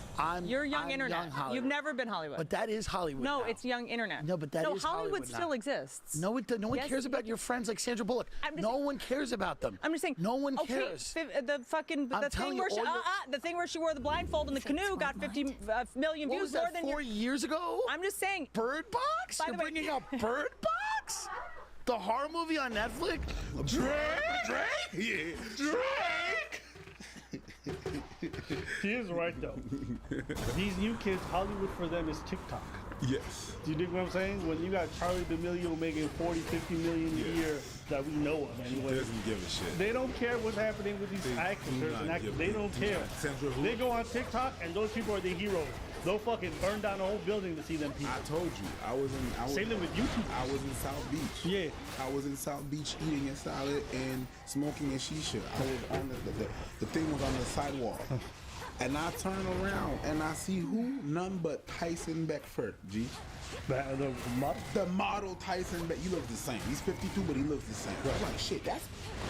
You're young internet. young Hollywood. You've never been Hollywood. But that is Hollywood. No, now. it's young internet. No, but that is Hollywood now. still exists. No, no one Yes, cares about your friends like Sandra Bullock. No one cares about them. I'm just saying. No one okay, cares. The fucking I'm the telling thing you, where she all your- the thing where she wore the blindfold in the canoe got 50 million What views was that, more than 4 years ago? I'm just saying. Bird Box? By You're the way- bringing up Bird Box? The horror movie on Netflix? Drake? Drake? He is right though. These new kids, Hollywood for them is TikTok. Yes. Do you dig what I'm saying? When you got Charlie D'Amelio making 40, 50 million a year that we know of anyway. Doesn't give a shit. They don't care what's happening with these actors do and not actors. give They a- don't do care. not. Sandra who? They go on TikTok and those people are the heroes. They'll fucking burn down the whole building to see them people. I told you, I was Same thing with YouTube. I was in South Beach. Yeah. I was in South Beach eating a salad and smoking a shisha. I was on the thing was on the sidewalk. And I turn around and I see who? None but Tyson Beckford, G. The model Tyson Beck. He looks the same. He's 52, but he looks the same. I'm like, shit, that's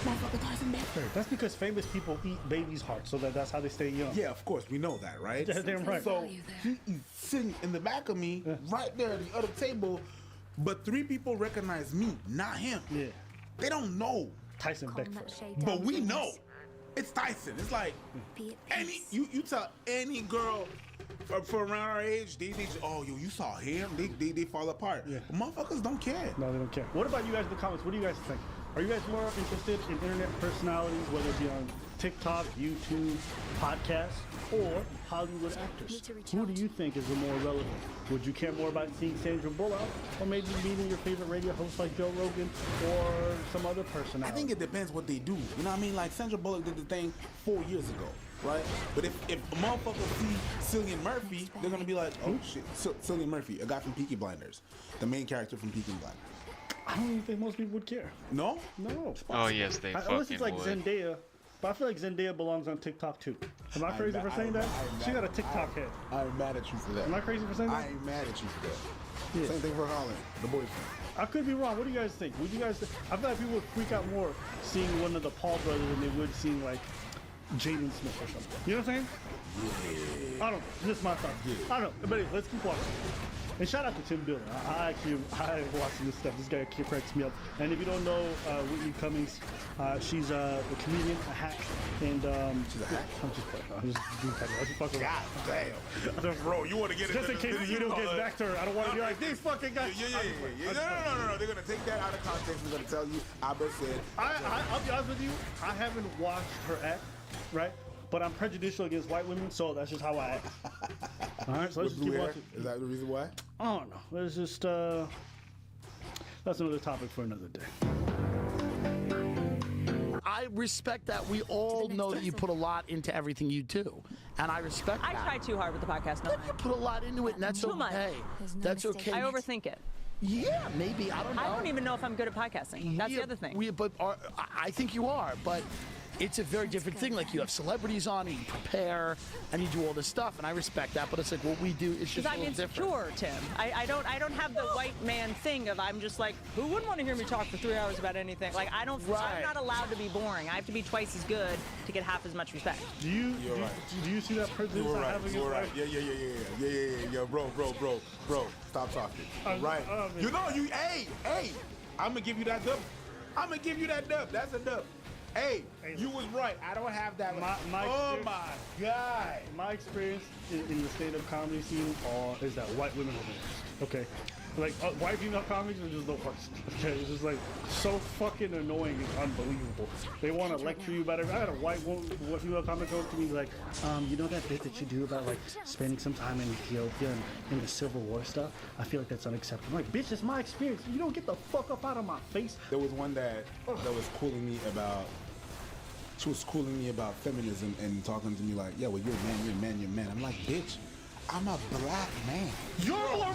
motherfucker Tyson Beckford. That's because famous people eat babies' hearts, so that's how they stay young. Yeah, of course, we know that, right? That's damn right. So he's sitting in the back of me, right there at the other table, but 3 people recognize me, not him. Yeah. They don't know Tyson Beckford. But we know. It's Tyson. It's like you tell any girl for around our age, they oh yo, you saw him, they fall apart. Yeah. But motherfuckers don't care. No, they don't care. What about you guys in the comments? What do you guys think? Are you guys more interested in internet personalities, whether it be on TikTok, YouTube, podcasts, or Hollywood actors? Who do you think is the more relevant? Would you care more about seeing Sandra Bullock, or maybe meeting your favorite radio host like Joe Rogan, or some other personality? I think it depends what they do. You know what I mean? Like Sandra Bullock did the thing 4 years ago, right? But if a motherfucker see Cillian Murphy, they're gonna be like, oh shit, Cillian Murphy, a guy from Peaky Blinders, the main character from Peaky Blinders. I don't even think most people would care. No? No. Oh yes, they Unless fucking it's like would. Zendaya. But I feel like Zendaya belongs on TikTok too. Am I crazy for saying that? She got a TikTok head. I ain't mad at you for that. Am I crazy for saying that? I ain't mad at you for that. Yeah. Same thing for Holland, the boyfriend. I could be wrong. What do you guys think? Would you guys? I feel like people would freak out more seeing one of the Paul brothers than they would seeing like Jaden Smith or something. You know what I'm saying? Yeah. I don't know. This is my thought. I don't know. But anyway, let's keep watching. And shout out to Tim Dillon. I watching this stuff. This guy cracks me up. And if you don't know Whitney Cummings, she's a comedian, a hack, and she's a hack. I'm just playing. I'm just fucking. God damn. Bro, you want to get just in into case the video gets back to her. I don't want to be like these fucking guys. Yeah. No. They're gonna take that out of context. They're gonna tell you. Abba said. I'll be honest with you. I haven't watched her act, right? But I'm prejudicial against white women, so that's just how I act. All right, so let's just keep watching. Is that the reason why? I don't know. Let's just, that's another topic for another day. I respect that. We all know that you put a lot into everything you do. And I respect that. I try too hard with the podcast. No, You put a lot into it, and that's Too much. okay. That's okay. I overthink it. Yeah, maybe. I don't know. I don't even know if I'm good at podcasting. That's the other thing. But I think you are, but it's a very different thing. Like you have celebrities on, and you prepare, and you do all this stuff, and I respect that. But it's like what we do is just Because a I'm little different. insecure, Tim. I don't have the white man thing of I'm just like, who wouldn't want to hear me talk for 3 hours about anything? Like I'm not allowed to be boring. I have to be twice as good to get half as much respect. Do you see that prejudice I have against You're right. white? Yeah, bro. Stop talking. Right. You know, hey, I'm gonna give you that dub. That's a dub. Hey, you was right. I don't have that. Oh my God. My experience in the stand-up comedy scene is that white women are the worst. Okay, like white female comics are just the worst. Okay, it's just like so fucking annoying. It's unbelievable. They want to lecture you about it. I had a white female comic go to me like, you know that bit that you do about like spending some time in Ethiopia and in the Civil War stuff? I feel like that's unacceptable. I'm like, bitch, it's my experience. You don't get the fuck up out of my face. There was one that was cooling me about. She was schooling me about feminism and talking to me like, yeah, well, you're a man, you're a man, you're a man. I'm like, bitch, I'm a black man. You're more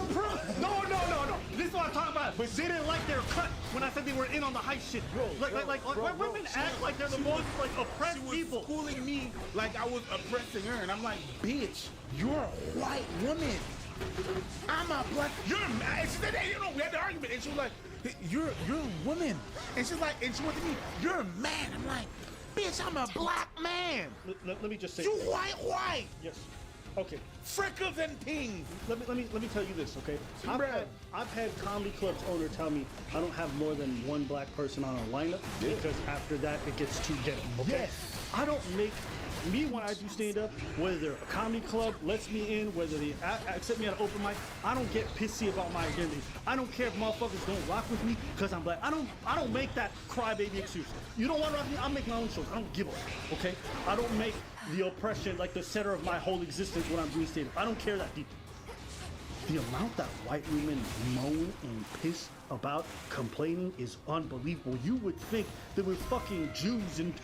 No. This is what I'm talking about. But they didn't like their cut when I said they were in on the high shit. Bro, women act like they're the most like oppressed people. She was schooling me like I was oppressing her. And I'm like, bitch, you're a white woman. I'm a black. You're a man. And she said, hey, we had the argument. And she was like, you're a woman. And she's like, and she went to me, you're a man. I'm like, bitch, I'm a black man. Let me just say. You white. Yes. Okay. Freckles and pings. Let me tell you this, okay? I've had comedy clubs owner tell me I don't have more than one black person on a lineup because after that it gets too ghetto. Okay. Yes. I don't make me when I do stand up, whether a comedy club lets me in, whether they accept me at an open mic, I don't get pissy about my identity. I don't care if motherfuckers don't rock with me because I'm black. I don't make that crybaby excuse. You don't want to rock with me? I'll make my own shows. I don't give a fuck, okay? I don't make the oppression like the center of my whole existence when I'm doing stand up. I don't care that deeply. The amount that white women moan and piss about complaining is unbelievable. You would think there were fucking Jews in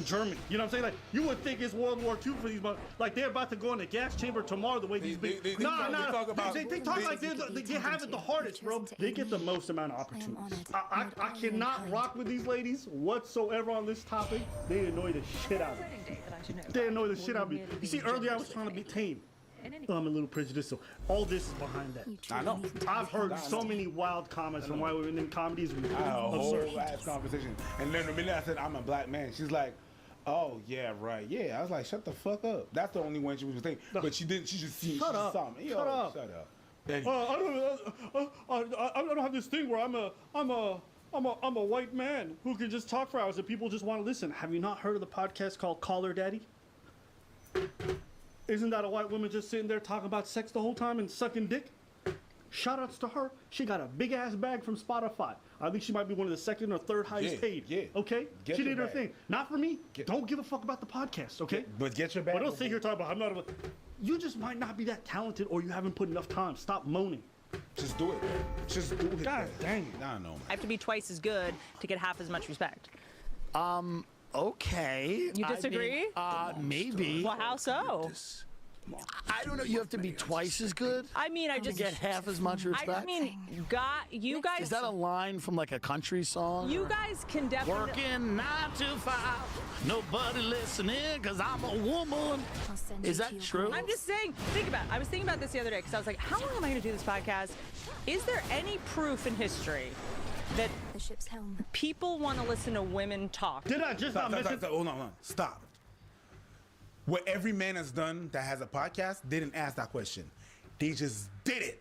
Germany. You know what I'm saying? Like, you would think it's World War II for these, like they're about to go in the gas chamber tomorrow the way these big... They talk like they have it the hardest, bro. They get the most amount of opportunities. I cannot rock with these ladies whatsoever on this topic. They annoy the shit out of me. They annoy the shit out of me. You see, earlier I was trying to be tame. I'm a little prejudicial. All this is behind that. I know. I've heard so many wild comments from white women in comedies. I had a whole ass conversation. And then the minute I said I'm a black man, she's like, oh, yeah, right. Yeah. I was like, shut the fuck up. That's the only one she was saying. But she didn't. She just seen. Shut up. Shut up. I don't have this thing where I'm a white man who can just talk for hours and people just want to listen. Have you not heard of the podcast called Call Her Daddy? Isn't that a white woman just sitting there talking about sex the whole time and sucking dick? Shout outs to her. She got a big ass bag from Spotify. I think she might be one of the second or third highest paid. Yeah. Okay? She did her thing. Not for me. Don't give a fuck about the podcast, okay? But get your bag. But don't sit here talking about I'm not you just might not be that talented or you haven't put enough time. Stop moaning. Just do it. Just do it. God dang it. I don't know. I have to be twice as good to get half as much respect. Okay. You disagree? Maybe. Well, how so? I don't know. You have to be twice as good. I mean, I just to get half as much respect. I mean, you guys. Is that a line from like a country song? You guys can definitely working 9 to 5. Nobody listening because I'm a woman. Is that true? I'm just saying. Think about it. I was thinking about this the other day because I was like, how long am I going to do this podcast? Is there any proof in history that the ship's helm people want to listen to women talk? Did I just not mention? Hold on. Stop. What every man has done that has a podcast, they didn't ask that question. They just did it.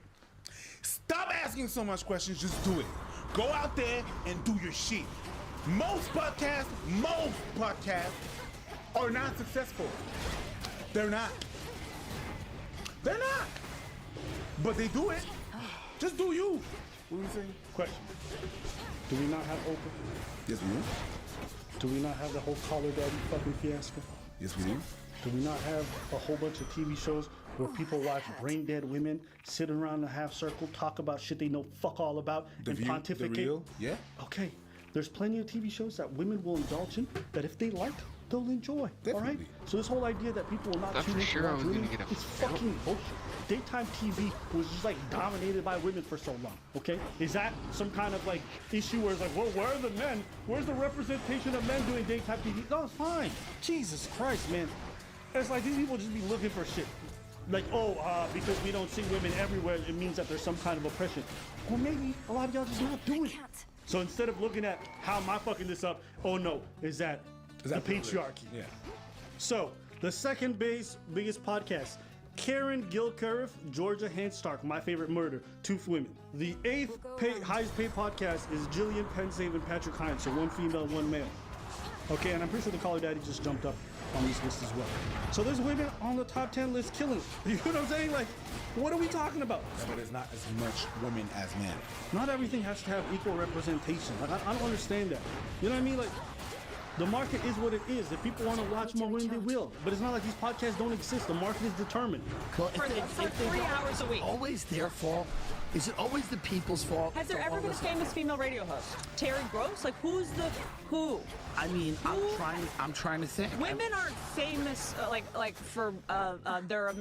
Stop asking so much questions, just do it. Go out there and do your shit. Most podcasts are not successful. They're not. But they do it. Just do you. What are you saying? Question. Do we not have Oprah? Yes, we do. Do we not have the whole Call Her Daddy fucking fiasco? Yes, we do. Do we not have a whole bunch of TV shows where people watch brain dead women sit around in a half circle, talk about shit they know fuck all about, and pontificate? The Real? Yeah. Okay. There's plenty of TV shows that women will indulge in that if they like, they'll enjoy. Definitely. All right? So this whole idea that people will not tune into watch women, it's fucking bullshit. Daytime TV was just like dominated by women for so long, okay? Is that some kind of like issue where it's like, well, where are the men? Where's the representation of men doing daytime TV? No, it's fine. Jesus Christ, man. It's like these people just be looking for shit. Like, because we don't see women everywhere, it means that there's some kind of oppression. Or maybe a lot of y'all just not doing it. So instead of looking at how am I fucking this up, oh no, is that the patriarchy. Yeah. So, the second biggest podcast, Karen Gilcurriff, Georgia Handstark, My Favorite Murder, Two Women. The highest paid podcast is Jillian Pensave and Patrick Hines, so one female, one male. Okay, and I'm pretty sure the Call Her Daddy just jumped up on this list as well. So there's women on the top 10 list killing it. You know what I'm saying? Like, what are we talking about? But there's not as much women as men. Not everything has to have equal representation. Like, I don't understand that. You know what I mean? Like, the market is what it is. If people want to watch more women, they will. But it's not like these podcasts don't exist. The market is determined. Well, For 3 hours a week. Always their fault. Is it always the people's fault? Has there ever been a famous female radio host? Terry Gross? Like, who? I mean, I'm trying to think. Women aren't famous like for their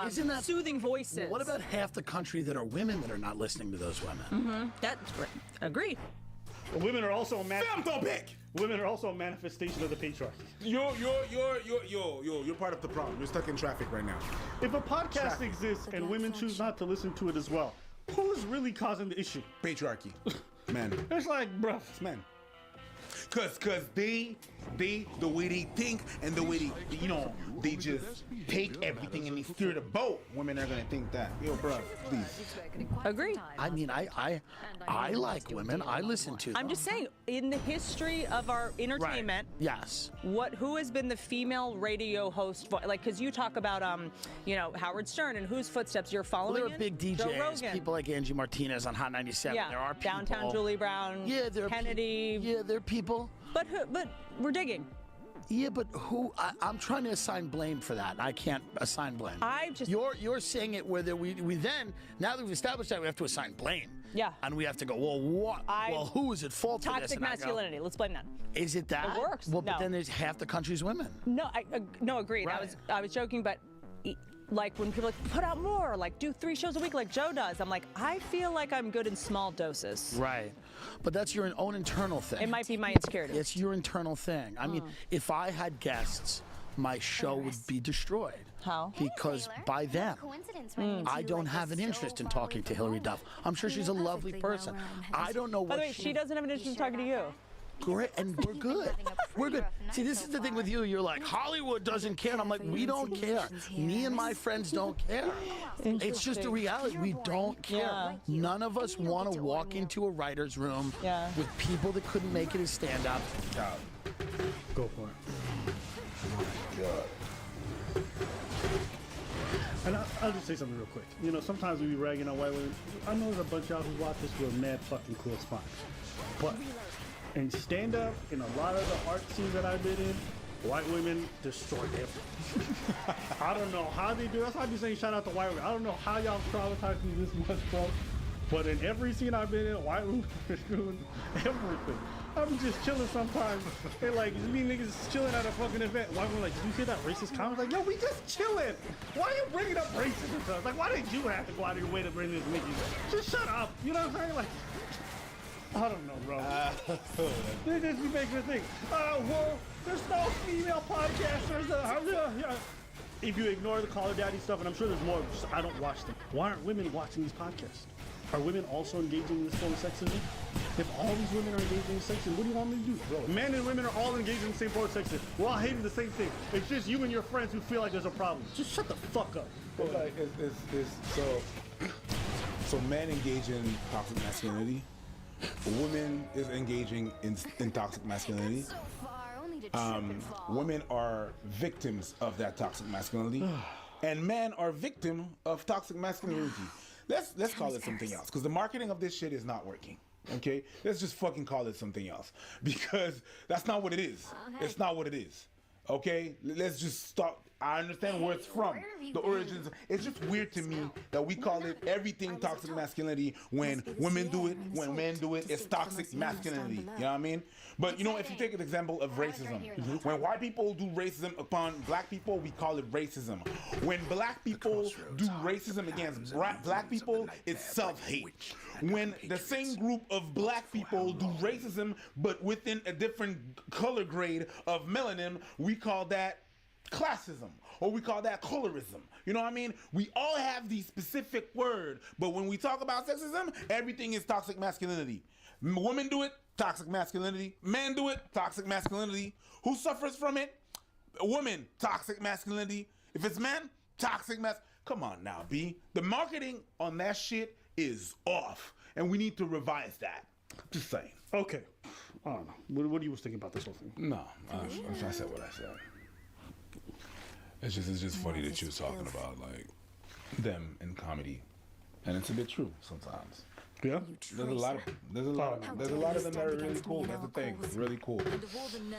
Isn't that soothing voices. What about half the country that are women that are not listening to those women? Mm-hmm. That's great. Agreed. Well, women are also women are also a manifestation of the patriarchy. You're part of the problem. You're stuck in traffic right now. If a podcast exists and women choose not to listen to it as well, who's really causing the issue? Patriarchy. Men. It's like, bruh. It's men. Cause they the way they think and the way they just take everything and they steer the boat. Women are gonna think that. Yo, bro, please. Agree. I mean, I like women. I listen to them. I'm just saying, in the history of our entertainment, yes. Who has been the female radio host? Like, because you talk about Howard Stern and whose footsteps you're following. Well, there are big Joe DJs, Rogan. people like Angie Martinez on Hot 97. Yeah, There are people. Downtown Julie Brown. Yeah, there are Kennedy. Yeah, there are people. But we're digging. Yeah, but who? I'm trying to assign blame for that. I can't assign blame. You're saying it where we then, now that we've established that, we have to assign blame. Yeah. And we have to go, well, what? Well, who is at fault for this? Toxic masculinity. Let's blame that. Is it that? It works. Well, No. but then there's half the country's women. No, no, agreed. Right. I was joking, but like when people put out more, like do 3 shows a week like Joe does, I'm like, I feel like I'm good in small doses. Right. But that's your own internal thing. It might be my insecurity. It's your internal thing. I mean, if I had guests, my show would be destroyed. How? Because by them, I don't have an interest in talking to Hillary Duff. I'm sure she's a lovely person. I don't know what By the way, she doesn't have an interest in talking to you. Great, and we're good. We're good. See, this is the thing with you. You're like, Hollywood doesn't care. And I'm like, we don't care. Me and my friends don't care. It's just a reality. We don't care. Yeah. None of us want to walk into a writer's room with people that couldn't make it as stand-up. Go for it. Oh my God. And I'll just say something real quick. You know, sometimes we be ragging on white women. I know there's a bunch of y'all who watch this who are mad fucking cool, it's fine. But in stand-up, in a lot of the art scenes that I've been in, white women destroy everything. I don't know how they do. That's why I be saying shout out to white women. I don't know how y'all traumatize me this much, bro. But in every scene I've been in, white women are doing everything. I'm just chilling sometimes. And like, me niggas chilling at a fucking event. White women like, did you hear that racist comment? Like, yo, we just chilling. Why are you bringing up racism to us? Like, why did you have to go out of your way to bring this nigga? Just shut up. You know what I'm saying? Like, I don't know, bro. They just be making a thing. Well, there's no female podcasters. If you ignore the Call Her Daddy stuff, and I'm sure there's more, just, I don't watch them. Why aren't women watching these podcasts? Are women also engaging in this form of sexism? If all these women are engaging in sexism, what do you want me to do? Bro, men and women are all engaged in the same form of sexism. We're all hating the same thing. It's just you and your friends who feel like there's a problem. Just shut the fuck up. Like, so men engage in toxic masculinity. Women is engaging in toxic masculinity. Women are victims of that toxic masculinity, and men are victim of toxic masculinity. Let's call it something else, because the marketing of this shit is not working. Okay, let's just fucking call it something else, because that's not what it is. It's not what it is. Okay, let's just stop. I understand where it's from, the origins. It's just weird to me that we call it everything toxic masculinity when women do it, when men do it, it's toxic masculinity. You know what I mean? But you know, if you take an example of racism, when white people do racism upon black people, we call it racism. When black people do racism against black people, it's self-hate. When the same group of black people do racism, but within a different color grade of melanin, we call that classism, or we call that colorism. You know what I mean? We all have the specific word, but when we talk about sexism, everything is toxic masculinity. Women do it, toxic masculinity. Men do it, toxic masculinity. Who suffers from it? A woman, toxic masculinity. If it's men, toxic Come on now, B. The marketing on that shit is off, and we need to revise that. Just saying. Okay. I don't know. What do you was thinking about this whole thing? No, I said what I said. It's just funny that you're talking about like them in comedy, and it's a bit true sometimes. Yeah, there's a lot of them that are really cool. That's the thing, really cool.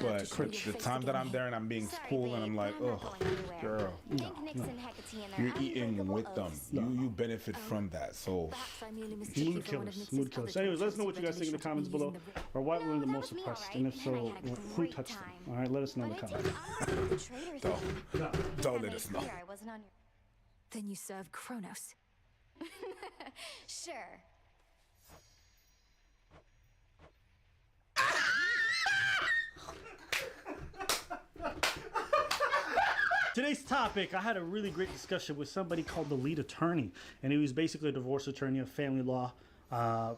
But the time that I'm there and I'm being cool and I'm like, oh, girl, no. You're eating with them. You benefit from that. So mood killers. Anyways, let us know what you guys think in the comments below. Are white women the most oppressed? And if so, who touched them? All right, let us know in the comments. Don't let us know. Then you serve Kronos. Sure. Today's topic, I had a really great discussion with somebody called the lead attorney, and he was basically a divorce attorney, a family law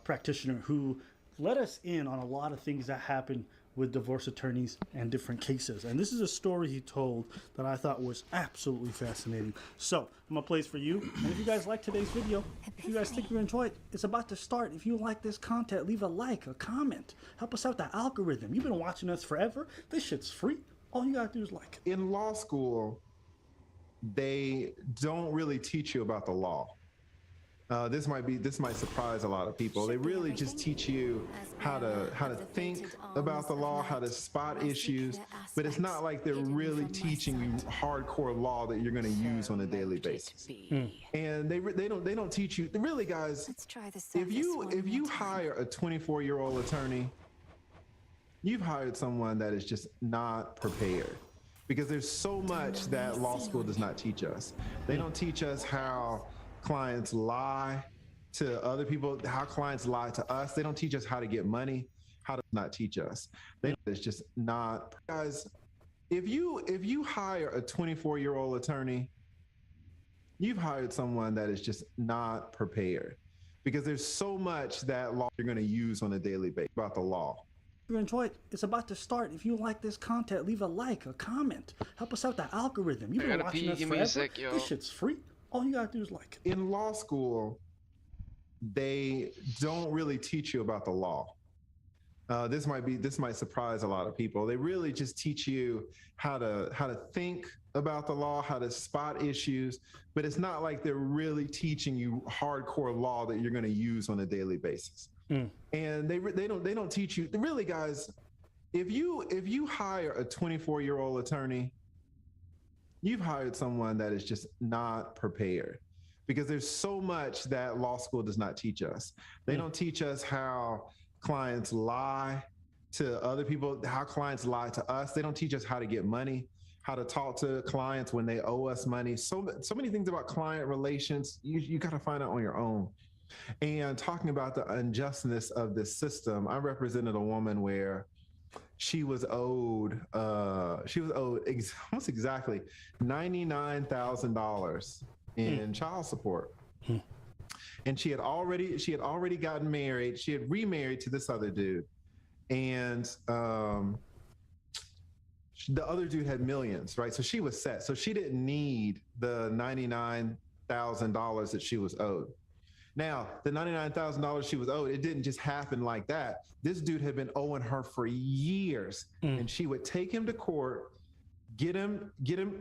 practitioner who let us in on a lot of things that happen with divorce attorneys and different cases. And this is a story he told that I thought was absolutely fascinating. So I'm gonna play this for you. And if you guys like today's video, if you guys think you enjoyed it, it's about to start. If you like this content, leave a like, a comment. Help us out with the algorithm. You've been watching us forever. This shit's free. All you gotta do is like it. In law school, they don't really teach you about the law. This might surprise a lot of people. They really just teach you how to think about the law, how to spot issues, but it's not like they're really teaching you hardcore law that you're going to use on a daily basis. And they don't teach you really, guys. If you hire a 24-year-old attorney, you've hired someone that is just not prepared, because there's so much that law school does not teach us. They don't teach us how clients lie to other people, how clients lie to us. They don't teach us how to get money, how to not teach us. It's just not. Guys, if you hire a 24-year-old attorney, you've hired someone that is just not prepared, because there's so much that law you're going to use on a daily basis about the law. If you enjoyed it, it's about to start. If you like this content, leave a like, a comment. Help us out with the algorithm. You've been watching us forever. This shit's free. All you gotta do is like it. In law school, they don't really teach you about the law. This might surprise a lot of people. They really just teach you how to think about the law, how to spot issues, but it's not like they're really teaching you hardcore law that you're going to use on a daily basis. And they don't teach you really, guys. If you hire a 24-year-old attorney, you've hired someone that is just not prepared, because there's so much that law school does not teach us. They don't teach us how clients lie to other people, how clients lie to us. They don't teach us how to get money, how to talk to clients when they owe us money. So many things about client relations, you got to find out on your own. And talking about the unjustness of this system, I represented a woman where she was owed almost exactly $99,000 in child support. And she had already gotten married. She had remarried to this other dude, and the other dude had millions, right? So she was set. So she didn't need the $99,000 that she was owed. Now, the $99,000 she was owed, it didn't just happen like that. This dude had been owing her for years, and she would take him to court, get him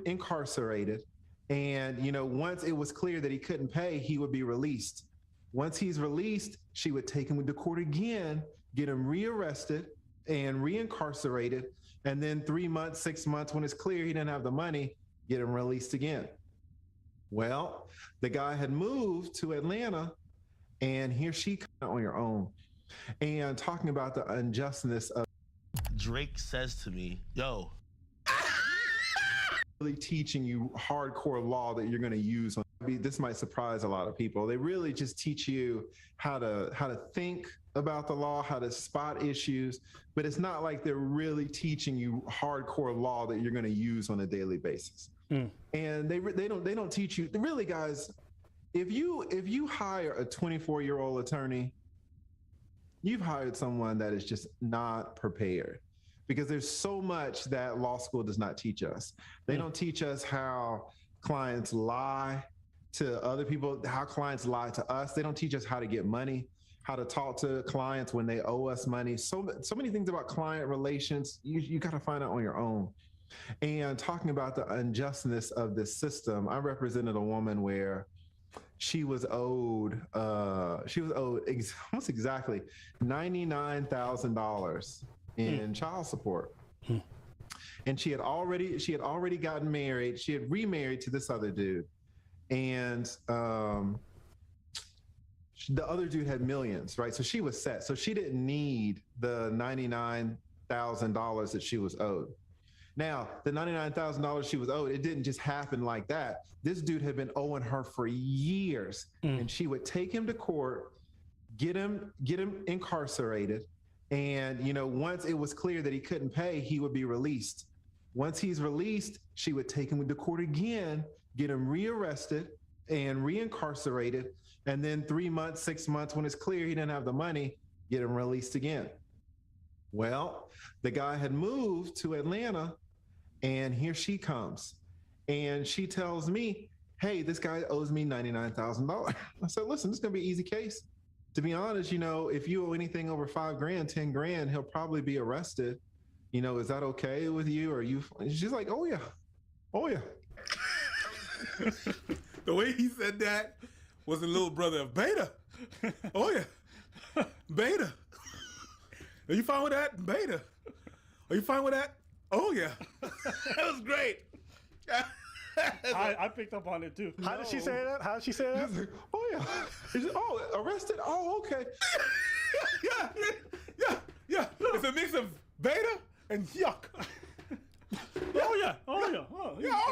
incarcerated, and once it was clear that he couldn't pay, he would be released. Once he's released, she would take him to court again, get him rearrested and reincarcerated, and then 3 months, 6 months, when it's clear he didn't have the money, get him released again. Well, the guy had moved to Atlanta, and here she on your own, and talking about the unjustness of Drake says to me, yo, really teaching you hardcore law that you're going to use on. This might surprise a lot of people. They really just teach you how to think about the law, how to spot issues, but it's not like they're really teaching you hardcore law that you're going to use on a daily basis. And they don't teach you really, guys. If you hire a 24-year-old attorney, you've hired someone that is just not prepared, because there's so much that law school does not teach us. They don't teach us how clients lie to other people, how clients lie to us. They don't teach us how to get money, how to talk to clients when they owe us money. So many things about client relations. You got to find out on your own. And talking about the unjustness of this system, I represented a woman where she was owed almost exactly $99,000 in child support. And she had already gotten married. She had remarried to this other dude. And the other dude had millions, right? So she was set. So she didn't need the $99,000 that she was owed. Now, the $99,000 she was owed, it didn't just happen like that. This dude had been owing her for years, and she would take him to court, get him incarcerated, and once it was clear that he couldn't pay, he would be released. Once he's released, she would take him to court again, get him rearrested and reincarcerated, and then 3 months, 6 months, when it's clear he didn't have the money, get him released again. Well, the guy had moved to Atlanta, and here she comes. And she tells me, hey, this guy owes me $99,000. I said, listen, this is going to be an easy case. To be honest, if you owe anything over $5,000, $10,000, he'll probably be arrested. Is that okay with you? Or you? She's like, oh yeah. The way he said that was the little brother of Beta. Oh yeah, Beta. Are you fine with that, Beta? Are you fine with that? Oh yeah. That was great. I picked up on it too. How did she say that? How did she say that? Like, oh yeah. Oh, arrested? Oh, okay. Yeah. It's a mix of Beta and yuck. Oh yeah.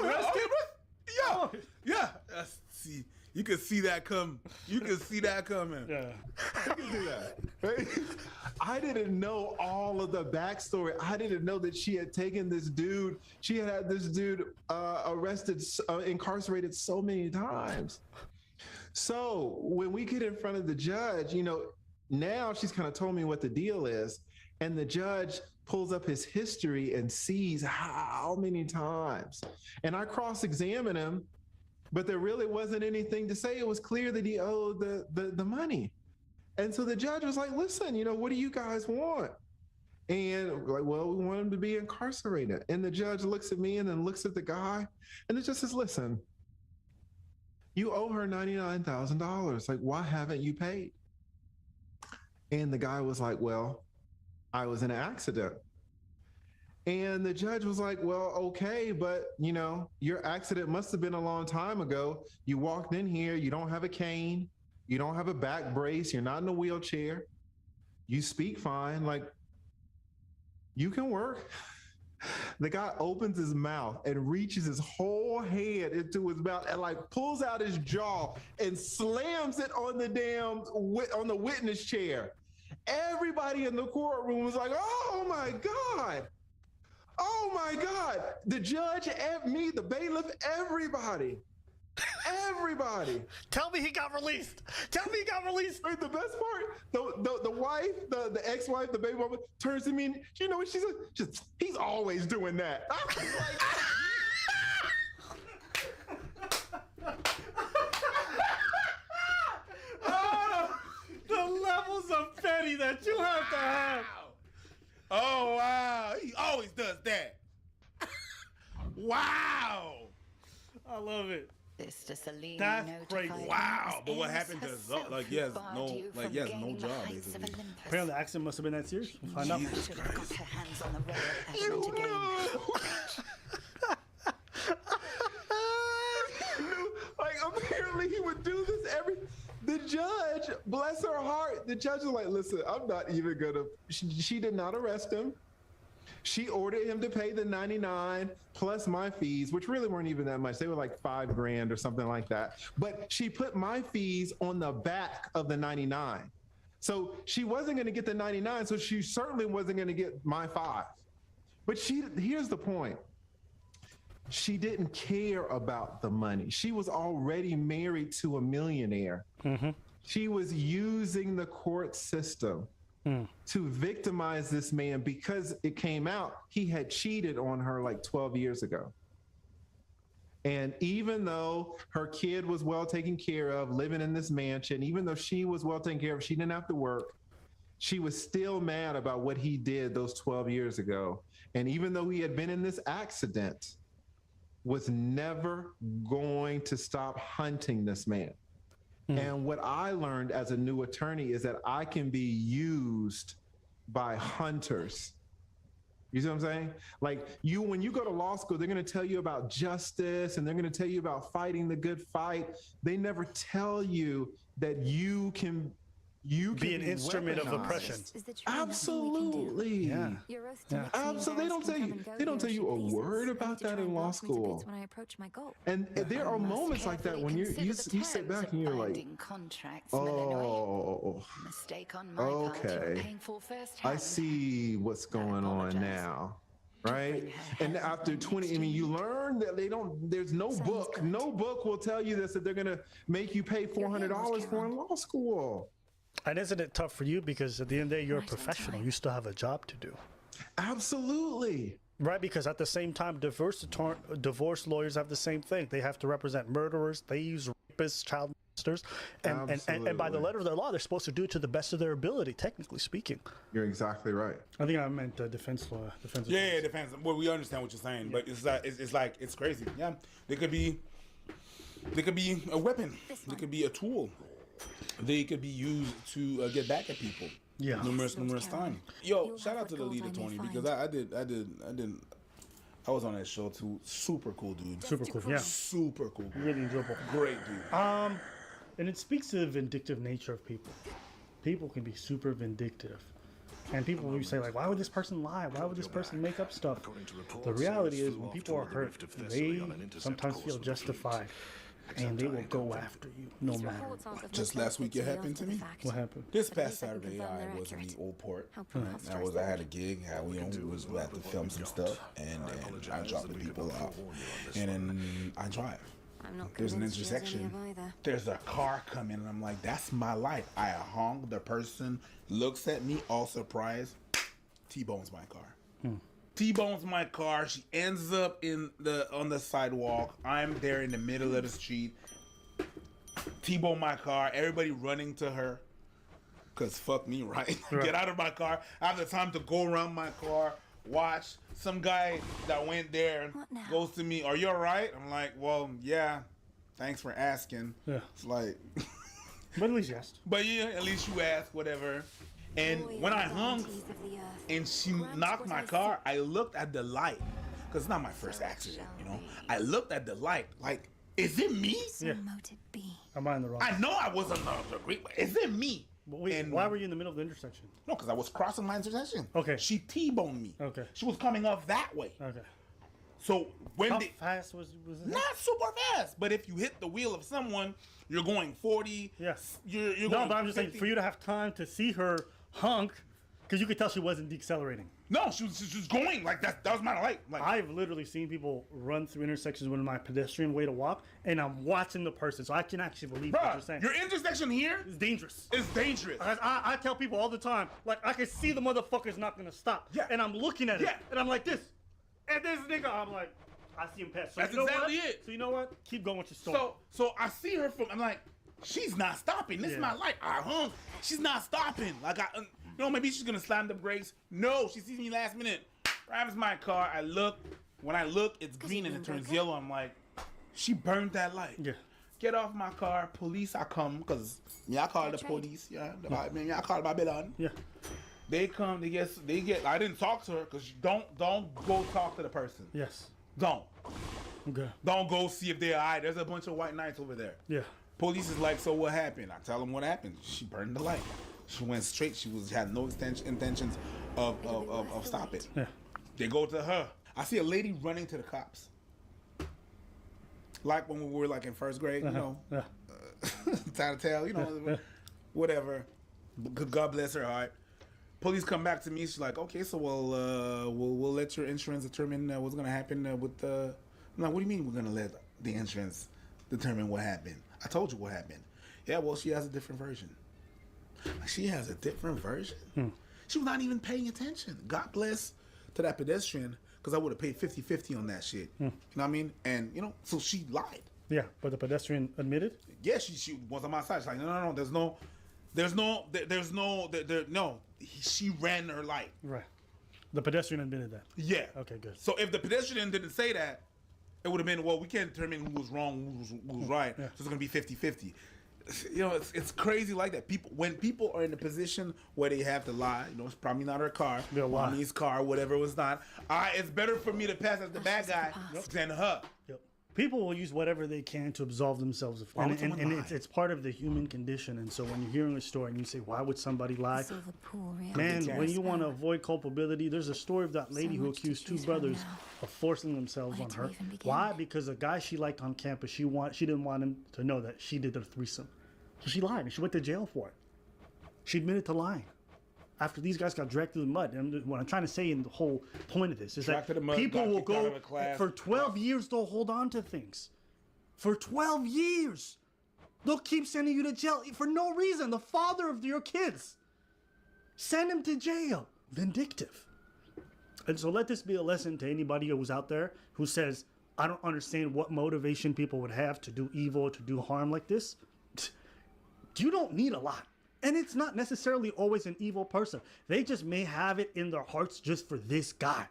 Arrested? Yeah. See, you can see that come. You can see that coming. Yeah. You can do that. Right? I didn't know all of the backstory. I didn't know that she had taken this dude. She had this dude arrested, incarcerated so many times. So when we get in front of the judge, now she's kind of told me what the deal is. And the judge pulls up his history and sees how many times. And I cross-examine him, but there really wasn't anything to say. It was clear that he owed the money. And so the judge was like, listen, what do you guys want? And we're like, well, we want him to be incarcerated. And the judge looks at me and then looks at the guy. And the judge says, listen, you owe her $99,000. Like, why haven't you paid? And the guy was like, well, I was in an accident. And the judge was like, well, okay, but your accident must have been a long time ago. You walked in here, you don't have a cane, you don't have a back brace, you're not in a wheelchair, you speak fine, like you can work. The guy opens his mouth and reaches his whole hand into his mouth and pulls out his jaw and slams it on the witness chair. Everybody in the courtroom was like, oh my God. Oh my God. The judge, me, the bailiff, everybody. Tell me he got released. Wait, the best part, the wife, the ex-wife, the baby mama turns to me and you know what she said? He's always doing that. I was like, the levels of petty that you have to have. Oh, wow. He always does that. Wow. I love it. That's crazy. Wow. But what happened to Zoe? He has no job, basically. Apparently the accident must have been that serious. We'll find out. Apparently he would do this the judge, bless her heart, the judge was like, listen, I'm not even gonna, she did not arrest him. She ordered him to pay the $99 plus my fees, which really weren't even that much. They were like $5,000 or something like that. But she put my fees on the back of the $99. So she wasn't gonna get the $99, so she certainly wasn't gonna get my $5. But here's the point. She didn't care about the money. She was already married to a millionaire. Mm-hmm. She was using the court system to victimize this man because it came out he had cheated on her like 12 years ago. And even though her kid was well taken care of, living in this mansion, even though she was well taken care of, she didn't have to work, she was still mad about what he did those 12 years ago. And even though he had been in this accident, was never going to stop hunting this man. And what I learned as a new attorney is that I can be used by hunters. You see what I'm saying? Like when you go to law school, they're going to tell you about justice and they're going to tell you about fighting the good fight. They never tell you that you can be an instrument of oppression. Absolutely. Yeah. Absolutely. They don't tell you a word about that in law school. And there are moments like that when you sit back and you're like, oh, okay, I see what's going on now. Right. And after 20, I mean, you learn that there's no book. No book will tell you this, that they're going to make you pay $400 for in law school. And isn't it tough for you? Because at the end of the day, you're a professional. You still have a job to do. Absolutely. Right, because at the same time, divorce lawyers have the same thing. They have to represent murderers. They use rapists, child molesters. And by the letter of the law, they're supposed to do it to the best of their ability, technically speaking. You're exactly right. I think I meant defense law. Yeah, defense. Well, we understand what you're saying, but it's crazy. Yeah, they could be a weapon. They could be a tool. They could be used to get back at people. Yeah, numerous times. Yo, shout out to the lead attorney because I was on that show too. Super cool dude. Super cool. Yeah. Super cool. Really enjoyable. Great dude. And it speaks to the vindictive nature of people. People can be super vindictive. And people will say, like, why would this person lie? Why would this person make up stuff? The reality is when people are hurt, they sometimes feel justified. And they will go after you no matter what. Just last week it happened to me. What happened? This past Saturday I was in the Old Port. I had a gig. We had to film some stuff, and I dropped the people out, and then I drive. There's an intersection. There's a car coming, and I'm like, that's my life. I honk. The person looks at me, all surprised. T-bones my car. T-bones my car. She ends up on the sidewalk. I'm there in the middle of the street. T-bone my car. Everybody running to her. Cause fuck me, right? Get out of my car. I have the time to go around my car, watch. Some guy that went there goes to me, "Are you alright?" I'm like, "Well, yeah. Thanks for asking." Yeah. It's like, but at least you asked. But yeah, at least you asked, whatever. And when I hung and she knocked my car, I looked at the light. Because it's not my first accident, you know? I looked at the light, like, is it me? Yeah. Am I in the wrong? I know I wasn't the great, but is it me? Wait, and why were you in the middle of the intersection? No, because I was crossing my intersection. Okay. She T-boned me. Okay. She was coming off that way. Okay. So when How fast was it? Not super fast, but if you hit the wheel of someone, you're going 40. Yes. You're no, going but I'm just 50. saying, for you to have time to see her hunk, because you could tell she wasn't decelerating. No, she was just going like that. That was my light. Like, I've literally seen people run through intersections with my pedestrian way to walk, and I'm watching the person, so I can actually believe what you're saying. Your intersection here is dangerous. It's dangerous. I tell people all the time, like, I can see the motherfucker's not gonna stop. Yeah. And I'm looking at it, and I'm like this, and this nigga, I'm like, I see him pass. So that's exactly it. So you know what? Keep going with your story. So I see her I'm like, she's not stopping. This is my light. I hung. She's not stopping. Like maybe she's gonna slam the brakes. No, she sees me last minute. Grabs my car. I look. When I look, it's green and it turns yellow. I'm like, she burned that light. Yeah. Get off my car. Police, I come because I call the police. Yeah. I call Babylon. Yeah. They come. They get. I didn't talk to her because don't go talk to the person. Yes. Don't. Okay. Don't go see if they're alright. There's a bunch of white knights over there. Yeah. Police is like, so what happened? I tell them what happened. She burned the light. She went straight. She had no intentions of stop it. Yeah. They go to her. I see a lady running to the cops. Like when we were like in first grade, you know. Yeah. Tattletale, you know, whatever. God bless her heart. Police come back to me. She's like, okay, so we'll let your insurance determine what's gonna happen with the. I'm like, what do you mean we're gonna let the insurance determine what happened? I told you what happened. Yeah, well, she has a different version. She has a different version. She was not even paying attention. God bless to that pedestrian, because I would have paid 50-50 on that shit. You know what I mean? And you know, so she lied. Yeah, but the pedestrian admitted. Yeah, she was on my side. She's like, no, no. She ran her light. Right. The pedestrian admitted that. Yeah. Okay, good. So if the pedestrian didn't say that, it would have been, well, we can't determine who was wrong, who was right. Yeah. So it's gonna be 50-50. You know, it's crazy like that. When people are in a position where they have to lie, you know, it's probably not her car, mommy's car, whatever it was not. It's better for me to pass as the bad guy than her. Yep. People will use whatever they can to absolve themselves. And it's part of the human condition. And so when you're hearing a story and you say, why would somebody lie? Man, when you want to avoid culpability, there's a story of that lady who accused two brothers of forcing themselves on her. Why? Because a guy she liked on campus, she didn't want him to know that she did the threesome. So she lied and she went to jail for it. She admitted to lying. After these guys got dragged through the mud. And what I'm trying to say in the whole point of this is that people will go for 12 years, they'll hold on to things. For 12 years. They'll keep sending you to jail for no reason. The father of your kids. Send him to jail. Vindictive. And so let this be a lesson to anybody who's out there who says, I don't understand what motivation people would have to do evil, to do harm like this. You don't need a lot. And it's not necessarily always an evil person. They just may have it in their hearts just for this guy.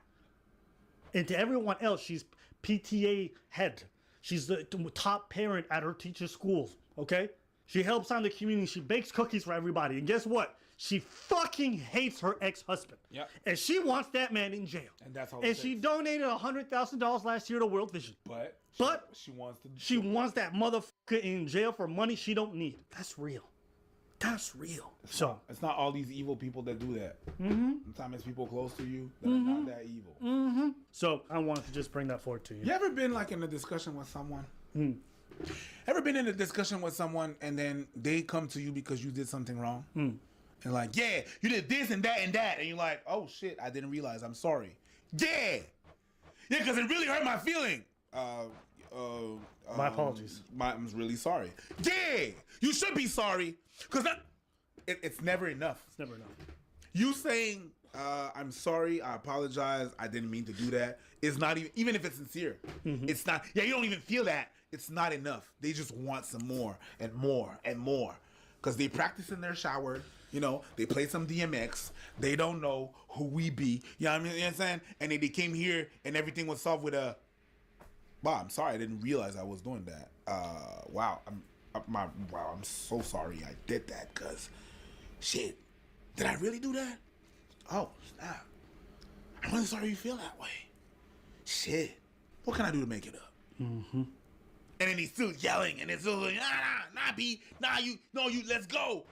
And to everyone else, she's PTA head. She's the top parent at her teacher's schools, okay? She helps out in the community. She bakes cookies for everybody. And guess what? She fucking hates her ex-husband. Yep. And she wants that man in jail. And that's all. And she donated $100,000 last year to World Vision. But she wants that motherfucker in jail for money she don't need. That's real. That's real. It's not all these evil people that do that. Mm-hmm. Sometimes it's people close to you that are not that evil. Mm-hmm. So I wanted to just bring that forward to you. You ever been like in a discussion with someone? Ever been in a discussion with someone and then they come to you because you did something wrong? And like, yeah, you did this and that and that. And you're like, oh shit, I didn't realize. I'm sorry. Yeah, because it really hurt my feeling. My apologies. I'm really sorry. Yeah, you should be sorry. Because it's never enough. It's never enough. You saying, I'm sorry, I apologize, I didn't mean to do that, is not even if it's sincere. It's not, you don't even feel that. It's not enough. They just want some more and more and more. Because they practice in their shower, you know, they play some DMX, they don't know who we be, you know what I'm saying? And then they came here and everything was solved with a, wow, I'm sorry, I didn't realize I was doing that. Wow, I'm so sorry I did that, cause shit, did I really do that? Oh, snap. I'm really sorry you feel that way. Shit, what can I do to make it up? And then he's still yelling, and it's still like, nah, B, let's go.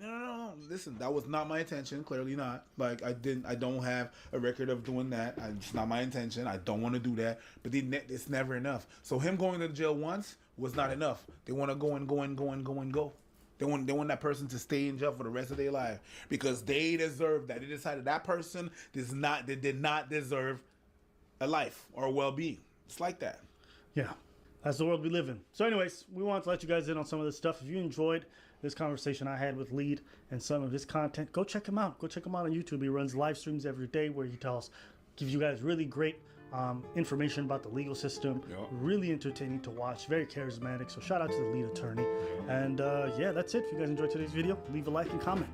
No, listen, that was not my intention, clearly not. Like, I don't have a record of doing that. It's not my intention. I don't want to do that, but it's never enough. So him going to jail once was not enough. They want to go. They want that person to stay in jail for the rest of their life because they deserve that. They decided that person did not deserve a life or a well-being. It's like that. Yeah, that's the world we live in. So anyways, we wanted to let you guys in on some of this stuff. If you enjoyed this conversation I had with Lead and some of his content, go check him out. Go check him out on YouTube. He runs live streams every day where he gives you guys really great information about the legal system. Really entertaining to watch, very charismatic. So shout out to the Lead attorney. And yeah, that's it. If you guys enjoyed today's video, leave a like and comment.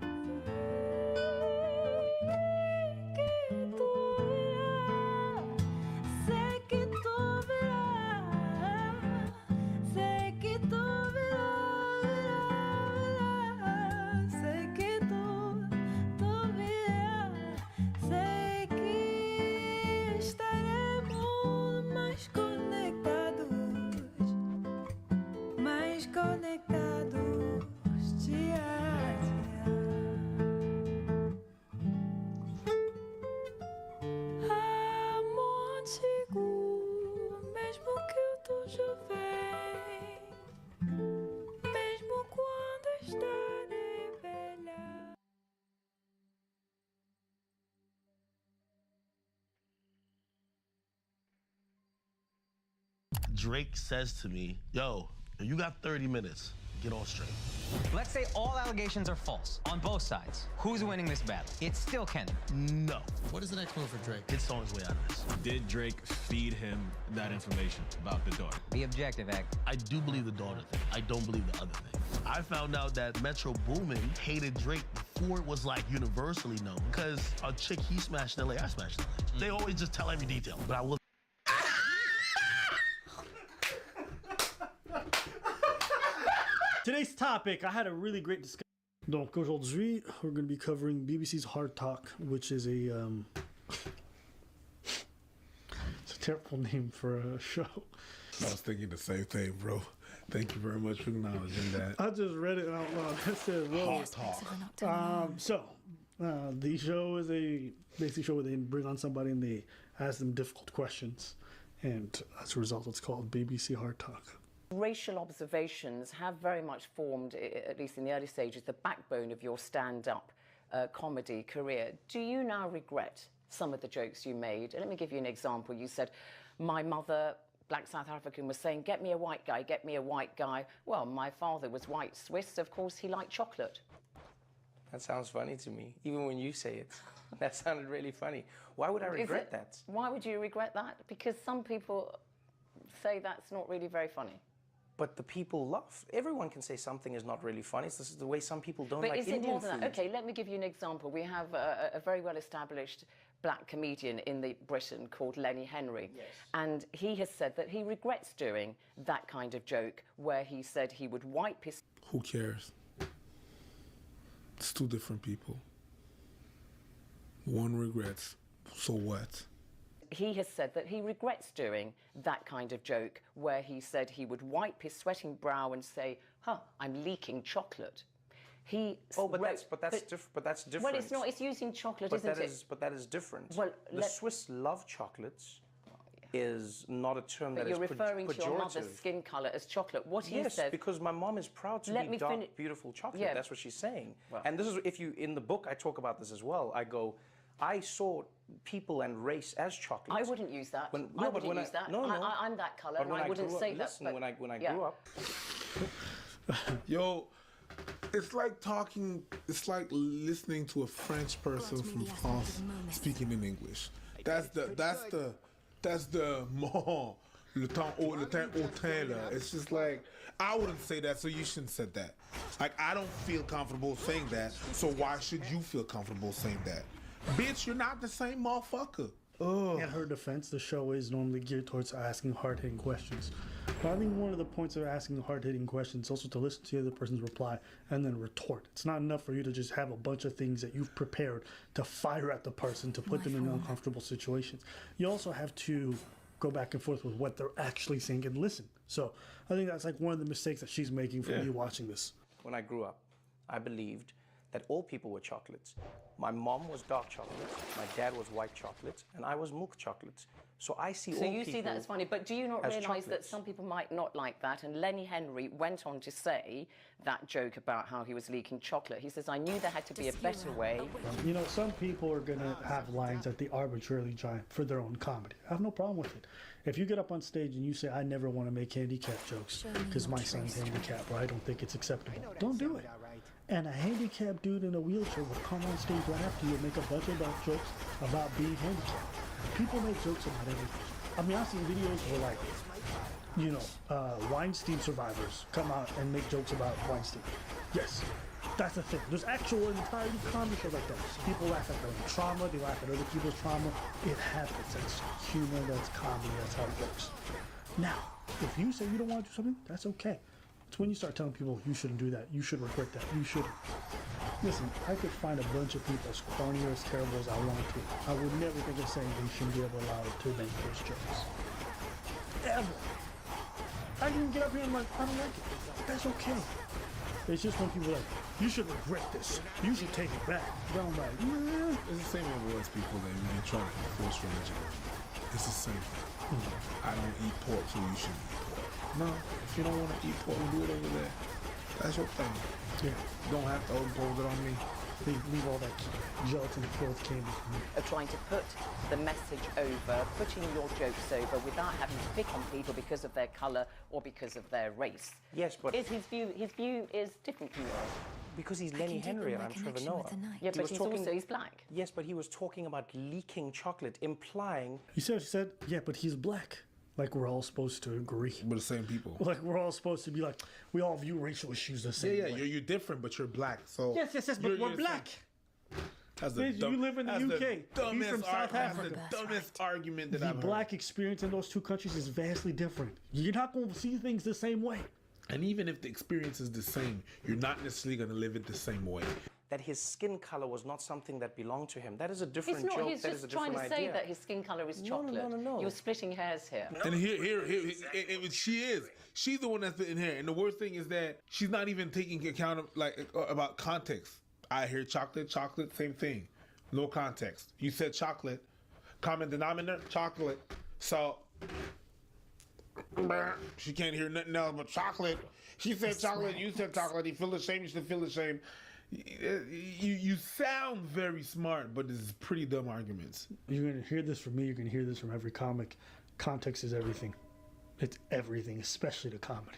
Drake says to me, yo, you got 30 minutes. get all straight. Let's say all allegations are false on both sides. Who's winning this battle? It's still Kendrick. No. What is the next move for Drake? It's on his way out of this. Did Drake feed him that information about the daughter? Be objective, Act. I do believe the daughter thing. I don't believe the other thing. I found out that Metro Boomin hated Drake before it was like universally known. Because a chick he smashed in LA, I smashed in LA. They always just tell every detail, but I will. Today's topic, I had a really great discussion. Donc aujourd'hui, we're going to be covering BBC's Hard Talk, which is a it's a terrible name for a show. I was thinking the same thing, bro. Thank you very much for acknowledging that. I just read it out loud. I said, whoa. Hard Talk. The show is a basic show where they bring on somebody and they ask them difficult questions, and as a result, it's called BBC Hard Talk. Racial observations have very much formed, at least in the early stages, the backbone of your stand-up comedy career. Do you now regret some of the jokes you made? Let me give you an example. You said, my mother, black South African, was saying, get me a white guy, get me a white guy. Well, my father was white Swiss. Of course, he liked chocolate. That sounds funny to me, even when you say it. That sounded really funny. Why would I regret that? Why would you regret that? Because some people say that's not really very funny. But the people laugh. Everyone can say something is not really funny. This is the way some people don't like Indian food. But is it more than that? Okay, let me give you an example. We have a very well-established black comedian in Britain called Lenny Henry. Yes. And he has said that he regrets doing that kind of joke where he said he would wipe his... Who cares? It's two different people. One regrets, so what? He has said that he regrets doing that kind of joke where he said he would wipe his sweating brow and say, I'm leaking chocolate. But that's different. Well, it's not. It's using chocolate, isn't it? But that is different. Well, the Swiss love chocolates is not a term that is pejorative. But you're referring to your mother's skin color as chocolate. What he says... Yes, because my mom is proud to be dark, beautiful chocolate. Yeah. That's what she's saying. Well. And this is, in the book, I talk about this as well. I go, I saw people and race as chocolates. I wouldn't use that. I wouldn't use that. I'm that color, and I wouldn't say that. Listen, when I grew up... Yo, it's like talking, it's like listening to a French person from France speaking in English. That's the le temps hautain là. It's just like, I wouldn't say that, so you shouldn't say that. Like, I don't feel comfortable saying that, so why should you feel comfortable saying that? Bitch, you're not the same motherfucker. In her defense, the show is normally geared towards asking hard-hitting questions. But I think one of the points of asking hard-hitting questions is also to listen to the other person's reply and then retort. It's not enough for you to just have a bunch of things that you've prepared to fire at the person to put them in uncomfortable situations. You also have to go back and forth with what they're actually saying and listen. So I think that's like one of the mistakes that she's making for me watching this. When I grew up, I believed that all people were chocolates. My mom was dark chocolate, my dad was white chocolate, and I was milk chocolate. So I see all people. So you see that as funny, but do you not realise that some people might not like that? And Lenny Henry went on to say that joke about how he was leaking chocolate. He says, I knew there had to be a better way. You know, some people are going to have lines that they arbitrarily join for their own comedy. I have no problem with it. If you get up on stage and you say, I never want to make handicap jokes because my son's handicapped or I don't think it's acceptable, don't do it. And a handicapped dude in a wheelchair will come on stage right after you and make a bunch of dark jokes about being handicapped. People make jokes about everything. I mean, I've seen videos where, like, you know, Weinstein survivors come out and make jokes about Weinstein. Yes, that's the thing. There's actual entire comedy shows like that. People laugh at their own trauma. They laugh at other people's trauma. It happens. That's humor. That's comedy. That's how it works. Now, if you say you don't want to do something, that's okay. It's when you start telling people you shouldn't do that, you should regret that, you shouldn't. Listen, I could find a bunch of people as corny or as terrible as I want to. I would never think of saying they shouldn't be able allowed to make those jokes. Ever. I can get up here and I'm like, I don't like it. That's okay. It's just when people are like, you should regret this. You should take it back. Then I'm like, nah. It's the same with people that when they try to force religion. It's the same. I don't eat pork, so you shouldn't eat pork. No, if you don't want to eat pork, do it over there. That's your thing. Yeah. You don't have to impose it on me. leave all that gelatin cloth candy for me. Of trying to put the message over, putting your jokes over without having to pick on people because of their colour or because of their race. Yes, but his view is different from yours. Because he's Lenny Henry and I'm Trevor Noah. Yeah, but he's black. Yes, but he was talking about leaking chocolate, implying. You see what she said? Yeah, but he's black. Like we're all supposed to agree. We're the same people. Like we're all supposed to be like, we all view racial issues the same way. You're different, but you're black. So yes, but we're black. You live in the UK. He's from South Africa. That's the dumbest argument that I've heard. The black experience in those two countries is vastly different. You're not going to see things the same way. And even if the experience is the same, you're not necessarily going to live it the same way. That his skin color was not something that belonged to him. That is a different It's not. joke. He's That is a just trying different to say idea. that his skin color is chocolate. No. You're splitting hairs here. And she is. She's the one that's in here. And the worst thing is that she's not even taking account of about context. I hear chocolate, same thing. No context. You said chocolate. Common denominator, chocolate. So she can't hear nothing else but chocolate. She said chocolate, you said chocolate. You feel ashamed, you should feel ashamed. You sound very smart, but this is pretty dumb arguments. You're going to hear this from me. You're going to hear this from every comic. Context is everything. It's everything, especially the comedy.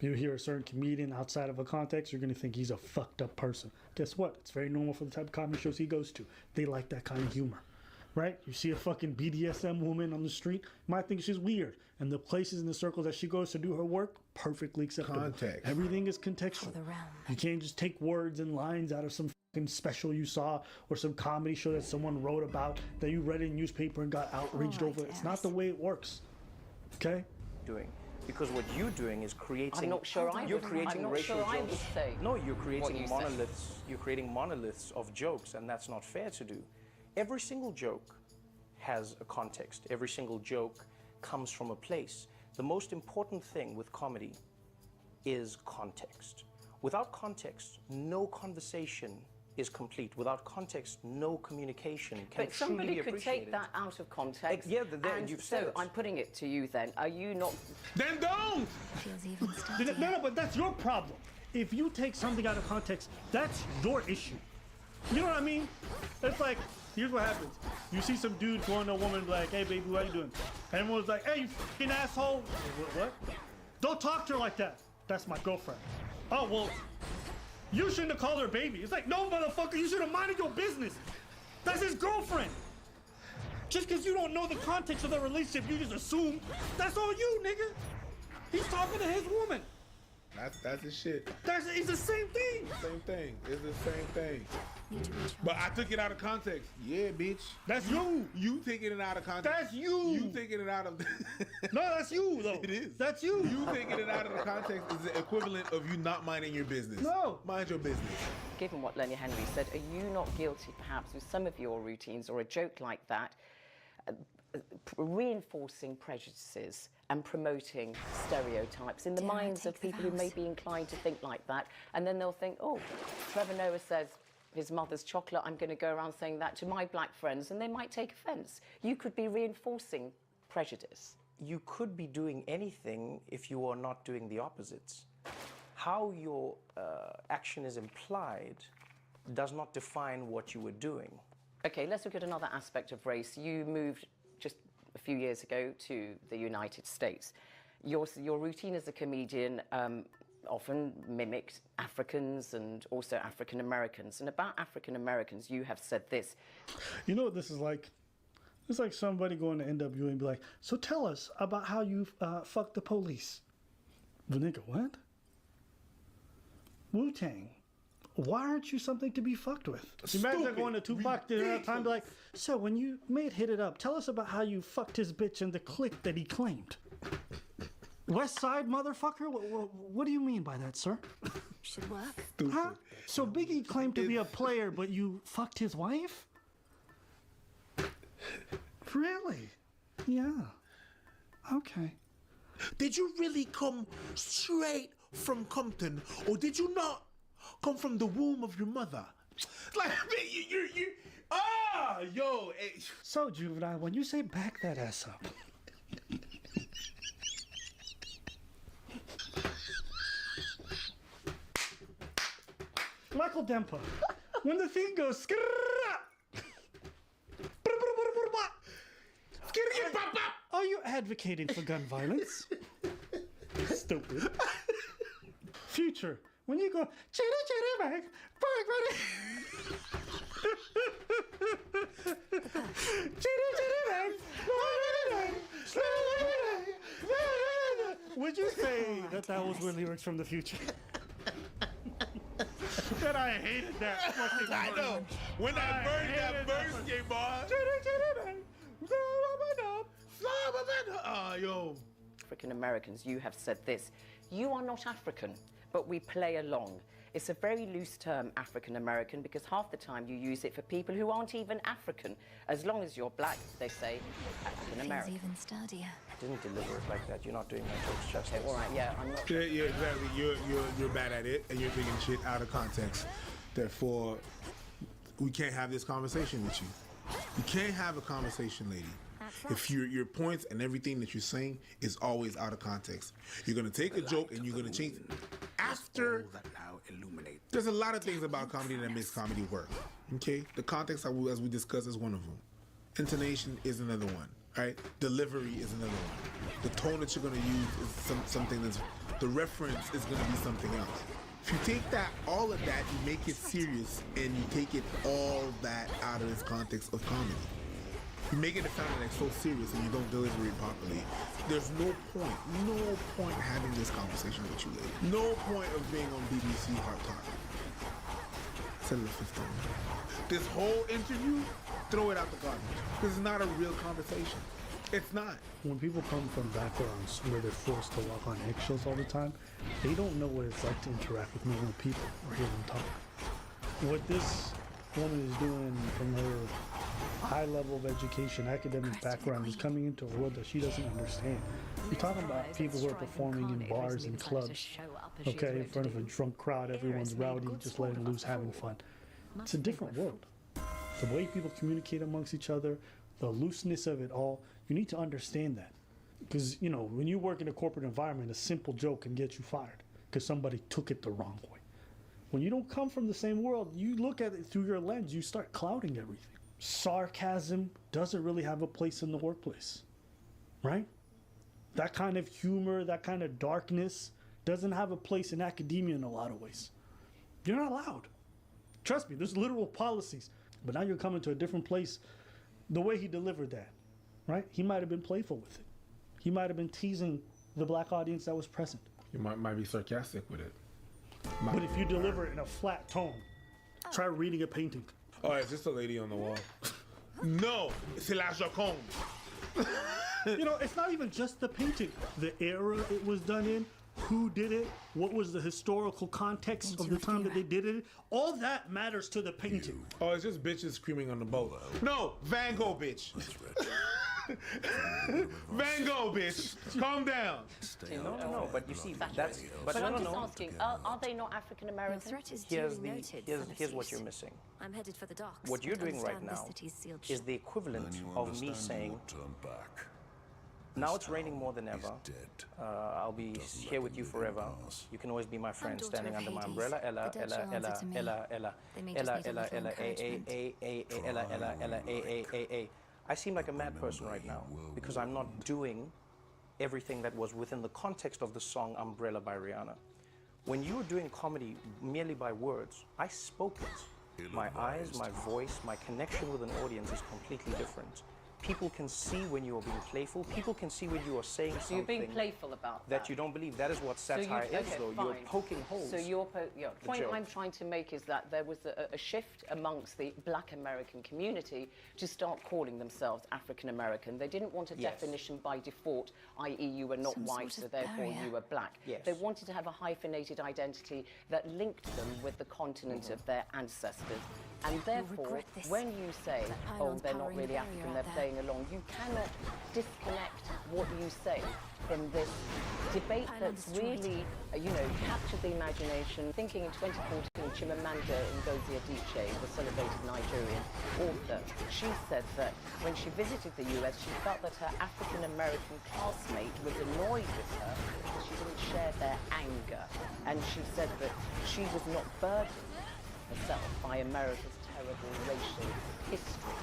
You hear a certain comedian outside of a context, you're going to think he's a fucked up person. Guess what? It's very normal for the type of comedy shows he goes to. They like that kind of humor. Right? You see a fucking BDSM woman on the street, you might think she's weird. And the places and the circles that she goes to do her work, perfectly acceptable. Context. Everything is contextual. You can't just take words and lines out of some fucking special you saw or some comedy show that someone wrote about that you read in newspaper and got outraged over. It's not the way it works. Okay? Because what you're doing is creating. I'm not sure I You're would- creating I'm not racial sure I jokes. would say No, you're what creating you say. monoliths. You're creating monoliths of jokes, and that's not fair to do. Every single joke has a context. Every single joke comes from a place. The most important thing with comedy is context. Without context, no conversation is complete. Without context, no communication can But somebody truly be could appreciated. take that out of context. Yeah, and you've said so it. I'm putting it to you then. Are you not... Then don't! No, but that's your problem. If you take something out of context, that's your issue. You know what I mean? It's like, here's what happens. You see some dude going to a woman like, hey baby, what are you doing? And everyone's like, hey, you fucking asshole. What? Don't talk to her like that. That's my girlfriend. Oh, well, you shouldn't have called her baby. It's like, no, motherfucker, you should have minded your business. That's his girlfriend. Just because you don't know the context of the relationship, you just assume that's on you, nigga. He's talking to his woman. That's his shit. It's the same thing. Same thing. It's the same thing. But I took it out of context. Yeah, bitch. That's you. You taking it out of context. That's you. You taking it out of. No, that's you though. It is. That's you. You taking it out of the context is the equivalent of you not minding your business. No. Mind your business. Given what Lenny Henry said, are you not guilty perhaps with some of your routines or a joke like that, reinforcing prejudices and promoting stereotypes in the minds of people who may be inclined to think like that, and then they'll think, oh, Trevor Noah says his mother's chocolate, I'm going to go around saying that to my black friends, and they might take offence. You could be reinforcing prejudice. You could be doing anything if you are not doing the opposites. How your action is implied does not define what you were doing. Okay, let's look at another aspect of race. You moved just a few years ago to the United States. Your routine as a comedian often mimicked Africans and also African Americans. And about African Americans, you have said this. You know what this is like? It's like somebody going to NWA and be like, so tell us about how you fucked the police. The nigga, what? Wu-Tang. Why aren't you something to be fucked with? Imagine going to Tupac dinner at a time and be like, so when you made Hit It Up, tell us about how you fucked his bitch in the clique that he claimed. West Side motherfucker? What do you mean by that, sir? Should work. Huh? So Biggie claimed to be a player, but you fucked his wife? Really? Yeah. Okay. Did you really come straight from Compton, or did you not come from the womb of your mother? Like, yo. Hey. So, Juvenile, when you say back that ass up. Michael Dempa. When the thing goes, are you advocating for gun violence? Stupid. Future, when you go, chitty chitty bang, would you say that was were lyrics from the future? That I hated that fucking I know. When that verse came on. Yo. African Americans, you have said this. You are not African, but we play along. It's a very loose term, African American, because half the time you use it for people who aren't even African. As long as you're black, they say African American. Even sturdier. I didn't deliver it like that. You're not doing my jokes justice. Okay, all right, yeah, I'm not. Yeah, exactly. You're bad at it, and you're taking shit out of context. Therefore, we can't have this conversation with you. You can't have a conversation, lady. If your points and everything that you're saying is always out of context. You're gonna take a joke and you're gonna change it. After there's a lot of things about comedy that makes comedy work. Okay? The context as we discussed is one of them. Intonation is another one. Right? Delivery is another one. The tone that you're gonna use is something that's the reference is gonna be something else. If you take all of that, you make it serious and you take it all that out of this context of comedy. You make it sound like so serious and you don't deliver it properly. There's no point having this conversation with you, lady. No point of being on BBC Hard Talk. Settle the 15. This whole interview, throw it out the garbage. This is not a real conversation. It's not. When people come from backgrounds where they're forced to walk on eggshells all the time, they don't know what it's like to interact with normal people or hear them talk. What this woman is doing from her high level of education, academic background, is coming into a world that she doesn't understand. You're talking about people who are performing in bars and clubs, okay, in front of a drunk crowd, everyone's rowdy, just letting loose, having fun. It's a different world. The way people communicate amongst each other, the looseness of it all, you need to understand that. Because, you know, when you work in a corporate environment, a simple joke can get you fired because somebody took it the wrong way. When you don't come from the same world, you look at it through your lens, you start clouding everything. Sarcasm doesn't really have a place in the workplace, right? That kind of humor, that kind of darkness doesn't have a place in academia in a lot of ways. You're not allowed. Trust me, there's literal policies. But now you're coming to a different place. The way he delivered that, right? He might have been playful with it. He might have been teasing the black audience that was present. You might be sarcastic with it. But if you deliver it in a flat tone, try reading a painting. Oh, is this a lady on the wall? No, c'est la Joconde. You know, it's not even just the painting. The era it was done in, who did it, what was the historical context of the time that they did it. All that matters to the painting. Oh, it's just bitches screaming on the boat. No, Van Gogh, bitch. Van Gogh, bitch. Calm down. No, but you see, that's... But I'm just asking, are they not African American? Here's what you're missing. I'm headed for the docks. What you're doing right now is the equivalent of me saying, now it's raining more than ever. I'll be here with you forever. You can always be my friend, standing under my umbrella. Ella, Ella, Ella, Ella, Ella, Ella, Ella, Ella, A. I seem like a mad person right now because I'm not doing everything that was within the context of the song Umbrella by Rihanna. When you were doing comedy merely by words, I spoke it. My eyes, my voice, my connection with an audience is completely different. People can see when you are being playful. People can see when you are saying something. So you're being playful about that. That you don't believe. That is what satire is, though. Fine. You're poking holes. So the point I'm trying to make is that there was a shift amongst the black American community to start calling themselves African American. They didn't want a definition by default, i.e. you were not white, so therefore you were black. Yes. They wanted to have a hyphenated identity that linked them with the continent of their ancestors. And therefore, when you say, oh, they're not really African, they're playing along, you cannot disconnect what you say from this debate that's really, captured the imagination. Thinking in 2014, Chimamanda Ngozi Adichie, the celebrated Nigerian author, she said that when she visited the US, she felt that her African-American classmate was annoyed with her because she didn't share their anger. And she said that she was not burdened herself by America's terrible racial history.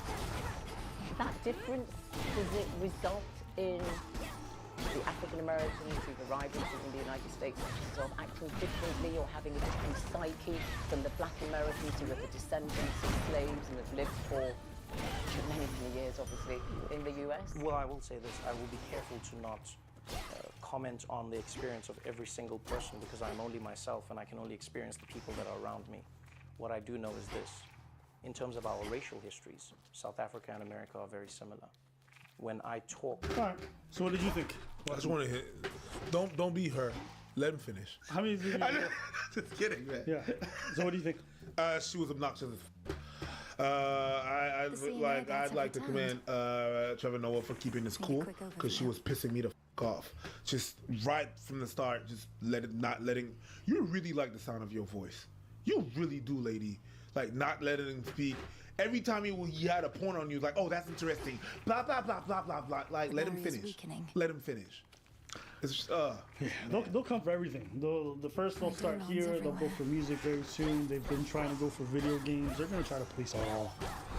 That difference, does it result in the African Americans who've arrived in the United States such as yourself acting differently or having a different psyche from the black Americans who are the descendants of slaves and have lived for many, many years, obviously, in the US? Well, I will say this. I will be careful to not comment on the experience of every single person because I'm only myself and I can only experience the people that are around me. What I do know is this. In terms of our racial histories, South Africa and America are very similar. When I talk... All right. So what did you think? I just want to hit... Don't be her. Let him finish. How many did you Just kidding, man. Yeah. So what do you think? She was obnoxious. I'd like to commend Trevor Noah for keeping this cool because she was pissing me the off. Just right from the start, just not letting. You really like the sound of your voice. You really do, lady. Like not letting him speak. Every time he had a point on you, like, oh, that's interesting. Blah blah blah blah blah blah. Like let him finish. Let him finish. It's just, yeah, they'll come for everything. They'll start here. They'll go for music very soon. They've been trying to go for video games. They're gonna try to police it all.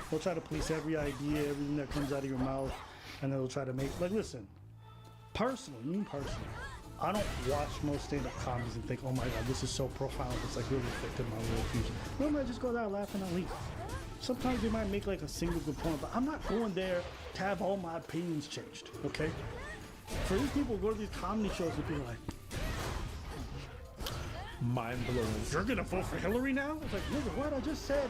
They'll try to police every idea, everything that comes out of your mouth, and they'll try to make listen. Personally, I don't watch most stand-up comedies and think, oh my god, this is so profound. It's like really affected my worldview. No, I just go there, laugh, and I leave. Sometimes they might make like a single good point, but I'm not going there to have all my opinions changed. Okay. For these people who go to these comedy shows and be like, mind blowing. You're gonna vote for Hillary now? It's like, nigga, what I just said.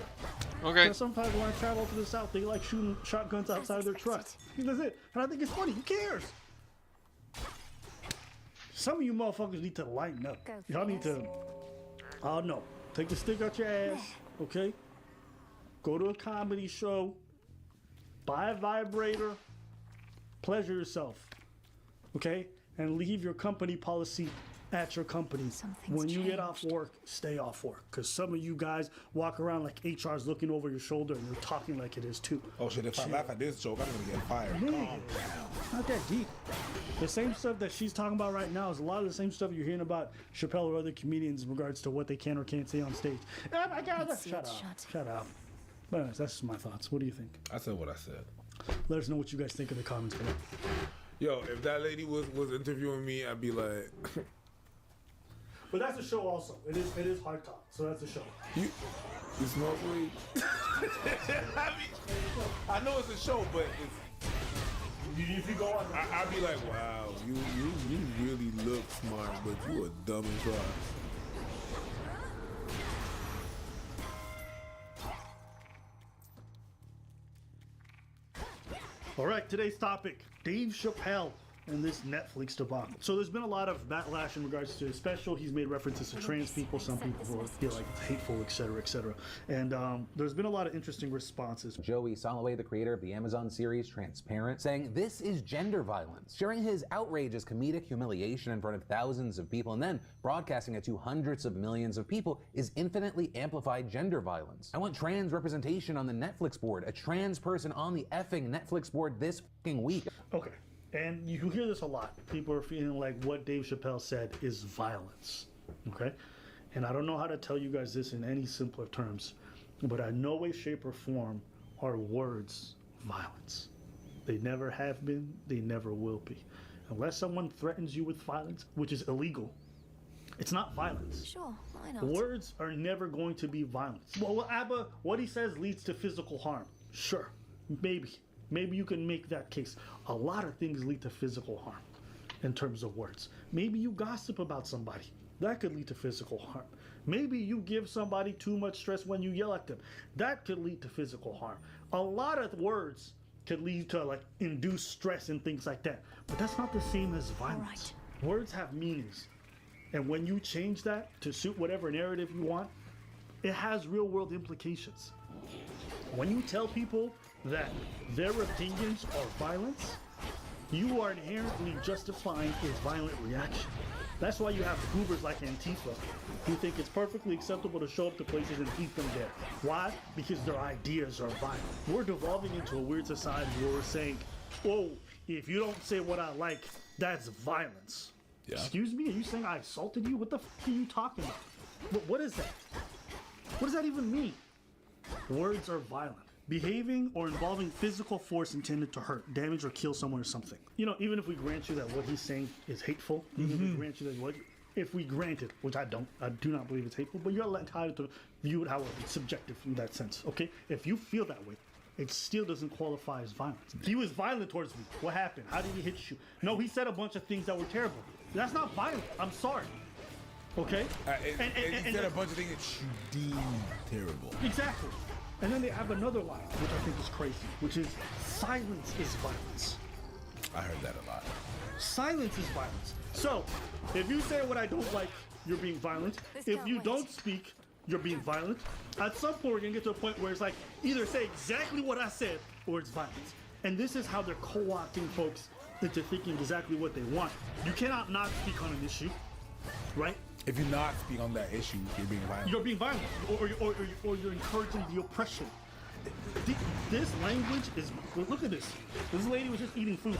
Okay. Because sometimes when I travel to the South, they like shooting shotguns outside their truck. That's it. And I think it's funny. Who cares? Some of you motherfuckers need to lighten up. Y'all need to, I don't know, take the stick out your ass, okay? Go to a comedy show, buy a vibrator, pleasure yourself. Okay? And leave your company policy at your company. When you get off work, stay off work. Because some of you guys walk around like HR's looking over your shoulder and you're talking like it is too. Oh shit, if I laugh at this joke, I'm gonna get fired. Calm down. Not that deep. The same stuff that she's talking about right now is a lot of the same stuff you're hearing about Chappelle or other comedians in regards to what they can or can't say on stage. Oh my God, shut up. But anyways, that's just my thoughts. What do you think? I said what I said. Let us know what you guys think in the comments below. Yo, if that lady was interviewing me, I'd be like. But that's a show also. It is hard talk, so that's a show. You smoke weed? I know it's a show, but if you go on, I'd be like, wow, you really look smart, but you a dumb as fuck. All right, today's topic, Dave Chappelle and this Netflix debacle. So there's been a lot of backlash in regards to his special. He's made references to trans people. Some people feel like it's hateful, etc., etc. And there's been a lot of interesting responses. Joey Soloway, the creator of the Amazon series Transparent, saying this is gender violence, sharing his outrageous comedic humiliation in front of thousands of people, and then broadcasting it to hundreds of millions of people is infinitely amplified gender violence. I want trans representation on the Netflix board, a trans person on the effing Netflix board this fucking week. Okay. And you hear this a lot. People are feeling like what Dave Chappelle said is violence. Okay? And I don't know how to tell you guys this in any simpler terms, but in no way, shape, or form are words violence. They never have been, they never will be. Unless someone threatens you with violence, which is illegal, it's not violence. Sure, why not? Words are never going to be violence. Well, Abba, what he says leads to physical harm. Sure, maybe. Maybe you can make that case. A lot of things lead to physical harm in terms of words. Maybe you gossip about somebody. That could lead to physical harm. Maybe you give somebody too much stress when you yell at them. That could lead to physical harm. A lot of words could lead to like induced stress and things like that. But that's not the same as violence. Right. Words have meanings. And when you change that to suit whatever narrative you want, it has real world implications. When you tell people that their opinions are violence, you are inherently justifying a violent reaction. That's why you have goobers like Antifa who think it's perfectly acceptable to show up to places and keep them there. Why? Because their ideas are violent. We're devolving into a weird society where we're saying, oh, if you don't say what I like, that's violence. Yeah. Excuse me? Are you saying I assaulted you? What the f are you talking about? What is that? What does that even mean? Words are violent. Behaving or involving physical force intended to hurt, damage, or kill someone or something. You know, even if we grant you that what he's saying is hateful, even if we grant you that if we grant it, which I do not believe it's hateful, but you're entitled to view it however, it's subjective in that sense, okay? If you feel that way, it still doesn't qualify as violence. He was violent towards me. What happened? How did he hit you? No, he said a bunch of things that were terrible. That's not violent. I'm sorry. Okay? He said a bunch of things that you deem terrible. Exactly. And then they have another line, which I think is crazy, which is silence is violence. I heard that a lot. Silence is violence. So, if you say what I don't like, you're being violent. If you don't speak, you're being violent. At some point, we're gonna get to a point where it's like, either say exactly what I said, or it's violence. And this is how they're co-opting folks into thinking exactly what they want. You cannot not speak on an issue, right? If you not speak on that issue, you're being violent. You're being violent, or you're encouraging the oppression. This language is, look at this. This lady was just eating food.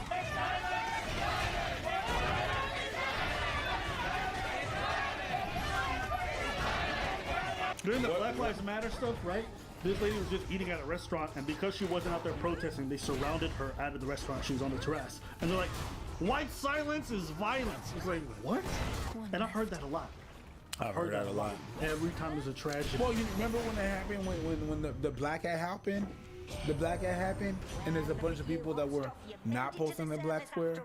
During the Black Lives Matter stuff, right? This lady was just eating at a restaurant, and because she wasn't out there protesting, they surrounded her out of the restaurant. She was on the terrace. And they're like, white silence is violence. It's like, what? And I've heard that a lot. I've heard that a lot. Every time there's a tragedy. Well, you remember when that happened, when the Black Hat happened? The Black Hat happened, and there's a bunch of people that were not posting the Black Square.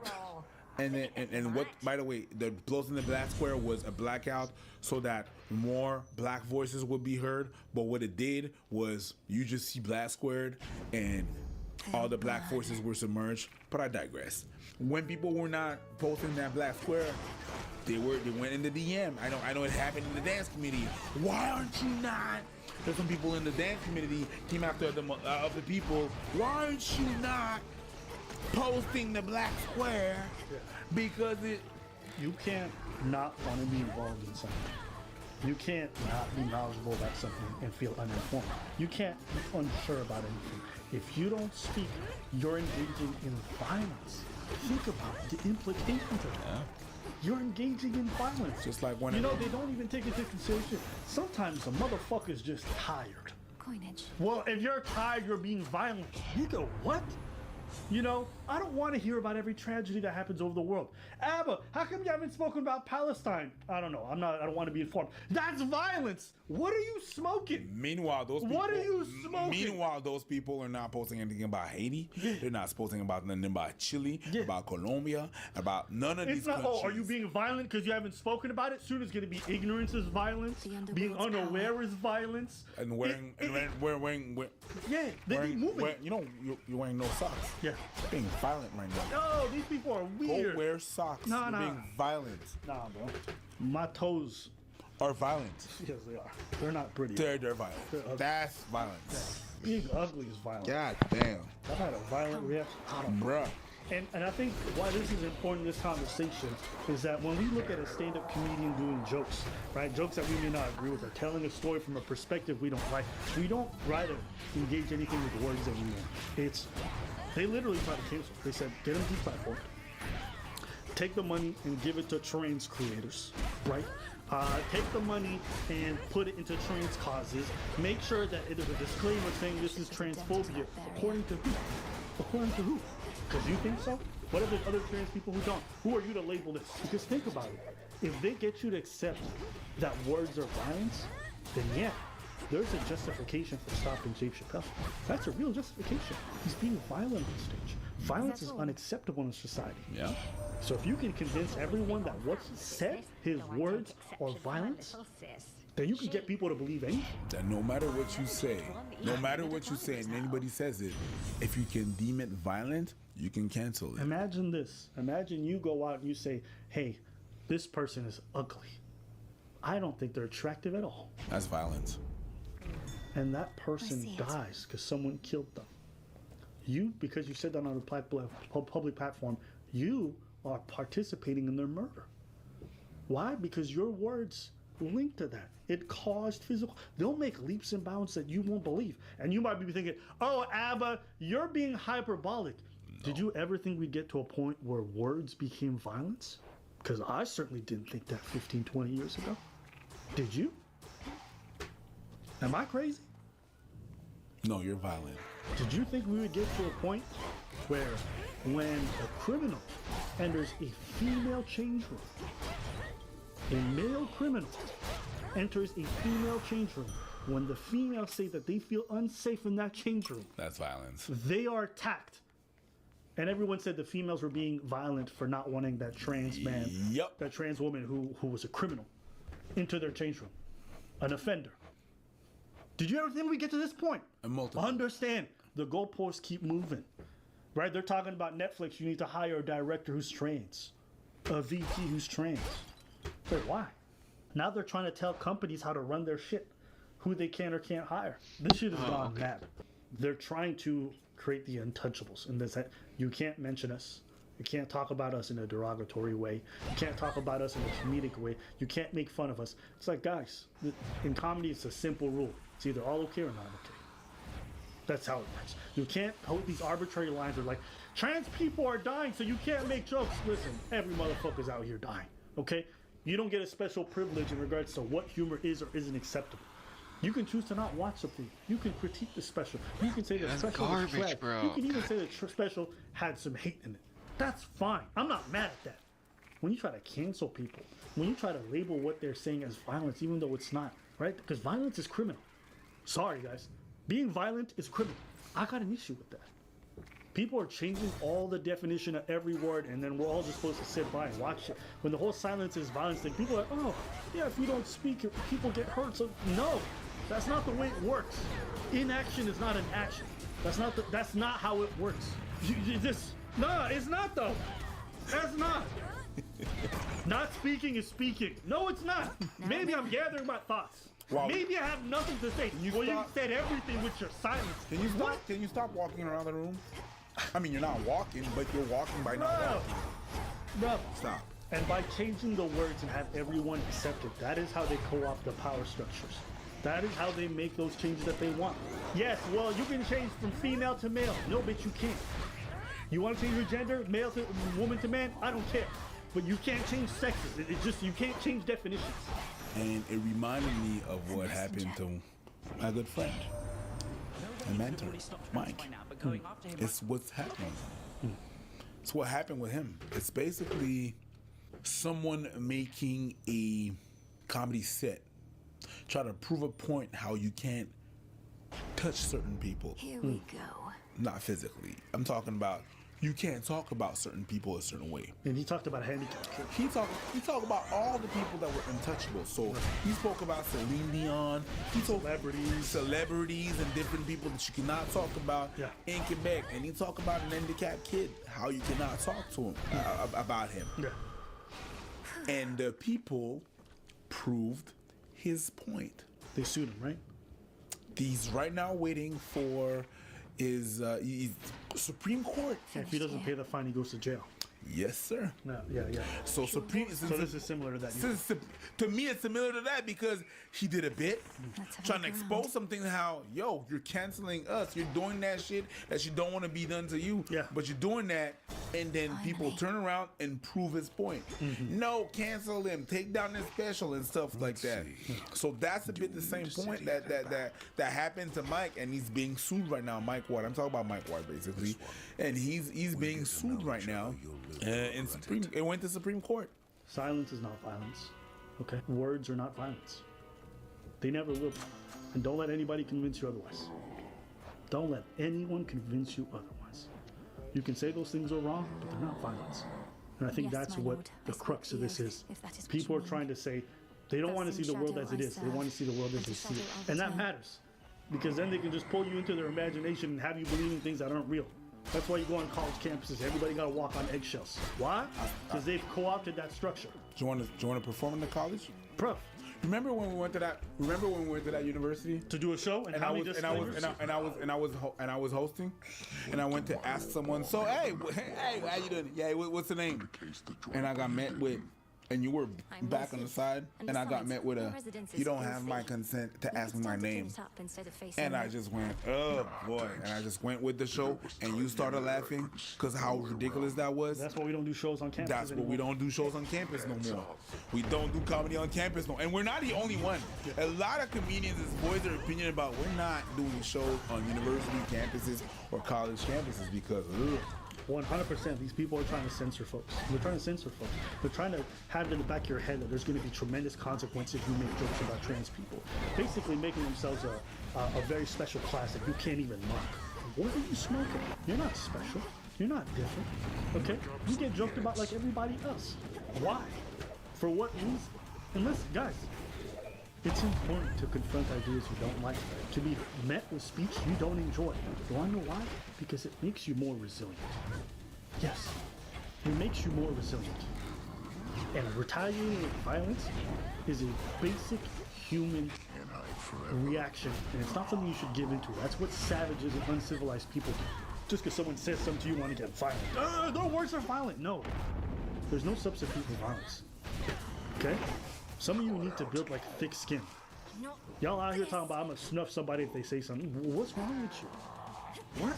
And what, by the way, the posting the Black Square was a blackout so that more black voices would be heard. But what it did was you just see Black Squared and all the black voices were submerged. But I digress. When people were not posting that Black Square, they went in the DM. I know it happened in the dance community. Why aren't you not? There's some people in the dance community came after the other people. Why aren't you not posting the Black Square? Because you can't not want to be involved in something. You can't not be knowledgeable about something and feel uninformed. You can't be unsure about anything. If you don't speak, you're engaging in violence. Think about the implications of that. You're engaging in violence. Just like when they don't even take into consideration. Sometimes a motherfucker's just tired. Coinage. Well, if you're tired, you're being violent. Nigga, what? You know, I don't want to hear about every tragedy that happens over the world. Abba, how come you haven't spoken about Palestine? I don't know. I don't want to be informed. That's violence. What are you smoking? Meanwhile, those people. What are you smoking? Meanwhile, those people are not posting anything about Haiti. They're not posting about nothing about Chile, about Colombia, about none of these countries. Are you being violent because you haven't spoken about it? Soon it's going to be ignorance is violence. Being unaware is violence. And wearing, yeah, they be moving. You're wearing no socks. Yeah. You're being violent right now. No, these people are weird. Go wear socks. You're being violent. Nah, bro. My toes are violent. Yes, they are. They're not pretty. They're violent. That's violence. Being ugly is violent. God damn. I've had a violent reaction. Bruh. And I think why this is important in this conversation is that when we look at a stand-up comedian doing jokes, right, jokes that we may not agree with, or telling a story from a perspective we don't like, we don't try to engage anything with words anymore. They literally try to cancel. They said, get them deplatformed, take the money and give it to trans creators, right? Take the money and put it into trans causes. Make sure that it is a disclaimer saying this is transphobia. According to who? According to who? Because you think so? What if there's other trans people who don't? Who are you to label this? Because think about it. If they get you to accept that words are violence, then yeah, there's a justification for stopping Dave Chappelle. That's a real justification. He's being violent on stage. Violence is unacceptable in society. Yeah. So if you can convince everyone that what's said, his words, are violence, then you can get people to believe anything. That no matter what you say, and anybody says it, if you can deem it violent, you can cancel it. Imagine this. Imagine you go out and you say, hey, this person is ugly. I don't think they're attractive at all. That's violence. And that person dies because someone killed them. You, because you said that on a public platform, you are participating in their murder. Why? Because your words link to that. It caused physical. They'll make leaps and bounds that you won't believe. And you might be thinking, oh, Abba, you're being hyperbolic. No. Did you ever think we'd get to a point where words became violence? Because I certainly didn't think that 15, 20 years ago. Did you? Am I crazy? No, you're violent. Did you think we would get to a point where when a criminal enters a female change room, a male criminal enters a female change room, when the females say that they feel unsafe in that change room, that's violence. They are attacked. And everyone said the females were being violent for not wanting that trans man, that trans woman who was a criminal, into their change room, an offender. Did you ever think we get to this point? Understand, the goalposts keep moving, right? They're talking about Netflix. You need to hire a director who's trans, a VP who's trans. Wait, why? Now they're trying to tell companies how to run their shit, who they can or can't hire. This shit has gone mad. They're trying to create the untouchables, and that you can't mention us. You can't talk about us in a derogatory way. You can't talk about us in a comedic way. You can't make fun of us. It's like, guys, in comedy, it's a simple rule. It's either all okay or not okay. That's how it works. You can't hold these arbitrary lines of like, trans people are dying, so you can't make jokes. Listen, every motherfucker's out here dying, okay? You don't get a special privilege in regards to what humor is or isn't acceptable. You can choose to not watch something. You can critique the special. You can say the special was trash. bro. You can even say the special had some hate in it. That's fine. I'm not mad at that. When you try to cancel people, when you try to label what they're saying as violence, even though it's not, right? Because violence is criminal. Sorry, guys. Being violent is criminal. I got an issue with that. People are changing all the definition of every word, and then we're all just supposed to sit by and watch it. When the whole silence is violence thing, people are like, oh, yeah, if you don't speak, people get hurt. So, no, that's not the way it works. Inaction is not an action. That's not how it works. No, it's not though. That's not. Not speaking is speaking. No, it's not. Maybe I'm gathering my thoughts. Wow. Maybe I have nothing to say. You said everything with your silence. Can you stop? Can you stop walking around the room? I mean, you're not walking, but you're walking by not walking. Bro, stop. And by changing the words and have everyone accept it, that is how they co-opt the power structures. That is how they make those changes that they want. Yes, well, you can change from female to male. No, bitch, you can't. You want to change your gender, male to woman to man? I don't care. But you can't change sexes. It's just, you can't change definitions. And it reminded me of what happened to my good friend, my mentor, Mike. It's what's happening. It's what happened with him. It's basically someone making a comedy set, try to prove a point how you can't touch certain people. Here we go. Not physically. I'm talking about you can't talk about certain people a certain way. And he talked about handicapped kids. He talked about all the people that were untouchable. So he spoke about Celine Dion. He told celebrities and different people that you cannot talk about in Quebec. And he talked about an handicapped kid, how you cannot talk to him about him. Yeah. And the people proved his point. They sued him, right? He's right now waiting for his Supreme Court. If he doesn't pay the fine, he goes to jail. Yes, sir. No, yeah. So Supreme. So this is similar to that. To me, it's similar to that because he did a bit trying to expose something. How you're canceling us. You're doing that shit that you don't want to be done to you. Yeah. But you're doing that, and then people turn around and prove his point. No, cancel him. Take down his special and stuff like that. So that's a bit the same point that happened to Mike, and he's being sued right now. Mike Ward. I'm talking about Mike Ward basically, and he's being sued right now. It went to Supreme Court. Silence is not violence. Okay? Words are not violence. They never will be. And don't let anybody convince you otherwise. Don't let anyone convince you otherwise. You can say those things are wrong, but they're not violence. And I think that's what the crux of this is. People are trying to say they don't want to see the world as it is. They want to see the world as they see it. And that matters. Because then they can just pull you into their imagination and have you believing things that aren't real. That's why you go on college campuses. Everybody got to walk on eggshells. Why? Because they've co-opted that structure. Do you want to perform in the college? Prof. Remember when we went to that university to do a show and I was hosting, and I went to ask someone. So hey, how you doing? Yeah, what's the name? And I got met with, and you were I'm back on the Mrs. side, and I got besides, met with your a, residence is you don't so have my fake. consent to Maybe ask me it's my time to name. clean it up instead of facing And I it. just went, oh boy. And I just went with the show, and you started laughing because how ridiculous that was. That's why we don't do shows on campus. That's what we don't do shows on campus no more. We don't do comedy on campus no. And we're not the only one. A lot of comedians voice their opinion about we're not doing shows on university campuses or college campuses because 100%. These people are trying to censor folks. They're trying to censor folks. They're trying to have it in the back of your head that there's going to be tremendous consequences if you make jokes about trans people. Basically making themselves a very special class that you can't even mock. What are you smoking? You're not special. You're not different. Okay? You get joked about like everybody else. Why? For what reason? And listen, guys, it's important to confront ideas you don't like, to be met with speech you don't enjoy. Do you want to know why? Because it makes you more resilient. Yes, it makes you more resilient. And retaliating with violence is a basic human reaction, and it's not something you should give into. That's what savages and uncivilized people do. Just because someone says something to you, you want to get violent. Their words are violent. No, there's no substitute for violence. Okay? Some of you need to build like thick skin. Y'all out here talking about I'm gonna snuff somebody if they say something. What's wrong with you? What?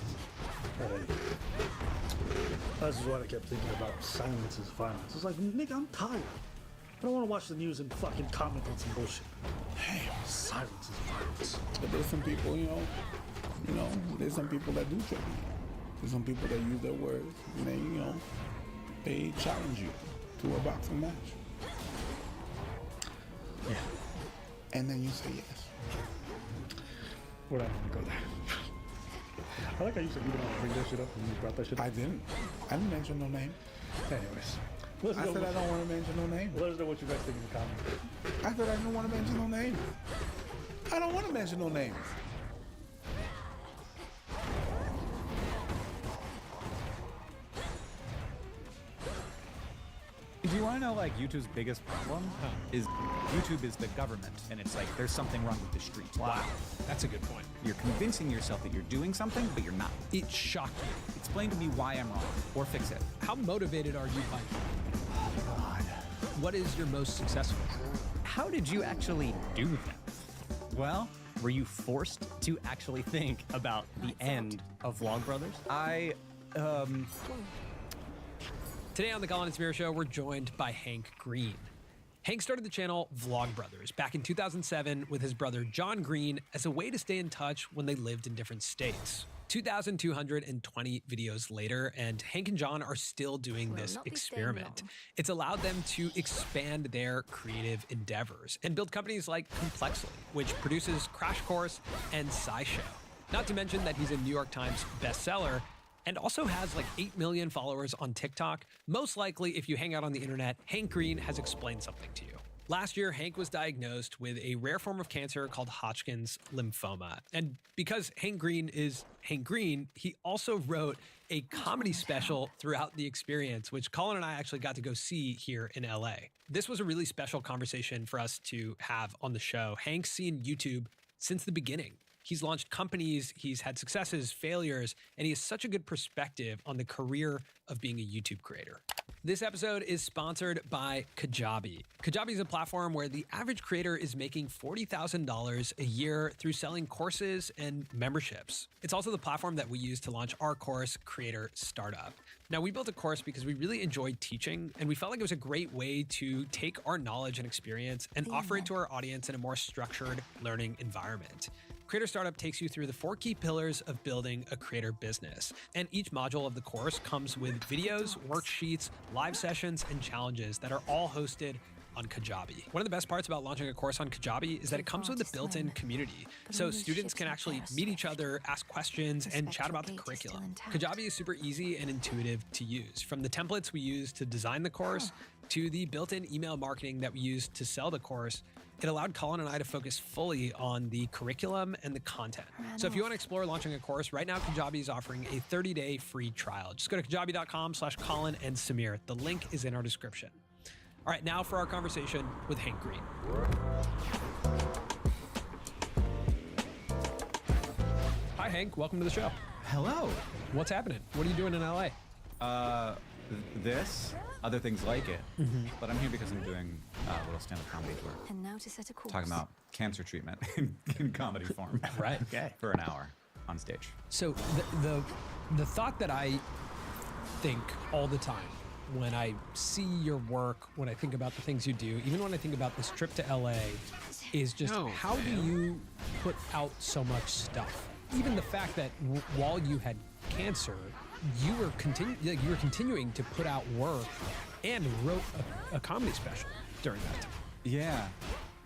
That's what I kept thinking about. Silence is violence. It's like, nigga, I'm tired. I don't want to watch the news and fucking comment on some bullshit. Hey, silence is violence. But there's some people, you know, there's some people that do trip you. There's some people that use their words and they, you know, they challenge you to a boxing match. Yeah. And then you say yes. We're not gonna go there. I like how you said you didn't want to bring that shit up when you brought that shit up. I didn't mention no name. Anyways. I said I don't want to mention no name. Let us know what you guys think in the comments. I said I don't want to mention no names. I don't want to mention no names. Do you want to know, like, YouTube's biggest problem? Is YouTube is the government, and it's like there's something wrong with the streets. Wow, that's a good point. You're convincing yourself that you're doing something, but you're not. It shocked me. Explain to me why I'm wrong, or fix it. How motivated are you by God? What is your most successful? How did you actually do that? Well, were you forced to actually think about the end of Vlogbrothers? Today on the Colin and Samir Show, we're joined by Hank Green. Hank started the channel Vlogbrothers back in 2007 with his brother John Green as a way to stay in touch when they lived in different states. 2,220 videos later, and Hank and John are still doing this experiment. It's allowed them to expand their creative endeavors and build companies like Complexly, which produces Crash Course and SciShow. Not to mention that he's a New York Times bestseller and also has like 8 million followers on TikTok. Most likely, if you hang out on the internet, Hank Green has explained something to you. Last year, Hank was diagnosed with a rare form of cancer called Hodgkin's lymphoma. And because Hank Green is Hank Green, he also wrote a comedy special throughout the experience, which Colin and I actually got to go see here in LA. This was a really special conversation for us to have on the show. Hank's seen YouTube since the beginning. He's launched companies, he's had successes, failures, and he has such a good perspective on the career of being a YouTube creator. This episode is sponsored by Kajabi. Kajabi is a platform where the average creator is making $40,000 a year through selling courses and memberships. It's also the platform that we use to launch our course, Creator Startup. Now, we built a course because we really enjoyed teaching, and we felt like it was a great way to take our knowledge and experience and offer it to our audience in a more structured learning environment. Creator Startup takes you through the 4 key pillars of building a creator business. And each module of the course comes with videos, worksheets, live sessions, and challenges that are all hosted on Kajabi. One of the best parts about launching a course on Kajabi is that it comes with a built-in community. So students can actually meet each other, ask questions, and chat about the curriculum. Kajabi is super easy and intuitive to use. From the templates we use to design the course, to the built-in email marketing that we use to sell the course, it allowed Colin and I to focus fully on the curriculum and the content. So if you want to explore launching a course, right now Kajabi is offering a 30-day free trial. Just go to kajabi.com/Colin and Samir. The link is in our description. All right, now for our conversation with Hank Green. Hi, Hank. Welcome to the show. Hello. What's happening? What are you doing in LA? This. other things like it. Mhm. But I'm here because I'm doing a little stand-up comedy tour. And now to set a course. Talking about cancer treatment in comedy form. Right. Okay. For an hour on stage. So the thought that I think all the time when I see your work, when I think about the things you do, even when I think about this trip to LA, is just how do you put out so much stuff? Even the fact that while you had cancer, you were continuing to put out work and wrote a comedy special during that time. Yeah.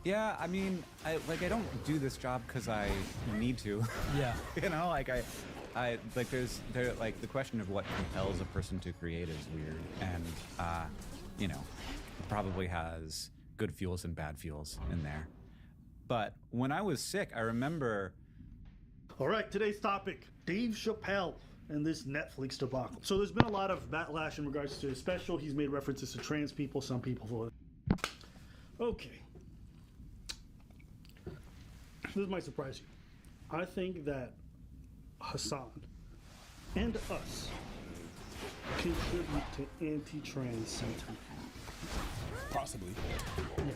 Yeah, I mean, I don't do this job because I need to. Yeah. You know, like I like there like the question of what compels a person to create is weird, and you know, it probably has good fuels and bad fuels in there. But when I was sick, I remember. All right, today's topic: Dave Chappelle and this Netflix debacle. So there's been a lot of backlash in regards to his special. He's made references to trans people, some people for. Okay. This might surprise you. I think that Hassan and us contribute to anti-trans sentiment. Possibly. Yes.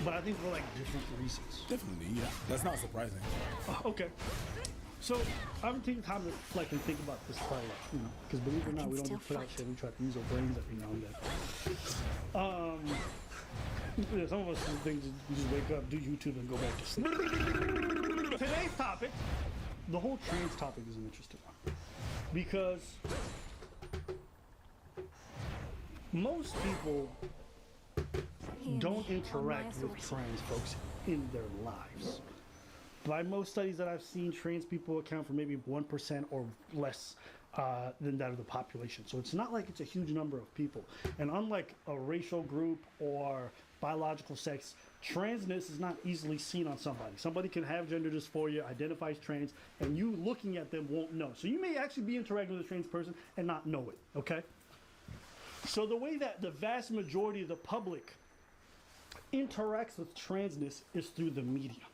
But I think for like different reasons. Definitely, yeah. That's not surprising. Okay. So I'm taking time to reflect and think about this quite a lot, you know, because believe it or not, we don't just put out shit. We try to use our brains every now and then. Yeah, some of us think we just wake up, do YouTube, and go back to sleep. Today's topic, the whole trans topic, is an interesting one because most people don't interact with trans folks in their lives. By most studies that I've seen, trans people account for maybe 1% or less than that of the population. So it's not like it's a huge number of people. And unlike a racial group or biological sex, transness is not easily seen on somebody. Somebody can have gender dysphoria, identify as trans, and you looking at them won't know. So you may actually be interacting with a trans person and not know it, okay? So the way that the vast majority of the public interacts with transness is through the media.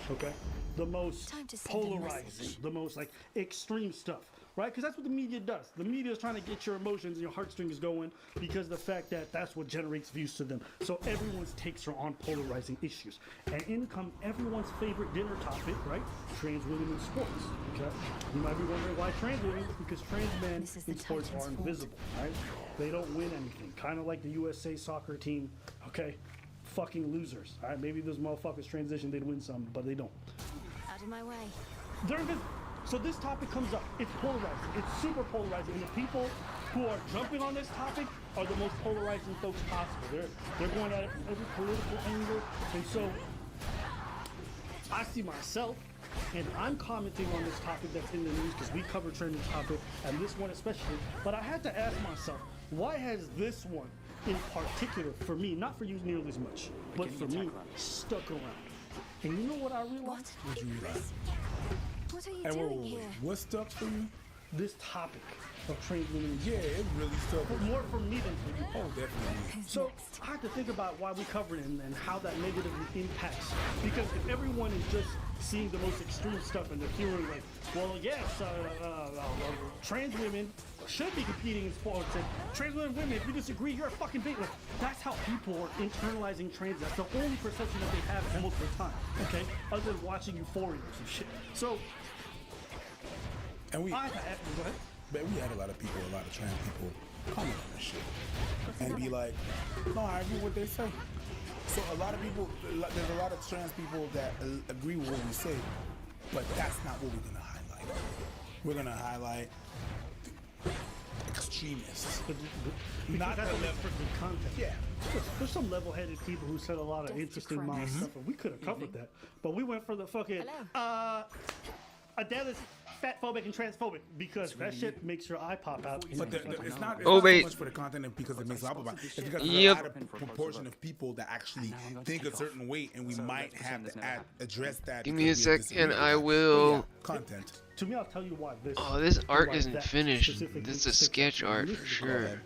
Okay, the most polarizing, the most like extreme stuff, right? Because that's what the media does. The media is trying to get your emotions and your heartstrings going because the fact that that's what generates views to them. So everyone's takes are on polarizing issues. And in come everyone's favorite dinner topic, right? Trans women in sports. Okay, you might be wondering why trans women? Because trans men in sports are invisible, right? They don't win anything. Kind of like the USA soccer team. Okay. Fucking losers. All right, maybe those motherfuckers transition, they'd win some, but they don't. Out of my way. So this topic comes up. It's polarizing. It's super polarizing. And the people who are jumping on this topic are the most polarizing folks possible. They're going at it from every political angle. And so I see myself, and I'm commenting on this topic that's in the news because we cover trending topic, and this one especially. But I had to ask myself, why has this one in particular, for me, not for you nearly as much, but for me, stuck around? And you know what I realized? What you realize? What are you doing here? What stuck for you? This topic of trans women. Yeah, it really stuck. But more for me than for you. Oh, definitely. So I had to think about why we cover it and how that negatively impacts. Because if everyone is just seeing the most extreme stuff and they're hearing like, well, yes, trans women should be competing in sports, and trans women, if you disagree, you're a fucking bigot. Like, that's how people are internalizing trans. That's the only perception that they have most of the time, okay? Other than watching Euphoria or some shit. So, and we, go ahead. But we had a lot of trans people comment on that shit and be like, no, I agree with what they say. So a lot of people, there's a lot of trans people that agree with what we say, but that's not what we're gonna highlight. We're gonna highlight extremists. Not the level for the content. Yeah. There's some level-headed people who said a lot of interesting mild stuff, and we could have covered that. But we went for the fucking Adele is fat-phobic and transphobic because that shit makes your eye pop out. But it's not so much for the content because it makes your eye pop out. It's because there's a lot of proportion of people that actually think a certain way, and we might have to address that. Give me a sec, and I will. Content. To me, I'll tell you why this. Oh, this art isn't finished. This is a sketch art for sure.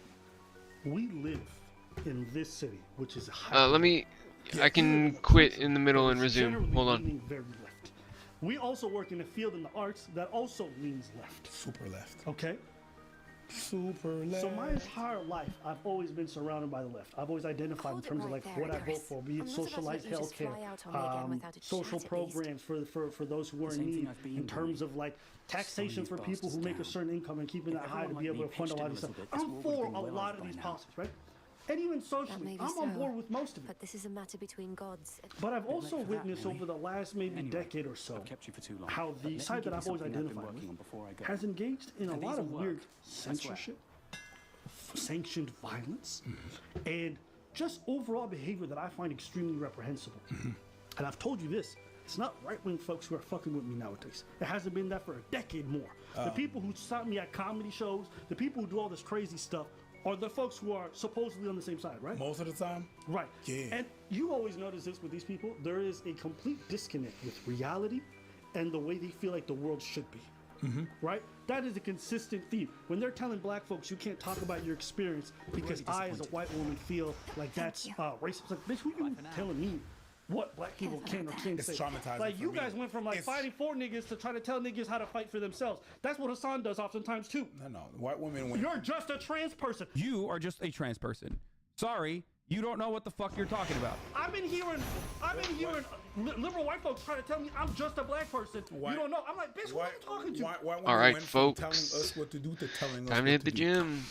We live in this city, which is let me. I can quit in the middle and resume. Hold on. We also work in a field in the arts that also leans left. Super left. Okay? Super left. So my entire life, I've always been surrounded by the left. I've always identified in terms of like what I vote for, be it socialized healthcare, social programs for those who are in need, in terms of like taxation for people who make a certain income and keeping that high to be able to fund a lot of stuff. I'm for a lot of these policies, right? And even socially, I'm on board with most of it. But this is a matter between gods. But I've also witnessed over the last maybe decade or so how the side that I've always identified with has engaged in a lot of weird censorship, sanctioned violence, and just overall behavior that I find extremely reprehensible. And I've told you this, it's not right-wing folks who are fucking with me nowadays. It hasn't been that for a decade more. The people who stop me at comedy shows, the people who do all this crazy stuff, are the folks who are supposedly on the same side, right? Most of the time? Right. Yeah. And you always notice this with these people. There is a complete disconnect with reality and the way they feel like the world should be. Right? That is a consistent theme. When they're telling black folks you can't talk about your experience because I, as a white woman, feel like that's racist. It's like, bitch, who you telling me what black people can or can't say? Traumatizing. Like, you for me. guys went from like fighting for niggas to try to tell niggas how to fight for themselves. That's what Hassan does oftentimes too. No. White women went. You're just a trans person. You are just a trans person. Sorry, you don't know what the fuck you're talking about. I've been hearing liberal white folks try to tell me I'm just a black person. You don't know. I'm like, bitch, what are you talking to? All right, went from folks. telling us what to do to telling us Time to what hit the do. gym.